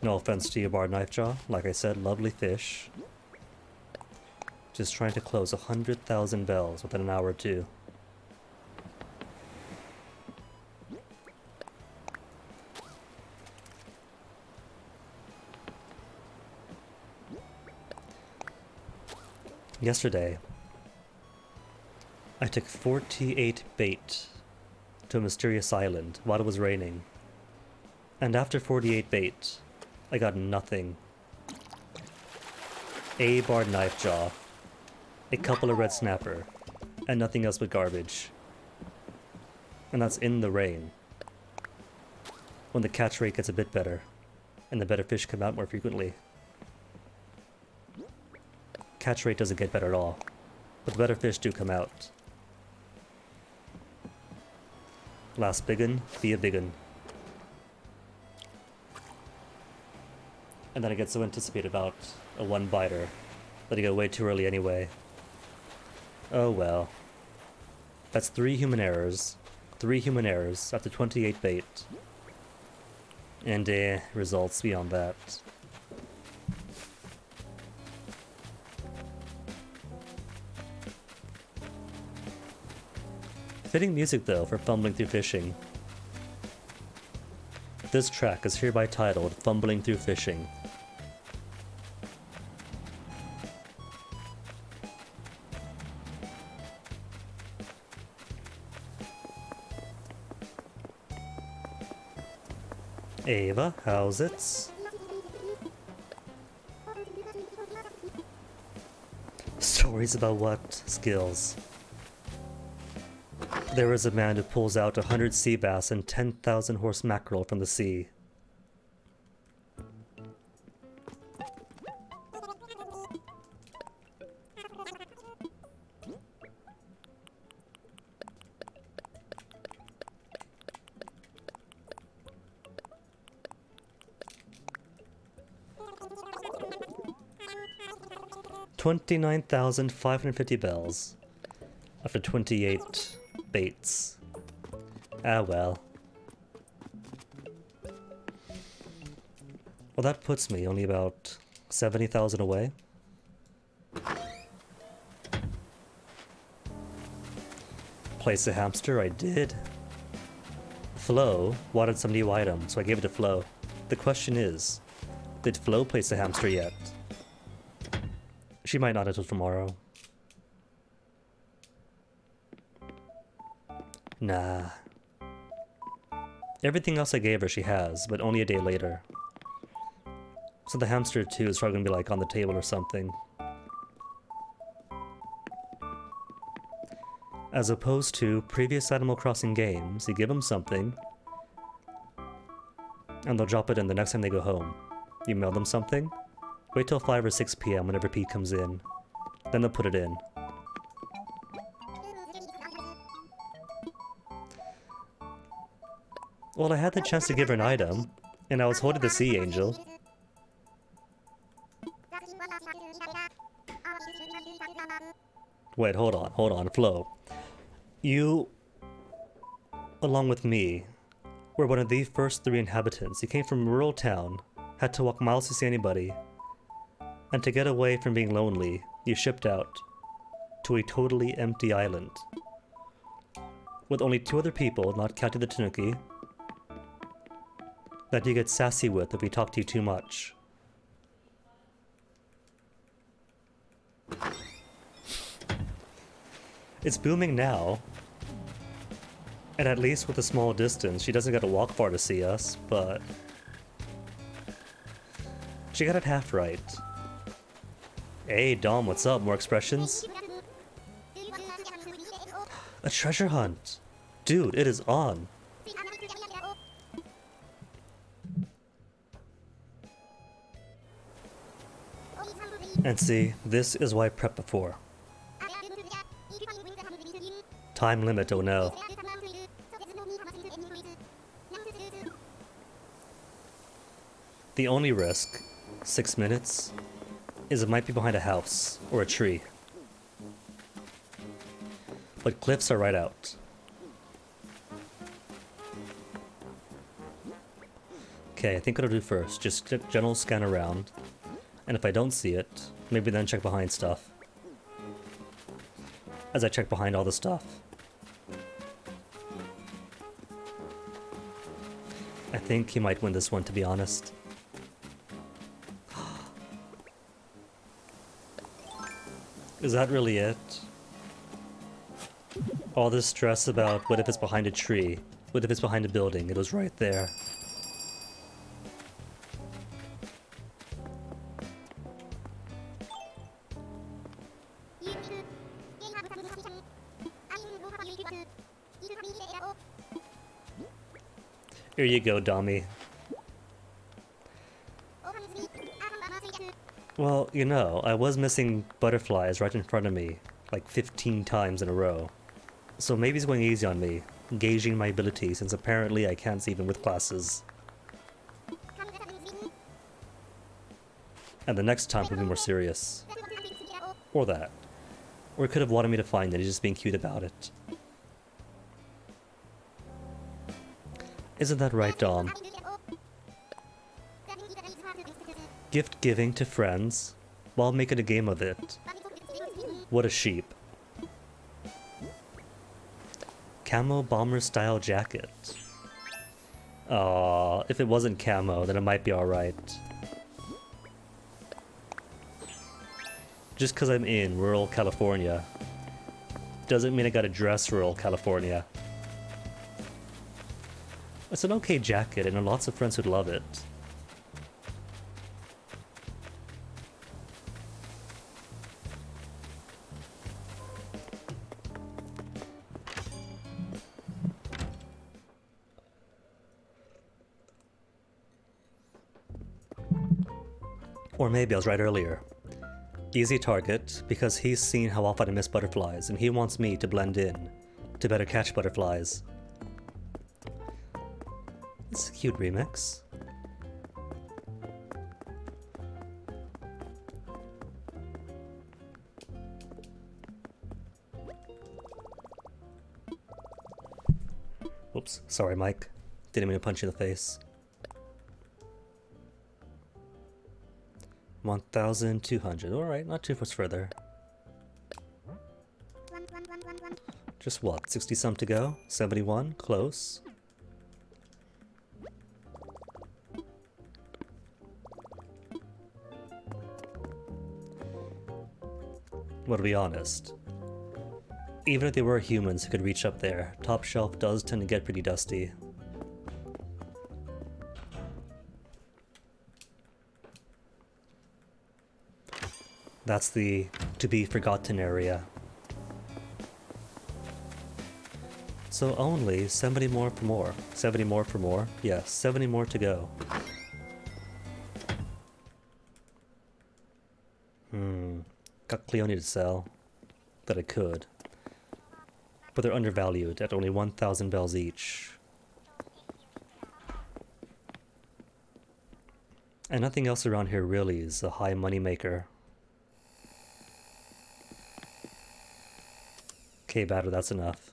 No offense to you, barred knife jaw. Like I said, lovely fish. Just trying to close 100,000 bells within an hour or two. Yesterday, I took 48 bait to a mysterious island while it was raining. And after 48 bait, I got nothing. A barred knife jaw, a couple of red snapper, and nothing else but garbage. And that's in the rain. When the catch rate gets a bit better, and the better fish come out more frequently. Catch rate doesn't get better at all, but the better fish do come out. Last biggin, be a biggin. And then I get so anticipated about a one biter that I go way too early anyway. Oh well. That's 3 human errors. 3 human errors after 28 bait. And results beyond that. Fitting music though for fumbling through fishing. This track is hereby titled Fumbling Through Fishing. Ava, how's it? Stories about what? Skills. There is a man who pulls out 100 sea bass and 10,000 horse mackerel from the sea. $29,550 bells after 28 baits. Ah well. Well, that puts me only about 70,000 away. Place a hamster, I did. Flo wanted some new items, so I gave it to Flo. The question is, did Flo place a hamster yet? She might not until tomorrow. Nah. Everything else I gave her she has, but only a day later. So the hamster too is probably gonna be like on the table or something. As opposed to previous Animal Crossing games, you give them something, and they'll drop it in the next time they go home. You mail them something, wait till 5 or 6 p.m. whenever Pete comes in, then they'll put it in. Well, I had the chance to give her an item, and I was holding the sea angel. Wait, hold on, Flo. You, along with me, were one of the first 3 inhabitants. You came from a rural town, had to walk miles to see anybody, and to get away from being lonely, you shipped out to a totally empty island. With only 2 other people, not counting the Tanuki, that you get sassy with if we talk to you too much. It's booming now. And at least with a small distance, she doesn't gotta walk far to see us, but she got it half right. Hey Dom, what's up? More expressions? A treasure hunt! Dude, it is on! And see, this is why I prepped before. Time limit, oh no. The only risk, 6 minutes, is it might be behind a house or a tree. But cliffs are right out. Okay, I think what I'll do first, just general scan around, and if I don't see it, maybe then check behind stuff. As I check behind all the stuff. I think he might win this one, to be honest. Is that really it? All this stress about what if it's behind a tree? What if it's behind a building? It was right there. Here you go, Dommy. Well, you know, I was missing butterflies right in front of me, like 15 times in a row. So maybe he's going easy on me, gauging my ability since apparently I can't see even with glasses. And the next time he'll be more serious. Or that. Or he could have wanted me to find it, he's just being cute about it. Isn't that right, Dom? Gift giving to friends while making a game of it. What a sheep. Camo bomber style jacket. Aw, if it wasn't camo, then it might be alright. Just because I'm in rural California doesn't mean I gotta dress rural California. It's an okay jacket and lots of friends would love it. Or maybe I was right earlier. Easy target, because he's seen how often I miss butterflies, and he wants me to blend in, to better catch butterflies. It's a cute remix. Oops, sorry Mike. Didn't mean to punch you in the face. 1,200. Alright, not too much further. Just what, 60 some to go? 71? Close. Well, to be honest, even if they were humans who could reach up there, top shelf does tend to get pretty dusty. That's the to-be-forgotten area. So only 70 more for more. 70 more for more? Yes, 70 more to go. Got Cleone to sell. That I could. But they're undervalued at only 1,000 bells each. And nothing else around here really is a high money maker. Okay, batter, that's enough.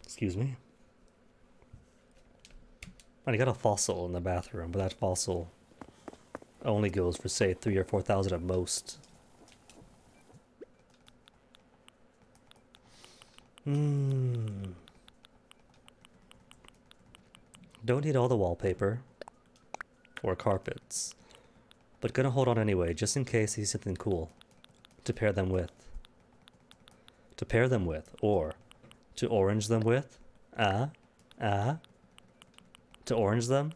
Excuse me. And I got a fossil in the bathroom, but that fossil only goes for, say, 3,000 or 4,000 at most. Don't need all the wallpaper or carpets, but gonna hold on anyway, just in case he's something cool to pair them with. To pair them with, or to orange them with. To orange them.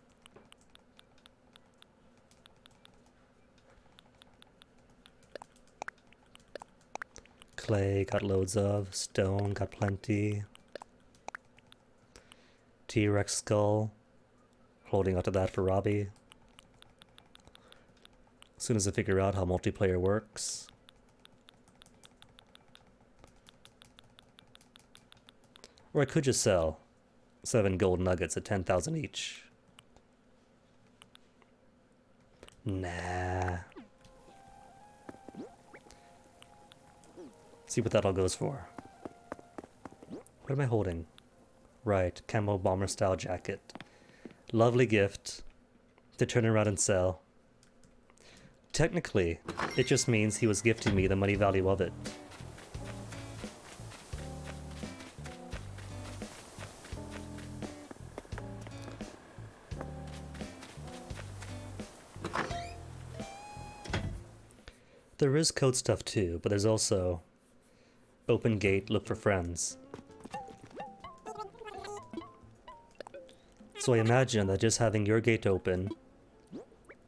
Clay got loads of, stone got plenty. T-Rex skull, holding onto that for Robbie. As soon as I figure out how multiplayer works. Or I could just sell 7 gold nuggets at 10,000 each. Nah. See what that all goes for. What am I holding? Right, camo bomber style jacket. Lovely gift to turn around and sell. Technically, it just means he was gifting me the money value of it. There is code stuff too, but there's also open gate, look for friends. So I imagine that just having your gate open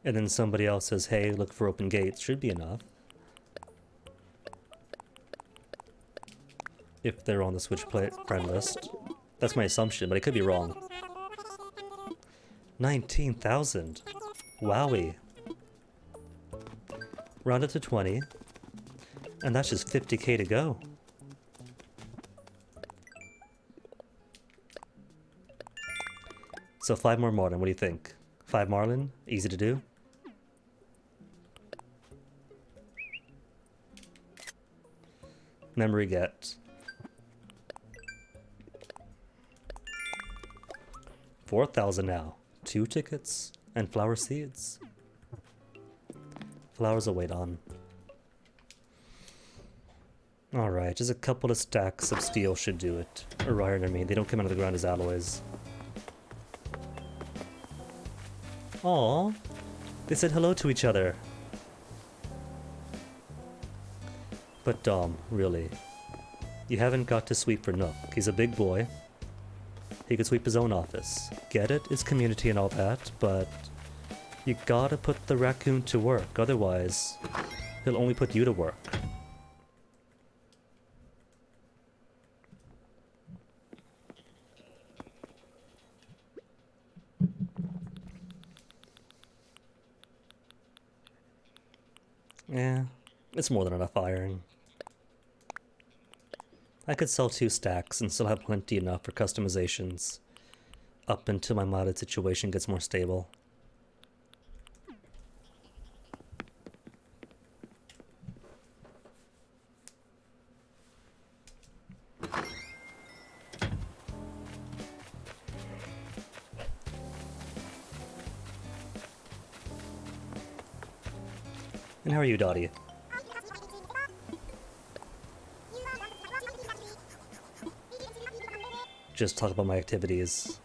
and then somebody else says, hey, look for open gates should be enough. If they're on the Switch friend list. That's my assumption, but I could be wrong. 19,000. Wowie. Round it to 20. And that's just 50k to go. So 5 more Marlin, what do you think? 5 Marlin? Easy to do? Memory get. 4,000 now. 2 tickets and flower seeds. Flowers I'll wait on. Alright, just a couple of stacks of steel should do it. Or iron, I mean. They don't come out of the ground as alloys. Aww. They said hello to each other. But Dom, really. You haven't got to sweep for Nook. He's a big boy. He could sweep his own office. Get it? It's community and all that, but you gotta put the raccoon to work, otherwise he'll only put you to work. Yeah, it's more than enough iron. I could sell 2 stacks and still have plenty enough for customizations up until my modded situation gets more stable. And how are you, Dottie? Just talk about my activities.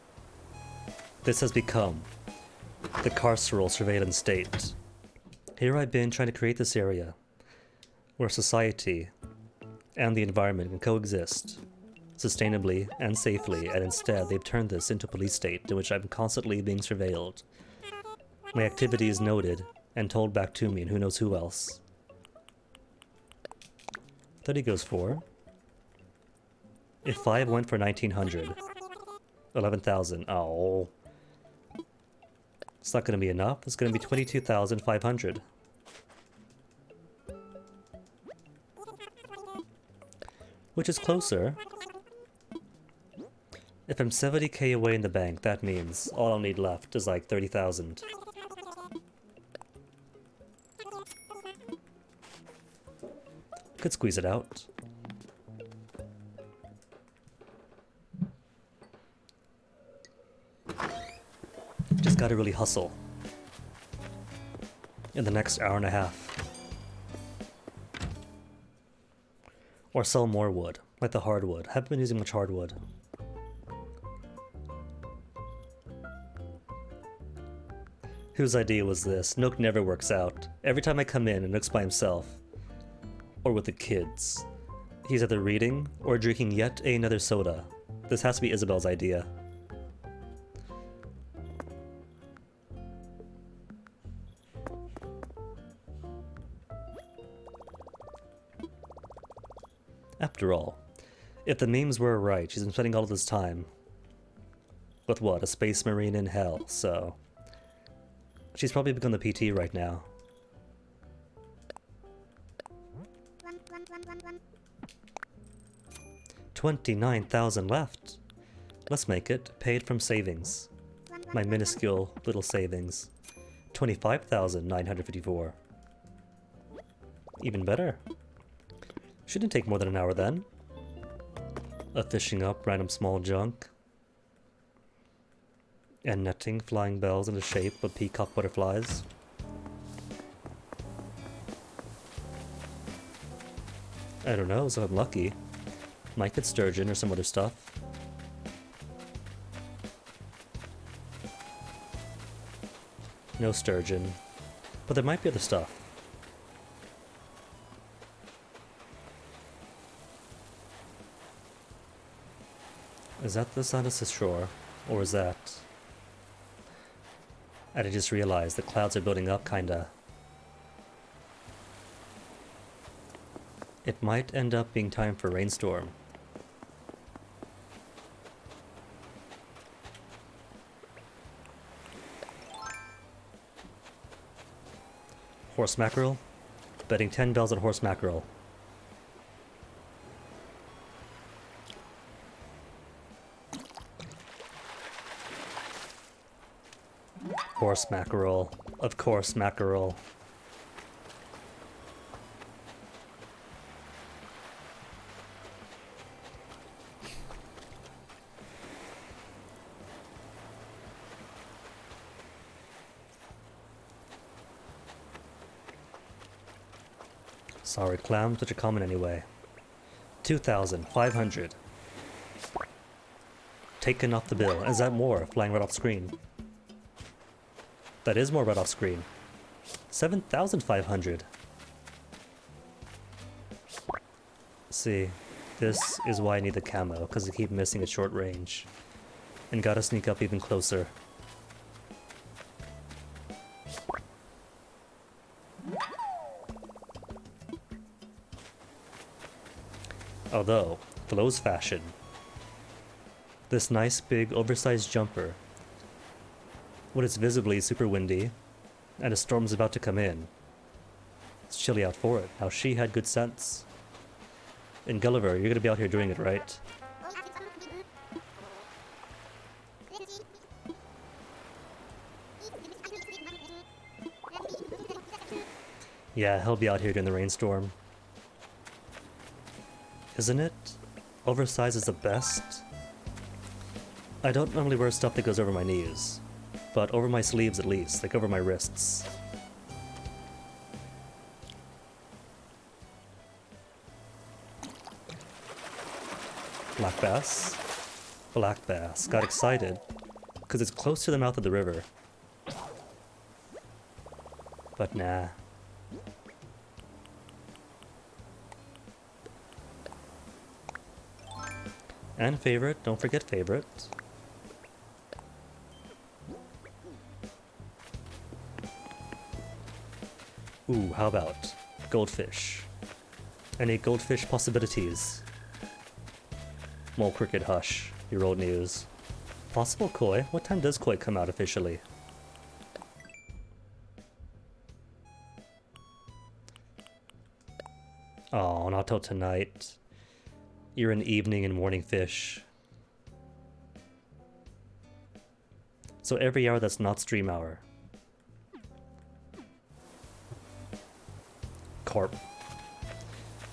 This has become the carceral surveillance state. Here I've been trying to create this area where society and the environment can coexist sustainably and safely, and instead they've turned this into a police state in which I'm constantly being surveilled. My activity is noted and told back to me, and who knows who else. 30 goes for. If 5 went for 1900, 11,000. Oh. It's not going to be enough. It's going to be 22,500. Which is closer. If I'm 70k away in the bank, that means all I'll need left is like 30,000. Could squeeze it out. Just gotta really hustle in the next hour and a half. Or sell more wood, like the hardwood. Haven't been using much hardwood. Whose idea was this? Nook never works out. Every time I come in and Nook's by himself, or with the kids, he's either reading or drinking yet another soda. This has to be Isabel's idea. After all, if the memes were right, she's been spending all of this time with what? A space marine in hell, so she's probably become the PT right now. $29,000 left. Let's make it paid from savings. My minuscule little savings. 25,954. Even better. Shouldn't take more than an hour then. Fishing up random small junk. And netting flying bells in the shape of peacock butterflies. I don't know, so I'm lucky. Might get sturgeon or some other stuff. No sturgeon. But there might be other stuff. Is that the sound of the shore? Or is that... And I just realized the clouds are building up, kinda. It might end up being time for rainstorm. Horse mackerel? Betting 10 bells on horse mackerel. Horse mackerel. Of course, mackerel. Sorry, clown, such a common anyway. 2,500. Taken off the bill. Is that more? Flying right off screen. That is more right off screen. 7,500. See, this is why I need the camo, because I keep missing at short range. And gotta sneak up even closer. Although, Flow's fashion. This nice big oversized jumper, when it's visibly super windy, and a storm's about to come in. It's chilly out for it. Now she had good sense. And Gulliver, you're gonna be out here doing it, right? Yeah, he'll be out here during the rainstorm. Isn't it? Oversized is the best. I don't normally wear stuff that goes over my knees, but over my sleeves at least, like over my wrists. Black bass? Black bass. Got excited because it's close to the mouth of the river. But nah. And favorite, don't forget favorite. Ooh, how about goldfish? Any goldfish possibilities? Mole cricket hush, your old news. Possible koi? What time does koi come out officially? Oh, not till tonight. You're an evening and morning fish. So every hour that's not stream hour. Carp.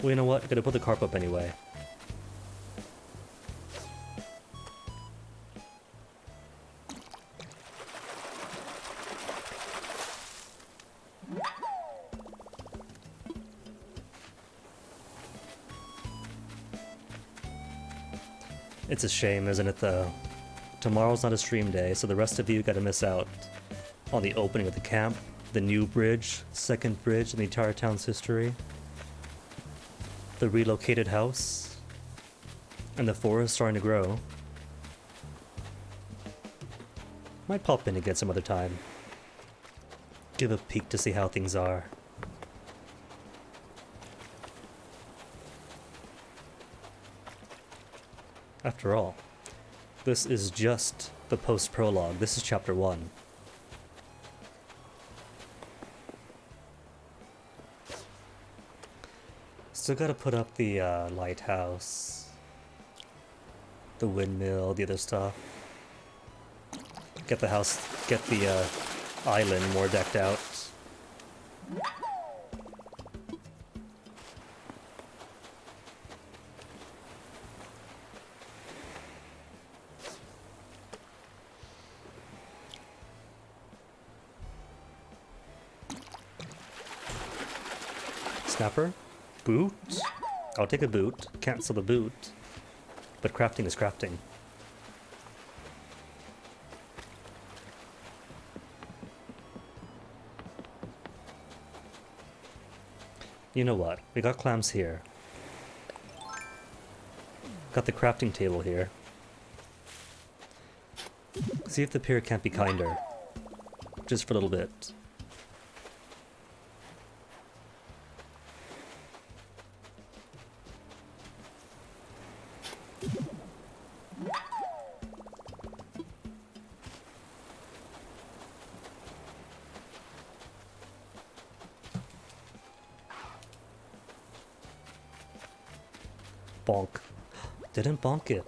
Well, you know what? Gonna put the carp up anyway. It's a shame, isn't it, though? Tomorrow's not a stream day, so the rest of you gotta miss out on the opening of the camp, the new bridge, second bridge in the entire town's history, the relocated house, and the forest starting to grow. Might pop in again some other time. Give a peek to see how things are. After all, this is just the post-prologue. This is chapter 1. Still gotta put up the lighthouse, the windmill, the other stuff. Get the house, get the island more decked out. Snapper? Boot? I'll take a boot. Cancel the boot. But crafting is crafting. You know what? We got clams here. Got the crafting table here. See if the pier can't be kinder. Just for a little bit. Bonk. Didn't bonk it.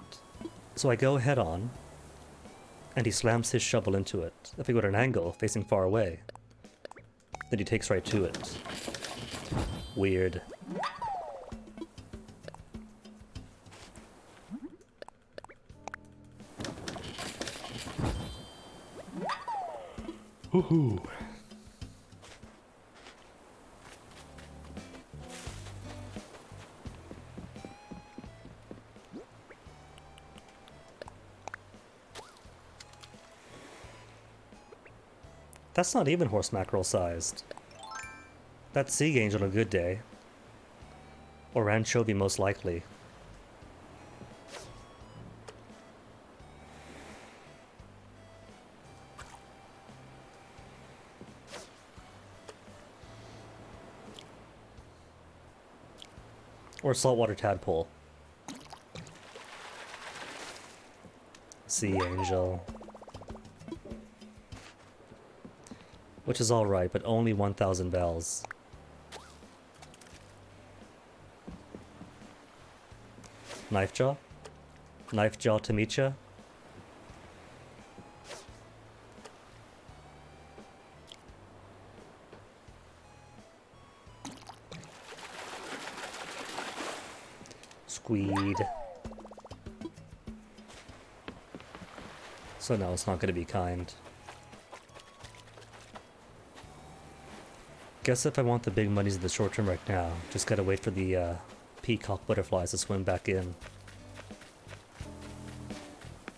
So I go head on, and he slams his shovel into it. If I go at an angle, facing far away, then he takes right to it. Weird. Woohoo! That's not even horse mackerel sized. That's sea gauge on a good day. Or anchovy most likely. Or saltwater tadpole. Sea angel. Which is alright, but only 1,000 bells. Knife jaw? Knife jaw to meet ya? Squeed. So no, it's not gonna be kind. Guess if I want the big monies in the short term right now, just gotta wait for the peacock butterflies to swim back in.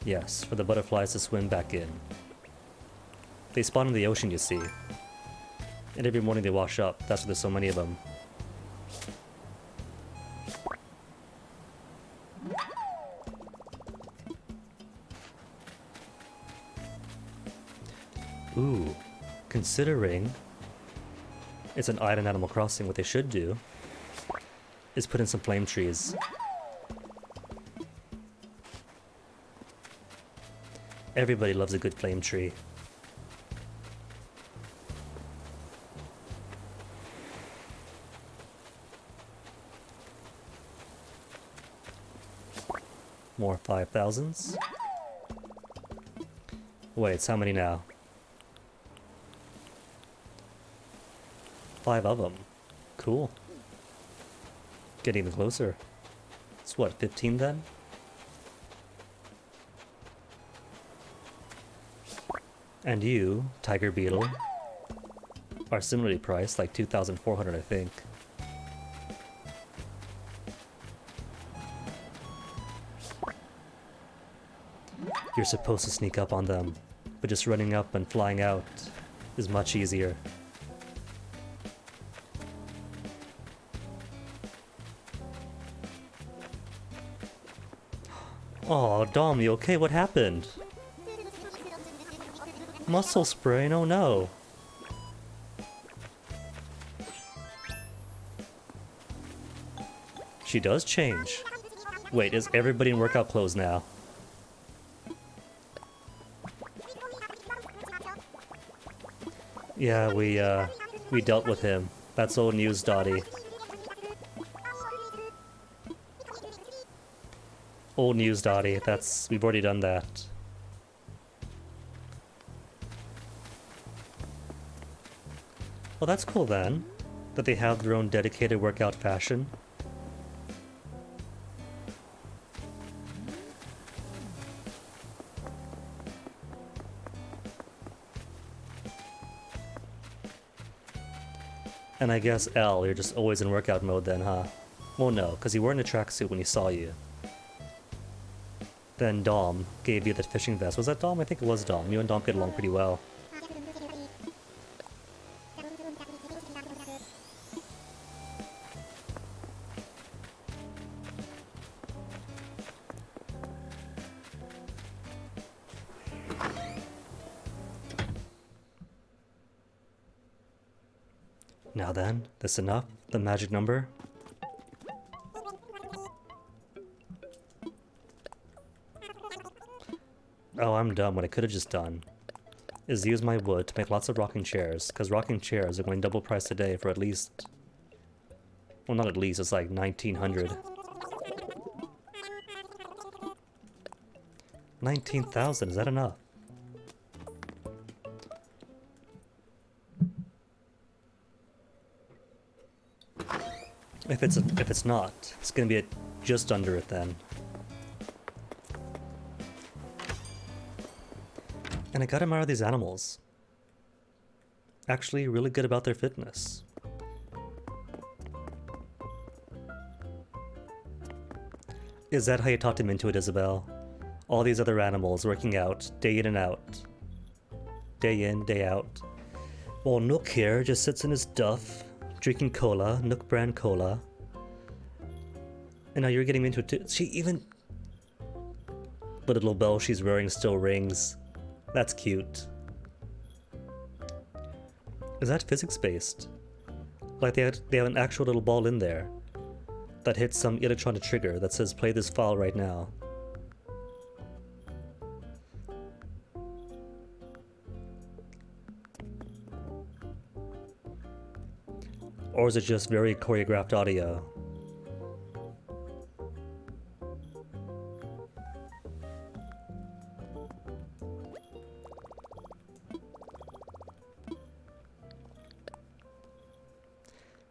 Yes, for the butterflies to swim back in. They spawn in the ocean, you see. And every morning they wash up. That's why there's so many of them. Ooh, considering it's an island Animal Crossing, what they should do is put in some flame trees. Everybody loves a good flame tree. More 5,000s. Wait, it's how many now? 5 of them. Cool. Getting even closer. It's what, 15 then? And you, Tiger Beetle, are similarly priced, like 2,400 I think. You're supposed to sneak up on them, but just running up and flying out is much easier. Oh, Dom, you okay? What happened? Muscle sprain? Oh no. She does change. Wait, is everybody in workout clothes now? Yeah, we dealt with him. That's old news, Dottie. Old news, Dottie. We've already done that. Well, that's cool then, that they have their own dedicated workout fashion. And I guess Elle, you're just always in workout mode then, huh? Well, no, because you were in a tracksuit when he saw you. Then Dom gave you the fishing vest. Was that Dom? I think it was Dom. You and Dom get along pretty well. Now then, this enough? The magic number? Oh, I'm dumb. What I could have just done is use my wood to make lots of rocking chairs, because rocking chairs are going double price today for at least... Well, not at least, it's like 1,900. 19,000, is that enough? If it's not, it's gonna be just under it then. And I gotta admire these animals. Actually, really good about their fitness. Is that how you talked him into it, Isabel? All these other animals working out, day in and out. Day in, day out. While Nook here just sits in his duff, drinking cola, Nook brand cola. And now you're getting into it too. She even... The little bell she's wearing still rings. That's cute. Is that physics-based? Like they have an actual little ball in there that hits some electronic trigger that says play this file right now. Or is it just very choreographed audio?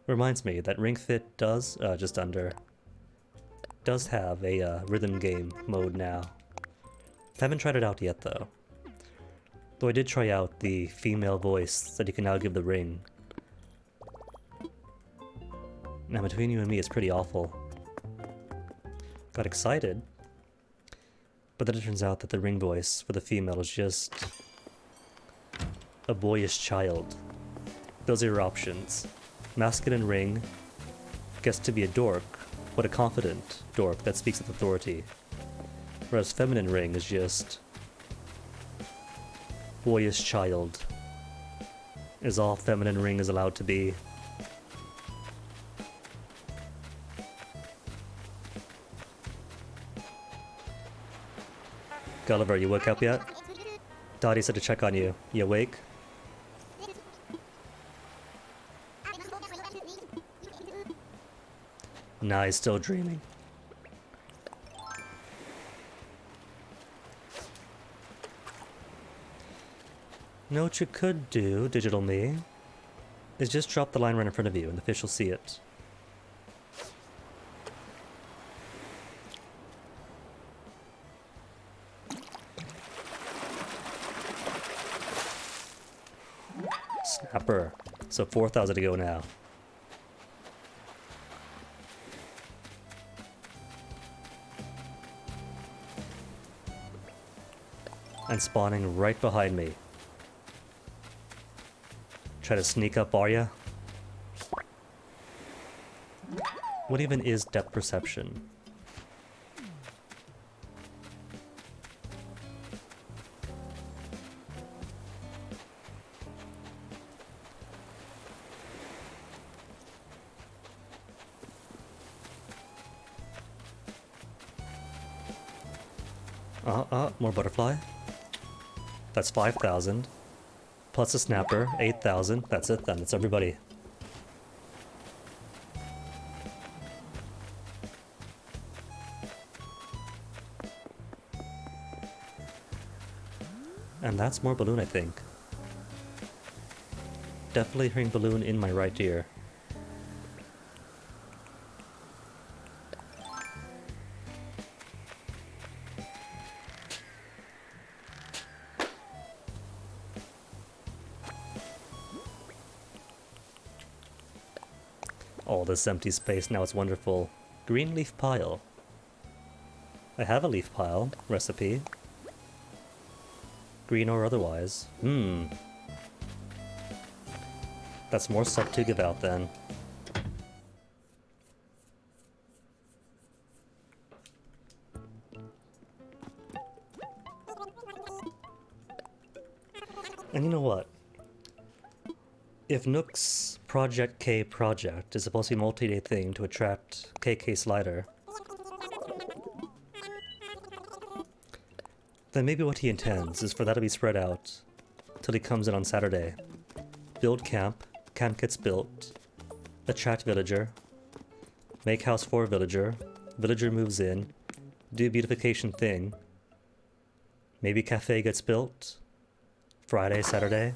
Reminds me that Ring Fit does, just under, does have a rhythm game mode now. Haven't tried it out yet though. Though I did try out the female voice that you can now give the ring. Now between you and me, it's pretty awful. Got excited, But then it turns out that the ring voice for the female is just a boyish child. Those are your options. Masculine ring gets to be a dork, but a confident dork that speaks with authority. Whereas feminine ring is just boyish child. Is all feminine ring is allowed to be. Gulliver, you woke up yet? Dottie said to check on you. You awake? Nah, he's still dreaming. You know what you could do, digital me, is just drop the line right in front of you and the fish will see it. Snapper. So 4,000 to go now. And spawning right behind me. Try to sneak up, are ya? What even is depth perception? More butterfly. That's 5,000. Plus a snapper, 8,000. That's it then, it's everybody. And that's more balloon, I think. Definitely hearing balloon in my right ear. All this empty space, now it's wonderful. Green leaf pile. I have a leaf pile recipe. Green or otherwise. That's more stuff to give out then. And you know what? If Nook's Project K project is supposed to be a multi-day thing to attract KK Slider, then maybe what he intends is for that to be spread out till he comes in on Saturday. Build camp gets built, attract villager, make house for villager, villager moves in, do beautification thing, maybe cafe gets built, Friday, Saturday.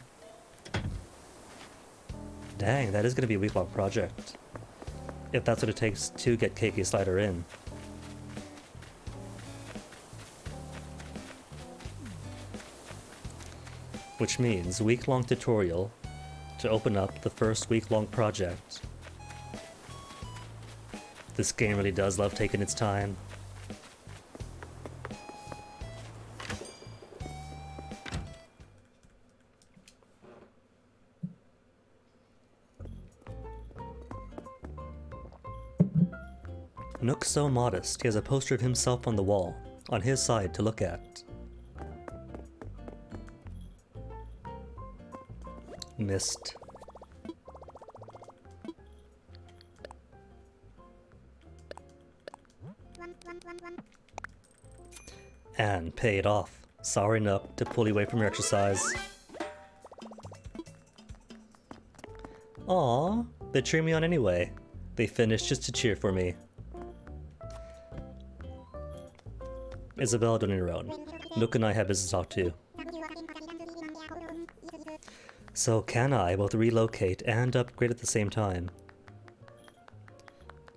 Dang, that is going to be a week-long project. If that's what it takes to get KK Slider in. Which means week-long tutorial to open up the first week-long project. This game really does love taking its time. Nook's so modest, he has a poster of himself on the wall, on his side to look at. Missed. And paid off. Sorry Nook to pull you away from your exercise. Aww, they cheer me on anyway. They finished just to cheer for me. Isabella, on your own. Nook and I have business to talk to. So can I both relocate and upgrade at the same time?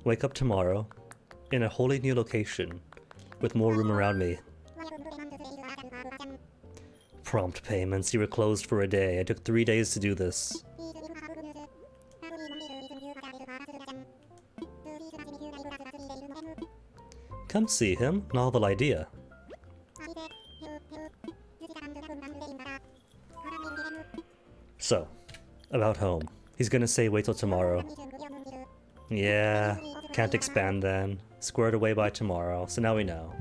Wake up tomorrow, in a wholly new location, with more room around me. Prompt payments, you were closed for a day. I took 3 days to do this. Come see him, novel idea. So, about home. He's gonna say wait till tomorrow. Yeah, can't expand then. Squared away by tomorrow, so now we know.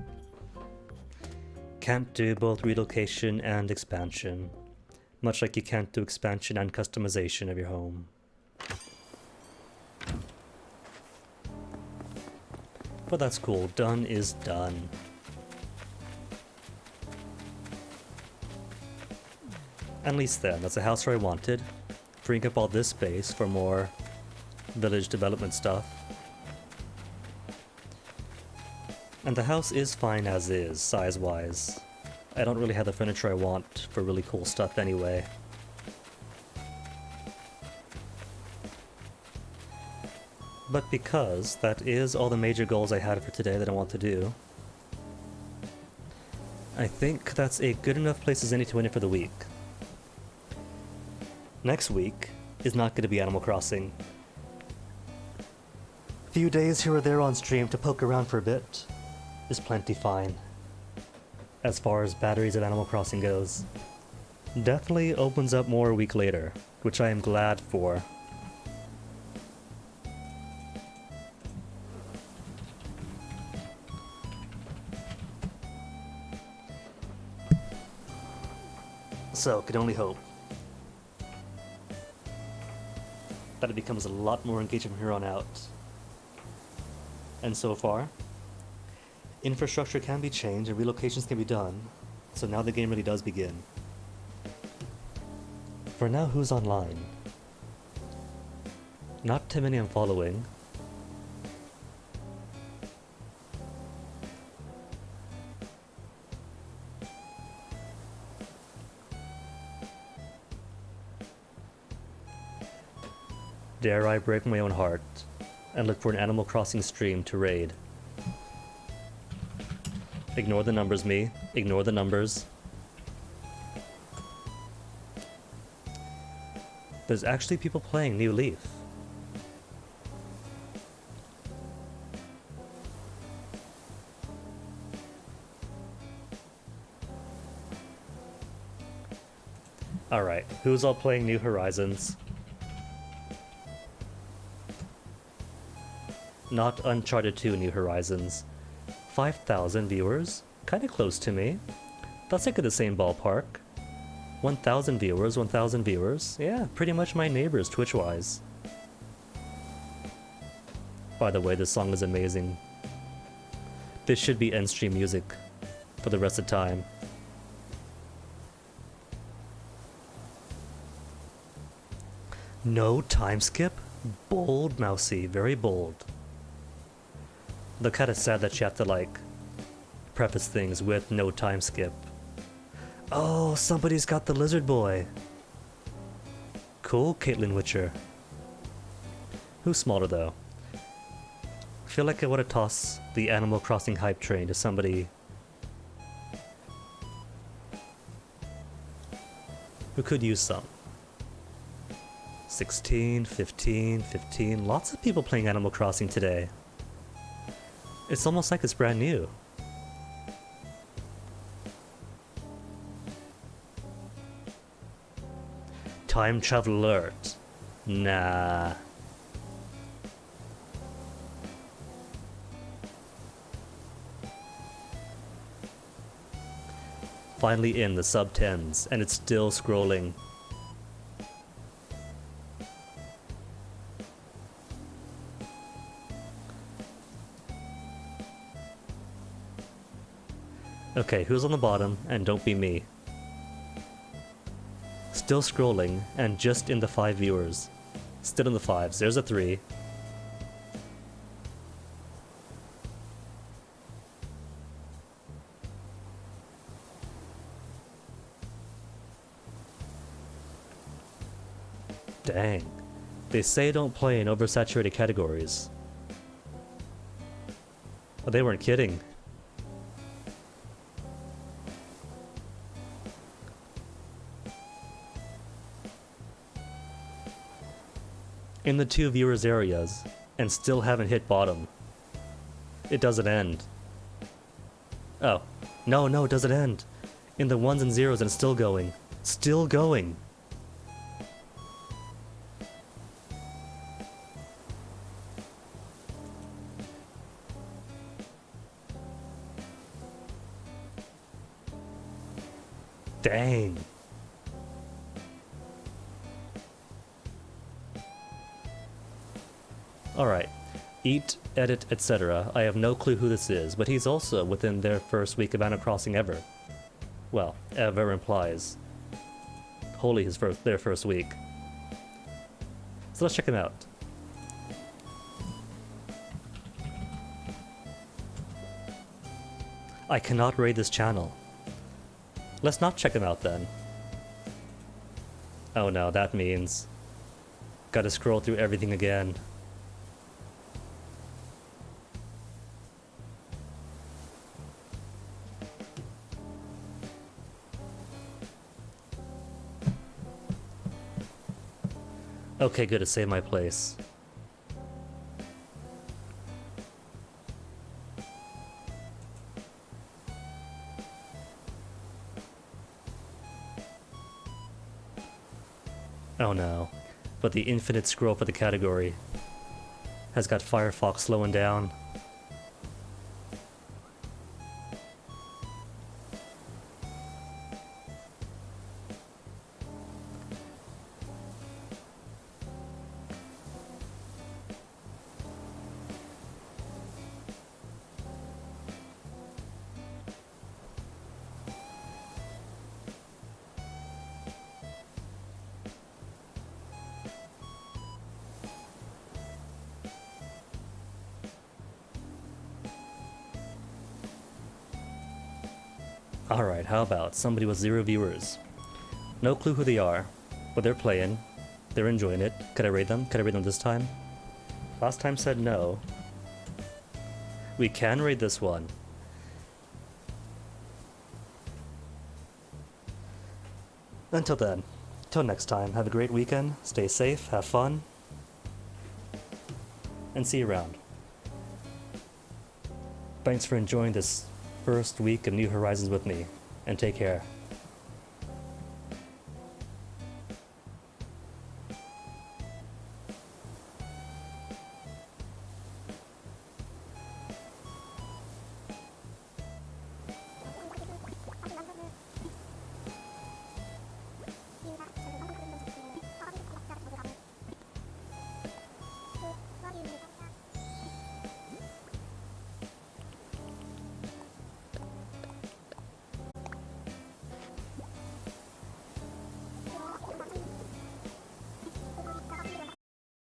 Can't do both relocation and expansion. Much like you can't do expansion and customization of your home. But that's cool, done is done. At least then, that's a house where I wanted. Freeing up all this space for more village development stuff. And the house is fine as is, size-wise. I don't really have the furniture I want for really cool stuff anyway. But because that is all the major goals I had for today that I want to do, I think that's a good enough place as any to win it for the week. Next week is not going to be Animal Crossing. A few days here or there on stream to poke around for a bit is plenty fine. As far as batteries of Animal Crossing goes. Definitely opens up more a week later, which I am glad for. So, can only hope that it becomes a lot more engaging from here on out. And so far, infrastructure can be changed and relocations can be done, so now the game really does begin. For now, who's online? Not too many I'm following. Dare I break my own heart and look for an Animal Crossing stream to raid? Ignore the numbers, me. Ignore the numbers. There's actually people playing New Leaf. Alright, who's all playing New Horizons? Not Uncharted 2 New Horizons. 5,000 viewers? Kinda close to me. That's like in the same ballpark. 1,000 viewers, 1,000 viewers. Yeah, pretty much my neighbors Twitch-wise. By the way, this song is amazing. This should be end stream music for the rest of the time. No time skip? Bold, Mousy, very bold. Though kinda sad that you have to, like, preface things with no time skip. Oh, somebody's got the lizard boy. Cool, Caitlin Witcher. Who's smaller, though? I feel like I want to toss the Animal Crossing hype train to somebody who could use some. 16, 15, 15. Lots of people playing Animal Crossing today. It's almost like it's brand new. Time travel alert. Nah. Finally in the sub-10s, and it's still scrolling. Okay, who's on the bottom, and don't be me. Still scrolling, and just in the 5 viewers. Still in the 5s, there's a 3. Dang. They say don't play in oversaturated categories. Oh, they weren't kidding. In the 2 viewers areas, and still haven't hit bottom. It doesn't end. Oh. No, it doesn't end. in the ones and zeros and it's still going. Still going. Dang. Alright. Eat, edit, etc. I have no clue who this is, but he's also within their first week of Animal Crossing ever. Well, ever implies wholly their first week. So let's check him out. I cannot raid this channel. Let's not check him out then. Oh no, that means gotta scroll through everything again. Okay, good to save my place. Oh no, but the infinite scroll for the category has got Firefox slowing down. Alright, how about somebody with 0 viewers? No clue who they are, but they're playing. They're enjoying it. Could I raid them? Could I raid them this time? Last time said no. We can raid this one. Until then, till next time, have a great weekend, stay safe, have fun, and see you around. Thanks for enjoying this first week of New Horizons with me, and take care.